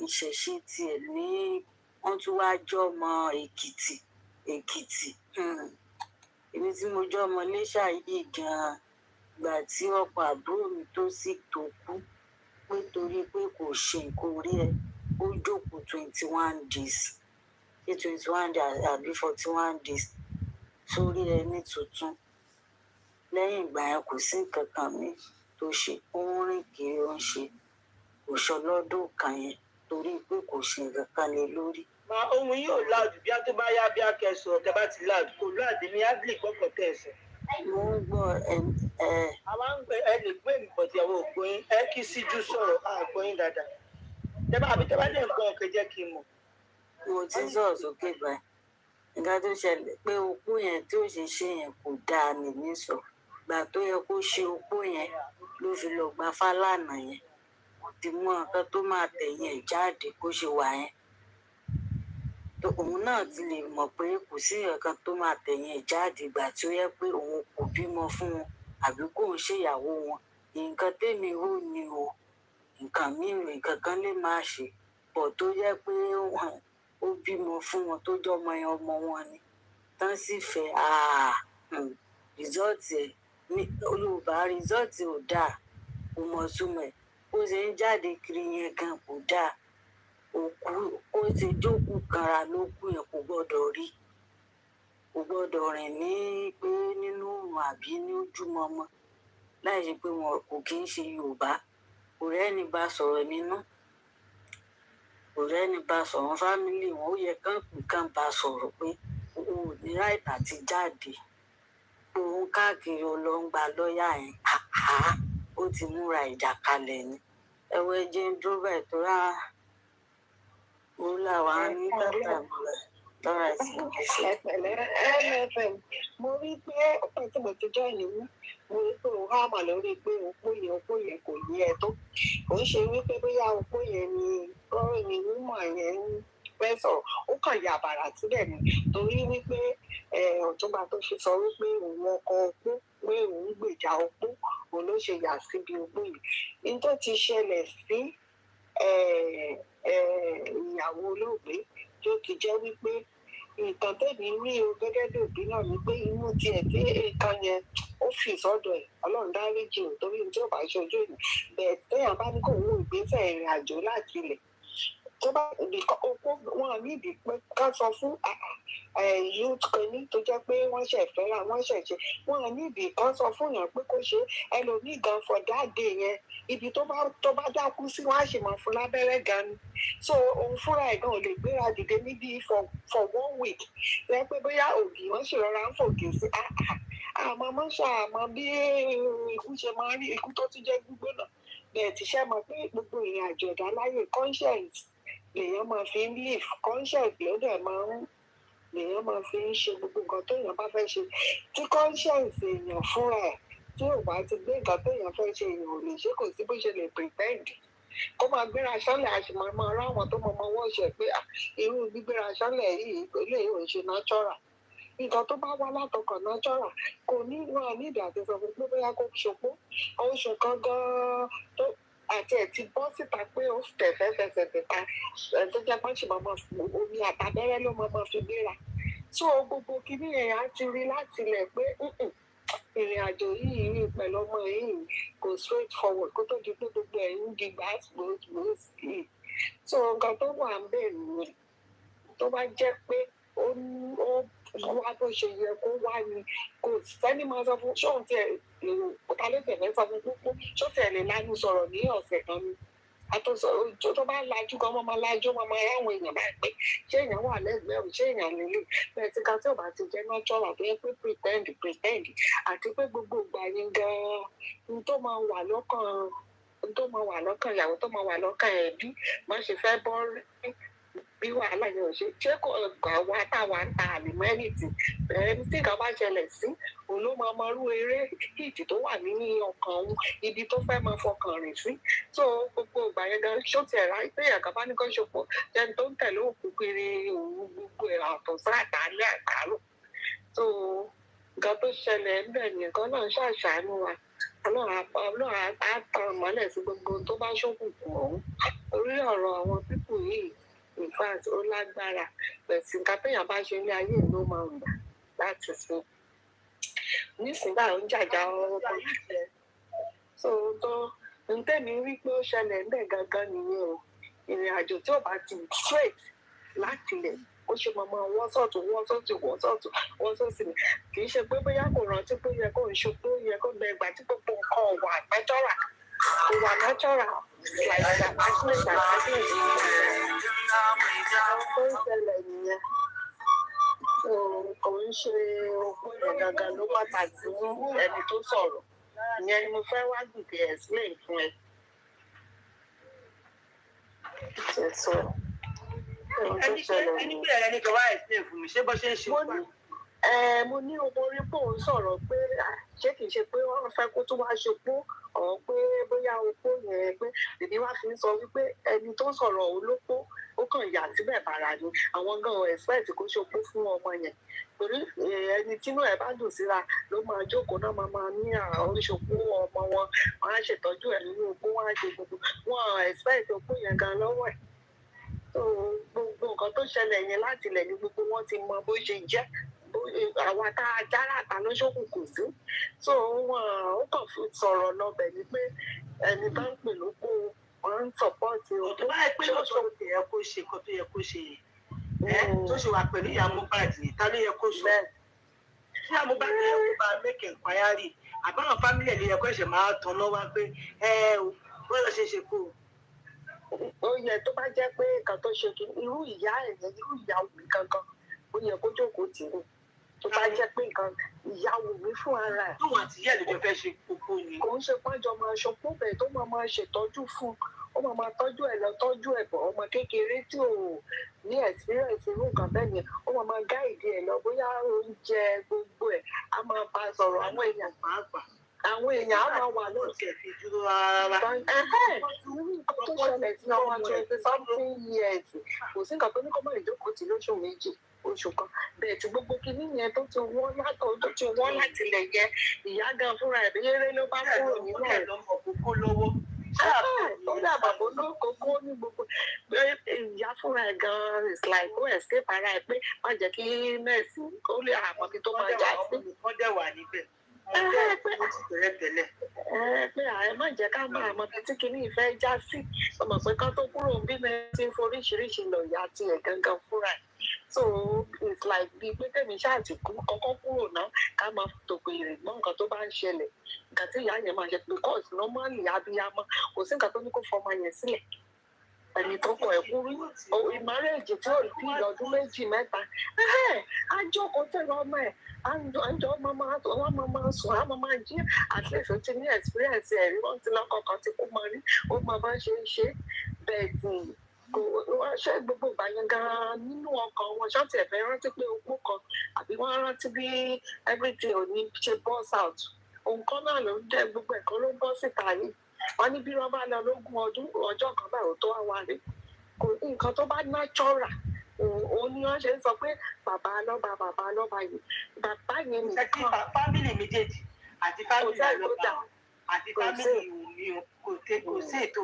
Speaker 12: ìṣẹ̀ṣe tiẹ̀ ní wọ́n tún wá jọmọ Èkìtì èmi tí mo jọmọ Iléṣà yìí gan-an gbà tí ọkọ àbúrò mi tó sì tó kú pé torí pé kò ṣe nǹkan orí ẹ̀ ó jókòó 21 days ṣé 21 days àbí 41 days sórí ẹni tuntun lẹ́yìn ìgbà yẹn kò sí nǹkan kan mi tó ṣe ó ń rìn kiri ó ń ṣe kò ṣọlọ́dún kan yẹn torí pé kò ṣe nǹkan kan lé lórí.
Speaker 1: ohun yóò láàdù bí a tó bá yá bí a kẹsàn ọ̀tẹ̀ bá ti láàdù kò láàdù ní adley gbọ́kàn tẹ̀sẹ̀.
Speaker 12: mo ń gbọ́
Speaker 1: àwa ń gbé ẹ lè gbé nǹkan tí àwọn ògbóyin ẹ kí síjú sọ̀rọ̀ àgbóyin dáadáa àbí tẹ́ bá dẹ̀ ń gbọ́ ọ̀kẹ́ jẹ́ kí n mọ̀.
Speaker 12: mo ti sọ̀rọ̀ sókè báyìí nǹkan tó ṣẹlẹ̀ pé opó yẹn tí ò ṣe ṣe yẹn kò dáa nìyí sọ gbà tó yẹ kó ṣe opó yẹn ló fi lọ gba Fálànà yẹn kò ti mú nǹkan tó máa tẹ̀yìn ẹ̀ jáde bó ṣe wà yẹn òun náà ti lè mọ̀ pé kò sí nǹkan tó máa tẹ̀yìn ẹ̀ jáde gbà tí ó yẹ pé òun kò bímọ fún wọn àbí kò ń ṣèyàwó wọn nǹkan tèmi ò ní o nǹkan mìíràn nǹkan kan lè máa ṣe pọ̀ tó yẹ pé ó bímọ fún wọn tó jọmọ yẹn ọmọ wọn ni tán sì fẹ́ rìsọ́ọ̀tì ẹ̀ ní Yorùbá rìsọ́ọ̀tì ò dáa kò mọ̀ túmọ̀ ẹ̀ bó ṣe ń jáde kiri yẹn gan kò dáa òkú ó ti jókòó kanra ló kú yẹn kò gbọ́dọ̀ rí kò gbọ́dọ̀ rìn ní pé nínú òrùn àbí ní ojúmọmọ láì ṣe pé wọn kò kí ń ṣe Yorùbá kò rẹ́ni bá sọ̀rọ̀ nínú kò rẹ́ni bá sọ̀rọ̀ fámílì wọn ó yẹ kán bá sọ̀rọ̀ pé o ò ní ráìtà ti jáde òun káàkiri ọlọ́ngbà lọ́ọ̀yà yẹn ó ti múra ìjà kalẹ̀ ni ẹ̀wọ̀ ẹ̀jẹ̀ ń dúró bẹ́ẹ̀ tó rà ó làwọn á ní tàtà lọ́ra ìsìn
Speaker 9: ẹ̀pẹ̀lẹ́ mo rí pé ọ̀pọ̀ tí mo ti jọ ìlú mo rí pé òun hàmà lórí pé òpó yẹn kò yí ẹ tó kò ń ṣe wípé bóyá òpó yẹn ni ọ̀rọ̀ ni wúmọ̀ yẹn ń fẹ́ sọ̀rọ̀ ó kàn yà bàrà sílẹ̀ ni torí wípé ọ̀túnba tó ṣe sọ wípé òun ọkọ opó pé òun gbèjà opó òun ló ṣe yà síbi opó yìí ní tó ti ṣẹlẹ̀ sí ìyàwó olóògbé tó ti jẹ́ wípé nǹkan tẹ̀mí rí o gẹ́gẹ́ bí òbí náà ni pé inú tiẹ̀ tí nǹkan yẹn ó fi sọ́dọ̀ ẹ̀ ọlọ́run dáríjì ò torí tí ó bá ṣojú ìlú bẹ́ẹ̀ téèyàn bá ní kó wó ìgbésẹ̀ ìrìn àjò láti ilẹ̀ tó bá wọn níbi pé ká sọ fún youth kìíní tó jẹ́ pé wọ́n ṣẹ̀ fẹ́ràn wọ́n ṣẹ̀ ṣe wọn níbi kan sọ fún yàn pé kó ṣe ẹlòmíì gan for that day yẹn ibi tó bá dákú sí wọn á ṣe máa fún lábẹ́rẹ́ gan ni so òun fúnra ẹ̀ gan ò lè gbéra dìde níbi for 1 week lẹ́ pé bóyá ògì wọ́n ṣe rọra ń fògì sí àmọ́ mọ́ṣá àmọ́ bí ikú ṣe máa rí ikú tó tún jẹ́ gbígbóná bẹ́ẹ̀ tí ṣe mọ̀ pé gbogbo ìrìn àjò ẹ̀dá láyé conscience lèèyàn máa fi ń live conscience ló dẹ̀ lèèyàn máa fi ń ṣe gbogbo nǹkan téèyàn bá fẹ́ ṣe tí conscience èèyàn fúnra ẹ̀ tí ò bá ti gbé nǹkan téèyàn fẹ́ ṣe èèyàn ò lè ṣe kò sí bó ṣe lè pretend kó máa gbéra sánlẹ̀ àṣìmọ́ máa ráwọn tó máa wọ́ọ̀ṣẹ̀ pé irú gbígbéra sánlẹ̀ yìí eléyìí ò ń ṣe natural nǹkan tó bá wá látọkàn natural kò ní wọn ní ìdá àti sọ pé bóyá kó ṣopó oṣù kan gan-an tó àti ẹ̀ ti bọ́ síta pé ó tẹ̀fẹ́ fẹsẹ̀ tẹ̀ta tó jẹ́ pé ṣì máa omi àtàbẹ́rẹ́ ló máa fi gbéra so gbogbo kìíní yẹn á ti rí láti lẹ̀ pé ìrìn àjò yìí pẹ̀lú ọmọ yìí kò straight forward kó tó di pé gbogbo ẹ̀ ń di gbàgbó yìí so nǹkan tó wà ń bẹ̀ nìyẹn tó bá jẹ́ pé ó wá bó ṣe yẹ kó wá ni kò sẹ́ni máa sọ fún ṣóun tiẹ̀ ta ló tẹ̀lé sọ fún púpọ̀ ṣó tẹ̀ lè lánú sọ̀rọ̀ ní ọ̀sẹ̀ kan ni àtọ̀sọ̀ tó bá lajú kan máa lajú máa ráwọn èèyàn báyìí pé ṣé èèyàn wà lẹ́gbẹ̀ẹ́ o ṣé èèyàn lè lè bẹ́ẹ̀ tí ká tí ò bá ti jẹ́ natural tó yẹ pé pretend àti pé gbogbo ìgbà yẹn gan-an n tó máa wà lọ́kàn ìyàwó tó máa wà lọ́kàn ẹbí má ṣe fẹ́ bọ́ rí bí wàhálà yẹn ò ṣe kò wá táwa ń ta àlùmọ́ ẹ̀nìtì ẹni tí nǹkan bá ṣẹlẹ̀ sí òun ló máa mọ irú eré hìtì tó wà nínú ọkàn òun ibi tó fẹ́ máa fọkàn rìn sí so gbogbo ìgbà yẹn gan ṣó tiẹ̀ ráyé pé èèyàn bá ní kó ṣopọ̀ jẹni tó ń tẹ̀lé òkú kiri òun gbogbo ẹ̀ àtọ̀sán àtàlẹ́ àtàlù so nǹkan tó ṣẹlẹ̀ ń bẹ̀ nìkan náà ṣàṣàánú wa ọlọ́run á tan mọ́lẹ̀ sí gbogbo tó bá ṣókùnkùn ọ̀hún orí ọ̀rọ̀ àwọn pípù yìí in fact ó lágbára pẹ̀sì nǹkan téèyàn bá ṣe ní ayé ló máa ń gbà láti sìn nísìnyí báyìí ó ń jàjà ọkọ ìfẹ́ so tó ń tẹ̀mí rí pé ó ṣẹlẹ̀ ń bẹ̀ gangan nìyẹn o ìrìn àjò tí ò bá ti straight láti lẹ̀ ó ṣe máa wọ́n sọ̀tún ni kì í ṣe pé bóyá kò rántí pé yẹ kó ń ṣe pé ó yẹ kó lọ ìgbà tí gbogbo nǹkan wà natural kò wà natural like apartment tó ń ṣẹlẹ̀ nìyẹn kò ń ṣe okó yẹn gangan ló pàtàkì fún ẹni tó sọ̀rọ̀ ìyẹn ni mo fẹ́ wá gbìgbé explain fún ẹ.
Speaker 1: ẹni pé ẹni kan wá explain fún mi ṣé bó ṣe ń ṣe wà.
Speaker 9: mo ní orí pò ń sọ̀rọ̀ pé ṣé kìí ṣe pé wọ́n fẹ́ kó tún wá ṣopó ọ̀hún pé bóyá opó yẹn pé èmi wá fi ń sọ wípé ẹni tó sọ̀rọ̀ olópó ó kàn yà síbẹ̀ bàrà ni àwọn gan expect kó ṣopó fún ọmọ yẹn torí ẹni tínú ẹ̀ bá dùn síra ló máa jókòó náà máa ní àwọn oṣopó ọmọ wọn á ṣètọ́jú ẹ̀ nínú opó wọn á ṣe gbogbo wọn expect opó yẹn gan lọ́wọ́ ẹ̀ gbogbo nǹkan tó ṣẹlẹ̀ yẹn láti ilẹ̀ ní gbogbo wọn ti mọ bó ṣe jẹ́ àwa tá a jára àtà ló ṣókùnkùn sí so wọn ó kàn fi sọ̀rọ̀ lọ́bẹ̀ ni pé ẹni bá ń pè lóko wọn ń sọ̀pọ́ọ̀tì o.
Speaker 1: tó bá yẹ pé lóòótọ́ ló ti yẹ kó ṣe nǹkan tó yẹ kó ṣe yẹn tó ṣe wà pẹ̀lú ìyá Mohbad yìí ta ló yẹ kó sọ ṣé ìyá Mohbad yẹ kó bá make inquiry àbáwọn fámìlì ẹ̀ ló yẹ kó ẹ̀ṣẹ̀ máa tán lọ́wọ́ pé ó lọ ṣe kó
Speaker 9: ó yẹ tó bá jẹ́ pé nǹkan tó ṣe kí irú ìyá ẹ̀ yẹn irú ìyá òbí kankan ó yẹ kó jókòó tì í tó bá jẹ́ pé nǹkan ìyàwó mi fún ara ẹ̀.
Speaker 1: tóun àti ìyá ìlú fẹ́ ṣe kókó ni.
Speaker 9: kò ń ṣe pọ́njọ máa ṣopó bẹ́ẹ̀ tó máa ṣètọ́jú fún ó máa tọ́jú ẹ̀ lọ tọ́jú ẹ̀ bọ̀ ọmọ kékeré tí ò ní experience irú nǹkan bẹ́ẹ̀ yẹn ó máa gáìdì ẹ̀ lọ bóyá oúnjẹ gbogbo ẹ̀ á máa bá a sọ̀rọ̀ àwọn èèyàn pàápàá àwọn èèyàn á máa wà lóòótọ́
Speaker 1: fi dúró rárá.
Speaker 9: tó ṣẹlẹ̀ sí ọmọ 20-something years kò sí nǹkan tó ní kó má lè jókòó tì lóṣù méjì oṣù kan bẹ́ẹ̀ tí gbogbo kinní yẹn tó ti wọ́n láti lẹ̀ yẹ ìyá gan fúnra ẹ̀ béèrè ló bá kúrò nínú ẹ̀
Speaker 1: lọ́mọ kókó lọ́wọ́.
Speaker 9: ó dàbà bó ló kókó ní gbogbo ìyá fúnra ẹ̀ gan is like ó escape ara ẹ̀ pé má jẹ́ kí nẹ́ẹ̀sì ó lè àmọ́ kí tó máa jà sí.
Speaker 1: wọ́n dẹ̀ wà níbẹ̀.
Speaker 9: pé ààrẹ má jẹ́ ká máa mọ tí kinní ìfẹ́ já sí ọmọ pé kán tó kúrò bí mẹ́rin ti ń foríṣiríṣi lọ ìyá tiẹ̀ gangan fúnra ẹ̀ so it's like bíi pé tèmi ṣáà ti kọ́kọ́ kúrò náà ká máa tòpè ìrìn mọ́ nǹkan tó bá ń ṣẹlẹ̀ nǹkan tí ìyá yẹn máa ṣe because normally abiyamọ kò sí nǹkan tó ní kó fọmọ yẹn sílẹ̀ ẹni tó kọ ẹkú rí ìmárèjì tí ò tí ọdún méjì mẹ́ta àjọkọ tẹ̀lé ọmọ ẹ̀ àjọ wọn máa sùn á máa jí at least ó ti ní experience ẹ̀rí wọn ti lọ́kọ̀ kan ti kú mọ́ rí ó máa bá ṣe ń ṣe bẹ́ẹ̀ ṣé gbogbo ìgbà yẹn gan-an nínú ọkàn wọn ṣáàtì ẹ̀fẹ́ rántí pé opó kan àbí wọ́n rántí bí everything ò ní ṣe burst out nǹkan náà ló ń jẹ́ gbogbo ẹ̀kan ló ń bọ́ síta yìí wọ́n ní bí wọ́n bá lọ lógún ọdún ọjọ́ kan báyìí tó wá rí kò nǹkan tó bá natural òun ni wọ́n ṣe ń sọ pé bàbá lọ́ba yìí bàbá yẹn nìkan
Speaker 1: fámìlì méjèèjì àti fámìlì àlọ́ba àti fámìlì Wùmí kò sí ètò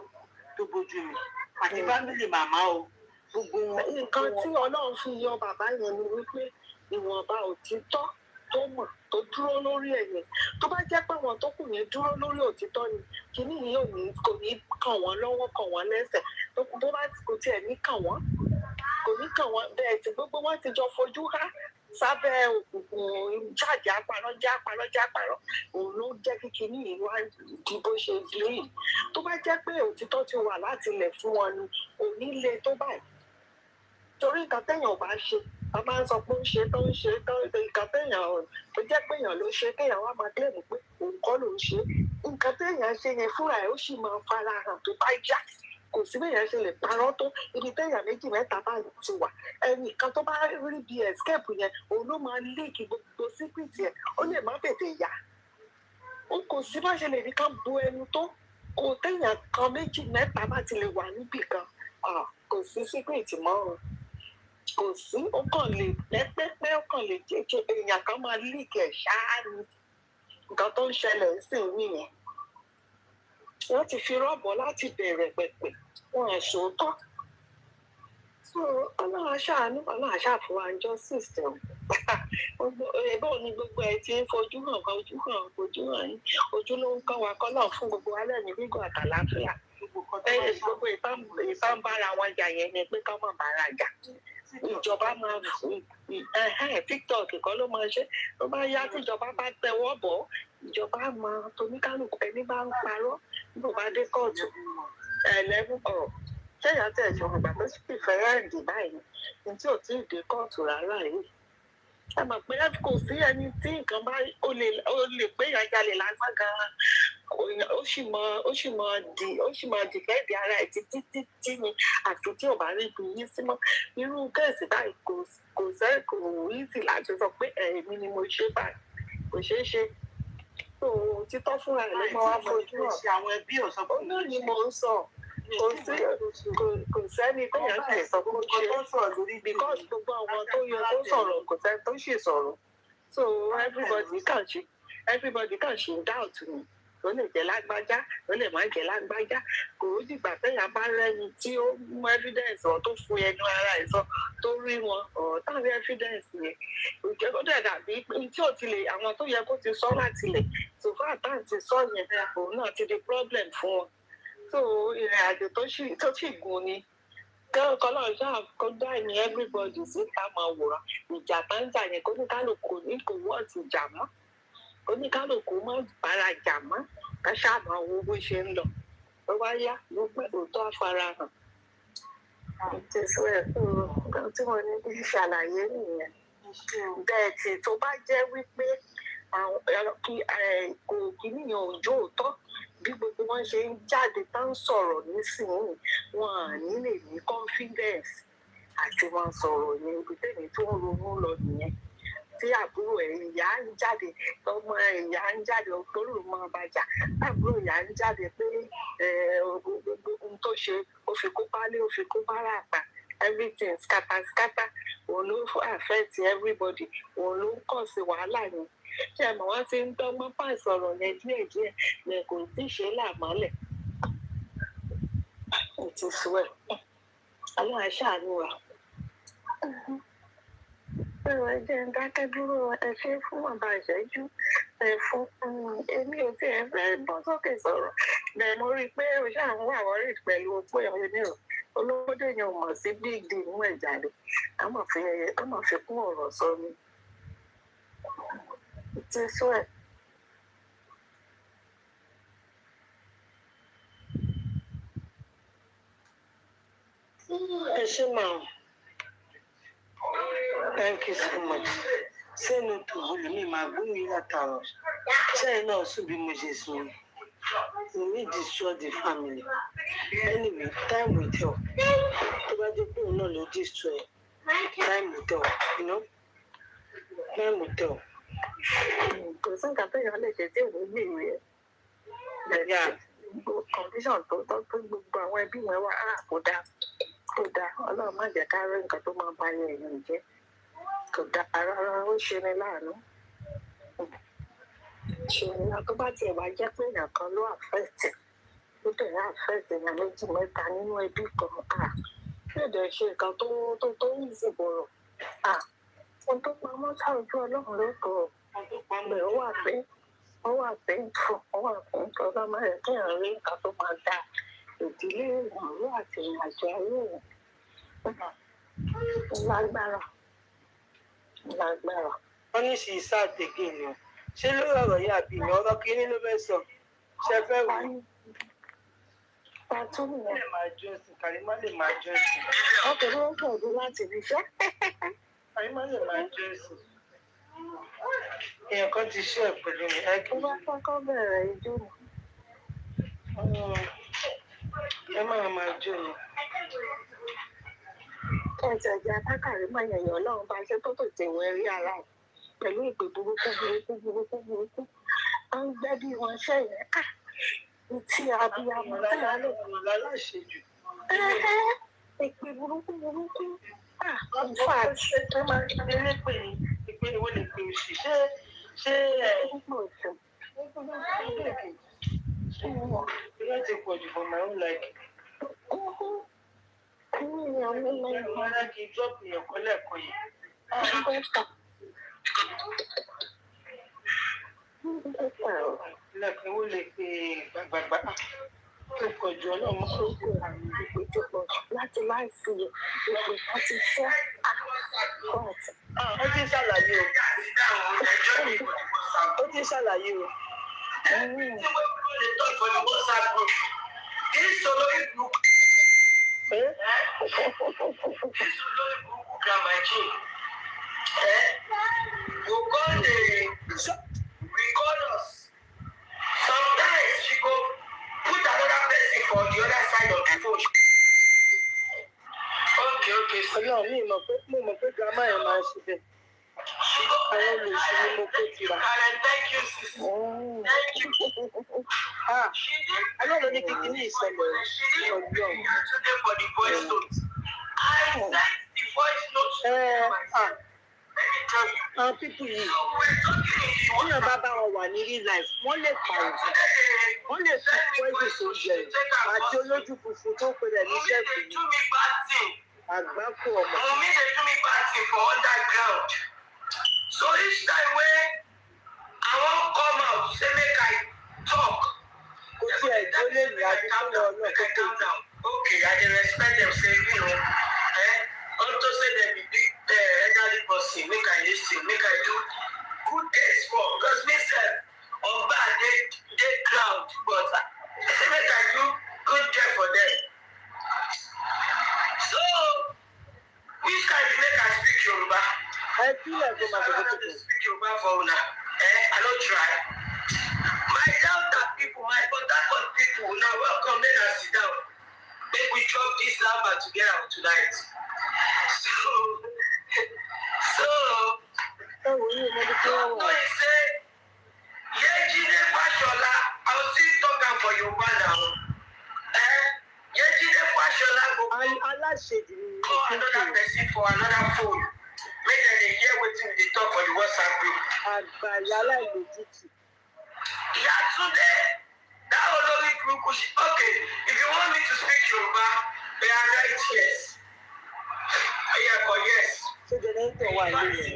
Speaker 1: tó bójú mi àti fámìlì màmá o gbogbo wọn.
Speaker 9: nǹkan tí Ọlọ́run fi yọ bàbá yẹn ni wípé ìwọ̀nba òtítọ́ tó mọ̀ tó dúró lórí ẹ̀yẹ tó bá jẹ́ pé àwọn tó kù yẹn dúró lórí òtítọ́ ni kíní yìí kò ní kàn wọ́n lọ́wọ́ kàn wọ́n lẹ́sẹ̀ tó bá kò tiẹ̀ ní kàn wọ́n kò ní kàn wọ́n bẹ́ẹ̀ tí gbogbo wọn ti jọ fojú há sábẹ́ òkùnkùn jáde àparọ́ òun ló jẹ́ kí kíní yìí wá di bó ṣe di rí tó bá jẹ́ pé òtítọ́ ti wà láti ilẹ̀ fún wọn ni òní le tó báyìí torí nǹkan téèyàn ò bá ṣe a máa ń sọ pé ó ń ṣe tó nǹkan téèyàn tó jẹ́ pé èèyàn ló ṣe kéèyàn wá máa kílèmù pé òun kọ́ ló ń ṣe nǹkan téèyàn ṣe yẹn fúnra ẹ̀ ó sì máa fara hàn tó bá yá kò sí béèyàn ṣe lè parọ́ tó ibi téèyàn méjì mẹ́ta bá ti wà ẹnìkan tó bá rí bí escape yẹn òun ló máa léèkì gbogbo secret yẹn ó lè má tètè yá kò sí bá ṣe lè ní ká bu ẹnu tó kò téèyàn kan méjì mẹ́ta bá ti lè wà níbì kan kò sí secret mọ́ o kò sí ó kàn lè pẹ́pẹ́pẹ́ ó kàn lè jẹ́jẹ́ èèyàn kan máa líìkì ẹ̀ ṣáá ni nǹkan tó ń ṣẹlẹ̀ sí nìyẹn wọ́n ti fi rọ́ọ̀bù láti bẹ̀rẹ̀ pẹ̀pẹ̀ wọn ẹ̀ sòótọ́ so ọlọ́run aṣáánú ọlọ́run aṣáàfún wa justice ẹ̀bọ́n ni gbogbo ẹ̀ ti ń fojú hàn ojú ló ń kọ́ wa kọ́ náà fún gbogbo alẹ́ ní gígùn àtàláfíà gbogbo ìtàn bára wọn jà yẹn ni pé ká má bára jà ìjọba máa TikTok kọ́ ló máa ṣe tó bá yá tíjọba bá tẹwọ́ bọ̀ ìjọba máa toníkálùkù ẹni bá ń parọ́ nígbà bá dé kóòtù ẹlẹ́gùn ọ̀rọ̀ ṣẹ́yà tẹ̀ ṣe ògbà tó sì fẹ́rẹ́ ẹ̀dì báyìí ní tí ò tí ì dé kóòtù rárá yìí ẹ mọ̀ pé kò sí ẹni tí nǹkan bá ó lè pé ìyànjalè lásán gan-an ó sì máa dìfẹ́ẹ̀dì ara ẹ̀ títí ni àfi tí ò bá rí ibi yín sí mọ́ irú kẹ́ẹ̀sì báyìí kò easy láti sọ pé èmi ni mo ṣe báyìí kò ṣeé ṣe tó títọ́ fúnra ẹ̀ ló máa wá fojú hàn
Speaker 1: àwọn ẹbí ò sọ pé
Speaker 9: ó náà ni mò ń sọ kò sẹ́ni téèyàn sì sọ pé ó ṣe because gbogbo àwọn tó yẹ kó sọ̀rọ̀ kò sẹ́ni tó ṣì sọ̀rọ̀ so everybody kàn ṣe doubt ni ó lè jẹ́ lágbájá ó lè má jẹ́ lágbájá kò ó dìgbà téèyàn bá rẹ́ni tí ó mú evidence ọ̀ tó fún ẹnu ara ẹ̀ sọ tó rí wọn ọ̀ táwọn evidence yẹn ìjẹ́ kó dẹ̀ dàbí tí ò ti lè àwọn tó yẹ kó ti sọ láti lè so far táwọn ti sọ yẹn òun náà ti di problem fún wọn so ìrìn àjò tó sì gùn ni kọ́lọ́ ṣáà kó dá ní everybody sí ká máa wòrán ìjà tá ń jà yẹn kó ní kálukú ní kò wọ́ọ̀tì jà mọ́ oníkálukú má bára jà mọ́ ká ṣáà máa wo bó ṣe ń lọ ó wá yá ló pẹ́ òótọ́ àfarahàn ìtẹ̀síwẹ̀ tí wọ́n ní bí ṣàlàyé nìyẹn bẹ́ẹ̀ tí tó bá jẹ́ wípé kò kí nìyẹn òjò òótọ́ bí gbogbo wọn ṣe ń jáde tá ń sọ̀rọ̀ nísìnyí wọn à ní lè ní confidence àti wọn sọ̀rọ̀ ní ibi tèmi tó ń ronú lọ nìyẹn tí àbúrò ìyá ń jáde ọmọ ìyá ń jáde olóòrùn máa bàjá àbúrò ìyá ń jáde pé ohun tó ṣe ó fi kó pálí ó fi kó bára àpà everything scatter òun ló affect everybody òun ló ń kàn sí wàhálà yẹn ṣé ẹ mọ̀ wọ́n ti ń dọ́gbọ́n pàṣọrọ̀ yẹn díẹ̀díẹ̀ yẹn kò tí ì ṣe làmọ́lẹ̀ ètò ìṣúwẹ̀ aláà ṣàánú wa. Ẹ̀rọ ẹ̀jẹ̀ ń dákẹ́ dúró ẹ ṣe fún ọ̀bà ìṣẹ́jú fún èmi ò tiẹ̀ fẹ́ bọ́ sókè sọ̀rọ̀ bẹ́ẹ̀ mo rí i pé o ṣáà ń wà wọ́rì pẹ̀lú opó ẹ̀wọ̀n mi rò olówódé yẹn ò mọ̀ sí big deal mú ẹ̀ jáde a máa fi kún ọ̀rọ̀ sọ ni ti sún ẹ̀. Thank you so much. Say no to Wummi, my Wummi látàrọ̀. Say no to be Moses. We need to destroy the family. Anyway, time will tell. Everybody people know no destroy. Time will tell, you know. Time will tell. Kò sí nǹkan tó yàn lè ṣe tí òun gbé ìwé ẹ̀. Condition tó gbogbo àwọn ẹbí wọn wá kò dáa. Ọlọ́run má jẹ́ ká rí nǹkan tó máa bá yẹn jẹ́. Kò dáa rárá, ó ṣe ni láàánú. Ṣùgbọ́n tó bá tiẹ̀ wá jẹ́ pé èèyàn kan ló àfẹ́ẹ̀tì ló dẹ̀ ní àfẹ́ẹ̀tì èèyàn méjì mẹ́ta nínú ẹbí kan ṣé ìdẹ̀ ṣe nǹkan tó ń sì bọ̀rọ̀ ohun tó pamọ́ sáájú ọlọ́run ló kọ̀ ọ́ ó wà pé ọba máa yẹ kí èèyàn rí nǹkan tó máa dá ìdílé ìrànwọ́ àti ìrìnàjò ayé lágbára. Wọ́n ní ṣì sáàtẹ̀gì ni o ṣé lórí ọ̀rọ̀ yìí àbí ìyẹn ọ̀rọ̀ kínní ló fẹ́ sọ ṣe fẹ́ wù ú. Kàrímà lè máa jọ́sìn. Ọkọ̀ ló ń pọ̀ ọdún láti fi ṣẹ́. Kàrímà lè máa jọ́sìn. Èèyàn kan ti ṣe ẹ̀ pẹ̀lú mi. Ó bá kọ́kọ́ bẹ̀rẹ̀ ijó mi. Ẹ máa jó ni. Ẹ̀jẹ̀ Kàrímà yẹ̀yàn ọlọ́run bá ṣe tó tètè wọ ẹ̀rí ara ẹ̀ pẹ̀lú ìpè burúkú. Wọ́n ń gbẹ́ bí wọ́n ṣe yẹn tí abiyamọ tí a lè kọ́ láláṣejù. Ìpè burúkú. In fact, tó máa ń délé pè ní ìpè ìwé lè pè òṣì. Ṣé ilé ti pọ̀ jù for my own liking. Ìmọ̀lá kì í drop èèyàn kan lẹ́ẹ̀kan yẹn. Lẹ́ẹ̀kan ó lè pe gbàgbàgbà tó pọ̀ jù ọlọ́mọ tó kù àrùn ìpè tó pọ̀ láti láìsí ìpè láti fẹ́ ó ti ṣàlàyé o. Record us. Sometimes she go put another person for the other side of the phone. Okay. No, mo mọ̀ pé grandma yẹn máa ń ṣe bẹ́ẹ̀. Àwọn olùsí ni mo kó tira. Thank you, sis. Thank you. Alẹ́ ní kíkí ní ìṣẹ̀lẹ̀ ọ̀gbọ́n. For the voice note. I sent the voice note to my friend. Àwọn pípù yìí, tíyàn bá bá wọn wà ní real life, wọ́n lè pààyàn. Wọ́n lè fi pọ́ìsì sóúnjẹ àti olójú funfun tó pèrè ní ṣẹ́ẹ̀fù yìí. Àgbákò ọmọ. Wummi dey do me bad thing for underground. So each time wey I wan come out say make I talk. Kò sí ẹ̀jọ́ lè ní adúgbò náà tó tó. Okay, I dey respect them say unto say dem be big elderly person make I lis ten make I do good things for because me sef ọba dey crowd but say make I do good thing for them. So which kind be make I speak Yoruba? I feel like I don't speak Yoruba for una. I don't try. My Delta people, my Port Harcourt people, una welcome, let us sit down. Make we chop this lava together tonight. So no, you say, Yejide Fashola, I'll still talk for Yoruba now. Yejide Fashola go call another person for another phone. Make them hear wetin we talk for the WhatsApp group. Yeah, today, that only group. Okay, if you want me to speak Yoruba, they are right, yes. Yes. So the name to one is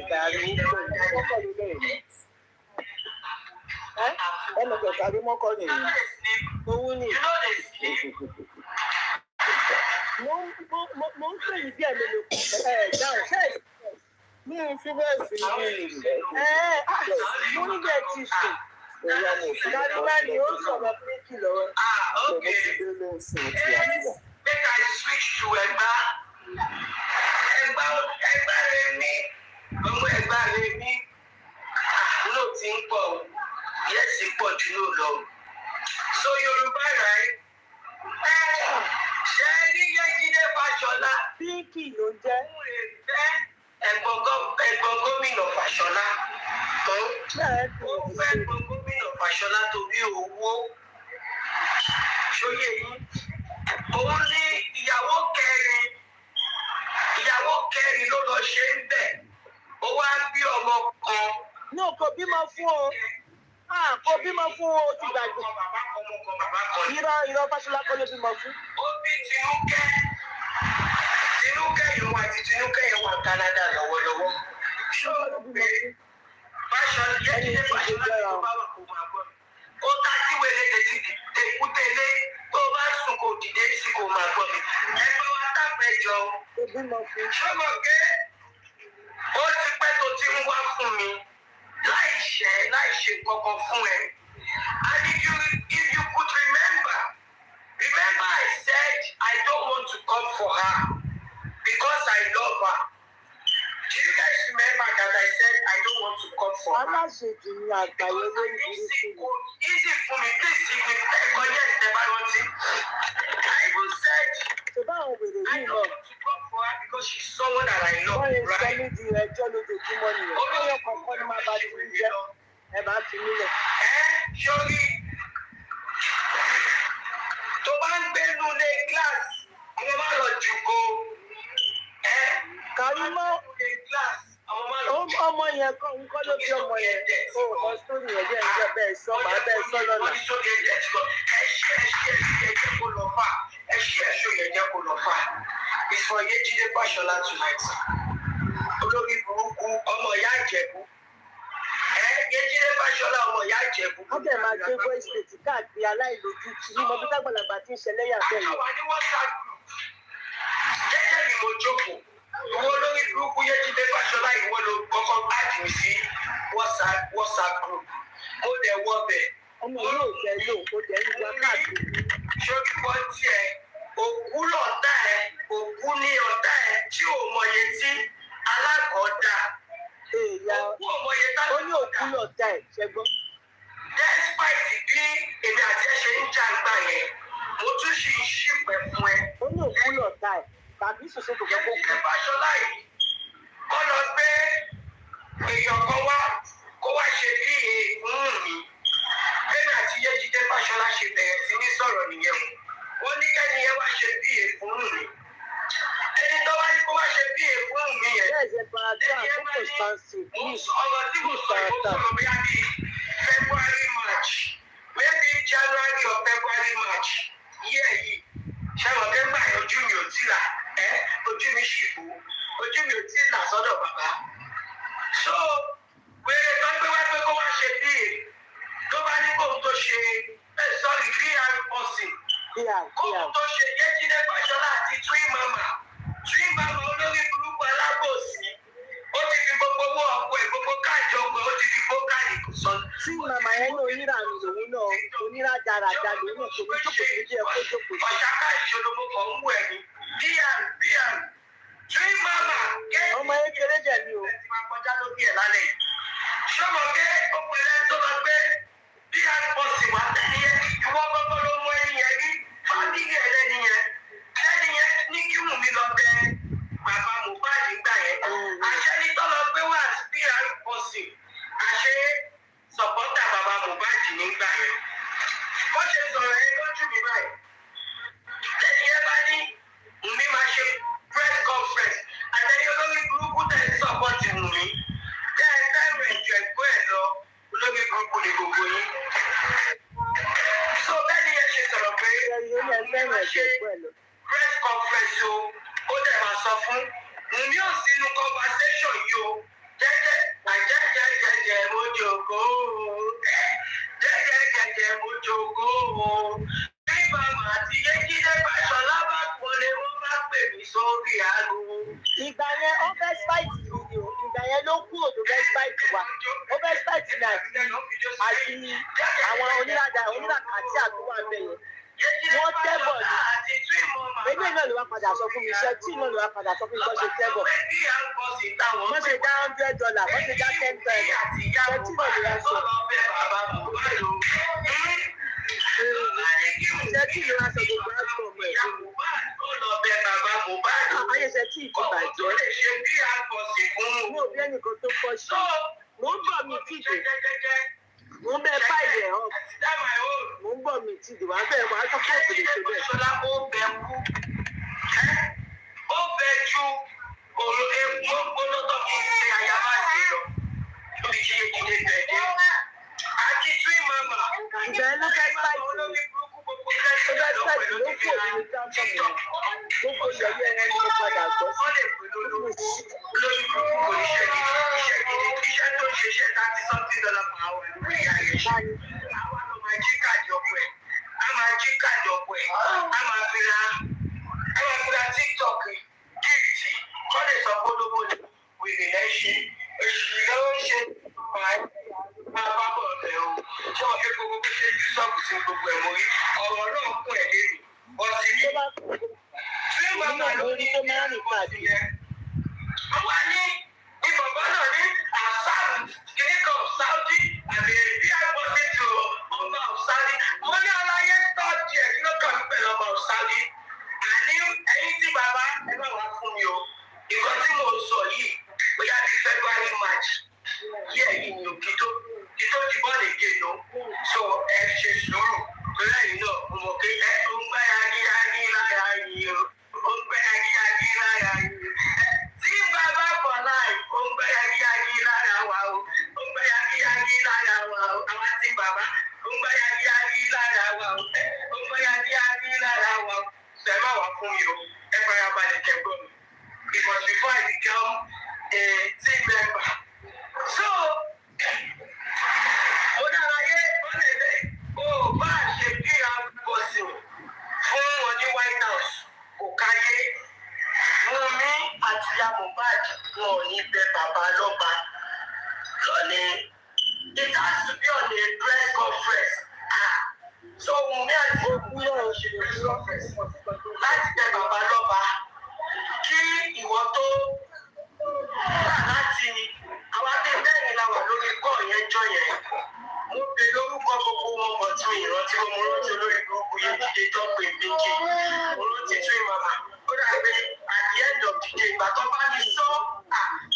Speaker 20: Ọmọ kẹta ló mọ́kọ́ nìyí.
Speaker 1: Òun ni. Mo ń pè ní bí ẹ̀mí ló dáhùn.
Speaker 20: Mi ò fi bẹ́ẹ̀ sí ní
Speaker 1: mo ní bẹ́ẹ̀ ti sùn. Dájúdájú ni ó sọ̀rọ̀ pínkì lọ́wọ́.
Speaker 20: Mo ti délé ìsìn ti àgbà.
Speaker 4: Make I switch to Ẹ̀gbá. Ẹ̀gbá rẹ̀ ní. Ọmọ Ẹ̀gbá rẹ̀ ní. Ló ti ń pọ̀ o. Yẹ́sì pọ̀ jù ló lọ. So Yorùbá rẹ̀ ṣe ní Yéjídé Fáṣọlá.
Speaker 1: Pínkì ló jẹ́.
Speaker 4: Ẹ̀gbọ́n gómìnà Fáṣọlá. Ó fẹ́ ẹ̀gbọ́n gómìnà Fáṣọlá torí owó. Ṣóyè yín. Òun ní ìyàwó kẹrin ló lọ ṣe ń bẹ̀. Ó wá bí ọmọ kan.
Speaker 1: Ní kò bímọ fún o. Kò bímọ fún o ti gbàgbé. Irọ́ Fáṣọlá kọ́ ló bímọ fún.
Speaker 4: Ó bí Tinúkẹ́ ìwọ̀n àti Tinúkẹ́ ìwọ̀n Canada lọ́wọ́lọ́wọ́. Ṣọ́ọ̀rọ̀ pé Fáṣọlá Yéjídé Fáṣọlá ló bá wà kó máa gbọ́. Ó ká tí wèrè tèkútélé tó bá sùn kò dìde sí kò máa gbọ́ mi. Ẹgbẹ́ wa dábẹ́ jọ. Ṣọ́mọ pé ó ti pẹ́ tó ti ń wá fún mi láì ṣe kankan fún ẹ. And if you could remember I said I don't want to come for her because I love her. Do you guys remember that I said I don't want to come for her?
Speaker 1: Aláṣejù ni àgbáyé lórí burúkú.
Speaker 4: Easy for me, please if you take yes, never want it. I even said I don't want to come for her because she's someone that I love, right?
Speaker 1: Wọ́n yẹ sọ nídìí ẹjọ́ lójoojúmọ́ nìyẹn. Ó yẹ kọ̀ọ̀kan ní máa bá ti ń jẹ́. Ẹ bá fi mílẹ̀.
Speaker 4: Ṣórí tó bá ń gbénu lé kíláàsì, ọmọ máa lọ jùkọ́.
Speaker 1: Kàrímọ́ ọmọ yẹn kọ́ ń kọ́ ló bí ọmọ yẹn. Ó mọ sórí yẹn jẹ́ ìjọ bẹ́ẹ̀ sọ, màá bẹ́ẹ̀ sọ lọ́la.
Speaker 4: It's for Yéjídé Fáṣọlá tonight. Olórí burúkú ọmọ ìyá Ìjẹ̀bú. Yéjídé Fáṣọlá ọmọ ìyá Ìjẹ̀bú.
Speaker 1: Wọ́n bẹ̀ máa gbé voice note káàkiri aláìlójútì ní mọ̀ bí tágbàlagbà ti ń ṣẹlẹ̀ yàtọ̀ yìí.
Speaker 4: Àwa ní WhatsApp group. Jẹ́jẹ́ ni mo jókòó. Ìwọ olórí burúkú Yéjídé Fáṣọlá ìwọ ló kọ́kọ́ báàdì mi sí WhatsApp group. Mo dẹ̀ wọ bẹ̀.
Speaker 1: Ọmọ yóò jẹ́ lò ó dẹ̀ ń wá káàkiri.
Speaker 4: Ṣojú wọn tiẹ̀ òkú lọ̀tá ẹ̀ òkú ní ọ̀tá ẹ̀ tí ò mọye tí alákọ̀ọ́dá. Òkú ò mọye tá
Speaker 1: ó ní òkú lọ̀tá ẹ̀ ṣẹ́gbọ́n.
Speaker 4: Despite bí èmi àti ẹ ṣe ń jà gbà yẹn, mo tún ṣì ń ṣìpẹ̀ fún ẹ.
Speaker 1: Ó ní òkú lọ̀tá ẹ̀ tàbí ṣoṣo kò fẹ́ kó kú.
Speaker 4: Yéjídé Fáṣọlá yìí kọ́ lọ gbé èèyàn kan wá kó wá ṣe bí èèfún mi. Bẹ́ẹ̀ni àti Yéjídé Fáṣọlá ṣe bẹ̀rẹ̀ sí ní sọ̀rọ̀ nìyẹn. Wọ́n ní kẹ́ni yẹn wá ṣe bí èèfún mi. Ẹni tó wá ní kó wá ṣe bí èèfún mi yẹn.
Speaker 1: Bẹ́ẹ̀ ṣe bá a dá àkókò sáǹsì.
Speaker 4: Ọ̀rọ̀ tí mo sọ bí a bí February March, maybe January or February March, yìí. Ṣé wọ́n fẹ́ gbà yẹn ojú mi ò tí là? Ojú mi ṣì bú. Ojú mi ò tí là sọ́dọ̀ bàbá. So, wèrè tó gbé wá pé kó wá ṣe bí tó bá ní kóhun tó ṣe sorry PR person. Kóhun tó ṣe Yéjídé Fáṣọlá àti Twin Mama olórí burúkú alábòsí. Ó ti fi gbogbo owó ọkọ ẹ̀ gbogbo káàdì ọkọ ẹ̀ ó ti fi gbó káàdì kò sọ.
Speaker 1: Twin Mama yẹn ní onírànù lòun náà oníràdàràdà lòun náà kò ní jókòó sí ilé ẹ̀kọ́ jókòó.
Speaker 4: Ọ̀ṣáká ìṣòro mo kàn ń wù ẹ̀ ní PR. Twin Mama kẹ́
Speaker 1: ọmọ kékeré jẹ̀ ni o.
Speaker 4: Ẹ ti máa kọjá lókè ẹ̀ lálẹ́ yìí. Ṣọ́mọ pé ọ̀pẹ̀lẹ̀ tó lọ gbé PR bọ́ọ̀sì wá tẹ́ni yẹn ìwọ gbọ́gbọ́ ló mú ẹni yẹn rí fámìlì ẹ̀ lẹ́ni yẹn ní kí Wùmí lọ bẹ bàbá Mohbad nígbà yẹn. Àṣẹ ní tó lọ gbé wá PR bọ́ọ̀sì àṣẹ sọ̀pọ́tà bàbá Mohbad nígbà yẹn. Bó ṣe sọ̀rọ̀ ẹ lójú mi báyìí. Lẹ́ni yẹn bá ní Wùmí máa ṣe press conference àtẹ̀yẹ olórí burúkú tẹ̀ ń sọ̀pọ́tì Wùmí. Tẹ́ ẹ fẹ́ràn ẹ̀jọ̀ ẹ̀kọ́ ẹ̀ lọ olórí burúkú ni gbogbo yín. So bẹ́ẹ̀ ni ẹ ṣe sọ̀rọ̀ pé press conference o ó dẹ̀ máa sọ fún Wùmí ò sínú conversation yìí o jẹ́jẹ́ àjẹ́jẹ́jẹ́jẹ́ mojoko
Speaker 1: yẹn ló kú òdò bẹ́sítáìtì wa ó bẹ́sítáìtì ní àti àwọn onílàjà àti àtúwà bẹ́ẹ̀ yẹn wọ́n tẹ́bọ̀ ni èmi náà ló wá padà sọ fún mi iṣẹ́ tí náà ló wá padà sọ fún mi bọ́ ṣe tẹ́bọ̀ wọ́n ṣe dá $100 wọ́n ṣe dá $10 iṣẹ́ tí náà ló wá sọ. Iṣẹ́ tí ló wá sọ gbogbo àtọ̀ ọmọ ẹ̀ fún mi. Ayẹ̀ṣẹ̀ tí ìtì bàjẹ́. Mo ò bí ẹnìkan tó pọ̀ sí. Mo ń bọ̀ mi tí dè. Mo ń bẹ fáìlì ẹ̀ hàn. Mo ń bọ̀ mi tí dè. Wàá bẹ̀rẹ̀ wàá tó kó òbí lè ṣe bẹ́ẹ̀.
Speaker 4: Ó bẹ ju epo gbólótọ́ kí n ṣe àyà máa ṣe lọ. Lórí kí ilé bẹ̀jẹ̀. Àti tún mama.
Speaker 1: Ìgbà ló fẹ́ sáìtì. Ó fẹ́ sáìtì ló kú òbí ní káńtọ̀ mi. Gbogbo yẹyẹ ẹni mo padà gbọ́ sí.
Speaker 4: Lórí burúkú kò ní ṣe iṣẹ́ tó ń ṣe iṣẹ́ $30 per hour lórí ayẹyẹ. Àwọn ló máa jí káàdì ọ̀pọ̀ ẹ̀. A máa jí káàdì ọ̀pọ̀ ẹ̀. A máa fi ra TikTok gíìtì. Wọ́n lè sọ polówó ni wèrè ẹ̀ ṣe. Èṣù ló ń ṣe máa bá bọ̀ ọ̀bẹ̀ o. Ṣé wọ́n fi gbogbo bí ṣe ju sọ́ọ̀bù sí gbogbo ẹ̀ mórí? Ọ̀rọ̀ náà kún ẹ̀ lérò. Ọ̀sìn ní. Tí màmá ló ní tó máa ń rìn káàdì. Wọ́n ní ìbọ̀bọ̀ náà ní àṣàrù kìnnìkan Saudi àbí bí àgbọ̀sẹ̀ tó ọba Saudi. Mo ní aláyé tọ́jú ẹ̀ kí ló kàn mí pẹ̀lú ọba Saudi. Àní ẹ̀yin tí bàbá ẹ bá wà fún mi o. Ìkan tí mo sọ yìí bóyá ti February March. Yẹ́ ẹ̀yin ni ò kí tó di bọ́ọ̀lù èdè lọ. So ẹ ṣe sùúrù. Lọ́la yìí náà mo mọ̀ pé ẹ ó ń gbá yagiyagi lára yìí o. Ó ń gbá yagiyagi lára yìí. Tí bàbá bọ̀ láì ó ń gbá yagiyagi lára wa o. Ó ń gbá yagiyagi lára wa o. Àwa tí bàbá ó ń gbá yagiyagi lára wa o. Ó ń gbá yagiyagi lára wa o. Ṣé má wà fún mi o? Ẹ fara balẹ̀ kẹ́gbọ́n mi. Because before I become a team member. So, ó dára yé ó lè lè ó bá ṣe bí àgbọ̀sìn fún wọn ní White House kò káyé. Wummi àti ìyá Mohbad wọn ò ní bẹ bàbá lọ́ba lọ́lẹ̀. It has to be on a press conference. So Wummi àti ìyá ṣe press conference láti bẹ bàbá lọ́ba kí ìwọ tó gbà láti àwọn akẹ́kẹ́ la wà lórí kọ́ yẹn jọ yẹn. Mo pe lórúkọ gbogbo wọn bọ̀ tí mi ìrántí wọn mo rántí olórí burúkú yẹn díje tó pè bíkì. Mo rántí tún ìmọ̀mà. Ó dà pé at the end of the day ìgbà tó bá mi sọ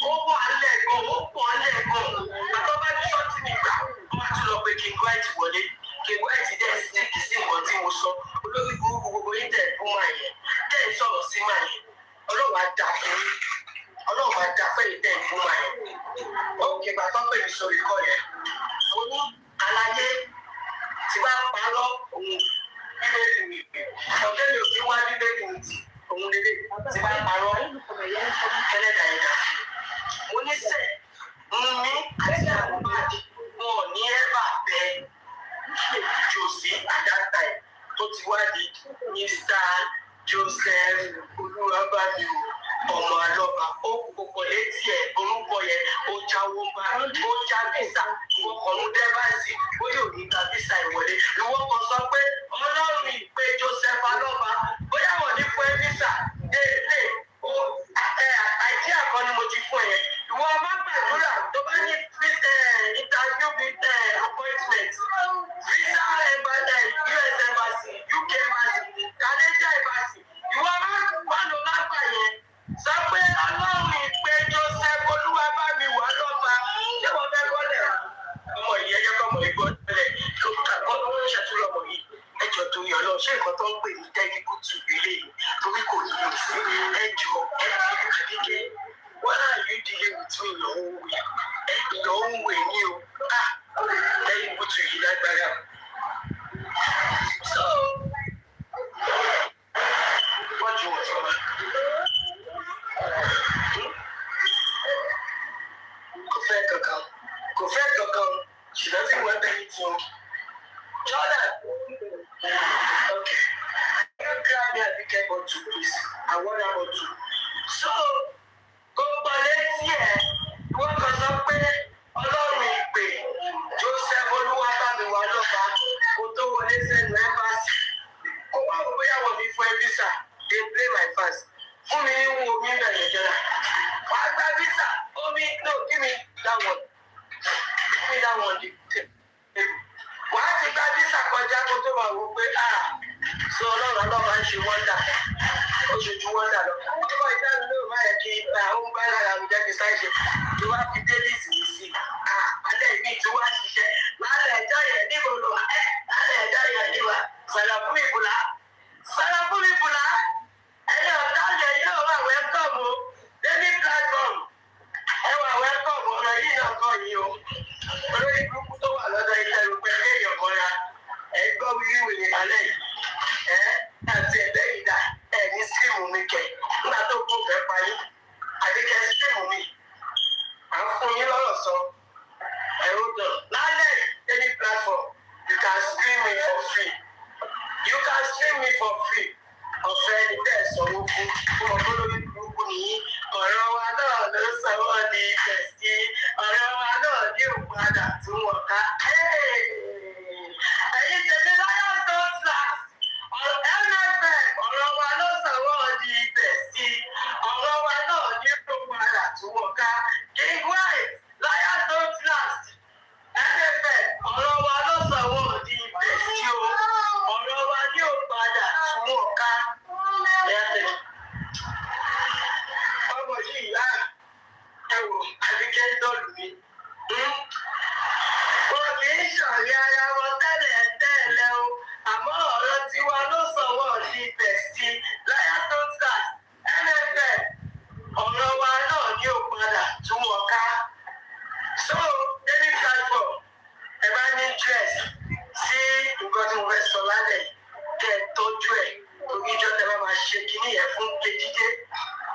Speaker 4: ó wà lẹ́ẹ̀kan ó pọ̀ lẹ́ẹ̀kan. Ìgbà tó bá mi sọ tí mi gbà wọ́n á tún lọ pé kí n gbọ́ ẹ̀tì wọlé. Kí n gbọ́ ẹ̀tì dẹ̀ sí kì sí nǹkan tí mo sọ. Olórí burúkú gbogbo yín tẹ̀ bú màá yẹn. Tẹ̀ ń sọ̀rọ̀ sí màá yẹn. Ọlọ́run á dà fún yín. Ọlọ́run á dà fún yín tẹ̀ ń bú màá yẹn. Ó kì bá tọ́ pé mi sọ ikọ̀ yẹn. Mo ní àlàyé tí bá parọ́ òun bíbélì mi. Ọ̀gẹ́ mi ò kí wá bíbélì mi tì. Òun lélẹ̀ tí bá parọ́ kẹ́lẹ́dà yẹn dà sí. Mo ní sẹ́ Wummi àti Mohbad wọn ò ní ẹ́bà bẹ́ẹ̀ Jòsí àdáta ẹ̀ tó ti wá di Mr. Joseph Olúwabámiò ọmọ àlọ́ba ó kòkò létí ẹ̀ orúkọ yẹn ó jáwó bá ó já bísà ìwọ kan ló dẹ́ báyìí ó yóò ní ta bísà ìwọlé ìwọ kan sọ pé Ọlọ́run ìpè Joseph alọ́ba bóyá wọ́n ní fún ẹ bísà déédéé ó àìdí àkọ́ ni mo ti fún ẹ ìwọ má gbàdúrà tó bá ní interview appointment visa US embassy UK embassy Canadian embassy ìwọ má lọ lágbà yẹn sọ pé Ọlọ́run ìpè Joseph Olúwabámiò lọ́ba ṣé wọ́n fẹ́ gbọ́lẹ̀ ọmọ yìí ẹjọ́ kọ́ ọmọ yìí gbọ́lẹ̀ tó kàkọ́ ṣètúrọ̀ ọmọ yìí ẹjọ́ tó yọ lọ ṣé nǹkan tó ń pè ní tẹ́lifù tù ilé torí kò ní lè sí ẹjọ́ àdíkẹ́ wọ́n náà yóò dílé wìtí ìyọ̀hún wè ní o tẹ́lifù tù yìí lágbára. So, what do you want from her? Kò fẹ́ kankan. She doesn't want anything. Jordan. Okay. You grab me a big bottle, please. I want a bottle. So, go balance here. You want
Speaker 1: that one. Give me that one. Wà á ti gba visa kọjá kó tó máa wò pé so ọlọ́run máa ń ṣe wọ́ndà ó ṣojú wọ́ndà lọ. Ọmọ ìdáhùn ló máa yẹ kí àwọn bá lára mi jẹ́ kí sáyẹ̀ṣẹ̀ tí wàá fi délé sí i sí. Alẹ́ mi tí wàá ṣiṣẹ́ lálẹ́ ẹ̀jọ́ yẹn níbo ló wà lálẹ́ ẹ̀jọ́ yẹn níbo sọ̀rọ̀ fún ìbùlá ẹ̀yẹ ọ̀dá yẹn yóò wà wẹ́kọ̀mù daily platform ẹ wà wẹ́kọ̀mù ọ̀rọ̀ yìí náà kọ́ yìí o olórí burúkú tó wà lọ́dọ̀ ilẹ̀ ìrùpẹ̀ kéèyàn mọ́ra ẹ gbọ́ wíwìrì alẹ́ yìí àti ẹ̀dẹ́ yìí dà ní síìmù mi kẹ̀ nígbà tó kún fẹ́ parí àdékẹ́ síìmù mi à ń fún yín lọ́rọ̀ sọ ẹ̀rọ dàn lálẹ́ daily platform you can stream me for free ọ̀fẹ́ ní bẹ́ẹ̀ sanwó fún ọmọ lórí burúkú nìyí ọ̀rọ̀ wa náà ló sanwó ní ìfẹ̀sí ọ̀rọ̀ wa náà ní òpadà tí wọ́n ká. ẹ̀yin tèmi láyọ̀ tó class nfm ọ̀rọ̀ wa ló sanwó ní ìfẹ̀sí ọ̀rọ̀ wa náà ní òpadà tí wọ́n ká. king white láyọ̀ tó class nfm ọ̀rọ̀ wa ló sanwó ní ìfẹ̀sí ọ̀rọ̀ wa ní òpadà tí wọ́n ká. Ọmọ yìí yá ẹ̀wọ̀ àbíkẹ́ dọ́ọ̀lù mi. Wọ́n kì í ṣọ̀rí ara wọn tẹ́lẹ̀ o, àmọ́ ọ̀rọ̀ tiwa ló sọ̀wọ́ ní bẹ̀sí Lion Stone Stars NFL. Ọ̀rọ̀ wa náà ní òpadà tún wọ̀ ká. So, daily platform, ẹ bá ní interest sí nǹkan tí mo fẹ́ sọ lálẹ́ kẹ́ ẹ tọ́jú ẹ̀. Orí ìjọ tẹ máa ṣe kínní yẹn fún Kejide.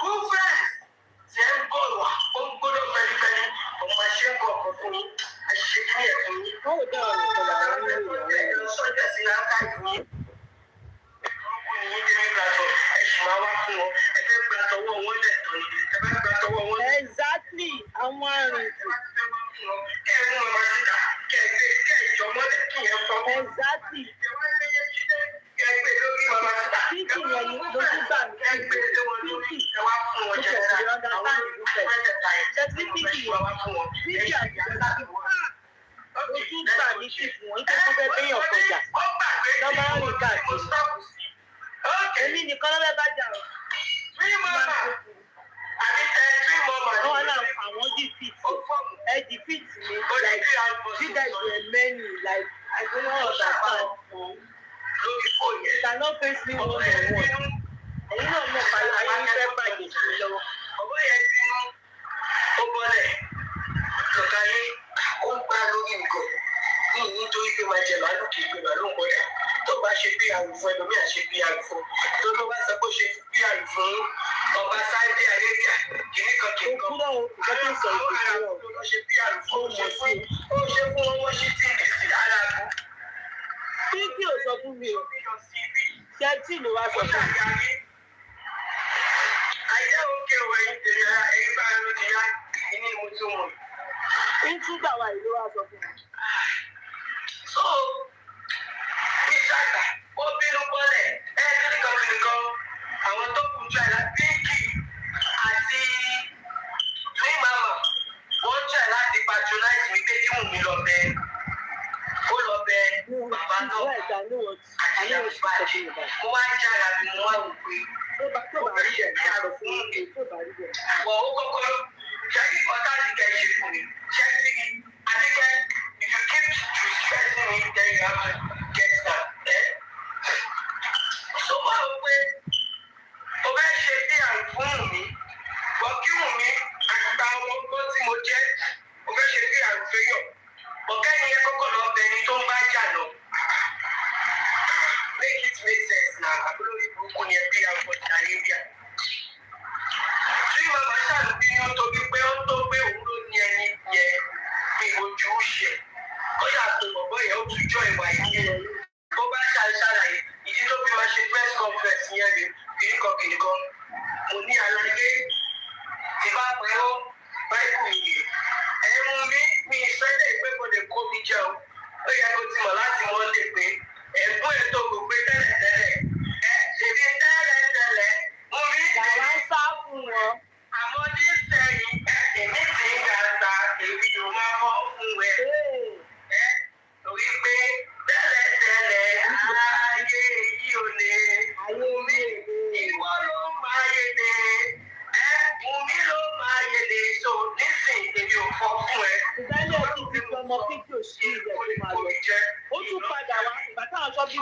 Speaker 1: Good friends tí ẹ ń bọ̀ wá, ó ń gbọ́dọ̀ fẹ́lifẹ́li, ọmọ ṣe ń kọ̀ọ̀kan fún yín, a ṣe kínní yẹn fún yín. Báwo dá ọ̀rọ̀ ìkọlà wọn ní ìlú rẹ̀? Sọ́jà sí láńkà ìfún yín. Ọkùnrin yìí dé ní ìgbàgbọ́, ẹ sì máa wá fún wọn, ẹ fẹ́ gba tọwọ́ wọn lẹ̀ tán ni, ẹ fẹ́ gba tọwọ́ wọn.
Speaker 12: Exactly, àwọn arìnrìn.
Speaker 1: Kẹ́ ẹ mú ọmọ síta, kẹ́ ẹ gbé kẹ́ ẹ jọ mọ́lẹ̀ kí yẹn fọ́.
Speaker 12: Exactly.
Speaker 1: Ẹgbẹ́ lórí mama síta.
Speaker 12: Títì yẹn ni lójú gbà mí.
Speaker 1: Ẹgbẹ́ lé wọn lórí ẹ wá fún wọn jẹ dáadáa. Àwọn olùfẹ́jẹ̀ta ẹ̀ ṣẹ́tí títì wá fún wọn. Títì àgbàlá lójú gbà mí sí fún wọn nítorí wọ́n fẹ́ béèyàn kọjá. Lọ́mọ rìn káàkiri. Èmi nìkan lọ́lẹ́ bá jà ọ́. Three mama. Àbí three mama.
Speaker 12: Wọ́n náà àwọn defeat. Ẹ defeat mi. Like you guys were many like I don't know understand.
Speaker 1: Lórí fóònù yẹn.
Speaker 12: Ìtànà face me one on one. Ẹ̀yin náà mọ̀ pé ayé ń fẹ́ bàjẹ́ sí mi lọ́wọ́.
Speaker 1: Ọ̀bọ yẹn bínú ó bọ́lẹ̀ kọ̀ọ̀ká yé ó ń gbá lórí nǹkan ní nítorí pé máa jẹ màálù kì í pé màálù ń bọ̀dà tó bá ṣe bí àrùfún ẹlòmíì àṣẹ bí àrùfún tó ló bá sọ pé ó ṣe bí àrùfún ọba Saudi Arabia kìíní kan kìíní kan.
Speaker 12: Òkúrò ìjọ tó ń sọ ìgbésẹ̀
Speaker 1: ó ṣe bí àrùfún ó ṣe fún wọn wọ́n ṣí tíìbì sí aláàbò.
Speaker 12: Títí ò sọ fún mi o. Ṣé tí ló wá sọ fún mi?
Speaker 1: Àìjẹ́ òkè òwe yìí tẹ̀lé ara ẹ̀yìn bá ẹnu ti yá inú ìmú tó mọ̀.
Speaker 12: Nígbà wa ìlú wa sọ fún mi.
Speaker 1: So, bí ṣáàtà ó bínú bọ́lẹ̀ kíríkan àwọn tó kù jẹ́ àlá Bíkì àti Twin Mama wọ́n jẹ́ láti patronize mi pé kí Wùmí lọ bẹ́ẹ̀. Ó lọ bẹ bàbá náà àti ìyàwó bàjẹ́. Mo wá ń jára mi, mo wá wò pé ó bá rí ẹ̀ àrò fún mi. Wọ̀ ó kọ́kọ́ ṣẹ́yìn ọ̀tá ti kẹ́ ṣe fún mi. Ṣẹ́yìn Adékẹ́, if you keep respecting me, then you have to get that. So wá wò pé o fẹ́ ṣe bí àrùn fún mi. Wọ́n kí Wùmí àgbà wọn gbọ́ tí mo jẹ́. O fẹ́ ṣe bí àrùn fẹ́yọ̀. Ọ̀gá yẹn kọ́kọ́ lọ bẹ ẹni tó ń bá jà lọ. Make it make sense na àbúrò burúkú yẹn bí àpọ̀jù Arabia. Tí màmá ṣàlùbínú tóbi pé ó tó pé òun ló ní ẹni yẹn ní ojú ṣe. Ó yà tó bọ̀bọ̀ yẹn ó tún jọ ìwà ìdí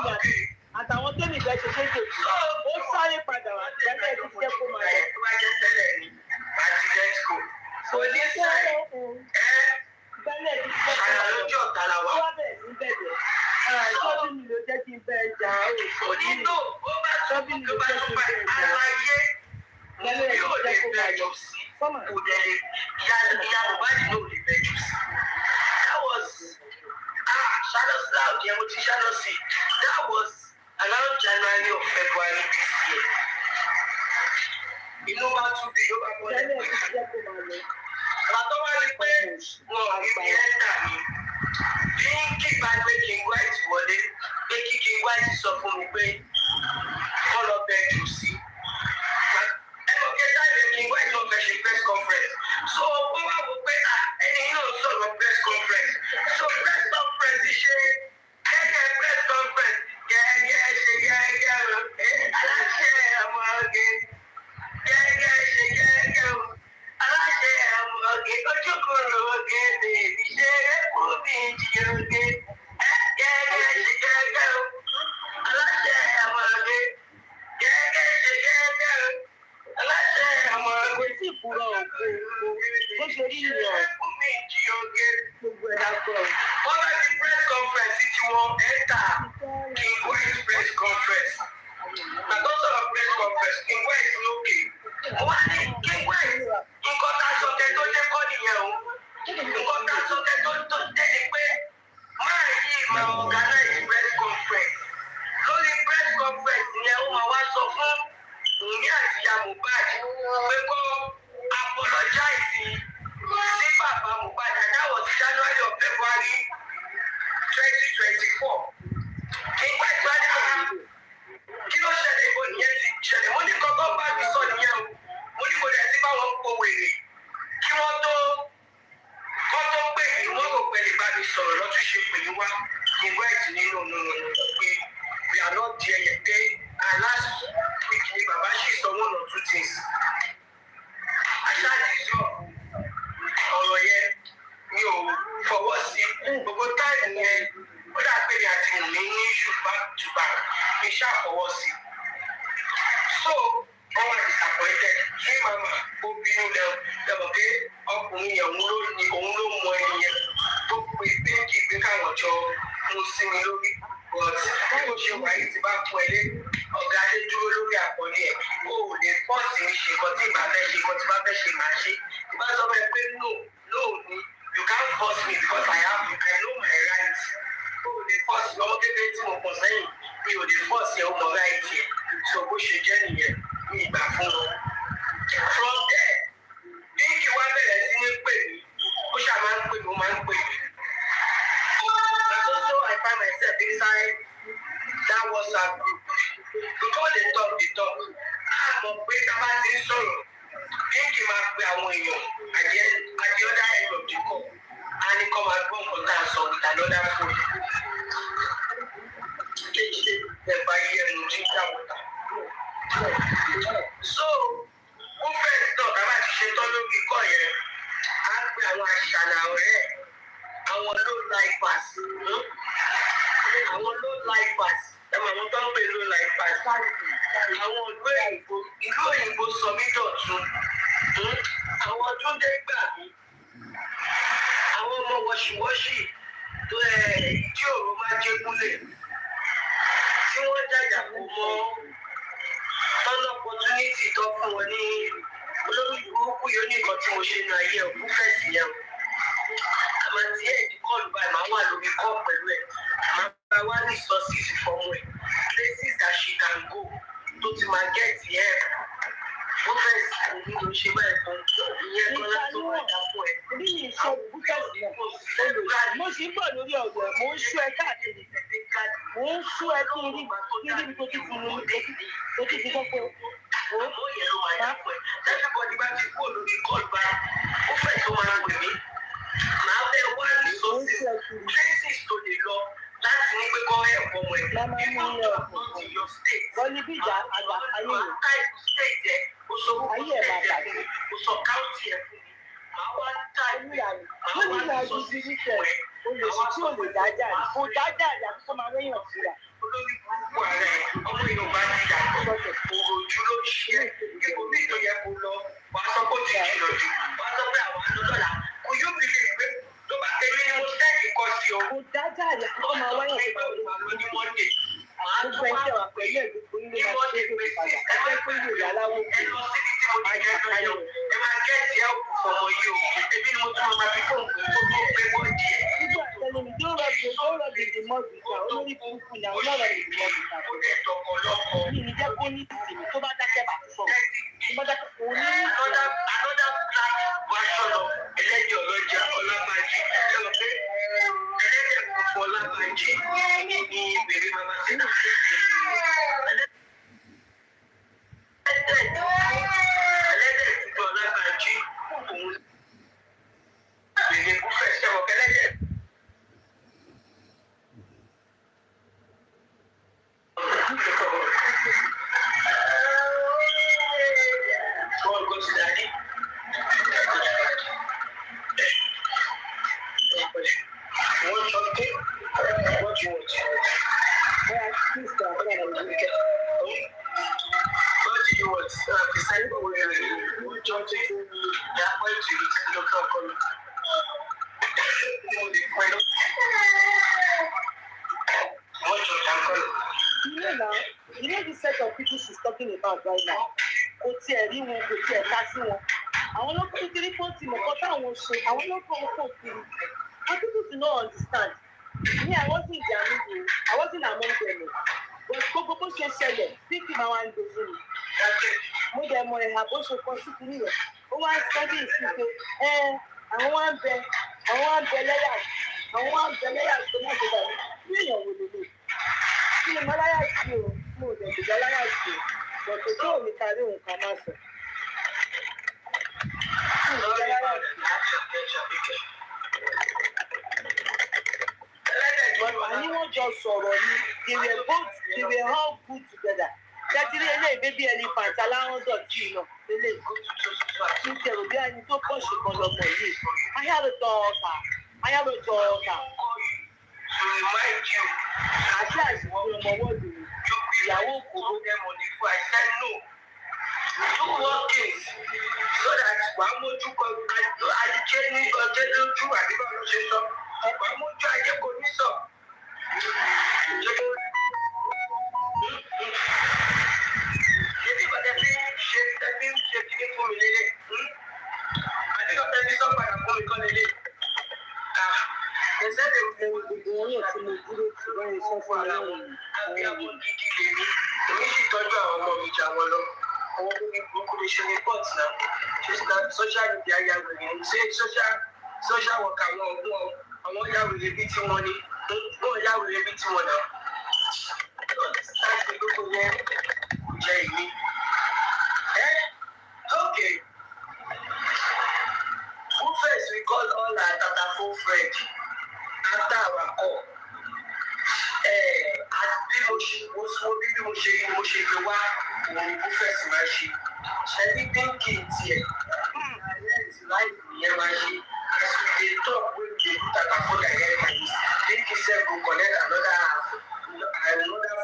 Speaker 1: mi àtàwọn tó nìfẹ́ ṣe ṣéṣe ó sáré padà wá tẹ́lẹ̀ ti jẹ́ kó máa lọ.
Speaker 4: tó bá jẹ́ tẹ́lẹ̀ ni àti lẹ́tìkò kò ní sáré ṣàyà lójú ọ̀tá la wà.
Speaker 1: wọ́n bẹ̀rẹ̀ sí bẹ̀rẹ̀ tọ́bí mi ló jẹ́ kí n bẹ ẹja
Speaker 4: kò ní tó ó bá tọ́bí mi ló bá tún bá aláyé yóò lè bẹ̀rẹ̀ sí kò dẹ̀ lè ìyá Mohbad ló lè bẹ̀rẹ̀ sí. That was shadow cloud yẹn mo ti shadow sí. That was around January or February this year. Inú bá tún bí ló bá bọ́lẹ̀ pé. Bàtọ́ wá rí pé wọn ò rí bí ẹ́ńdà mi. Bí kí bá gbé King White wọlé, pé kí King White sọ fún mi pé wọ́n lọ bẹ jù sí. Ẹ̀rọ kẹta ìwé King White ló fẹ́ ṣe press conference. So wọ́n wá wò pé ẹni yóò sọ̀rọ̀ press conference. So press conference ṣe gẹ́gẹ́ press conference gẹ́gẹ́ ṣe gẹ́gẹ́ aláṣẹ ọmọ ọ̀gẹ́ gẹ́gẹ́ ṣe gẹ́gẹ́ aláṣẹ ọmọ ọ̀gẹ́ ojúkòrò ọ̀gẹ́ bèbí ṣe fún mi jí ọ̀gẹ́ gẹ́gẹ́ ṣe gẹ́gẹ́ aláṣẹ ọmọ ọ̀gẹ́ gẹ́gẹ́ ṣe gẹ́gẹ́ aláṣẹ ọmọ ọ̀gẹ́.
Speaker 1: kò tí ì kúrò òkú bó ṣe rí ìrọ̀
Speaker 4: fún mi jí ọ̀gẹ́.
Speaker 1: gbogbo ẹ̀ lápò.
Speaker 4: wọ́n bá ti press conference tí wọ́n enter King White press conference. Àtọ́ sọ̀rọ̀ press conference King White lókè. Wọ́n á ní King White nǹkan tá a sọ kẹ́ tó dé kọ́ nìyẹn o. Nǹkan tá a sọ kẹ́ tó dé ni pé máa yí máa organize press conference. Lórí press conference yẹn ó máa wá sọ fún Wummi àti ìyá Mohbad pé kó apologize sí bàbá Mohbad and that was January or February 2024. King White wá ní kí ló ṣẹlẹ̀ ìbò nìyẹn ti ṣẹlẹ̀ mo ní kọ́kọ́ bá mi sọ nìyẹn o mo ní mo dẹ̀ ti bá wọn po wèrè kí wọ́n tó pè mí wọ́n kò pẹ̀lú bá mi sọ̀rọ̀ lọ́tún ṣe pè mí wá King White nínú pé we are not there yet pé last week ni bàbá ṣì sọ one or two things. Aṣáájú sọ ọ̀rọ̀ yẹn mi ò fọwọ́ sí gbogbo táìmù yẹn ó dà pé mi àti Wummi ní issue back to back mi ṣàfọwọ́ sí. So wọ́n wà disappointed kí màmá ó bínú lẹ́wọ̀n pé ọkùnrin yẹn òun ló mọ ẹni yẹn tó pé pé kí pé káwọn jọ mú sí mi lórí but bí mo ṣe wà yìí ti bá pọ̀ ẹ́ ọ̀gá adé dúró lórí àkọlé ẹ̀ o ò lè fọ́ọ̀sì mi ṣe nǹkan tí ìbá fẹ́ ṣe nǹkan tí bá fẹ́ ṣe máa ṣe ìbá sọ fẹ́ pé no ni you can't force me because I know my rights o ò lè fọ́ọ̀sì ọmọ kékeré tí mo pọ̀ sẹ́yìn mi ò lè fọ́ọ̀sì ẹ̀ ọmọ ráìtì ẹ̀ so bó ṣe jẹ́ nìyẹn ní ìgbà fún wọn. From there bí kí wá bẹ̀rẹ̀ sí ní pè mí ó ṣáà máa ń pè mí ó máa ń pè mí. And also I find myself inside that WhatsApp group because they talk àmọ́ pé tá a bá ti ń sọ̀rọ̀ bí kì í máa pe àwọn èèyàn at the other end of the call a ní kọ́ máa gbọ́ nǹkan tá a sọ with another phone. Kéṣe ẹ̀fà yẹ ẹnu jíjà wọ̀tà. So wọ́n fẹ́ tọ̀ ká bá ti ṣe tán lórí ikọ̀ yẹn á pe àwọn àṣàlà ọ̀rẹ́ àwọn low lifers àwọn tó ń pè low lifers àwọn ìlú òyìnbó sọ mí dọ̀tun àwọn Túndé gbà mí àwọn ọmọ wọ̀ṣìwọ́ṣì tó ìdí òru máa jẹ́ gúnlẹ̀ tí wọ́n jàjà kó mọ́ tọ́nà opportunity tó fún wọn ní olórí burúkú yóò ní nǹkan tí mo ṣe ní ayé òkú fẹ̀sì yẹn o àmọ́ tí ẹ̀ẹ́dì kọ́ọ̀lù báyìí máa wà lórí kọ́ọ̀ pẹ̀lú ẹ̀ máa bá wá ní resources fọmọ ẹ̀ places that she can go tó ti máa get ẹ̀ ó fẹ̀sì òní ló ṣe báyìí fún ìyẹn kan láti wọ́n dá fún ẹ̀.
Speaker 1: bí iṣẹ́ búkẹ́sì náà mo sì ń bọ̀ lórí ọ̀dọ̀ mo ń ṣú ẹ káàkiri mo ń ṣú ẹ kí n rí tó ti fún mi tó ti fi kọ́ pé
Speaker 4: ó yẹ ló máa dá fún ẹ everybody bá ti kó lórí kọ́ọ̀lù báyìí ó fẹ́ tó máa wẹ̀ mí màá fẹ́ wá resources places tó lè lọ láti ní pé kọ́ ẹ̀kọ́ ọmọ ẹ̀ nínú ọ̀pọ̀ your state.
Speaker 1: wọ́n ní bí ìjà àgbà ayé rẹ̀
Speaker 4: state ẹ̀ o sọ
Speaker 1: ayé ẹ̀ máa bàjẹ́
Speaker 4: o sọ county ẹ̀ fún mi màá wá táìpù
Speaker 1: wọ́n ní ìlànà ìdí níṣẹ́ olùsí tí ò lè dájà rí kò dájà rí àti kó máa wéyàn fúra.
Speaker 4: olórí
Speaker 1: pọ̀ rẹ̀ ọmọ Yorùbá ti yàtọ̀ òròjú ló ṣe é ipò bí ìtò yẹ kó lọ wàá sọ pé ó ti jìnnà jù wàá sọ pé àwọn àdúgbòlà kò yóò bí lè gbé tó bá tẹ̀lé ni mo sẹ́ẹ̀dì kọ sí o.
Speaker 3: kò dájà rẹ̀ kó máa wáyé
Speaker 1: ìgbà ògbà ló ní Monday màá tún wá wà pẹ̀lú ẹ̀dùnkún ní Monday pé sí ẹgbẹ́ pé yóò aláwọ̀ ẹ lọ síbi tí mo ti jẹ́ lọ́yọ̀ ẹ máa gẹ́ẹ̀tì ẹ̀ òkú fọmọ yìí o èmi ni mo tún máa fi fóònù pé kó tó gbé bọ́ọ̀dì ẹ̀.
Speaker 3: nígbà tẹ́lẹ̀ mi don't rub the mud with her olórí burúkú ni àwọn ọlọ́rọ̀ the mud with her.
Speaker 1: ó dẹ̀ tọkọ lọ́kọ.
Speaker 3: mi ní jẹ́ kó ní ìsinmi tó bá dákẹ́ bá sọ tó bá dákẹ́ kò ní ní ìsinmi.
Speaker 1: another black version of ẹlẹ́dẹ̀ ọlọ́jà ọlábàjì ẹ lọ pé ẹlẹ́dẹ̀ funfun ọlábàjì ní bèrè mama sínú. ẹlẹ́dẹ̀ funfun ọlábàjì òun bèrè kúfẹ̀ sẹ́wọ̀n kẹlẹ́dẹ̀. Go to daddy. Want something? What you want? What do you want? Decide what we're going to do. Want something? Yeah, wait till you see the clock on.
Speaker 3: You know the set of people she's talking about right now. Kò tiẹ̀ rí wọn, kò tiẹ̀ ká sí wọn. Àwọn ló kún kiri pọ́ǹtì mọ̀kọ́ táwọn ṣe, àwọn ló kọ́ wọn kiri. And people do not understand. Me, I wasn't in their middle, I wasn't among them. But gbogbo bó ṣe ṣẹlẹ̀, fífi máa wá ń dojú mi. Mo dẹ̀ mọ ẹ̀hà bó ṣe kọ sí kiri rẹ̀. Ó wá ń sọ́dí ìsìn pé àwọn wá ń bẹ lẹ́yà, àwọn wá ń bẹ lẹ́yà tó má ṣe dàbí. Bí èèyàn wò lè lè. Kí ni mo láyà sí o? Mo ò dẹ̀ gbèjà láyà sí o. Bọ̀dọ̀ tó ò ní kárí òun kan máa sọ. Àní wọ́n jọ sọ̀rọ̀ ni, they were all good together. Tẹ́tírí eléyìí baby elephant aláwọ̀ dọ̀tí náà eléyìí. Kí n ṣèrò bí ẹni tó pọ̀ ṣe kan lọ́mọ yìí. I have a daughter.
Speaker 1: To remind you,
Speaker 3: àti àìsàn ọmọ wọ́ọ̀dù ni ìyàwó òkúrò.
Speaker 1: I said no. Do one thing so that wàá mójú kan ajé ní ọjọ́ lójú àdúgbò ló ṣe sọ. Wàá mójú ajé kò ní sọ. Ṣébí ìbàdàn fi ṣe kíní fún mi lélẹ̀. Àdúgbò tẹ́lẹ̀ sọ padà fún mi kọ́ lélẹ̀. Ẹsẹ̀ lè fi gbogbo wọn yóò ti mo dúró tí wọ́n ń sọ fún ara wọn. Àbíyáwó gidi lèmi. Èmi sì tọ́jú àwọn ọmọ mi jà wọn lọ. Àwọn olórí burúkú lè ṣe report náà. Ṣé social media ya wèrè ní? Ṣé social worker àwọn ya wèrè bí tí wọ́n ní? Wọ́n ya wèrè bí tí wọ́n náà. Láti gbogbo yẹn kò jẹ́ ìmí. Okay. Who first we call all our tatafo friend after our call? Bí mo ṣe gbé wá òun ni who first máa ṣe. Ṣẹ́ni dínkì tiẹ̀. Láì nìyẹn máa ṣe. As we dey talk wey we dey do tatafo like that, dínkì sef go connect another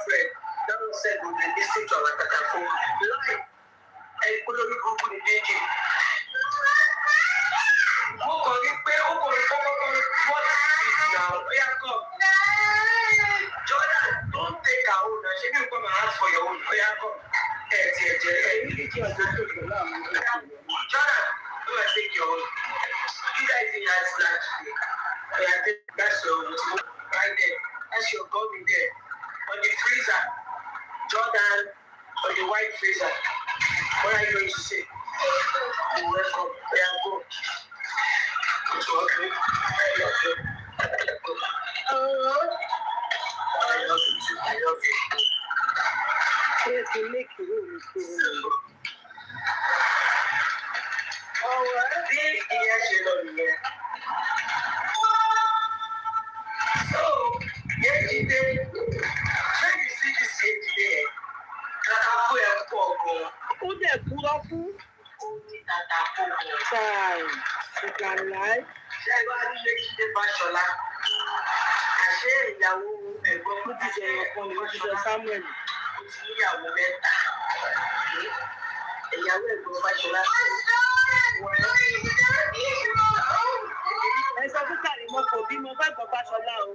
Speaker 1: friend. That one sef go dey lis ten to our tatafo. Live ẹ̀kúlórí gbogbo ní dínkì. Mo kàn rí pé ó kàn rí kọ́kọ́ what is now? Oya come. Jordan, don't take our own. Ṣé bí o come and ask for your own? Oya come. Jordan, go and take your own. You guys in your snack today. Oya take that's your own. Right there. That's your gun in there. On the freezer. Jordan, on the white freezer. What are you going to say? You're welcome. Oya go. Okay. I love you. I love you too. I love you.
Speaker 3: Yes, you make it really cool.
Speaker 1: Bí ìyẹn ṣe lọ nìyẹn. So, Yéjídé, ṣé you see this Yéjídé ẹ̀? Tatafo ẹ̀ pọ̀ gan-an.
Speaker 3: Ó dẹ̀ kúrọ́ fún.
Speaker 1: Tatafo gan-an.
Speaker 3: Ṣáà ìgbàláì.
Speaker 1: Ṣé ẹ bá ní Yéjídé Fáṣọlá? àṣé ìyàwó ẹ̀gbọ́n fún jíjẹ ọkọ ni wọ́n jíjẹ Samuel ó ti níyàwó mẹ́ta ìyàwó ẹ̀gbọ́n Fáṣọlá ẹ sọ fún Kàrímọ́ kò bímọ fẹ́ gbọ́ Fáṣọlá o.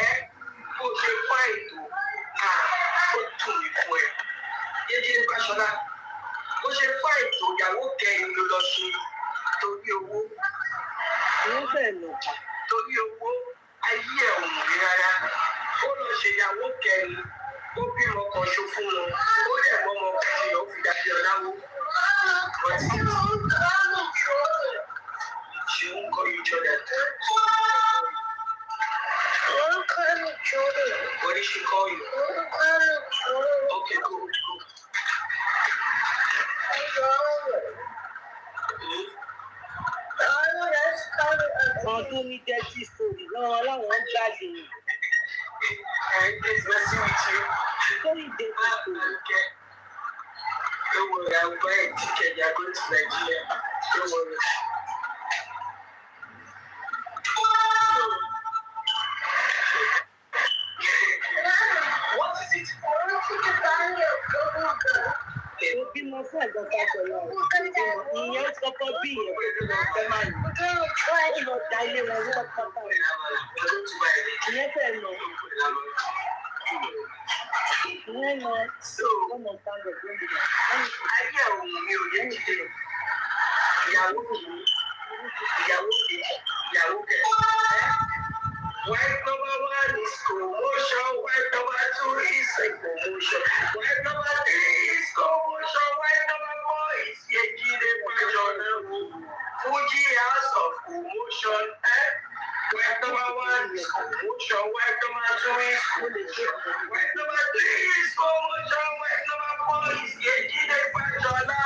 Speaker 1: ẹ bó ṣe fá ètò ó tún mi fún ẹ Yéjídé Fáṣọlá bó ṣe fá ètò ìyàwó kẹrin ló lọ ṣe torí owó. wọ́n fẹ́ lọ torí owó ayé ẹ̀ ò mú mi rárá ó lọ ṣèyàwó kẹrin ó bímọ kan ṣo fún wọn ó dẹ̀ mọ́ ọmọ kẹrin ó fi dàbí ọ̀làwó. She won't call you Jordan. Won't call me Jordan. What did she call you? Won't call me Jordan. Okay, go. Ọdún ní dirty story lọ́wọ́ láwọn ń jáde. It's messing with you. Very dirty story. Don't worry, I'll buy a ticket. They are going to Nigeria. Don't worry. What is it? I want you to buy me a bubble gum. Òbí mo fún ẹ̀gbọ́n Fáṣọlá ìyẹn ó kọ́kọ́ bí ìyẹn tó lọ fẹ́ máa yìí ó lọ da ilé wọn wọ́n pátá rẹ̀ ìyẹn fẹ́ lọ ìyẹn lọ ọmọ sáńdọ̀ tó ń bọ̀. ayé òun mi ò yẹ kí lè ìyàwó kejì. Wife number 1 is promotion, wife number 2 is a promotion, wife number 3 is promotion, wife number 4 is Yéjídé Fáṣọlá, Fuji house of promotion. Wife number 1 is promotion, wife number 2 is promotion, wife number 3 is promotion, wife number 4 is Yéjídé Fáṣọlá,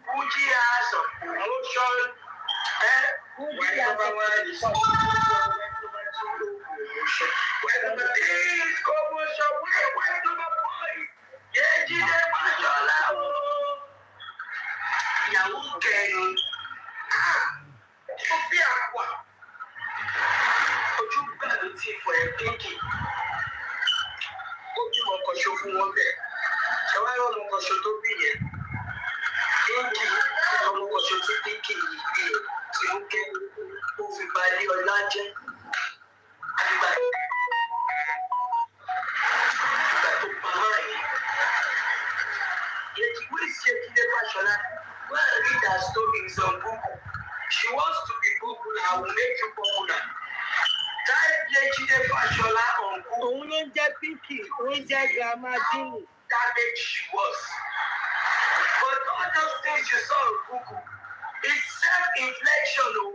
Speaker 1: Fuji house of promotion. Wife number 1 is promotion. Wife number 3 is promotion. Wife number 4 is Yéjídé Fáṣọlá. Ìyàwó kẹrin. Ó fi àpò. Ojú gbà ló ti fọ ẹ̀ kéèkì. Ó bímọ kan ṣo fún wọn bẹ́ẹ̀. Ṣé wàá rán ọmọ kan ṣo tó bí yẹn? Kéèkì ọmọ kan ṣo tí kéèkì yìí bí ẹ̀ tí ó kẹ́ ó fi balẹ̀ ọlá jẹ́. Ìgbà tó pamọ́ yìí. Yéjídé Fáṣọlá, go and read her stories on Google. She wants to be popular. I will make you popular. Type Yéjídé Fáṣọlá on Google. Òun ló ń jẹ́ Pinky, ó ń jẹ́ Grandma Jimmy. Damage she was. But all those things you saw on Google, it's self-inflection. Oh.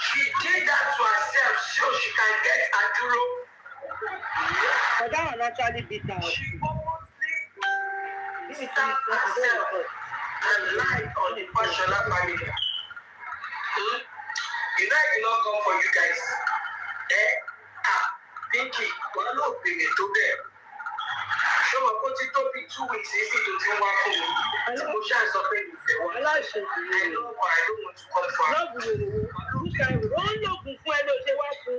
Speaker 1: She did that to herself so she can get a duro. But that one actually beat her. She purposely stabbed herself and lied on the Fáṣọlá family. You know I did not come for you guys. Pinky, wọ́n ló bèrè tó bẹ́ẹ̀. Ṣé wọn kó tí tó bí 2 weeks sí tó ti wá fún mi? Tí mo ṣáà sọ pé mi fẹ́ wá. Aláìṣèjì rẹ̀. I know but I don't want to come for her. Lọ́ọ̀bù rẹ̀ wò. Ó ń lògùn fún ẹ ló ṣe wá fún.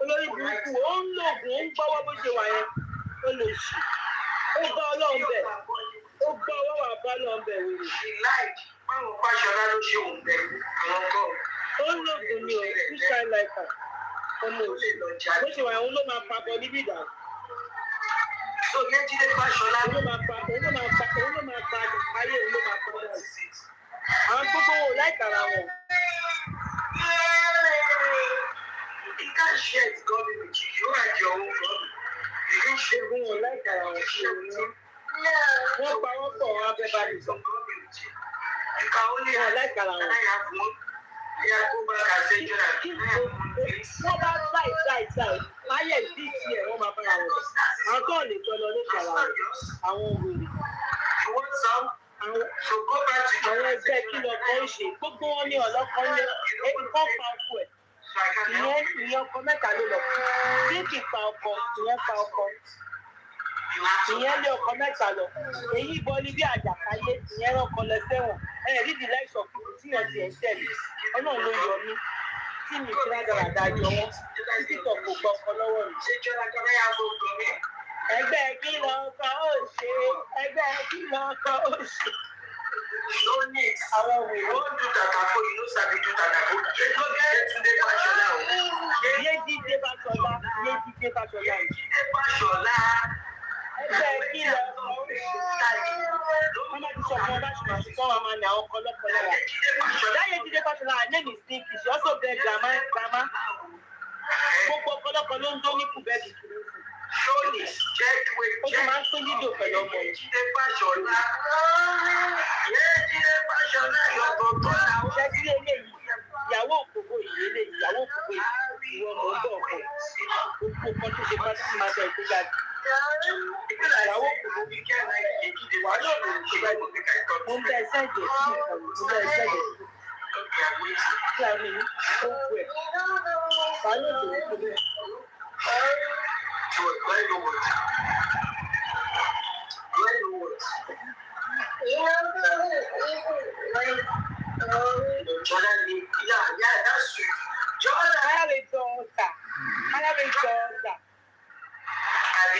Speaker 1: Olórí burúkú ó ń lògùn ó ń gbọ́wọ́ bó ṣe wà yẹn. Ó lè ṣì. Ó gbọ́ Ọlọ́run bẹ̀. Ó gbọ́ ọwọ́ wà bá Ọlọ́run bẹ̀ wò. She lied. Báwo Fáṣọlá ló ṣe òun bẹ̀ àwọn kọ́? Ó ń lògùn ni o, this kind like her. Ọmọ òṣèlú. Bó ṣe wà òun ló máa pa bọ níbí ìdá. So Yéjídé Fáṣọlá ló máa pa ayé òun ló máa pa bọ̀. Àwọn gbogbo wò láìkàrà wọn. You can't share his God with you. You had your own God. You can't share with wọn láìkàrà wọn sí òun náà. Wọ́n pa wọ́n pọ̀ wọn abẹ́ bá nìkan. You can only have láìkàrà wọn. Wọ́n bá ṣáì. Ayé ìdí tiẹ̀ wọ́n máa bára wọn. Àwọn tó lè jọ lọ ní ìṣàlà àwọn òwèrè. Àwọn ẹgbẹ́ kí lọ kọ́ ṣe. Gbogbo wọn ní ọlọ́kọ́ lé. Ebi kan pa ọkọ ẹ̀. Ìyẹn ọkọ mẹ́ta ló lọ. Bíkì pa ọkọ, ìyẹn pa ọkọ. Ìyẹn lé ọkọ mẹ́ta lọ. Èyí bọ́ ní bí àjàkáyé, ìyẹn rọ́kọ lọ sẹ́wọ̀n. Rí the likes of people tí wọ́n ti ẹ̀ tẹ̀lé. Ọlọ́run ló yọ mí. tí mi fi rádaràda jọ wọn títí tó kò gbọ́kọ lọ́wọ́ mi. Ẹgbẹ́ kí lọ́kọ ó ṣe, ẹgbẹ́ kí lọ́kọ ó ṣe. Àwọn òwe ló ń dùn tàkàkó yìí ló sàbí dùn tàkàkó. Ṣé tó jẹ́ Túndé Fáṣọlá o? Yéjídé Fáṣọlá, Yéjídé Fáṣọlá. Yéjídé Fáṣọlá. Ẹgbẹ́ kí lọ́kọ ó ṣe. Wọ́n máa ti sọ fún ọba ṣùgbọ́n àti kọ́ wa máa ní àwọn ọkọlọ́pọ̀ lọ́wọ́. That Yéjídé Fáṣọlá, her name is Stinky. She also get grandma. Gbogbo ọkọlọ́pọ̀ ló ń dó ní Kùbẹ́ẹ̀kì kìlọ̀. Ṣóòlì jẹ́kìwé jẹ́. Ó ti máa ń pín dídò pẹ̀lú ọmọ yìí. Yéjídé Fáṣọlá. Yéjídé Fáṣọlá yọ̀tọ̀tọ̀ làwọn. Ṣẹ́jú eléyìí, ìyàwó òkòkò yìí eléyìí, ìyàwó òkòkò yìí, ìwọ ọmọ ọgbọ́n ọkọ. Gbogbo kan tó ṣe bá ti máa sọ ìgbéjáde. Ìyàwó òkòkò yìí kẹ́ ẹ̀ wà lóòrùn ìgbéjáde. Mo ń bẹ ẹsẹ̀ ìjẹ̀ sí ìkàwé, mo ń bẹ ẹsẹ̀ ìjẹ̀ sí kí a ní ogun ẹ̀. Wà lóòrùn ìgbéjáde. Jordan, I have a daughter.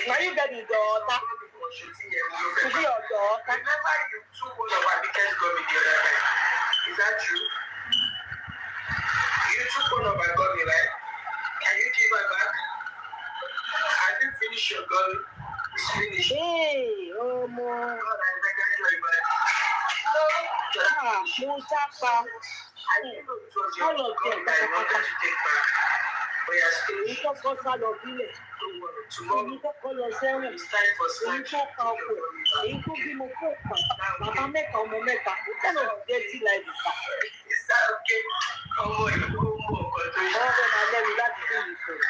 Speaker 1: Are you getting daughter? To be your daughter. Remember you took one of our biggest gummy the other time. Is that true? You took one of our gummy, right? Can you give her back? Have you finished your gummy? It's finished. Hey, oh my. Musapa. All of them. Èyí tó kọ́ sálọ bílẹ̀, èyí tó kọ́ lọ sẹ́wọ̀n, èyí tó pa ọkọ̀, èyí tó bímọ fún ọ̀pá, bàbá mẹ́ta ọmọ mẹ́ta, ó tẹ̀lé ọ̀dẹ́ tí láì bùkà. Ọmọ ìlú mú ọkọ̀ tó yẹ. Ọmọ máa lẹ́nu láti fún mi sọ̀rọ̀.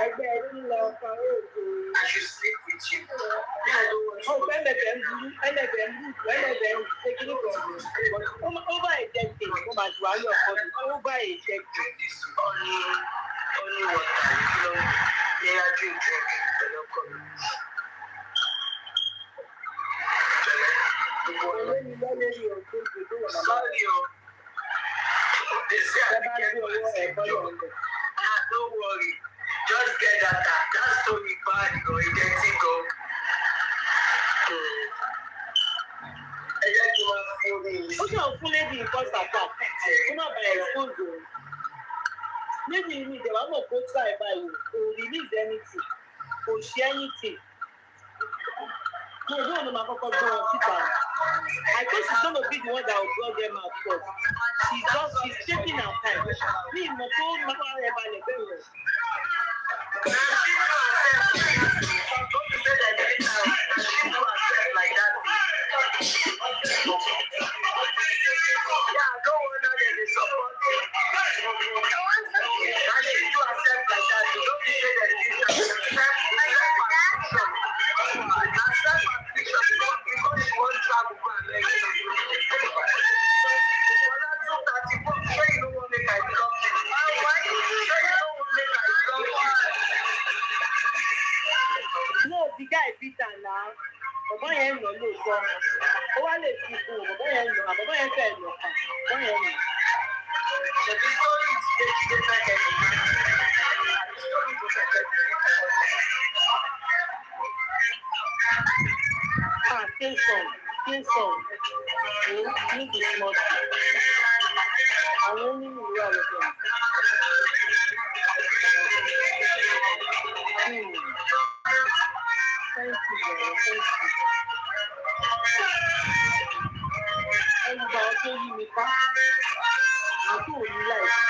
Speaker 1: Ẹgbẹ́ ẹni lọ ọkọ̀ òògùn. I should sleep with you. Oh, ẹlẹ́bẹ̀ẹ́ ń burú, ẹlẹ́bẹ̀ẹ́ ń ṣe kí ní kan. Over a decade, mo máa jù ayé ọkọ mi. Over a decade. Only water, they are drink pẹ̀lú ọkọ mi. Sorry o. They say I be careful. Don't worry. Just get that. That story bad, go. You get it, go. Ó ṣe òfin lédi nǹkan ṣàkà. Ó má bàa expose o. Lédi ìlú ìjọba mọ̀ kó try báyìí. Kò release anything. Kò ṣe anything. No, no, máa kọ́kọ́ gbọ́ wọn síta. I think she's gonna be the one that will draw them out first. She's taking her time. Ní ìmọ̀ tó máa rẹ̀ balẹ̀ bẹ́ẹ̀ rẹ̀. No, the guy beat her now. Bàbá yẹn ń lọ lóòótọ́. Ó wá lè fi kún un. Bàbá yẹn ń lọ. Bàbá yẹn fẹ́ lọ kàn. Bàbá yẹn ń lọ. Ṣèbí sórí ìdílé fẹ́ kẹ́kẹ́. Kingston. Ní the small school. Àwọn onímọ̀ ìwé àlọ́jọ́. Thank you, thank you. Ẹnìgbà ọjọ́ yìí mi pa. Àti òní láìpẹ́.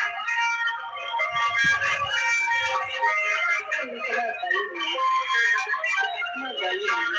Speaker 1: Ẹnì kan láì gbàyè mi. Má gbàyè mi.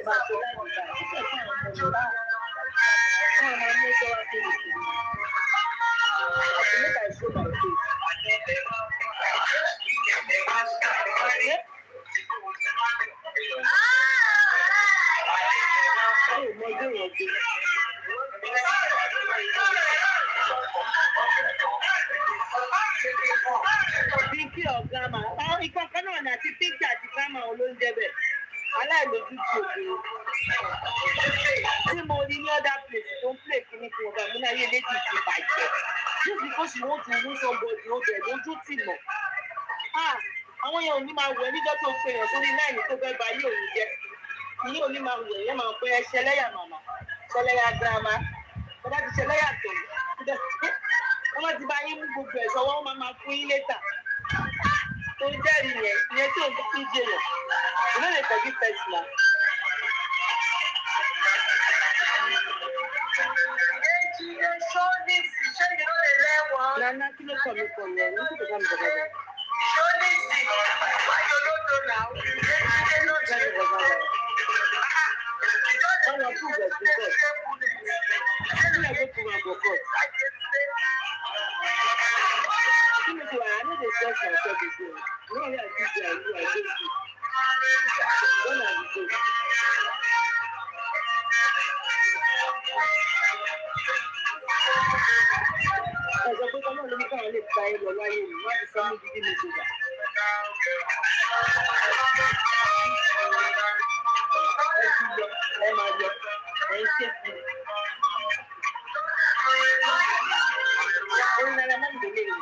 Speaker 1: máa ṣe láì nígbà tí kò fún àwọn ọmọ mi láà. Wọ́n máa mú ẹjọ́ wá kiri kiri. Àti nígbà ìṣó my face. Bíkí ọ̀gá máa, àwọn ìkọ̀ọ̀kan náà ní àti píkì àti kámà olóúnjẹ bẹ̀. Aláìlójútì òkè. Tí mo rí ní other place tó ń play kíní fún ọba mi náà yé léjì ti bàjẹ́. Just because you want to win somebody ó bẹ̀ lójú tì mọ̀. Àwọn yẹn ò ní máa wẹ̀ níjọ́ tó pe èèyàn sórí láìní tó fẹ́ ba yé òun jẹ́. Ìyẹn ò ní máa wẹ̀ yẹn máa pẹ́ ṣẹlẹ́yà màmá, ṣẹlẹ́yà girama, ọba ti ṣẹlẹ́yà tó. Wọ́n ti bá yín mú gbogbo ẹ̀ sọ́wọ́ wọ́n máa fún yín létà. Tó jẹ́rìí yẹn, ìyẹn tó ń fi jẹ yẹn. You no dey forgive person na. Nana kí ló kọ̀ mí pọ̀ yẹn? Ní kí ló bá mi bàbá bẹ̀? Ọ̀rọ̀ fún ìgbà tó kọ̀. Kí ló dé fún àbọ̀ kọ̀? Kí ló dé wà? I no dey stress myself again. No way I fit do I do I dey sick. When I dey go. Ẹ̀sọ̀ pé kọ́nà ló ní káwọn lè ta ẹ lọ láyé mi, wọ́n ti sọ mí di kíni ṣùgbà. Ẹ ti lọ, ẹ máa lọ, ẹ ń ṣèkì. Orin náírà máa ń délé mi.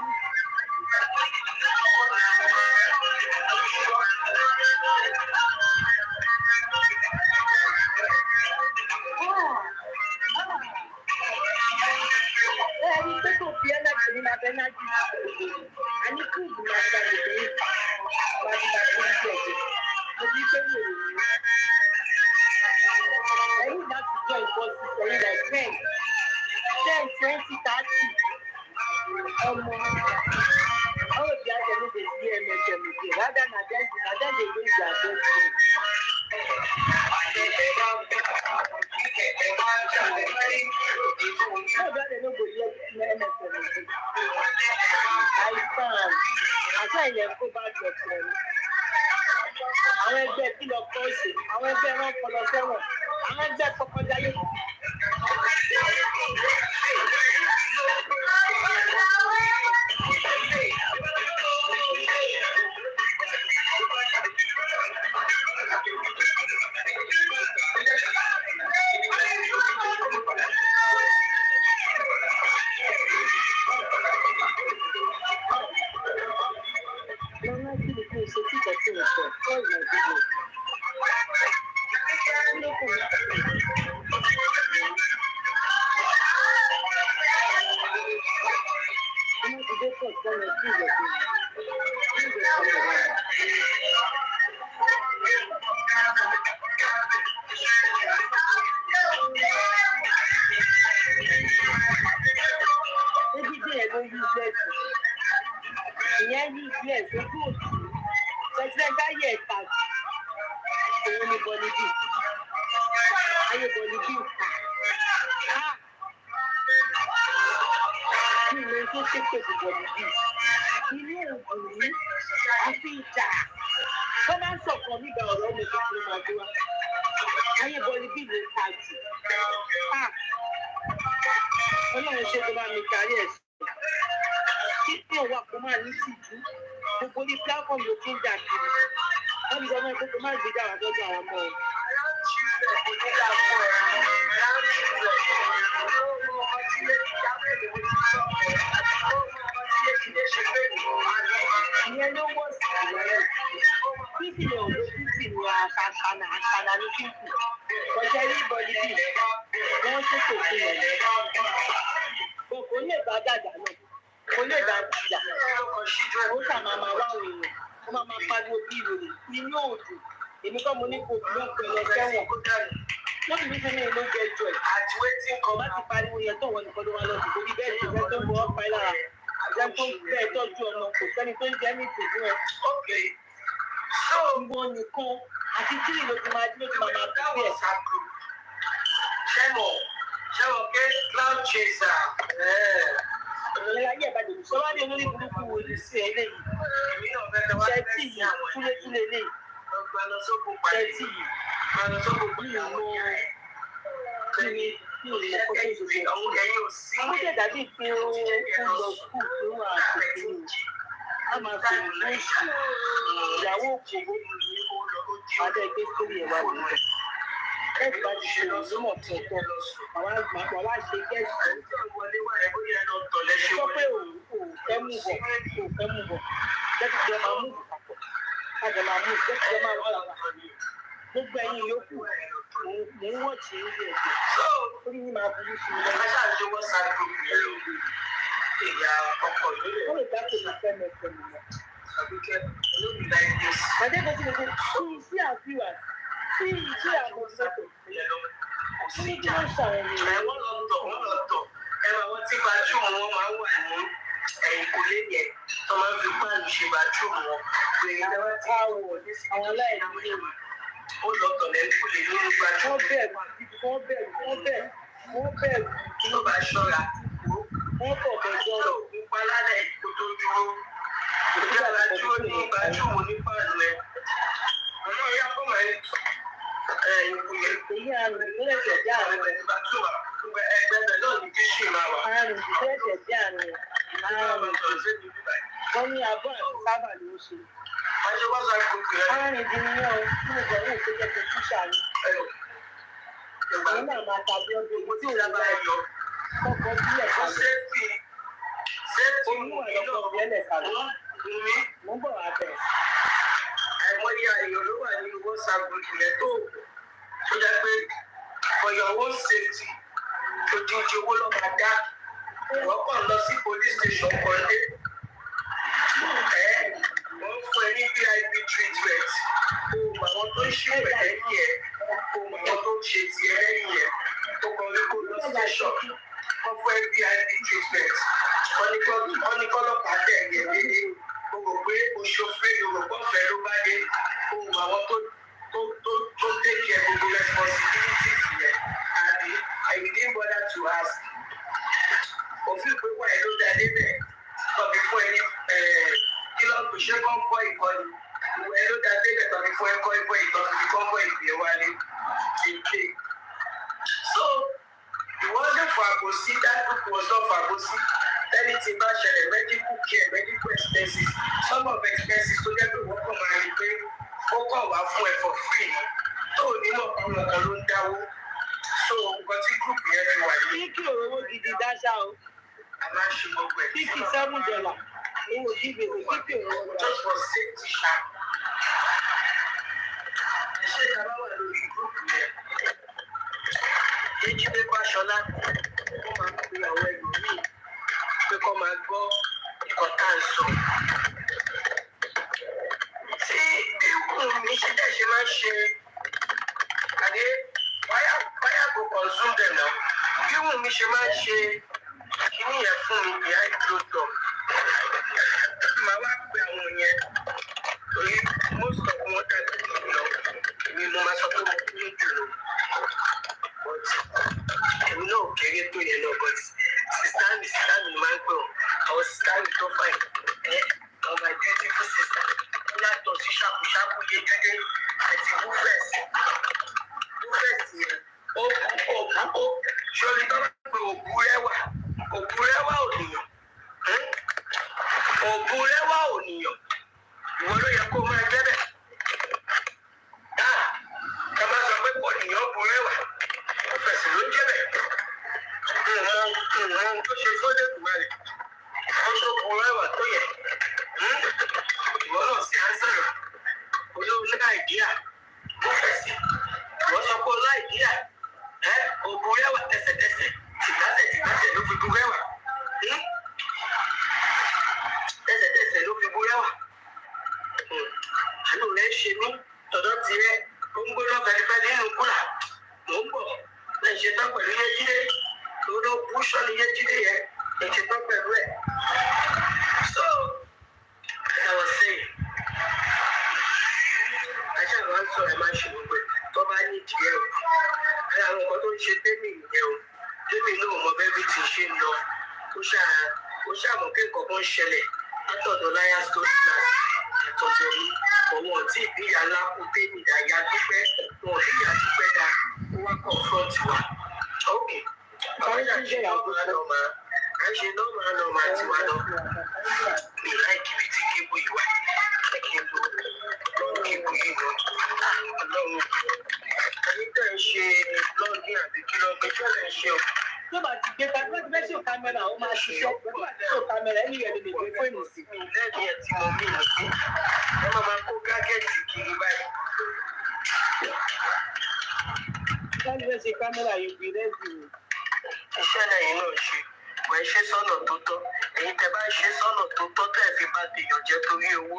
Speaker 1: Ẹni pé kò fi ẹlẹ́gbẹ̀ẹ́ ní abẹ́nájì. A ní kúùbù máa gba ìgbẹ́ yìí. Wọ́n ti bá tó ń jẹ̀ jẹ́. Mo ti pé wèrè mi. Ẹ̀rí láti jọ ìbọ̀sí sẹ́yìn like 10, 20, 30. Ọmọ òbí àjẹmí dey see MSM again. Rather na dem dey raise their destiny. No brother no go hear MSM again. I stand. Àṣà ìyẹn kó bá jọ tiẹ̀ ni. Àwọn ẹgbẹ́ kí lọ kọ́ ṣe, àwọn ẹgbẹ́ wọn kọ lọ sẹ́wọ̀n, àwọn ẹgbẹ́ kọkọjáyé. Mama kí ni kí n ṣe tí ìtọ́jú rẹ̀ sọ fún ìmọ̀ ìdílé? Ọmọ ìdílé pọ̀ sọ́nà sí ìrẹ̀lẹ̀. Ébídé ẹ̀ ló yí blẹ́sì. Ìyẹn yí blẹ́sì ojú òtún. President ayé ẹ̀ka òun ni Bọ̀lìbì. Ayé Bọ̀lìbì ń ta. Kí ni tó ṣépè fún Bọ̀lìbì? Ilé òògùn yìí àfi ìjà. Tó máa ń sọ̀kan nígbà ọ̀rọ̀ mi tó fi máa dúró. Ayé Bọ̀lìbì ló ta jù. Ọlọ́run ṣe tó bá mi kárí ẹ̀sìn. Kí ni òun àpò máa ní tìjú? Gbogbo ní platform ló ti ń jà kiri. Wọ́n ti sọ fún ẹ pé kó má gbé dára lọ́dọ̀ àwọn ọmọ ẹ̀. Ìyẹn ló wọ̀ sí ìwọ̀lẹ̀. Fífi lè òdo fífi ní àkànà ní fífi. Ọ̀sẹ̀ rí Bọ̀lìbì. Wọ́n ṣètò fún ẹ̀. Kò lè bá dàgbà náà. Kò lè bá dàgbà. Ó sàmà máa wá àwọn èèyàn. Ó máa pariwo bí ìròyìn. Inú òdù. Èmi kọ́ mo ní kò fi lọ́pọ̀ lọ sẹ́wọ̀n. Wọ́n ti ní fún mi ló jẹ jọ ẹ̀. Bá ti pariwo yẹn tó wọ́n nìkan ló wá lọ sí torí bẹ́ẹ̀ ṣe fẹ́ tó ń bọ̀ ọ́ pa ẹ́ lára. Ìjẹun tó ń bẹ́ẹ̀ tọ́jú ọmọ kò sẹ́ni tó ń jẹ́ ní ìtìjú ẹ̀. Ìwọ nìkan àti tí ìlú ti máa dúró tí máa máa fi ẹ̀.
Speaker 4: ṣẹ́wọ̀n pé cloud chaser.
Speaker 1: Ìrọ̀lẹ́ ayé ìbàdàn ìṣọ́ wá ní olórí burúkú wo lè sí eléyìí. Ṣẹ́tì yìí túlétúlé lè. Ṣẹ́tì yìí. Àwọn jẹ́ dàbí pé ó lọ skul tó wà àkókò a máa fi ìlú ìyàwó òkòwò adé gbé sórí ẹ̀wà nìyẹn. Ẹ̀sìn bá ti ṣe ìlúmọ̀ tuntun, àwa ṣe gẹ̀ẹ́sì. Sọ pé ò fẹ́ mú bọ̀, jẹ́kìjọ máa mú papọ̀, kájọ máa mú, jẹ́kìjọ máa wà lára. Gbogbo ẹ̀yin yòókù, mò ń wọ̀tí ní ẹ̀jẹ̀. Orí mi máa burú sí mi lọ.
Speaker 4: Aṣáájú wọ́n sáré gbogbo yẹn. Ìyá ọkọ̀ ìlú rẹ̀.
Speaker 1: Wọ́n lè dá kí n fẹ́ mẹ́fẹ́ mi lọ. Bàdé kò sí lè ṣe sí àfihàn sí iṣẹ́ àkọsílẹ̀. Ní kí wọ́n ṣàwọn
Speaker 4: wọ́n lọ tọ̀. Wọ́n tí gbajúmọ̀ wọn máa ń wà ní ẹ̀yìnkùlé yẹn tó máa ń fi páànù ṣe gbajúmọ̀ wọn.
Speaker 1: Àwọn aláìní ilé mi.
Speaker 4: Ó lọ tọ̀ lẹ́kùlé lórí gbajúmọ̀.
Speaker 1: Wọ́n bẹ̀rù.
Speaker 4: Tó bá ṣọ́ra.
Speaker 1: Wọ́n pọ̀ bẹ̀ sọ̀rọ̀.
Speaker 4: Ògùn palálẹ̀ kó tó dúró. Ìjọba dúró ní gbajúmọ̀ ní páànù ẹ̀. Ọ̀nà ìyá kọ́ máa ń
Speaker 1: èyí àrùn ìpínlẹ̀ ṣẹ̀dí àrùn rẹ̀.
Speaker 4: Ẹgbẹ́ náà ní kíṣì máa wà.
Speaker 1: Àrùn ìpínlẹ̀ ṣẹ̀dí àrùn rẹ̀. Wọ́n ní abọ́ àti sábà ló ń ṣe. Àrùn ìdíníyàn ó ní ìbẹ̀rù tó jẹ́ kí n ṣàní. Ìwọ́n náà máa tàbí ọdún ìwé tí ìlànà ẹ̀yọ́. Kọ́kọ́ sílẹ̀ sálẹ̀. Oníwà lọ́kọ̀ ìrẹ́lẹ̀ sálẹ̀. Mo ń bọ̀ wá bẹ̀rẹ̀.
Speaker 4: Àìmọye àyàn ló wà ní WhatsApp group rẹ̀ tó jẹ́ pé for your own safety ojoojú owó ló máa dá wọ́n kàn lọ sí police station kan lé wọ́n fún ẹ ní VIP treatment kó àwọn tó ń ṣe ìpẹ̀lẹ́ yẹn kó àwọn tó ń ṣe tiẹ̀ lẹ́yìn yẹn tó kàn ní kó lọ station wọ́n fún ẹ VIP treatment wọ́n ní kọ́lọ́pàá tẹ̀ yẹn dédé o rò pé oṣooṣù yorùbá ọ̀fẹ́ ló bá dé ohun àwọn tó take care gbogbo responsibilities yẹn àbí I didn't bother to ask òfin pé wà ẹ ló dá débẹ̀ tọ́bi fún ẹni kí ló ń pè ṣé kọ́ńkọ́ ìkọ́ni ẹ ló dá débẹ̀ tọ́bi fún ẹ̀kọ́ ìkọ́ ìtọ́sí kọ́ńkọ́ ìgbé wálé ìgbé. So ìwọ́sẹ̀ fàgòsí that group was not fàgòsí. Anything bá ṣẹlẹ̀ medical care medical expenses some of expenses tó jẹ́ pé wọ́n kàn máa rí pé ó kàn wá fún ẹ for free tó nímọ̀ kúrò kan ló ń dáwó so nǹkan tí group yẹn fi wà ní.
Speaker 1: Kíkì òróró gidi dáṣà o.
Speaker 4: A máa ṣe gbogbo ẹ̀.
Speaker 1: $57 owó jíbe kíkì òróró dáṣà.
Speaker 4: Just for safety ṣá. Ṣé ìjọba wà lórí group yẹn? Jíjídé Fáṣọlá ó máa ń pe àwọn ẹlòmíì pé kọ́ máa gbọ́ ìkọ́ tá à ń sọ. Tí Wummi ṣe dẹ̀ ṣe máa ń ṣe àdé fire go consume them now. Bí Wummi ṣe máa ń ṣe kíní yẹn fún mi behind closed door. Màá wá pe àwọn yẹn torí most of wọn tẹ̀lé mi lọ. Èmi mo máa sọ pé mo kúrò jù lọ. But èmi náà kéré tó yẹn náà but sista mi máa ń pè ọ́ àwọn sista mi tó fà yìí àwọn my beautiful sister ó yàtọ̀ sí ṣàkúṣàkú Yéjúdé àti búfẹ̀sì yẹn ó ṣọlí tó bá pè òbúrẹ́wà ònìyàn ìwọ ló yẹ kó máa jẹ́ bẹ̀ ká má sọ pé pọ̀ nìyàn búrẹ́wà búfẹ̀sì ló ń jẹ́ bẹ̀. Ìwọ̀n tó ṣe sóde tùmọ̀ rẹ̀ ó tó bu ẹwà tó yẹ ìwọ náà sí àǹsàrà olóòlù àìdíà ló fẹsẹ̀ ìwọ sọ pé olú àìdíà òbu ẹwà tẹsẹ̀tẹsẹ̀ tìgbàsẹ̀ ló fi bu ẹwà tẹsẹ̀tẹsẹ̀ ló fi bu ẹwà àánú rẹ̀ ṣe mí tọ̀dọ̀ tirẹ̀ ó ń gbóná fẹ́lifẹ́li nínú kúlà mò ń bọ̀ lẹ́yìn ṣe tán pẹ̀lú Yéjúdé lórí búṣọ́ ni Yéjúdé yẹn ṣe tán pẹ̀lú ẹ̀. So as I was saying, I just want
Speaker 1: sọ̀rọ̀ ẹ máa ṣe gbogbo ẹ̀ tó bá ní ìdílé o ara àwọn nǹkan tó ń ṣe tèmi nìyẹn o tèmi náà mọ bẹ́ẹ̀ bí ti ṣe ń lọ ó ṣàmọ̀ pé nǹkan kan ń ṣẹlẹ̀ látọ̀dọ̀ láyà stone class àtọ̀dọ̀ mi òun ọ̀tí ìbíyà ńlá kú tèmi ìdáyà dúpẹ́ wọn ìbíyà dúpẹ́ dá ó wá confront wa ok àwọn ṣàṣe nọ́ọ̀mà tiwa lọ mi láì kìbi tí kébù yìí wà kébù kébù yìí lọ ọlọ́run ẹni tẹ́ ń ṣe lọ́ọ̀dì àbí kí lọ́ọ̀ pé jọ́lẹ̀ ń ṣe o. tó bá ti gbé kámẹ́rà ó máa ṣiṣẹ́ pẹ̀lú àdéhùn kámẹ́rà ẹni yẹn lè gbé fóònù sí. lẹ́yìn ẹ̀ tí mo mí ní pé ẹ máa kó gágẹ́ẹ̀tì kiri báyìí. láti fẹ́ ṣe kámẹ́rà yóò gbé rẹ́ẹ̀dì o. iṣẹ́ lẹ́yìn náà ṣe wọ́n ṣe sọ́nà tó tọ́ èyí tẹ́ bá ṣe sọ́nà tó tọ́ tẹ́ fi bá tèèyàn jẹ́ torí owó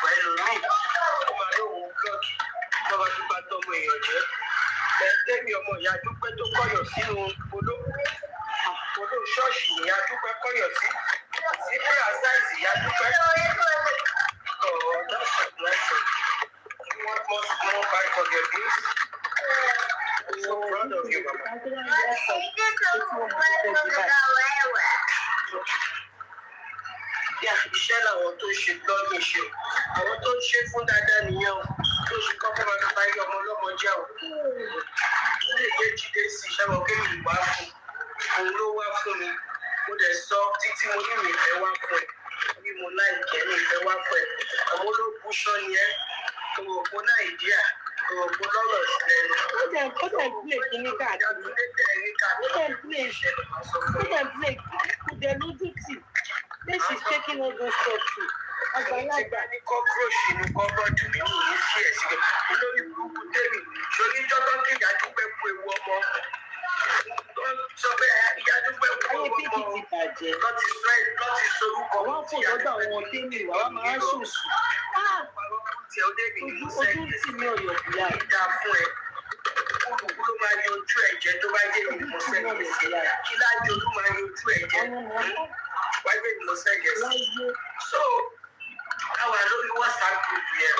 Speaker 1: pẹ̀lú míì ó máa lóun blọ́ọ̀kì lọ́wọ́ tó bá tọ́mọ èèyàn jẹ́ tẹ́mi ọmọ ìyá dúpẹ́ tó kọ́yọ̀ sínú oló ṣọ́ọ̀ṣì ìyá dúpẹ́ kọ́yọ̀ sí prayer size ìyá dúpẹ́ that's a blessing what must more fight for their peace. I'm so proud of you, Mama. Iṣẹ́ làwọn tó ṣe lọ́dún ṣe àwọn tó ń ṣe fún dáadáa nìyẹn o tó ṣe kọ́ fún ọmọdé báyìí ọmọ ọlọ́mọ jẹ́ o ó lè gbé jíde sí iṣẹ́ wọn kéwì wá fún òun ló wá fún mi mo dẹ̀ sọ títí mo ní ìfẹ́ wá fún ẹ bí mo láìkẹ́ ní ìfẹ́ wá fún ẹ àwọn olóògùn ṣọ́ ni ẹ òògùn nàìjíríà òògùn lọ́rọ̀ sílẹ̀ ó dẹ̀ play kíní káàkiri ó dẹ̀ play kò dẹ̀ lójú tì this is taking all those steps too. Àgbàlagbà ní kọ́kúròṣì ní kọ́bọ́ọ̀dù mi ní sí ẹ̀sìn olórí burúkú tèmi ṣorí jọ́tọ́ kí ìyá dúpẹ́ kú ewu ọmọ sọ pé ìyá dúpẹ́ kú ewu ọmọ lọ́ti sorúkọ wọn fò lọ́dọ̀ àwọn tèmi wà wá máa ń ṣòṣù ojú tì mí ọ̀yọ̀ bíyà ìdá fún ẹ olùkú ló máa ní ojú ẹ̀jẹ̀ tó bá jẹ́ ìmọ̀ sẹ́yìn sí kí láti olú máa ní ojú ẹ̀jẹ̀ wáyé ìmọ̀ sẹ́yìn sí so káwa lórí WhatsApp group yẹn.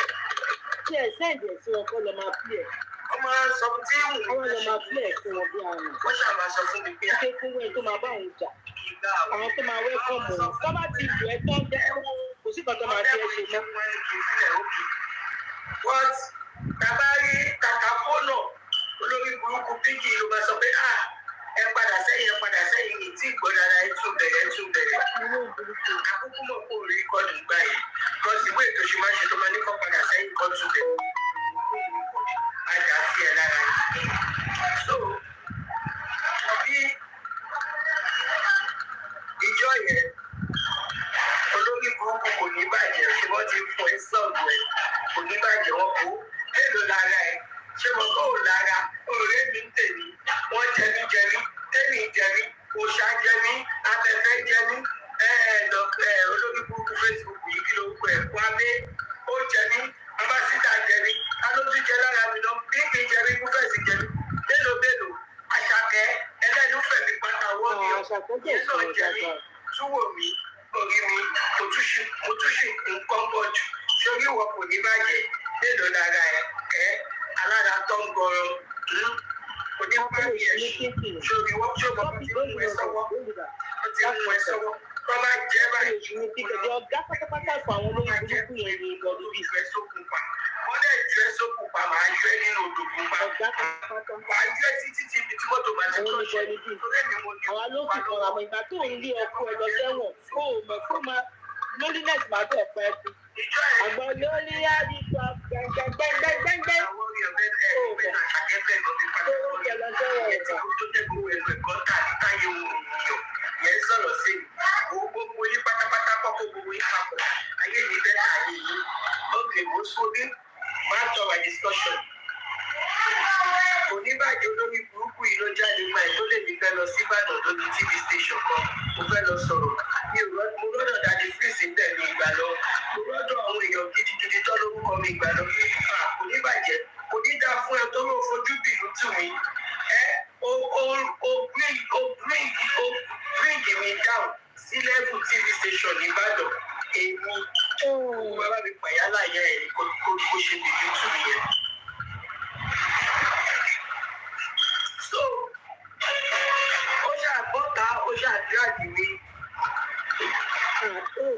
Speaker 1: Ṣé ẹ sẹ́ǹdì ẹ̀ sí wọn kó lọ máa pè ẹ̀? Wọ́n máa sọ fún tí ìwọ̀n àwọn lọ máa pè ẹ̀ sí wọn bí àwọn. Wọ́n ṣáà máa sọ fún mi pé àti kí wọ́n tó máa bá òun jà. Àwọn tó máa wẹ́kọ̀ mọ̀ ọ́n. Tọ́ bá ti jù ẹ́ tán jẹ́ kò sí kan tó máa ṣe é ṣe mọ́. But bàbá rí kàkà fóònù olórí burúkú pínkì ló máa sọ pé ẹ padà sẹ́yìn ìtì ìgbọ́dára ẹ tún bẹ̀rẹ̀. Àkókò mọ̀ kó rí kọ́ọ̀dù gbà yìí. Because ìwé ètò ṣe máa ṣe tó máa ní kọ́ padà sẹ́yìn kan tún bẹ̀rẹ̀. Ajá sí ẹ lára yìí. So, bí ìjọ yẹn olórí burúkú kò ní bàjẹ́ ṣé wọ́n ti fún ẹ sọ́ọ̀bù ẹ̀ kò ní bàjẹ́ wọn kó èlò lára ẹ̀ ṣé mo kó o lára ọ̀rẹ́ mi ń tèmi wọ́n jẹmí tèmi jẹmí òòṣà jẹmí afẹ́fẹ́ jẹmí olórí burúkú Facebook yìí kí ló gbọ́ ẹ̀ Kwame ó jẹmí abásítà jẹmí alójú jẹ lára mi lọ bíbí jẹmí búfẹ́sì jẹmí mélòó àṣàkẹ́ ẹlẹ́nu fẹ̀mí pátá wọ́n mi ọ̀ yẹn náà jẹmí túwò mi orí mi mo tún ṣe nǹkan pọ̀ jù sórí ìwọ kò ní bàjẹ́ mélòó lára ẹ alára tó ń gbọrọ onígbàgbé ẹ̀sùn sórí ìwọ tí ó mọ̀ bí ó mú ẹ sọ́wọ́ ó ti mú ẹ sọ́wọ́ tó bá jẹ́ báyìí ọ̀gá pátápátá fún àwọn olóyún burúkú yẹn ní ìbọ̀dù bí ìfẹ́ sókun pa wọ́n dẹ̀ ju ẹ sókun pa máa yọ ẹ nínú odò kún pa wà á yọ ẹ títí tí ibi tí mọ́tò máa ti tó ṣe torí èmi mo ní
Speaker 3: àwa ló fi kàn àmọ́ ìgbà tó ń lé ọkọ ẹ lọ sẹ́wọ̀n ó mọ̀ fún ma loneliness máa bẹ̀ pẹ́ kú. àgbọn lórí àdìsọ gbẹngbẹngbẹngbẹngbẹ.
Speaker 1: àwọn orí ọ̀rẹ́ ẹ̀ ìgbẹ́ náà ṣàkẹ́fẹ́ lọ bí padà wọ́n yẹ tó jẹ́ gbogbo ẹ̀rọ ẹ̀kọ́ tà ní táyé ohun ìyọ̀ yẹn sọ̀rọ̀ sí i gbogbo yín pátápátá kọ́kọ́ gbogbo yín papọ̀ ayé mi bẹ́ẹ̀ náà ayé yín ókè mo sóbí máa tọ́ wa discussion. oníbàjẹ́ olórí burúkú yìí ló jáde pa ẹ̀ tó lè ní fẹ́ lọ sí Ìbàdàn lórí TV station kan mo fẹ́ lọ sọ̀rọ̀ mo lọ́dọ̀ dáadé fíìsì bẹ́ẹ̀ ní ìgbà lọ mo lọ́dọ̀ àwọn èèyàn gidigidi tó lórúkọ mi ìgbà lọ oníbàjẹ́ kò ní dáa fún ẹ tó ló fojú bìlú tù mí bring me down sí level TV station Ìbàdàn èmi
Speaker 9: bàbá mi pàyà láyé ẹ̀ kó ṣe bìbí tù yẹn. So ó ṣàgbọ́ta ó ṣàdúràdì mi.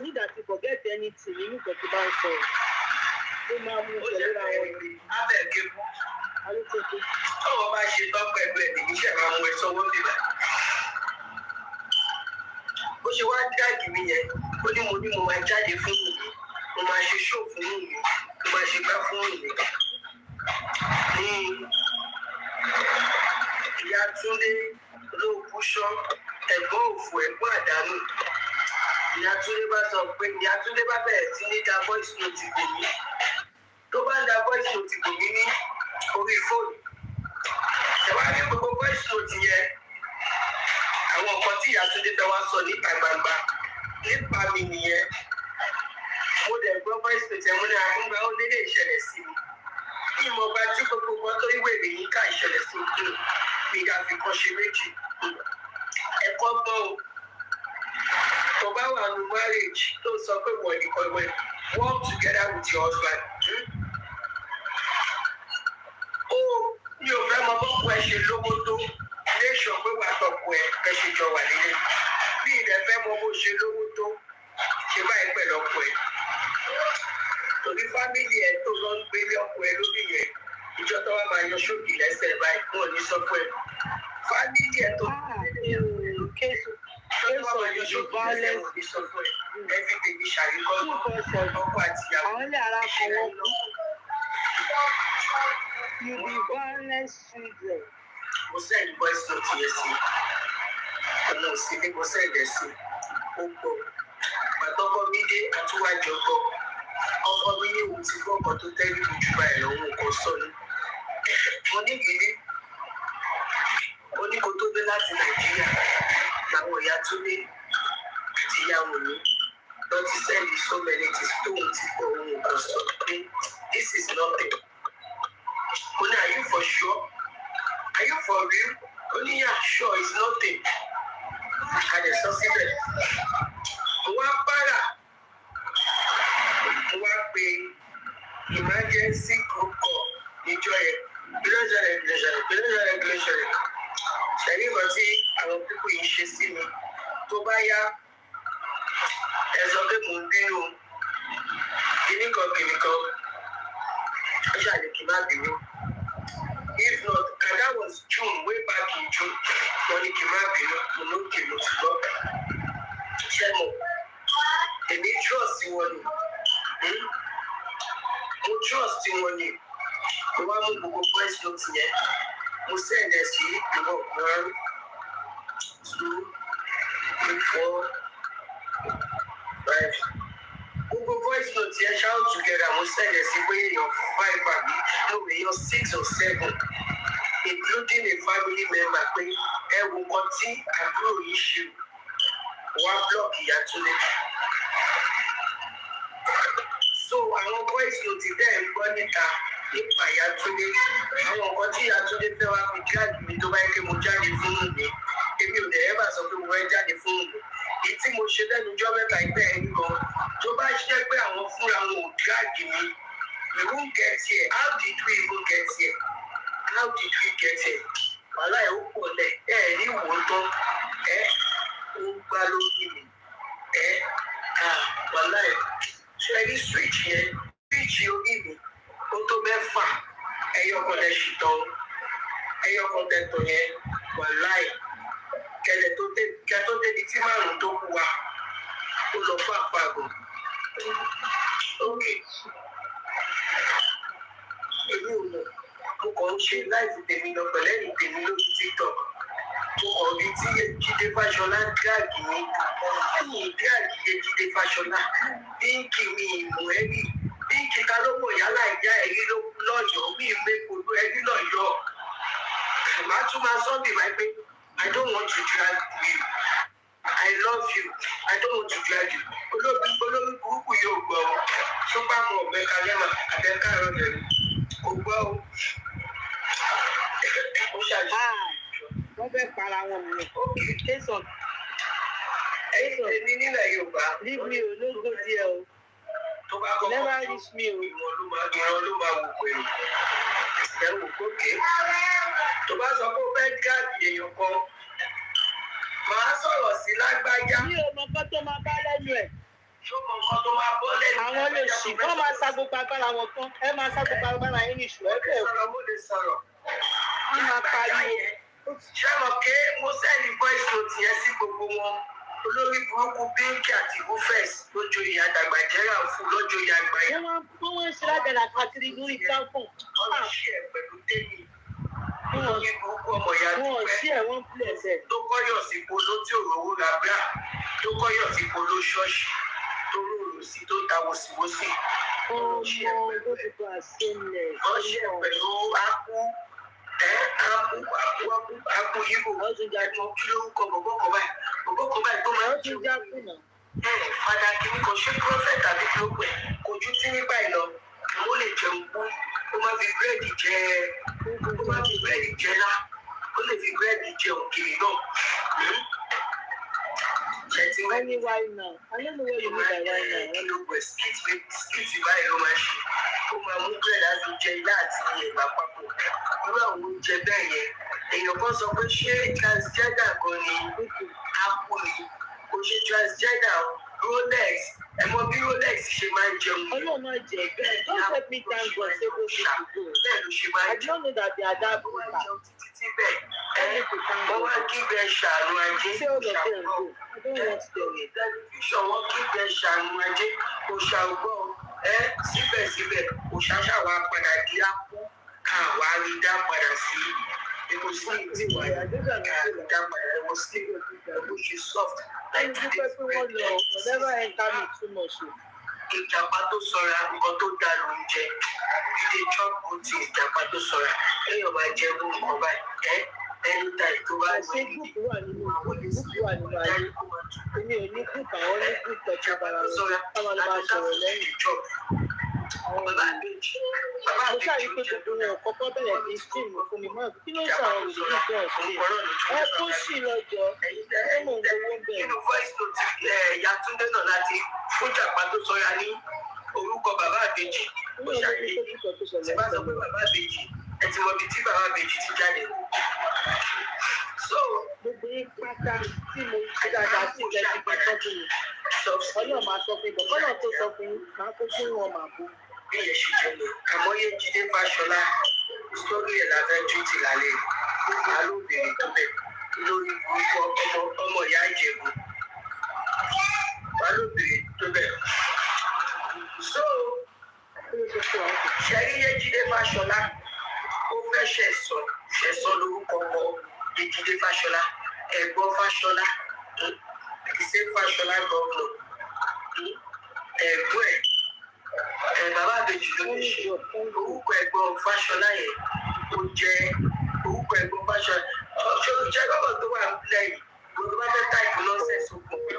Speaker 1: Nígbà tí forget anything nínú nǹkan tó bá ń sọ ó máa mú ìṣẹ̀lẹ̀ àwọn ènìyàn.
Speaker 9: Abẹ́ẹ̀kẹ́ mú. Tọ́wọ́ bá ṣe tán pẹ̀lú ẹ̀ nìyí ṣẹ̀ máa mú ẹ sọ́wọ́ bíbá. Bó ṣe wá dáàgì mi yẹn, ó ní mo máa jáde fún mi, mo máa ṣe ṣó fún mi, mo máa ṣe gbá fún mi. Ní ìyá Túndé ló kú ṣọ́ ẹ̀gbọ́n òfò ẹ̀gbọ́n àdánù. Ìyá Túndé bá sọ pé ìyá Túndé bá bẹ̀rẹ̀ sí ní da voice note bò mí. Tó bá ń da voice note bò mí ní orí fóònù. Ṣẹ̀wá ní gbogbo voice note yẹn. Àwọn nǹkan tí ìyá Túndé fẹ́ wá sọ níta gbangba nípa mi nìyẹn. Mo dẹ̀ gbọ́ voice note yẹn mo ní àgbà ó lédè ìṣẹ̀lẹ̀ sí mi. Ìmọ̀ bá tí gbogbo wọn tó ìwé mi yín ká ìṣẹ̀lẹ̀ sí mi. Mi ga fi kan ṣe méjì. Ẹ̀kọ́ gbọ́ o. Tó bá wà ní marriage tó sọ pé wọ́n ní kọ́ ìwé work together with your husband. Mi ò fẹ́ mọ bọ́kù ẹ ṣe lówó tó lè sọ pé wà tọkù ẹ ẹ ṣe jọ wà nílé. Bí ilẹ̀ fẹ́ mọ bó ṣe lówó tó ṣe báyìí pẹ̀lú ọkọ ẹ. Torí fámìlì ẹ tó lọ ń gbélé ọkọ ẹ lórí yẹn ìjọ tó wà máa yan ṣókì lẹ́sẹ̀ báyìí kò ní sọ fún ẹ. Fámìlì ẹ tó lọ ń gbélé ọkọ ẹ lórí yẹn ìjọ tó wà máa yan ṣókì lẹ́sẹ̀ kò ní sọ fún ẹ. Ẹ fi tèmi ṣàríkọ́ ọkọ àtìyàwó.
Speaker 1: Àwọn ilé ara kan wọ́n kú. You be violent children.
Speaker 9: Mo send voice note yẹn sí. Ọ̀nà òsínlẹ̀ mo send ẹ̀ sí. Ó gbọ́. Pàtọ́kọ́ mi dé àtúwájọ gbọ́. Ọkọ mi ní òun ti gbọ́ ọkọ̀ tó tẹ́lẹ̀ lójú báyìí lọ́wọ́ nǹkan sọ ni. Mo ní gidi. Mo ní kó tó dé láti Nàìjíríà. Làwọn ìyá Túndé àti ìyá Wùmí lọ ti send so many things tóun ti gbọ́ ohun nǹkan sọ pé this is nothing. Oni, are you for sure? Are you for real? Oni, yeah, sure, it's nothing. And the suspect. Wọ́n para. Wọ́n pe emergency group call níjọ yẹn. Gbìlọ́jọ̀rẹ̀. Ṣẹ̀rí kan tí àwọn pípọ̀ yìí ṣe sí mi. Tó bá yá, ẹ sọ pé mò ń bínú. Kìnìkan. Ó ṣàlè kí n má bínú. If not, and that was June, way back in June. Money came out, you know, came out to go. Shemo, èmi trust wọn ni. Mo trust wọn ni. Mo wá mú gbogbo voice note yẹn. Mo send ẹ sí ìwọ 1, 2, 3, 4, 5. Gbogbo voice note yẹn shout together. Mo send ẹ sí pé èèyàn 5 àbí no èèyàn 6 or 7. Including a family member pé ẹ wo nǹkan tí àbúrò yìí ṣe wá block ìyá Túndé. So àwọn voice note dẹ́ ń gbọ́ níta nípa ìyá Túndé. Àwọn nǹkan tí ìyá Túndé fẹ́ wá fi jáde mi tó bá yẹ kí mo jáde fún mi. Èmi ò dẹ̀ ẹ́ bá sọ pé mo fẹ́ jáde fún mi. Èyí tí mo ṣe lẹ́nu ọjọ́ mẹ́ta ìgbẹ́ ẹ̀yìn gan tó bá ṣe pé àwọn fúnra wọn ò drag mi. We won't get here. How did we even get here? How did we get here? Wàhálà ẹ̀ ó pọ̀ lẹ̀ ẹ̀ ní ìwò tán ẹ̀ ó gbá lórí mi ẹ̀ wàhálà ẹ̀ ṣe rí switch yẹn switch orí mi ó tó 6 ẹyọkan lẹ̀ ṣì tán ẹyọkan tẹ̀tọ̀ yẹn wàhálà ẹ̀ kẹlẹ̀ tó débi tí 5 tó kú wa ó lọ fún àpagọ̀. Okay. Èmi ò mọ̀. Mo kàn ń ṣe láìsí tèmi lọ pẹ̀lẹ́yìn tèmi lórí TikTok. Mo kàn rí tí Jídé Fáṣọlá dáàgì mi. Ẹ̀yìn dáàgì yẹ Jídé Fáṣọlá. Bíńkì mi ìmọ̀ ẹ̀rí. Bíńkì ta ló mọ̀ yálà ìyá ẹ̀rí lọ́yọ̀ọ́ bí ìmẹ́kọ̀ọ́ ẹ̀rí lọ́yọ̀ọ́. Màá tún máa sọ́ọ̀bì máa pé I don't want to drag you. I love you. I don't want to drag you. Olórí burúkú yóò gbọ́ ọ. Súpà mọ̀ ọ̀bẹ kalẹ́mà àbẹ́ká ẹ̀rọ rẹ̀ kò gbọ́ ọ.
Speaker 1: Wọ́n fẹ́ para wọn nìyẹn. Èmi
Speaker 9: nílẹ̀ Yorùbá.
Speaker 1: Leave me o, no go there o. never reach me.
Speaker 4: Tó bá sọ pé ó fẹ́ gáàdì èèyàn kan, màá sọ̀rọ̀ sí lágbájá.
Speaker 1: Mi ò mọ nǹkan tó máa bá lẹ́nu ẹ̀.
Speaker 4: Ṣó mọ nǹkan tó máa bọ́ lẹ́nu?
Speaker 1: Àwọn lè ṣì wọ́n máa sa gbogbo agbára wọn tán. Ẹ máa sa gbogbo agbára yín ní ìṣù ẹ bẹ́ẹ̀
Speaker 4: sọ̀rọ̀ mo lè sọ̀rọ̀.
Speaker 1: wọ́n máa pariwo.
Speaker 4: Ṣé mo ké mo sẹ́ni voice note yẹn sí gbogbo wọn? Olórí burúkú Bíńkì àti Rufus lójó ìyá àdàgbà jẹ́rà fún lójó ìyá àgbáyé.
Speaker 1: Wọ́n ń ṣe lábẹ́lá káàkiri lórí platform.
Speaker 4: Wọ́n ṣí ẹ̀ pẹ̀lú tẹ́lẹ̀. Olórí burúkú ọmọ ìyá
Speaker 1: Wọ́n ṣí ẹ̀ wọ́n pílẹ̀ ẹsẹ̀.
Speaker 4: tó kọ́yọ̀ sí polo tí òróró ra bíà tó kọ́yọ̀ sí polo ṣọ́ọ̀ṣì tó rúurú sí tó ta wòsíwòsí.
Speaker 1: Ọmọ tó ti bá a ṣe ń lẹ̀.
Speaker 4: Wọ́n ṣí ẹ̀ pẹ̀lú akú akú yíbo ẹ̀mọ́ kí lórúkọ bọ̀bọ̀kọ̀ báyìí tó máa ń jẹun. Fada kìíní kan ṣé prophet àbí kí ló pẹ̀ kò ju tí nígbà ìlọ ó lè jẹun kú ó máa fi búrẹ́dì jẹ lá ó lè fi búrẹ́dì jẹ òkèlè náà.
Speaker 1: Any why now? I don't know what you mean by why now.
Speaker 4: Skit báyìí ló máa ṣe. Ó máa mú búrẹ́dì àti jẹ ilá àti ẹ̀bà papọ̀. Irú àwọn oúnjẹ bẹ́ẹ̀ yẹn. Èèyàn kan sọ pé ṣé transgender kan ni ápù ni? Kò ṣe transgender Rolex. Ẹ mọ bí Rolex ṣe máa ń jẹun.
Speaker 1: Ọlọ́run máa jẹ bẹ́ẹ̀. Don't help me thank God say go to go.
Speaker 4: Bẹ́ẹ̀ ló ṣe máa ń
Speaker 1: I don't know that they are that brutal.
Speaker 4: títí bẹ́ẹ̀. Wọ́n wá kígbe ṣàánú ajé.
Speaker 1: Say all of them go. I don't want to tell you.
Speaker 4: Tẹlifíṣàn wọn kígbe ṣàánú ajé. Kò ṣàgbọ́ síbẹ̀síbẹ̀ kò ṣàṣàwà padà di ápù káwa rí dá padà sí epo sí ìtiwà dá padà ẹwọ sí ẹwọ ṣe soft like today.
Speaker 1: Never enter me too much.
Speaker 4: Ìjàpá tó sọra nǹkan tó dá ló ń jẹ. Ìdè trump ti ìjàpá tó sọra èèyàn máa jẹ owó nǹkan báyìí. Ẹni tàyè tó bá
Speaker 1: ṣe gúúpù wà nínú ayé. Èmi ò ní gúúpù àwọn ní gúúpù ẹ̀ka bara wọn. Káwọn ló máa sọ̀rọ̀ lẹ́yìn. Mo ṣàrí pé gbogbo wọn kọ́kọ́ bẹ̀rẹ̀ ní fíìmù fún mi máa kí ló ń sọ̀rọ̀ òṣèlú ìjọ ọ̀sẹ̀. Ẹ kó sì lọ́jọ́ ẹ mọ̀ ń gbowó ń bẹ̀.
Speaker 4: Nínú voice note Yàtúndé náà láti fún Ìjàpá tó sọra ní orúkọ bàbá àbèjì. Mo ṣàyẹ̀yẹ tí bá sọ pé bàbá àbèjì ẹ ti mọ ibi tí bàbá àbèjì ti jáde. So
Speaker 1: gbogbo yín pátá tí mo ṣe dáadáa sí ìjẹ́ ti gbé tọ́jú mi. Ọlọ́run máa sọ fún mi, bọ́lá tó sọ fún yín máa kó fún wọn màá bó.
Speaker 4: Bí ẹ ṣe jẹ lọ, àmọ́yé Jídé Fáṣọlá, sórí ẹ̀ la fẹ́ tú ti lálẹ́, alóbìnrin tó bẹ̀ lórí burúkú ọmọ ìyá Ìjẹ̀bú. Alóbìnrin tó bẹ̀. So, ṣẹ́ríyé Jídé Fáṣọlá, ó fẹ́ ṣẹ̀sọ́ lórúkọ ọkọ Jídé Fáṣọlá, ẹ̀gbọ́n Fáṣọlá, ìṣe Fáṣọlá gọ́ọ̀nà, ẹ̀gbọ́n bàbá àbèjì ló ní ṣe orúkọ ẹ̀gbọ́n Fáṣọlá yẹn ó jẹ́ orúkọ ẹ̀gbọ́n Fáṣọlá ṣe gbọ́dọ̀ tó wà lẹ́yìn gbogbo bá fẹ́ táìpù lọ́sẹ̀ sókun pé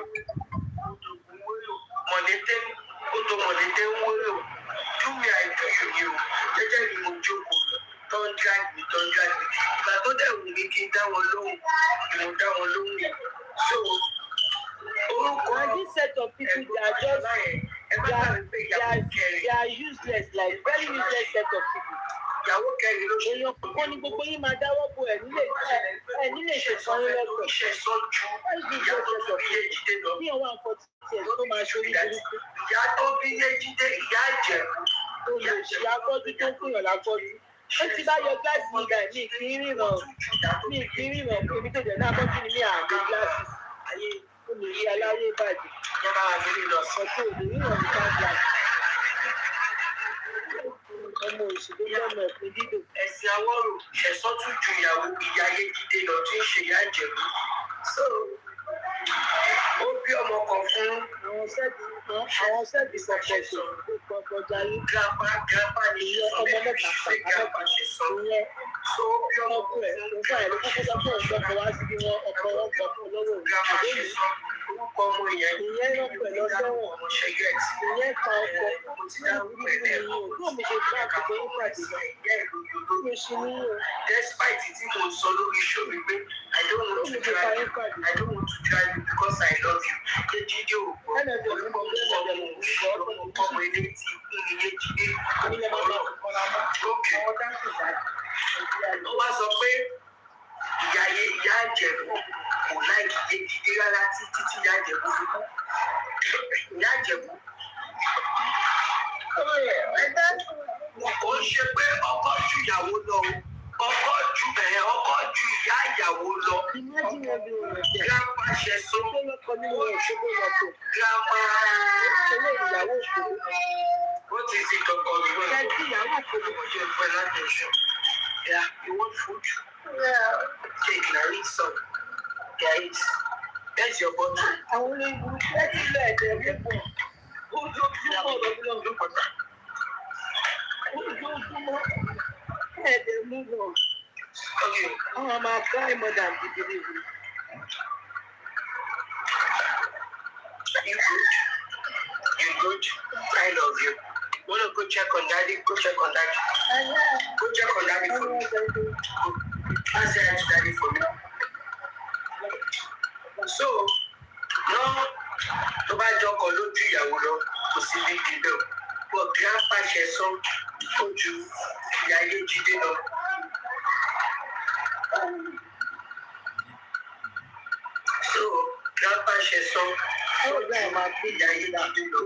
Speaker 4: mọ̀lẹ́tẹ́ ó tó mọ̀lẹ́tẹ́ ń wúlò do me I do you ni o jẹ́jẹ́ ni mo jókòó tó ń drag me ìgbà tó dẹ̀ wù mí kí n dá wọn lóhùn mo dá wọn lóhùn so orúkọ
Speaker 1: And this set of people they are just they are useless like very useless set of people.
Speaker 4: Ìyàwó kẹrin ló ṣe.
Speaker 1: Èèyàn kọ́kọ́ ni gbogbo yín máa dáwọ́ bo ẹ̀ nílé ìṣẹ̀sán lẹ́gbẹ̀ẹ́. Ní ọwọ́ àǹfọ̀tì tiẹ̀ tó máa ṣorí burúkú.
Speaker 4: Ìyá tó bí Yéjídé, ìyá Ìjẹ̀bú.
Speaker 1: Tó lè ṣe afọ́jú tó fúnyàn láfọ́jú. Ó ti bá yọ gíláàsì mi dà mí kì í ríran èmi tó jẹ̀ náà afọ́jú ni mí àgbé gíláàsì. Ó lè rí aláyé bàjẹ́.
Speaker 4: Yàrá àti lílọ sọ.
Speaker 1: Ọ̀tún òde ríran ní ká gíláàsì. Ọmọ òṣèlú lọ́nà ẹ̀pẹ́ dídò.
Speaker 4: Ẹ̀sìn Awórò ṣẹ̀sọ́ tún ju ìyàwó ìyá Yéjídé lọ tí ń ṣe ìyá Ìjẹ̀bú. So ó bí ọmọ kan fún
Speaker 1: àwọn sẹ́ẹ̀tì kọ̀ọ̀kan kọjá yìí.
Speaker 4: Grandpa ni
Speaker 1: ìyẹn ọmọ mẹ́ta pàtàkì So bí ọmọ kú ẹ̀ ló fà ẹ̀ ló kọ́kọ́ sọ fún ọ̀gbọ́n wá sí bí wọ́n ọkọ̀ wọn gbọ́ fún lọ́wọ́ àdéhùn orúkọ ọmọ ìyẹn lọ pẹ̀lú ọ̀sẹ̀wọ̀n ìyẹn pa ọkọ̀ yóò mi ṣe bá àkókò ní pàdé mi ṣe ní o. Despite tí mo sọ lórí show mi pé I don't want to drive you because I love you. Ṣé jíde òkú orúkọ ọmọ ilé tí kún mi yé jíde ó wá sọ pé ìyá àjẹ̀bù kò láìkí yé jíde rárá títí ìyá àjẹ̀bù fi kú. Ìyá àjẹ̀bù ó ń ṣe pé ọkọ ju ìyàwó lọ ọkọ ju ìyá ìyàwó lọ grandpa ṣe so grandpa ó ti ti kọkọ mi wọ́n ṣe fẹ́ láti ṣọ you want food? Take na eat some. Guys, that's your bottle. Àwọn olóyìnbó láti ilé ẹ̀jẹ̀ mi pọ̀. Ojoojúmọ́ lọ́dún pọ̀tà. Ojoojúmọ́ ẹ̀jẹ̀ mú lọ. Àwọn ọmọ akọ́ ìmọ̀dà bìbìrì yìí. You good? You good? I love you. Wanna go check on daddy? Go check on daddy. Go check on daddy for me. Go. Ask daddy for me. So, no, tó bá jọkọ̀ lójú ìyàwó lọ, kò sí ní dídọ̀. But grandpa ṣe sọ ojú ìyá ayé jíde lọ. So, grandpa ṣe sọ ojú ìyá ayé jíde lọ.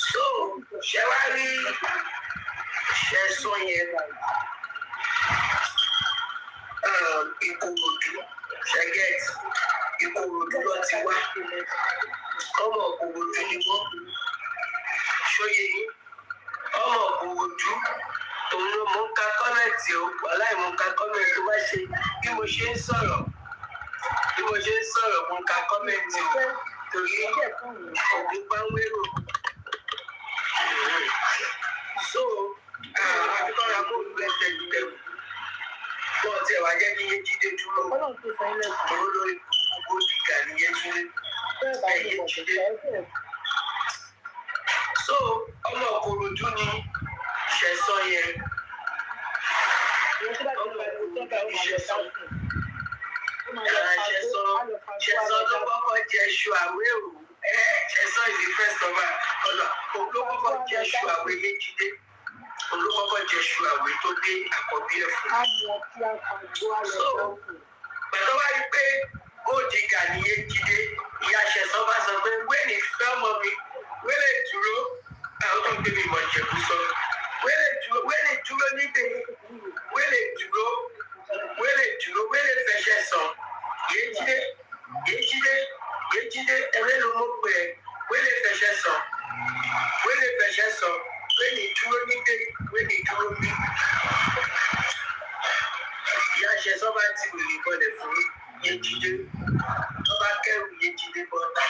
Speaker 1: So, ṣe wá rí ṣe sọ yẹn Ìkòròdú ṣẹgẹt Ìkòròdú lọ ti wá ọmọ Ìkòròdú ni wọ́n ṣóyè yín ọmọ Ìkòròdú òun ló mú ká kọ́mẹ̀tì o aláìmú ká kọ́mẹ̀tì tó bá ṣe bí mo ṣe ń sọ̀rọ̀ mú ká kọ́mẹ̀tì o torí òun bá ń wérò. So àfikọ́ra kó lu ẹsẹ̀ ìdẹ̀wò bọ́ ọtí ẹ̀wà jẹ́ kí yé jíde dúró òun lórí gbogbo ìgbà ní yé jíde ẹ̀yẹ jíde. So ọmọ Ìkòròdú ni ṣẹ̀sọ́ yẹn ọmọ Ìkòròdú ni ṣẹ̀sọ́ ṣẹ̀sọ́ ló kọ́kọ́ jẹ ṣu àwé o ṣẹ̀sọ́ is the first of all ló kọ́kọ́ jẹ ṣu àwé yé jíde olùkọ́kọ́ jẹ ṣu àwé tó dé àkọ́bí ẹ̀ fún. So pẹ̀lú wá rí pé góòdìgà ni yé jíde ìyá ṣẹ̀sọ́ bá sọ pé wẹ́ẹ̀nì fẹ́ ọmọ mi wẹ́lẹ̀ dúró àwọn tó ń gbé mi mọ̀ jẹ̀bú sọ wẹ́lẹ̀ dúró níbẹ̀ wẹ́lẹ̀ dúró wẹ́lẹ̀ fẹsẹ̀ sọ yéjídé ẹ̀rẹ́ ló mọ̀ pé wẹ́lẹ̀ fẹsẹ̀ sọ wẹ́lẹ̀ dúró níbẹ̀ wẹ́lẹ̀ dúró bí. ìyá ṣẹ̀sọ́ bá ti wèrè bọ́lẹ̀ fún yéjídé wọ́n bá kẹ́rù yéjídé bọ́ta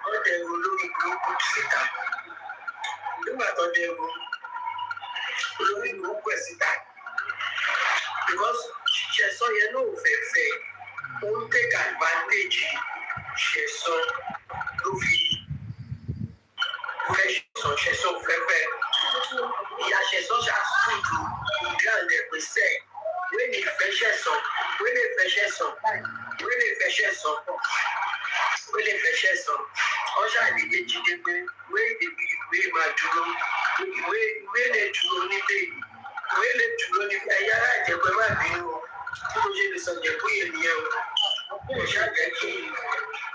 Speaker 1: wọ́n dẹ̀rù olórí burúkú síta nígbà tó dẹ̀rù olórí burúkú ẹ̀ síta because ṣẹ̀sọ́ yẹn náà ò fẹ́ fẹ́ ó ń take advantage ṣẹ̀sọ́ ló fi fẹ́ ṣẹ̀sọ́ fẹ́fẹ́ ìyá ṣẹ̀sọ́ ṣàṣùjù ìgbàlẹ̀ pèsè wẹ́ẹ̀lì fẹsẹ̀ sọ ọjà ìdíje jíde pé wẹ́ẹ̀lì ìwé máa dúró ìwé lè dúró nílé ẹ̀yà aláìjẹ̀pẹ̀ má bínú tí mo ṣe lè sọ jẹ̀kú yẹn nìyẹn o kò ṣàjẹ́ kí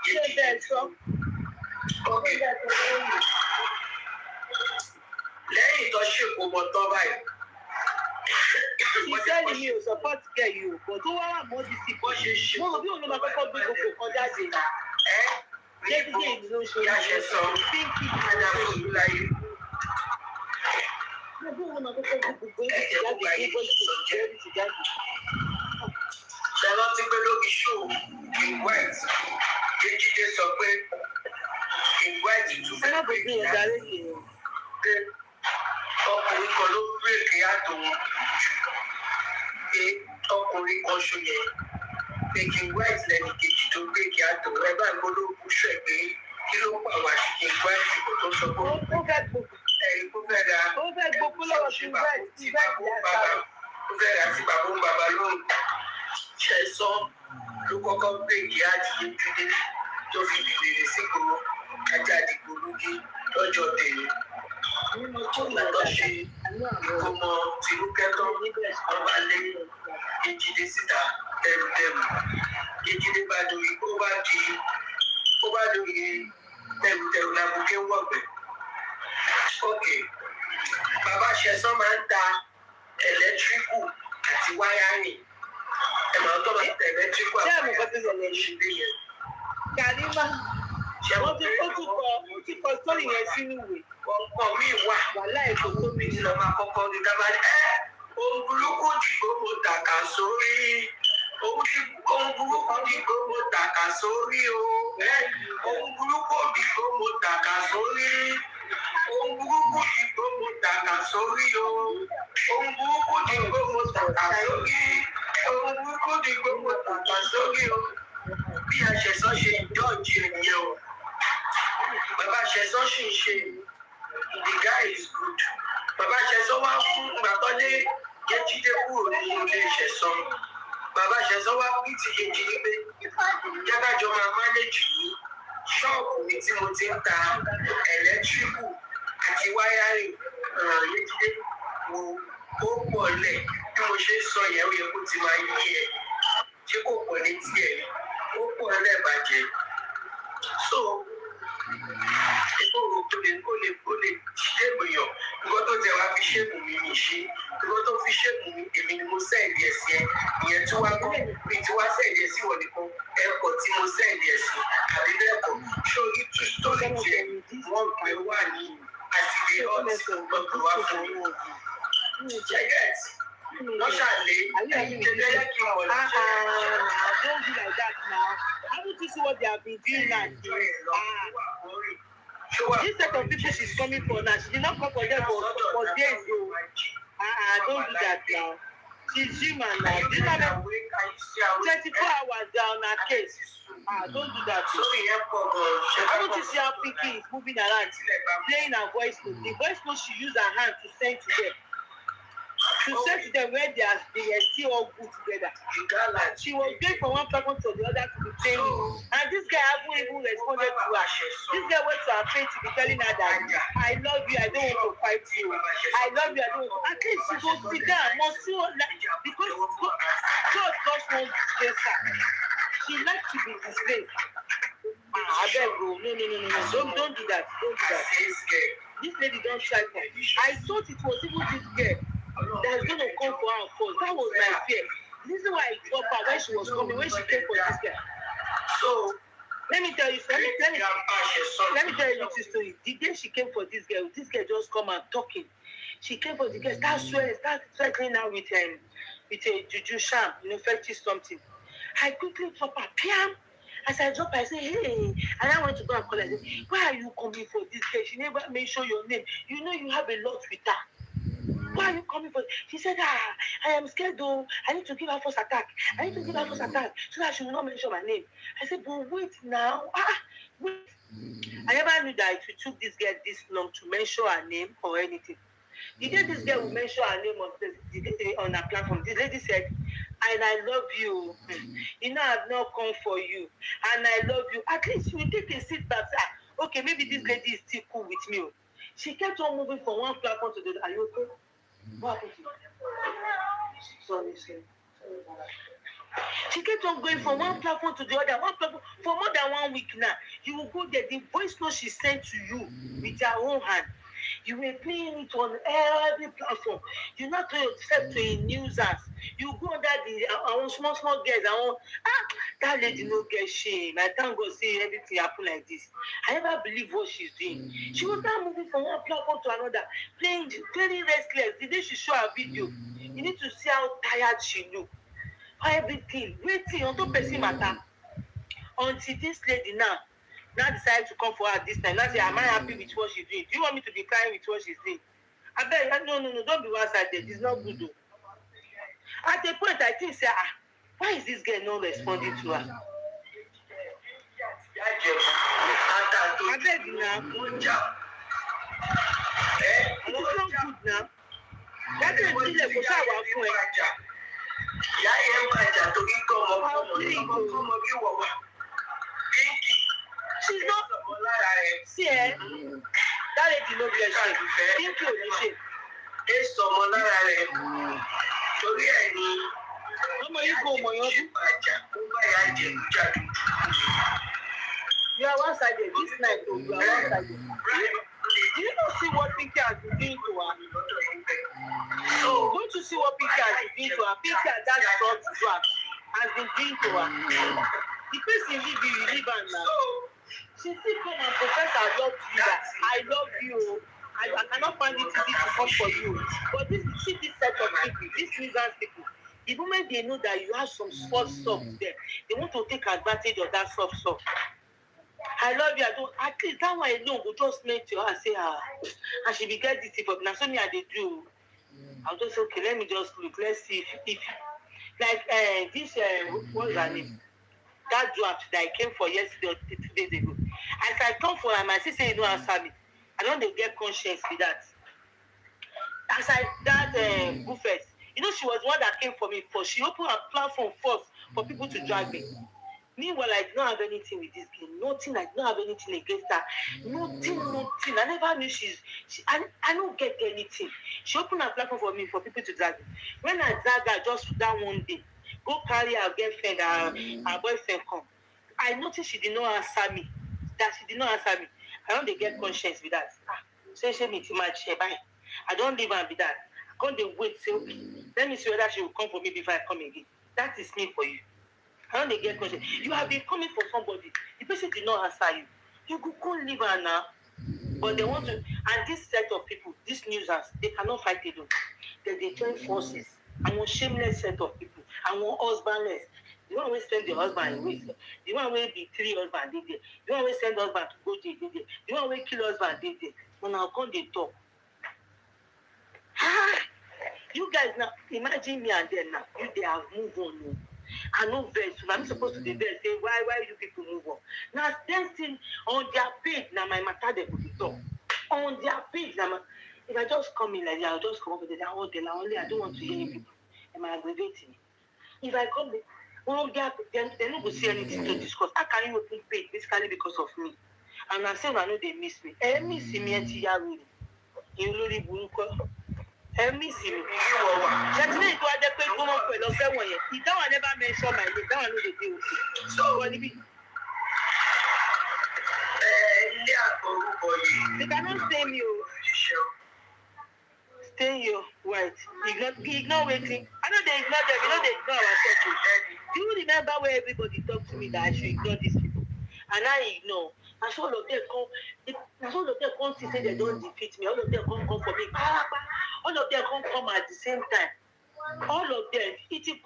Speaker 1: yé jíde sọ. Lẹ́yìn tó ṣèkó mọ́ tọ́ báyìí. Ìṣẹ́ni mi ò support kẹ̀ yìí o, kò tó wá wà mọ́ ti sì bọ́ ṣe ṣe. Mo rò bí òun ló máa kọ́kọ́ gbé gbogbo kan jáde.
Speaker 4: Ìyá ṣe sọ ajá fún mi láyé. Ṣé rántí pé lórí show King White Ejide sọ pé King White tún fẹ́ pé ọkùnrin kan ló bírèkì àtò wọn pé ọkùnrin kan ṣo yẹn pé King White lẹ́ni kejì tó bírèkì àtò wọn ẹ bá ń gbọ́dọ̀ kú ṣẹ̀ pé kí ló pa wá sí King White kò tó sọ pé kó fẹ́ ra gbogbo lọ́wọ́ King White tí bàbá ó fẹ́ ra tí bàbá ń bàbá lóhùn ṣe sọ ló kọ́kọ́ bírèkì àti Ejide tó fi bìbìrì sí gbòòrò ajá àdìgbò lóge lọ́jọ́ tèmi. Lọ́tọ̀ ṣe ìkómọ tìlúkẹ́tọ́ ọba lé Ejide síta tẹrùtẹrù. Ejide bá dorí tẹrùtẹrù làbùké wọ̀gbẹ́. Okay. Bàbá Ṣẹ̀san máa ń ta ẹ̀lẹ́tíríkù àti wáyárìn. Ẹ̀mọ̀ tó máa ń ta ẹ̀lẹ́tíríkù àti wáyárìn ṣíbí yẹn.
Speaker 1: Karima, wọ́n ti kọ sórí yẹn sínú ìwé.
Speaker 4: Ọkọ mi wà.
Speaker 1: Wàhálà èkó tó mi
Speaker 4: lọ máa kọ́kọ́ ní dábàá. Ohun burúkú dìgbò mo tàkà sórí. Ohun burúkú dìgbò mo tàkà sórí o. Ohun burúkú dìgbò mo tàkà sórí. Ohun burúkú dìgbò mo tàkà sórí o. Ohun burúkú dìgbò mo tàkà sórí. Ohun burúkú dìgbò mo tàkà sórí o. Bí a ṣe sọ ṣe ìjọ́ọ̀jì ẹ̀yẹ o. Bàbá Ṣẹ̀san ṣì ń ṣe. The guy is good. Bàbá Ṣẹ̀san wá fún gbàtọ́lé Ejide kúrò nínú ilé Ṣẹ̀san. Bàbá Ṣẹ̀san wá pín ti Ejide pé jágájọ máa mánéjì ní ṣọ́ọ̀bù mi tí mo ti ń ta ẹ̀lẹ́tíríkù àti wáyárìn ràn Ejide wo ó pọ̀ lẹ̀ bí mo ṣe ń sọ yẹn ó yẹ kó ti máa yí ẹ̀ ṣé kò pọ̀ létí ẹ̀ ó pọ̀ lẹ̀ bàjẹ́. So ó lè ṣéèmù yàn nǹkan tó jẹ wá fi ṣéèmù mi ní ṣe nǹkan tó fi ṣéèmù mi èmi ni mo sẹ́ẹ̀dì ẹ̀ sí ẹ ìyẹn tí wá gbọ́ mi tí wá sẹ́ẹ̀dì ẹ̀ sí wọ̀ nìkan ẹ̀kọ́ tí mo sẹ́ẹ̀dì ẹ̀ sí àbí bẹ́ẹ̀ kọ́ sórí tú sítórì tiẹ̀ wọ́n gbé wà ní àtìlẹ́ ọ̀tí gbọ́dọ̀ wá fún mi. Jẹ́gẹ̀tì lọ́ṣàlẹ̀ ẹ̀yẹ́dẹ́gbẹ́ kí wọ́n lọ jẹ́
Speaker 1: don't be like that now. Haven't you seen what they have been doing now? This set of people she's coming for now, she did not come for them for days. Don't do that now. She's human now. This man 24 hours down her case. Don't do that. Haven't you seen how Pinky is moving around, playing her voice note? The voice note she used her hand to send to them. To say to them where they are still all good together. She was going from one platform to the other to be playing. And this guy haven't even responded to her. This guy went to her face to be telling her that I love you, I don't want to fight you. I love you, I don't want to. At least she go sit down, because God wants to disgrace her. She likes to be disgraced. I beg you, no. Don't do that. Don't do that. This lady don't try for. I thought it was even this girl that's going to come for her first. That was my fear. This is why I dropped her when she was coming, when she came for this girl. So, let me tell you something. Let me tell you this story. The day she came for this girl just come and talking. She came for the girl, start swearing, start threatening her with a juju sham, fetish something. I quickly drop her, piam. As I drop her, I say, hey, and I went to go and call her. I say, why are you coming for this girl? She never mentioned your name. You know you have a lot with her. Why are you coming for? She said, I am scared though. I need to give her first attack. So that she will not mention my name. I said, but wait now. Wait. I never knew that it took this girl this long to mention her name or anything. The day this girl will mention her name on her platform, the lady said, and I love you. You know I've not come for you. And I love you. At least you will take a seat back. Okay, maybe this lady is still cool with me. She kept on moving from one platform to the other. Are you okay? What happened to you? Sorry. She kept on going from one platform to the other, for more than 1 week now. You will go there. The voice note she sent to you with her own hand. You were playing it on every platform. You not turn yourself to a nuisance. You go under the small girls. That lady no get shame. I thank God say everything happen like this. I never believe what she's doing. She was now moving from one platform to another, playing very restless. The day she show her video, you need to see how tired she look. Everything, waiting on top person matter. Until this lady now decided to come for her this time. Now say, am I happy with what she's doing? Do you want me to be crying with what she's doing? I beg, no, don't be one-sided. It's not good though. At the point, I think, say, why is this girl not responding to her? I beg now. It is not good now. That is still a push our friend. She's not. See, that lady no get shame. Thank you, it's someone that you are one-sided. This night, you are one-sided. Do you not see what Pinky has been doing to her? So, don't you see what Pinky has been doing to her? Pinky and that short drag has been doing to her. The person leave you leave her now. She still come and profess her love to you. That I love you. I cannot find it easy to come for you. But this set of people, these nuisance people, the moment they know that you have some soft stuff there, they want to take advantage of that soft stuff. I love you. At least that one alone will just make to her and say, and she will get this for now. So me I they do. I'll just say, okay, let me just look. Let's see if like this what's her name? That draft that I came for yesterday or 2 days ago. As I come for her, my sister, you don't answer me. I don't get conscience with that. As that Goofus, you know, she was one that came for me first. She opened her platform first for people to drag me. Meanwhile, I don't have anything with this girl. Nothing. I don't have anything against her. Nothing. I never knew I don't get anything. She opened her platform for me for people to drag me. When I drag her just that one day, go carry her girlfriend, her boyfriend come. I noticed she did not answer me. I don't get conscience with that. Say me too much. I don't leave her with that. I can't wait. Say, okay, let me see whether she will come for me before I come again. That is me for you. I don't get conscience. You have been coming for somebody. The person did not answer you. You can't leave her now. But they want to, and this set of people, these nuisance, they cannot fight alone. They join forces. I want shameless set of people. I want husbandless. The one will send the husband away. The one will be 3 husbands did there. The one will send husband to go there. The one will kill husband did there. When I come, they talk. You guys now, imagine me and them now. They have moved on. I know very soon. I'm supposed to be there say, why you people move on? Now, dancing on their page, now my matter they could talk. On their page, now, if I just come in like that, I'll just come over there. I don't want to hear people. Am I aggravating? If I come there, they're not going to see anything to discuss. How can you open page basically because of me? And I say, I know they miss me. Miss me at Yahoo. You really won't call. Miss me. That's why I just pay for the first one. If that one never mention my name, that one know the deal. So what it be? They cannot stay me. Stay you white. Ignore waiting. I know they ignore them. You know they ignore ourselves. Do you remember where everybody talked to me that I should ignore these people? And I ignore. And so all of them come to say they don't defeat me. All of them come for me. All of them come at the same time. All of them,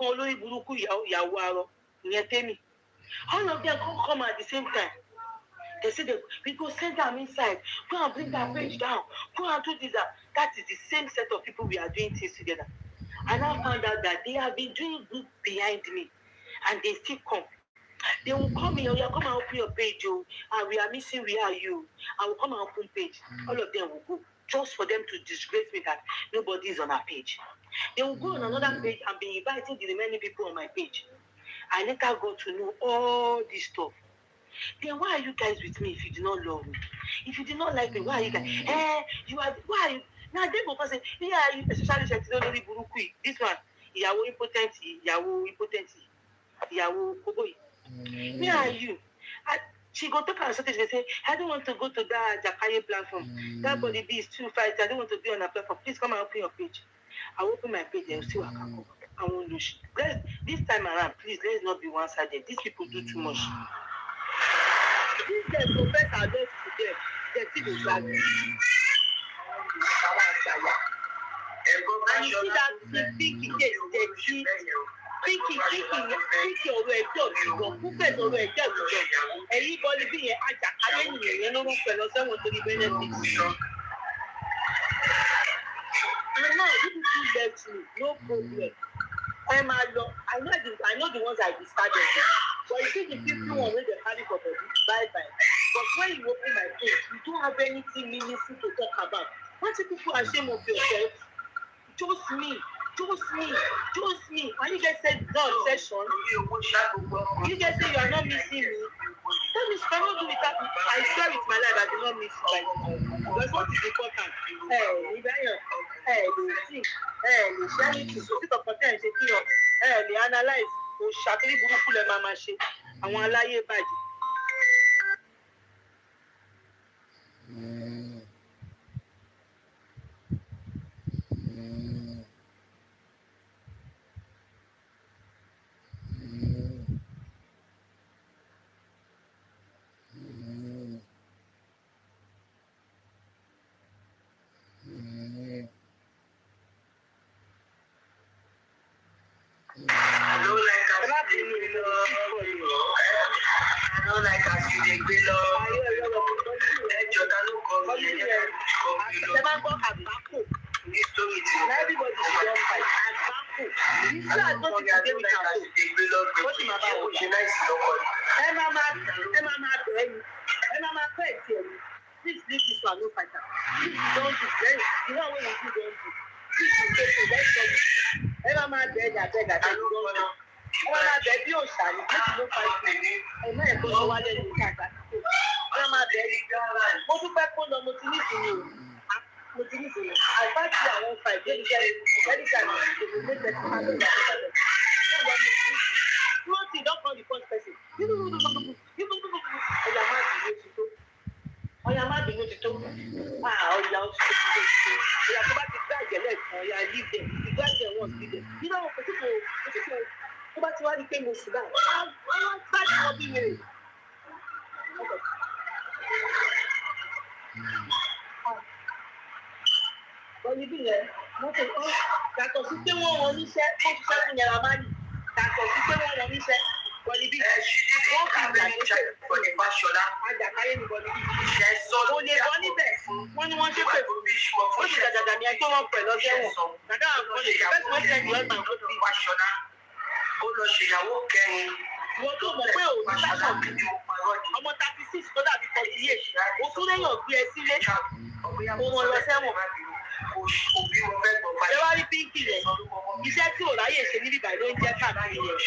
Speaker 1: all of them come at the same time. They say we go send them inside. Go and bring that page down. Go and do this. That is the same set of people we are doing things together. And I found out that they have been doing good behind me. And they still come. They will come in, come and open your page, and we are missing, where are you? I will come and open page. All of them will go, just for them to disgrace me that nobody is on our page. They will go on another page and be inviting the remaining people on my page. I later got to know all this stuff. Then why are you guys with me if you do not love me? If you do not like me, why are you guys? Why are you? Now they go say, yeah, especially this one, Yahoo impotent, Yahoo Koboy. Where are you? She go take her strategy. They say, I don't want to go to that Jakaye platform. That body B is too fight. I don't want to be on a platform. Please come and open your page. I open my page and see what I can come. I won't lose. This time around, please, let's not be one-sided. These people do too much. These guys profess our love to them. They see the flag. And you see that Pinky gets dirty. Pinky ọ̀rọ̀ ẹjọ́ ìjọ púpẹ̀ ọ̀rọ̀ ẹjọ́ ìjọ ẹ̀yìn bọ́ọ̀lì bí yẹn Àjàkáyé nìyẹn yẹn ló wọ́n pẹ̀lú ọ̀sẹ̀wọ̀n torí benefit. And now you people let me, no problem. I know the ones I discarded. But you see the people one wey dey carry for body, bye. But when you open my page, you don't have anything meaningful to talk about. What if people are ashamed of yourself? Just me. When you guys said no obsession, you guys say you are not missing me. That means you cannot do without me. I swear with my life I do not miss you. Because what is important? They analyze. Ṣàkíní burúkú lẹ máa ṣe. Àwọn aláyé bàjẹ́. Please leave this one, no fighter. Please don't do this. You know what you do, don't do. Please take it, let's go. Bí òṣà ni kí ló fà sí ẹ̀mọ́ ẹ̀kọ́ tó wálé ní ìkàgbà ẹ máa bẹ̀rẹ̀ mo dúpẹ́ kó lọ mo ti nísìnyí àgbàtì àwọn ọ̀fà ìgbéníṣẹ́ ẹ̀díkà ní ìṣòro méjì ẹ̀sìn máa lóye àtẹ̀tẹ̀ ó lọ mo ti nísìnyí wọ́n ti dọ́kọ̀ the first person ọ̀yà má bínú ti tó ọ̀yà ó ti tó ọ̀yà tó bá ti gbá ìjẹ̀lẹ̀ kan ọ̀yà leave them ìgbà ìjẹ̀ wọn sí them nínú àwọn pẹ̀sìkò tó bá ti wá ní pé mo sùn báyìí àwọn gbájú wọn bí wèrè. Bọ́lí bí yẹn mọ́tò kan yàtọ̀ sí pé wọ́n wọn níṣẹ́ tó ṣiṣẹ́ fún yàrá máa nì yàtọ̀ sí pé wọ́n wọn níṣẹ́ bọ́lí bí wọ́n fi ìgbà tó ṣe Àjàkáyé ní bọ́lí bí kò lè bọ́ níbẹ̀ wọ́n ní wọ́n ṣe pè fún ó sì dàdàdà ní ẹjọ́ wọn pẹ̀lú ọjọ́ wọn dàdà àwọn ọ̀lẹ́ fẹ́ẹ́ wọ́n ṣe ìwé ọgbà ó bí ó lọ ṣèyàwó kẹrin. Wọ́n tó mọ̀ pé òun bá ṣàn ọmọ 36 tó dàbí 48 o tún léyàn gbé ẹ sílé kó wọn lọ sẹ́wọ̀n. Ṣé wá rí Pínkì rẹ̀? Iṣẹ́ tí ò ráyè ṣe níbi ìbàdí ló ń jẹ́ káàkiri yẹn.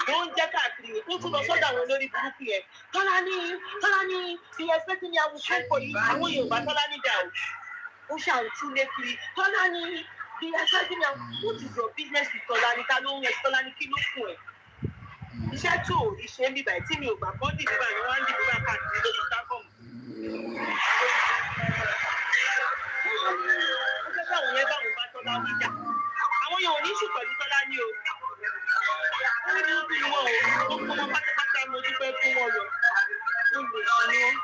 Speaker 1: Ló ń jẹ́ káàkiri yẹn. Ó tún lọ sọ́dọ̀ àwọn olórí burúkú yẹn. Tọ́lání be expecting me I will come for you. Àwọn Yorùbá Tọ́lání dà o. Ó ṣàǹtú lé kiri. Tọ́lání be expecting me what is your business with Tọ́lání? Ta ló ń rẹ̀ Tọ́lání kí ló fún ẹ? Iṣẹ́ tó ò rí ṣe ń bíbà tí mi ò gbà kọ́ dìbò báyìí wọ́n á dìbò bá káàkiri lórí sáfọ̀mù. Ó fẹ́ báwọn yẹn báwọn bá Tọ́lá wíjà. Àwọn yẹn ò ní ṣù pẹ̀lú Tọ́lání o. Ó ní bí wọn ò gbogbo wọn pátápátá mo dúpẹ́ fún wọn lọ. Ó lè ṣí wọn.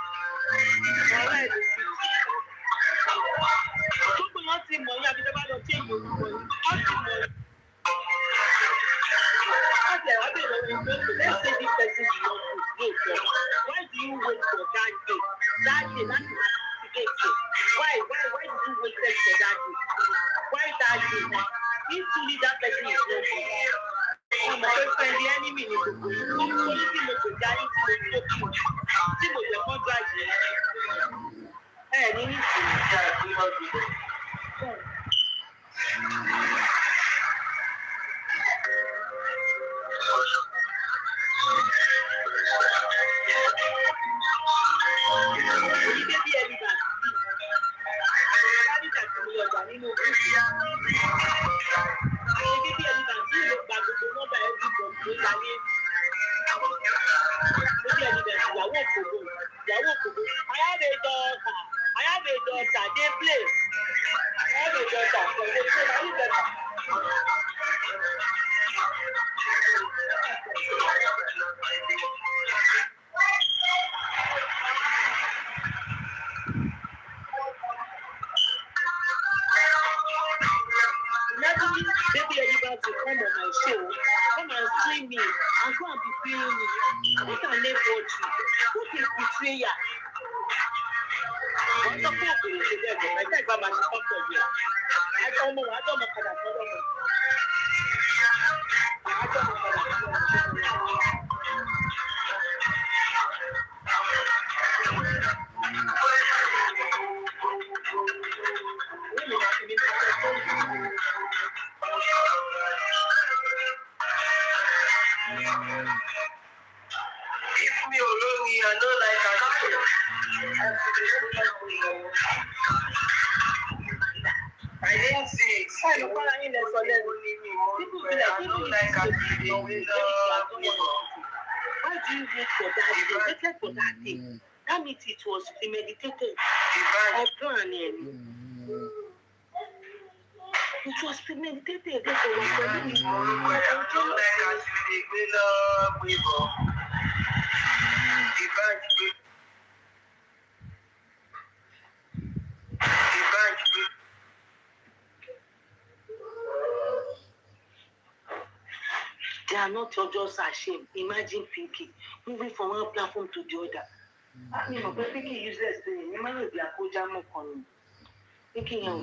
Speaker 1: Ọ̀rẹ́ ẹ̀ ló fi. Gbogbo wọn ti mọ̀ yín àbí tẹ́ bá lọ sí èyí orúkọ yìí. Wọ́n ti mọ̀ yín. Let's say this person belongs to you. Why do you wait for that day? That day, that's the Why did you wait for that day? Why that day? If truly that person is not good, my friend, the enemy is good. Only thing that will die is to be tí mo jẹ kọ́ gbàgbé ní nísìnyí ìjà ìpínlẹ̀ ọdún. Ìyàwó I didn't see it. Why do you wait for that? They waited for that thing. That means it was premeditated. I plan it. It was premeditated. They are not just ashamed. Imagine Pinky moving from one platform to the other. I mean, but Pinky useless thing. You might be a coach. I'm not calling. Pinky, you're a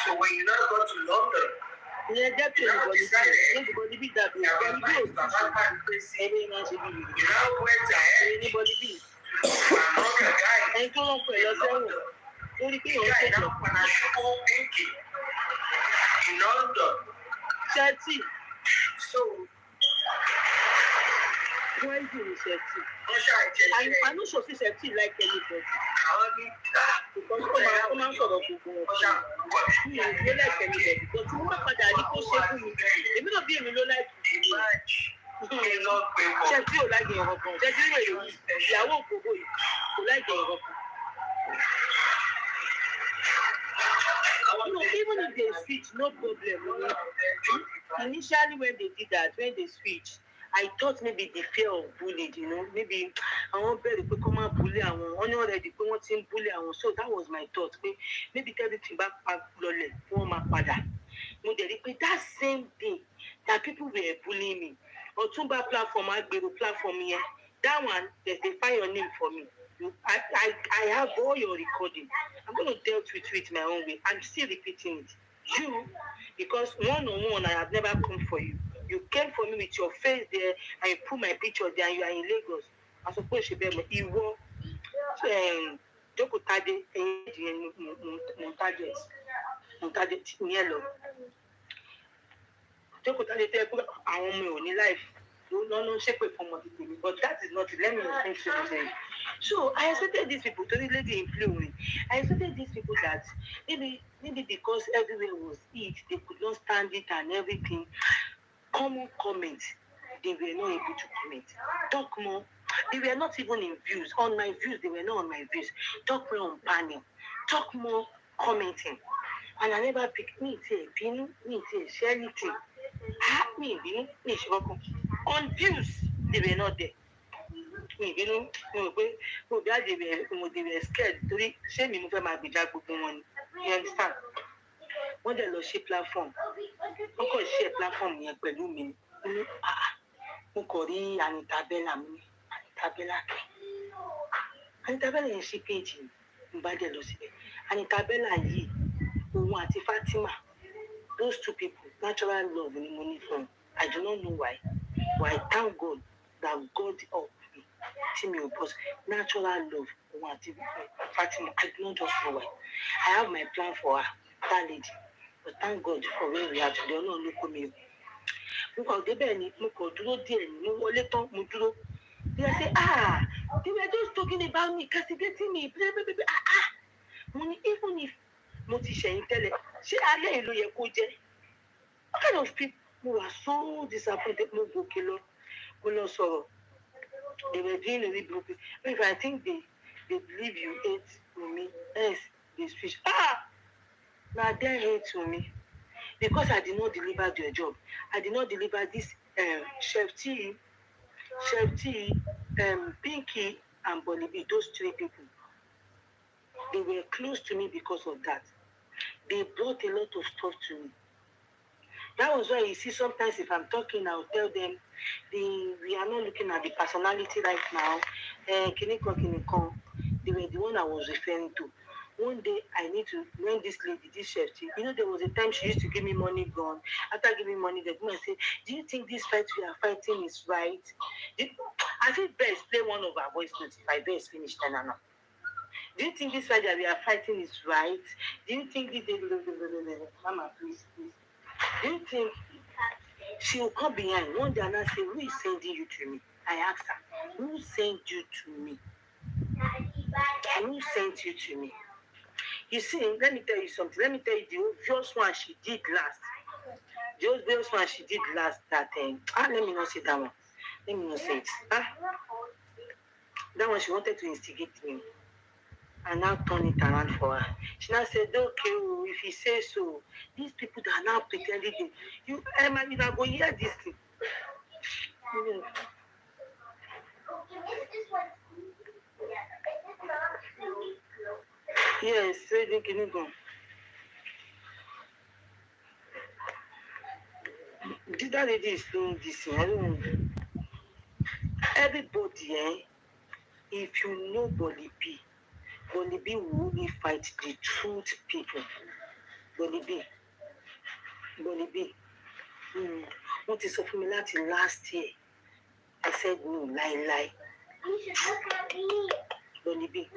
Speaker 1: So when you now go to London, anybody be that anybody be. And go on for yourself. In London. Chelsea. So why do you say I know so Chelsea like anybody. Because come on sort of people. You like anybody. But you want to daddy go shake me. They may not be a like Chelsea like your husband. Chelsea you won't go like your husband. No, even if they switch, no problem. Initially, when they did that, when they switched, I thought maybe the fear of bullied, maybe I won't be able to come and bully and only already go on team bully and so that was my thought. Maybe everything back lole for my father. That same thing that people were bullying me. Or Tumba platform, I be the platform here. That one, they find your name for me. I have all your recording. I'm going to deal with it my own way. I'm still repeating it. You, because one-on-one, I have never come for you. You came for me with your face there, and you put my picture there, and you are in Lagos. I suppose you be you were Jokotade and Montaget yellow. Jokotade, I want me only life. No, shape for money, but that is not. Let me think something. So I expected these people to really influence me. I expected these people that maybe because everywhere was it, they could not stand it and everything. Common comments, they were not able to comment. Talk more. They were not even in views. On my views, they were not on my views. Talk more on panel. Talk more commenting. And I never picked me to share anything. On views, they were not there. They were scared. Shame me move my bijak money. You understand? When they lost a platform, because share platform here pẹ̀lú mi. Mo kò rí Anita Bella mi. Anita Bella yẹn ṣe page mi. Mo bá dẹ̀ lọ síbẹ̀. Anita Bella yìí, òun àti Fatima, those two people, natural love ni mo ní fún. I do not know why. But I thank God that God helped me. Timmy was natural love. Fatima, I don't just know why. I have my plan for her, that lady. But thank God for where we are today. No, look at me. Look out, they say, they were just talking about me, castigating me. Money, even if motivation tell it, she what kind of people who are so disappointed? They were doing really broken. If I think they believe you hate me, yes, they speak. Now they hate to me because I did not deliver their job. I did not deliver this Chef T, Pinky, and Bolibi, those three people. They were close to me because of that. They brought a lot of stuff to me. That was why you see sometimes if I'm talking, I'll tell them we are not looking at the personality right now. Kiniko. They were the one I was referring to. One day I need to, when this lady, this chef, there was a time she used to give me money gone. After giving money, they go and say, do you think this fight we are fighting is right? I think best play one of our voice notes if I best finish then or not. Do you think this fight that we are fighting is right? Do you think this Mama, please. Do you think she will come behind one day and I say, who is sending you to me? I asked her, who sent you to me? Who sent you to me? You see, let me tell you something. Let me tell you the obvious one she did last. The obvious one she did last that let me not say that one. Let me not say it. That one she wanted to instigate me. And now turn it around for her. She now said, okay, if he says so, these people that are now pretending you not go hear this thing. Yes, trading can go. That lady is doing this thing. I don't know. Everybody, if you know Bolly B will only fight the truth people. Bolly B. What is up for me last year? I said no, lie. Bolly B.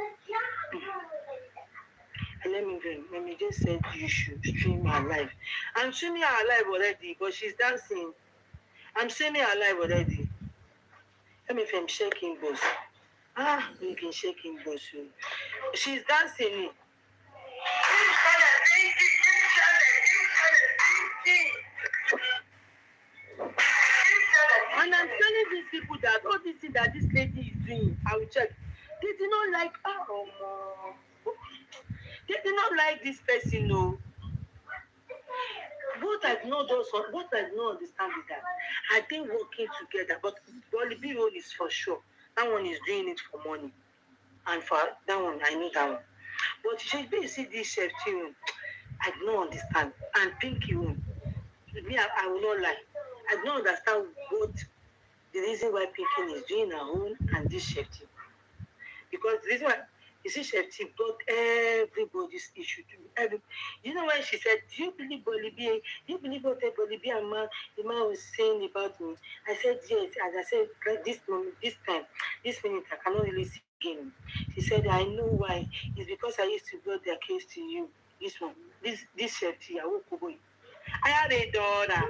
Speaker 1: Let me just say you should stream her live. I'm streaming her live already, but she's dancing. I'm streaming her live already. Let me film shaking boss. You can shaking boss. She's dancing. And I'm telling these people that all this thing that this lady is doing, I will check. They did not like they did not like this person, no. What I do not understand is that are they working together? But Bolly role is for sure. That one is doing it for money. And for that one, I know that one. But you see this chef too, I do not understand. And Pinky one, me, I will not lie. I do not understand what the reason why Pinky is doing her own and this chef too. Because the reason why you see chef too brought everybody's issue to me. You know when she said, do you believe Bolly B? Do you believe what Bolly B and the man was saying about me? I said yes. As I said, this minute I cannot really see again. She said, I know why. It's because I used to brought their case to you. This chef tea, I woke up. I had a daughter.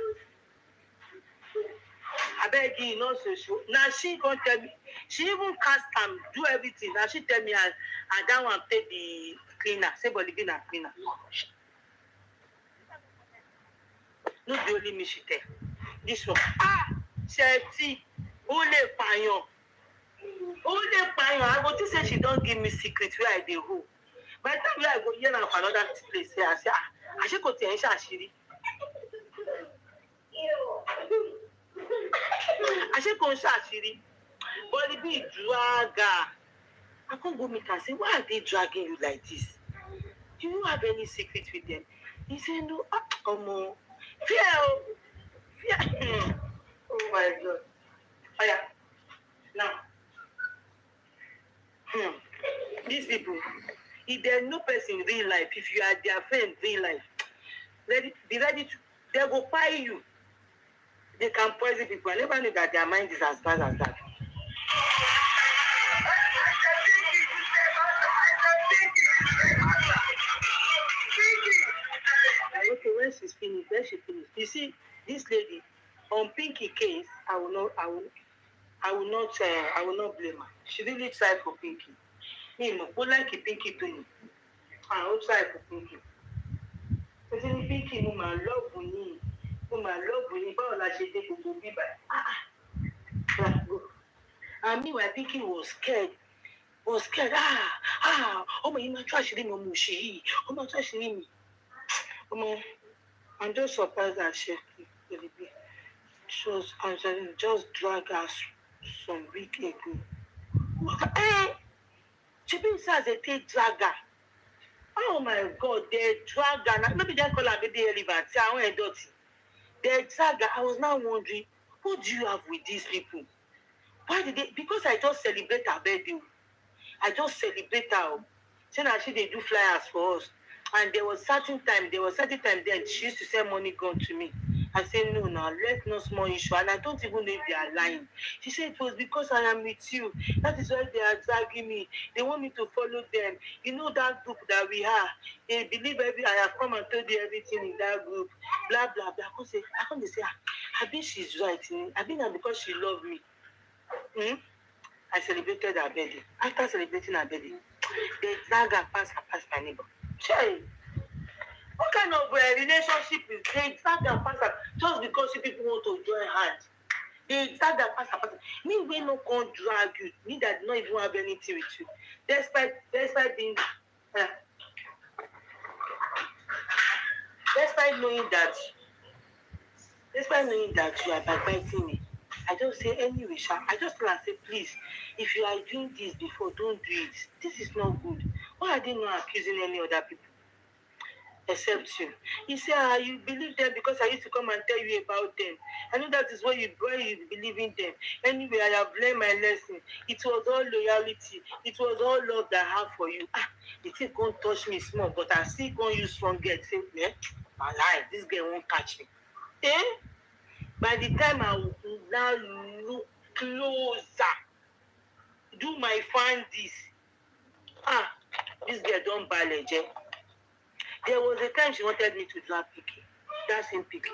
Speaker 1: I beg you, not so sure. Now she can't tell me. She even cast and do everything. Now she tell me I don't want to take the cleaner. Say Bolly B na cleaner. Not the only me she tell. This one. Chef tea. Only payon. I go to say she don't give me secret where I dey hold. By the time I go here now for another place, I say, I should go to Ashiri. I should go to Ashiri. But it be dragger. I can't go meet and say, why are they dragging you like this? Do you have any secret with them? He said, no, fear. Oh my God. Oh yeah. Now. These people, if there's no person in real life, if you are their friend in real life, be ready to, they will buy you. They can poison people. I never knew that their mind is as bad as that. You see, this lady on Pinky case, I will not blame her. She really tried for Pinky. Me, who like Pinky doing? I will try for Pinky. But then Pinky, no man love me. No man love me. But all I should take to be by. And meanwhile, Pinky was scared. Oh my, you might trash him, Mushi. Oh my, trash him. Oh my, I'm just surprised that she was just drag us some week ago. She been says a take dragger. Oh my God, they dragger. Maybe they call her baby elephant. I want a dirty. They dragger. I was now wondering, what do you have with these people? Why did they? Because I just celebrate her birthday. I just celebrate her. Then actually they do flyers for us. And there was certain time then she used to send money gun to me. I said, no, let's no small issue. And I don't even know if they are lying. She said, it was because I am with you. That is why they are dragging me. They want me to follow them. You know that group that we have. They believe I have come and told you everything in that group. Blah, blah, blah. I can't say, I think she's right. I think that because she loved me. I celebrated her birthday. After celebrating her birthday, they drag her past my neighbor. Hey, what kind of relationship is they drag her past her just because you people want to join hands? They drag her past her. Me, we no can't drag you. Me that not even have anything with you. Despite being, despite knowing that you are backbiting me. I just say anyway, I just tell her, say, please, if you are doing this before, don't do it. This is not good. Why are they not accusing any other people except you? He said, you believe them because I used to come and tell you about them. I know that is why you believe in them. Anyway, I have learned my lesson. It was all loyalty. It was all love that I have for you. The thing can't touch me small, but I still can't use strong get. Say, my life, this girl won't catch me. By the time I will now look closer, do my find this. This girl don't balance. There was a time she wanted me to drag Picky. That's in Picky.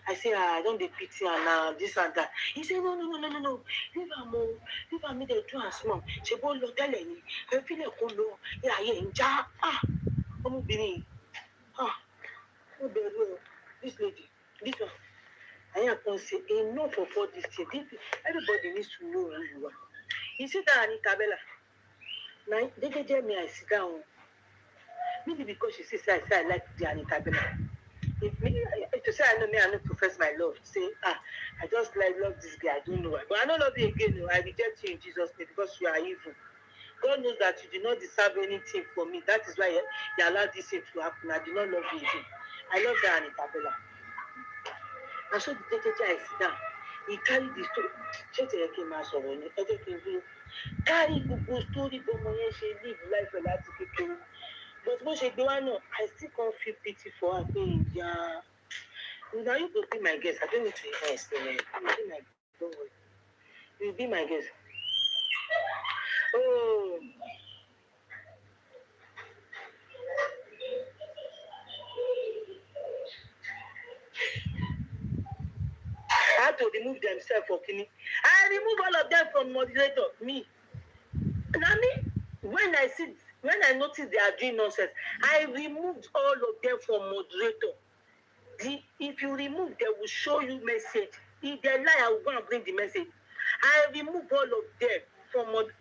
Speaker 1: I say, I don't dey pity her now, this and that. He said, no. Leave her, me dey do her small. She go lo tell me. I feel like go lo. Yeah. Omobìnrin. No be real. This lady, this one. I can say enough of all this thing. Everybody needs to know who you are. You see that Anita Bella? Now, they tell me I sit down. Maybe because she says I like the Anita Bella. To say I don't profess my love. Say, I just love this guy. I don't know why. But I don't love you again. No. I reject you in Jesus' name because you are evil. God knows that you do not deserve anything from me. That is why you allowed this thing to happen. I do not love you again. I love that Anita Bella. And so the I sit down. He carried the story. Carry the story, she live life a lot of people. But what she do, I still can't feel pity for her. Yeah. Now you could be my guest. I don't need to explain it. You'll be my guest. Oh. I had to remove themselves for Kini. I remove all of them from moderator. Me. Nani, when I notice they are doing nonsense, I removed all of them from moderator. If you remove, they will show you message. If they lie, I will go and bring the message. I remove all of them from moderating.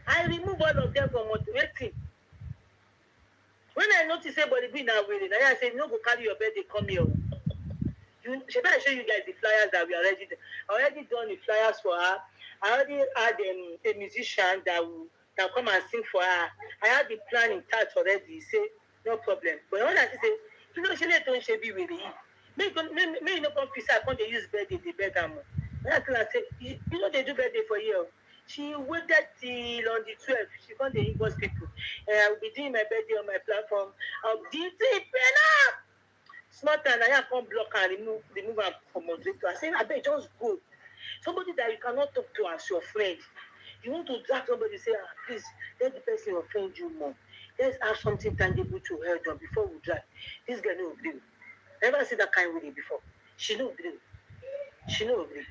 Speaker 1: I remove all of them from moderating. When I notice everybody being that way, I say, no, go carry your bed, they come here. Should I show you guys the flyers that we already done? I already done the flyers for her. I already had a musician that will come and sing for her. I had the plan in touch already. He said, no problem. But when I say, you know, she don't be with me. May you not confuse her. Can't they use birthday? They beg her more. When I tell her, say, you know, they do birthday for you. She waited till on the 12th. She can't inbox people. I will be doing my birthday on my platform. I'll do it. Small time, I can't block and remove her from moderator. I say, I bet just go. Somebody that you cannot talk to as your friend. You want to drag somebody, say, please, let the person offend you more. Let's have something tangible to help them before we drag. This guy no agree. Never see that kind of way before. She no agree. She no agree.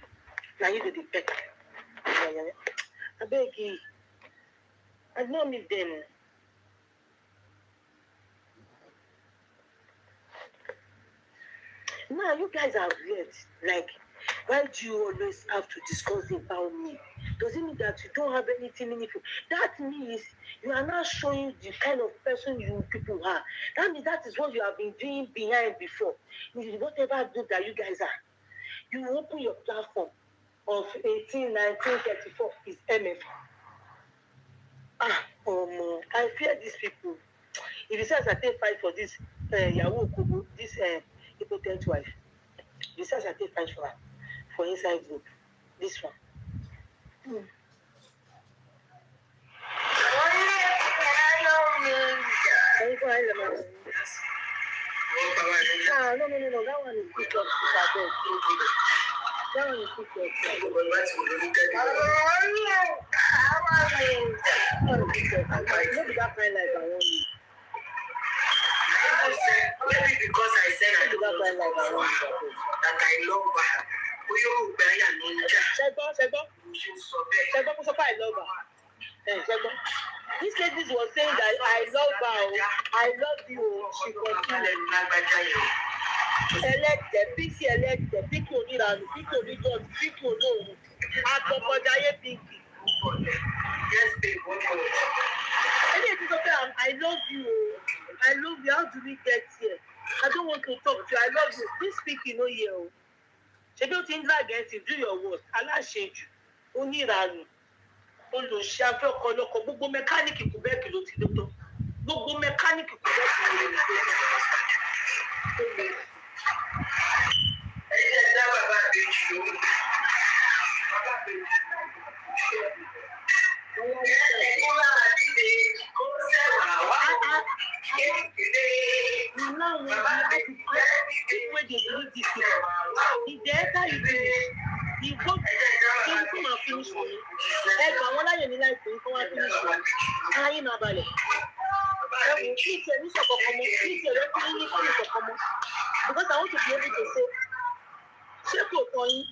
Speaker 1: Now you do the peck. I beg you. I don't meet them. Now you guys are weird. Like, why do you always have to discuss about me? Does it mean that you don't have anything meaningful? That means you are not showing the kind of person you people are. That means that is what you have been doing behind before. Whatever good that you guys are. You open your platform of 18, 19, 34 is MF. I fear these people. If it says I take fight for this Yahoo Kubu, this impotent wife, it says I take fight for her, for inside group, this one. No, that one is too tough. That one is too tough. Maybe that kind like I want you. Maybe because I said I don't want that I love her. I love her. This lady was saying that I love her. I love you. She continued. Elected, Pinky elected, Pinky Oniranu, Pinky Onijot, Pinky Olohun, Atokojaye Pinky. Yes, babe, what else? I love you. I love you. How do we get here? I don't want to talk to you. I love you. This Pinky no here. She don't think against it. Do your worst. Aláṣejù, Oníranu, olùṣàfẹ́ ọkọlọ́kọ, gbogbo mẹkáníìkì Quebec ló ti dọ́tọ̀. Gbogbo mẹkáníìkì Quebec ló ti dọ́tọ̀. Because I want to be able to say, check your point.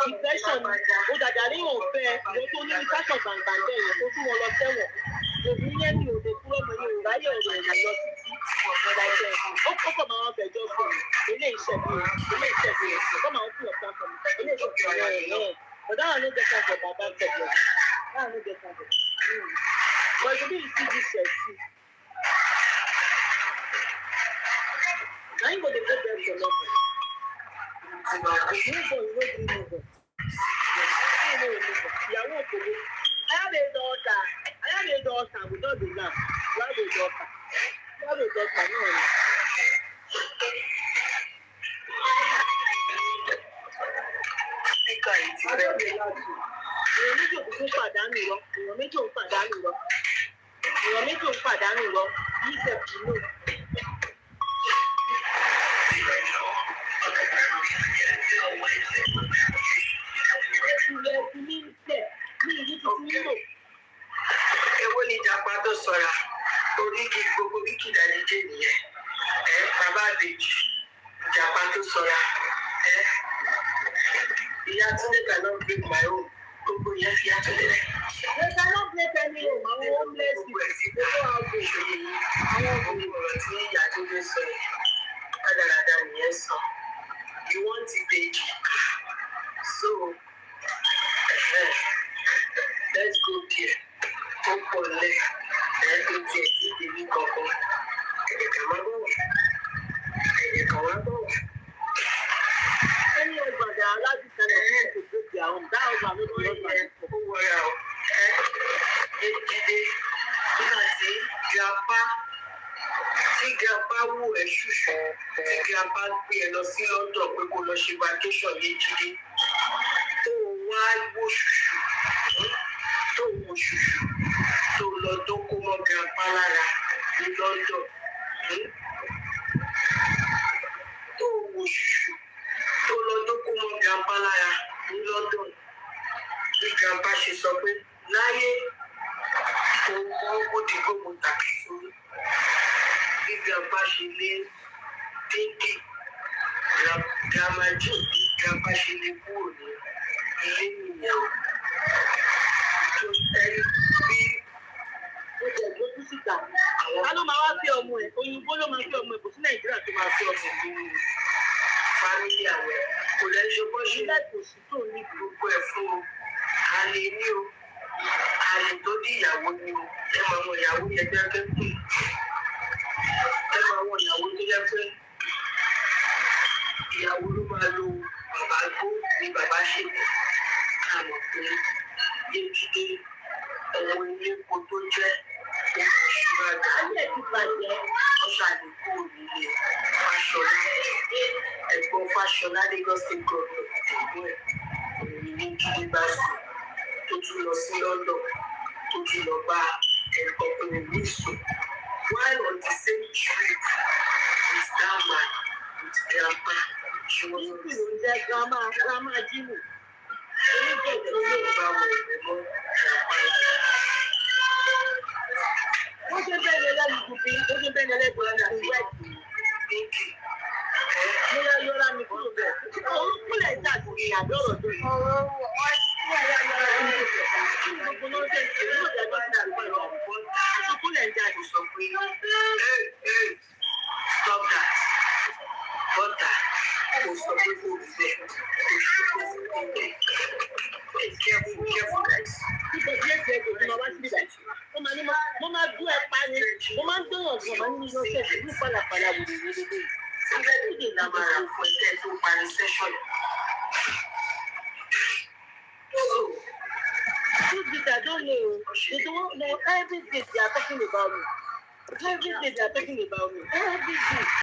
Speaker 1: Depression, ó dàjà ní òfẹ́ ìwọ tó ní ìfásọ̀ gbàǹgbà bẹ́ẹ̀ yẹn tó tún wọn lọ sẹ́wọ̀n. Òbí yẹn ní òde kúrò mọ́ ní òráyè ọ̀rọ̀ ẹ̀yà lọ títí ọ̀dàjẹ́. Ó kọ́kọ́ máa ń fẹjọ́ sùn. Ilé iṣẹ́ mi kọ́ máa ń fún ọ̀pá kan. Ilé iṣẹ́ mi ọ̀rọ̀ ẹ̀ náà. Ọ̀dà àwọn oníjẹ kan for bàbá tẹ̀lé. Àwọn oníjẹ kan for. But you need to see this shirt too. Now you go to go there for nothing. Ìyàwó òkòló. I have a daughter without the lamb. You have a daughter. No. Èèyàn méjì òkùnkùn pàdánù lọ. Èèyàn méjì òkùnkùn pàdánù lọ. Yìí sẹ̀kì lò. Èwo ni ìjàpá tó sọra oríkì gbogbo wíkì ìdánilé nìyẹn bàbá àbèjì ìjàpá tó sọra ìyá Túndé cannot break my home gbogbo yẹn fi yàtọ̀ lẹ́lẹ̀. They cannot break any home àwọn homeless people gbogbo àgbò àwọn ọ̀rọ̀ tí ìyá Túndé sọ yẹn rádaràdà nìyẹn sọ you want ìbejì so let's go there ó pọ̀ lẹ́ tó tiẹ̀ sí ìdèmí kankan ẹ̀jẹ̀ kan wá bọ̀ wá. Ẹni ọgbàdà aládùúgbò náà ní òkòtò ti àwọn dá ọgbà lórí ọgbà ó wọra ọ ejide nígbà tí grandpa wù ẹ́ ṣùṣù tí grandpa gbé ẹ lọ sí London pé kó lọ ṣe vacation Yéjídé wá wó ṣùṣù tó wó ṣùṣù tó lọ dókó mọ́ grandpa lára ní London tó wó ṣùṣù tó lọ dókó mọ́ grandpa lára ní London bí grandpa ṣe sọ pé láyé òun kò di gbogbo tàbí fún bí grandpa ṣe lé dédé grandma jù bí grandpa ṣe lé kúrò ní ilé nìyẹn o tó ẹni bí ó jẹ gbójú síta ká ló máa wá fi ọmọ ẹ òyìnbó ló máa fi ọmọ ẹ kò sí Nàìjíríà tó máa fi ọmọ ẹ ní fámílì àwọn kò lẹ́nu ṣe bọ́ ṣe láìpòsí tó ní gbogbo ẹ̀ fún o àlè ní o àlè tó dí ìyàwó ni o ẹ máa wọ ìyàwó yẹn jẹ́ pé ẹ máa wọ ìyàwó tó jẹ́ pé ìyàwó ló máa lo bàbá gbó ní bàbá ṣe ká mọ̀ pé Yétúndé ọmọ ilé epo tó jẹ́ ìṣúra ayé ti bàjẹ́ ọ̀ṣàlẹ̀kù nílé Fáṣọlá ẹ̀gbọ́n Fáṣọlá Lagos State Government ẹ̀gbọ́n ẹ̀ òun ní Jídé bá sí tó tún lọ sí London tó tún lọ bá ọkùnrin ní sùn while on the same trip with that man with grandpa she was on the same grandma Jimmy onígbẹ̀dẹ̀ tó lè bá wọn ìwé mọ́ grandpa ó ṣe bẹ́ẹ̀ ni ẹlẹ́gbẹ̀ẹ́ bí ó ṣe bẹ́ẹ̀ ni ẹlẹ́gbẹ̀ẹ́ ní àti wáìtì bíkì lóyá yọra mi kúrò bẹ́ẹ̀ òun kúlẹ̀ ń dà sí àbí ọ̀rọ̀ tó yìí gbogbo ló ń tẹ̀ sí ìlú ìdájọ́ sí àgbà ìwà ọ̀pọ̀ àti kúlẹ̀ ń dà sí sọ pé stop that bọ́tà kò sọ pé kò rí bẹ́ẹ̀ kò sí kò sí careful guys. Nígbà tí ẹ̀sẹ̀ ẹ̀jẹ̀ tí mo bá sí ibà mo máa ní mo máa dún ẹ pa ni mo máa ń dóyàn gan máa ń ní lọ́sẹ̀ ní pàlàpàlà wòlé wòlé. Síbẹ̀ tí kì í la máa rà fún ẹgbẹ́ tó parí sẹ́ṣọ̀n. Two days I don't know. They don't know every day they are talking about me. Every day they are talking about me. Every day.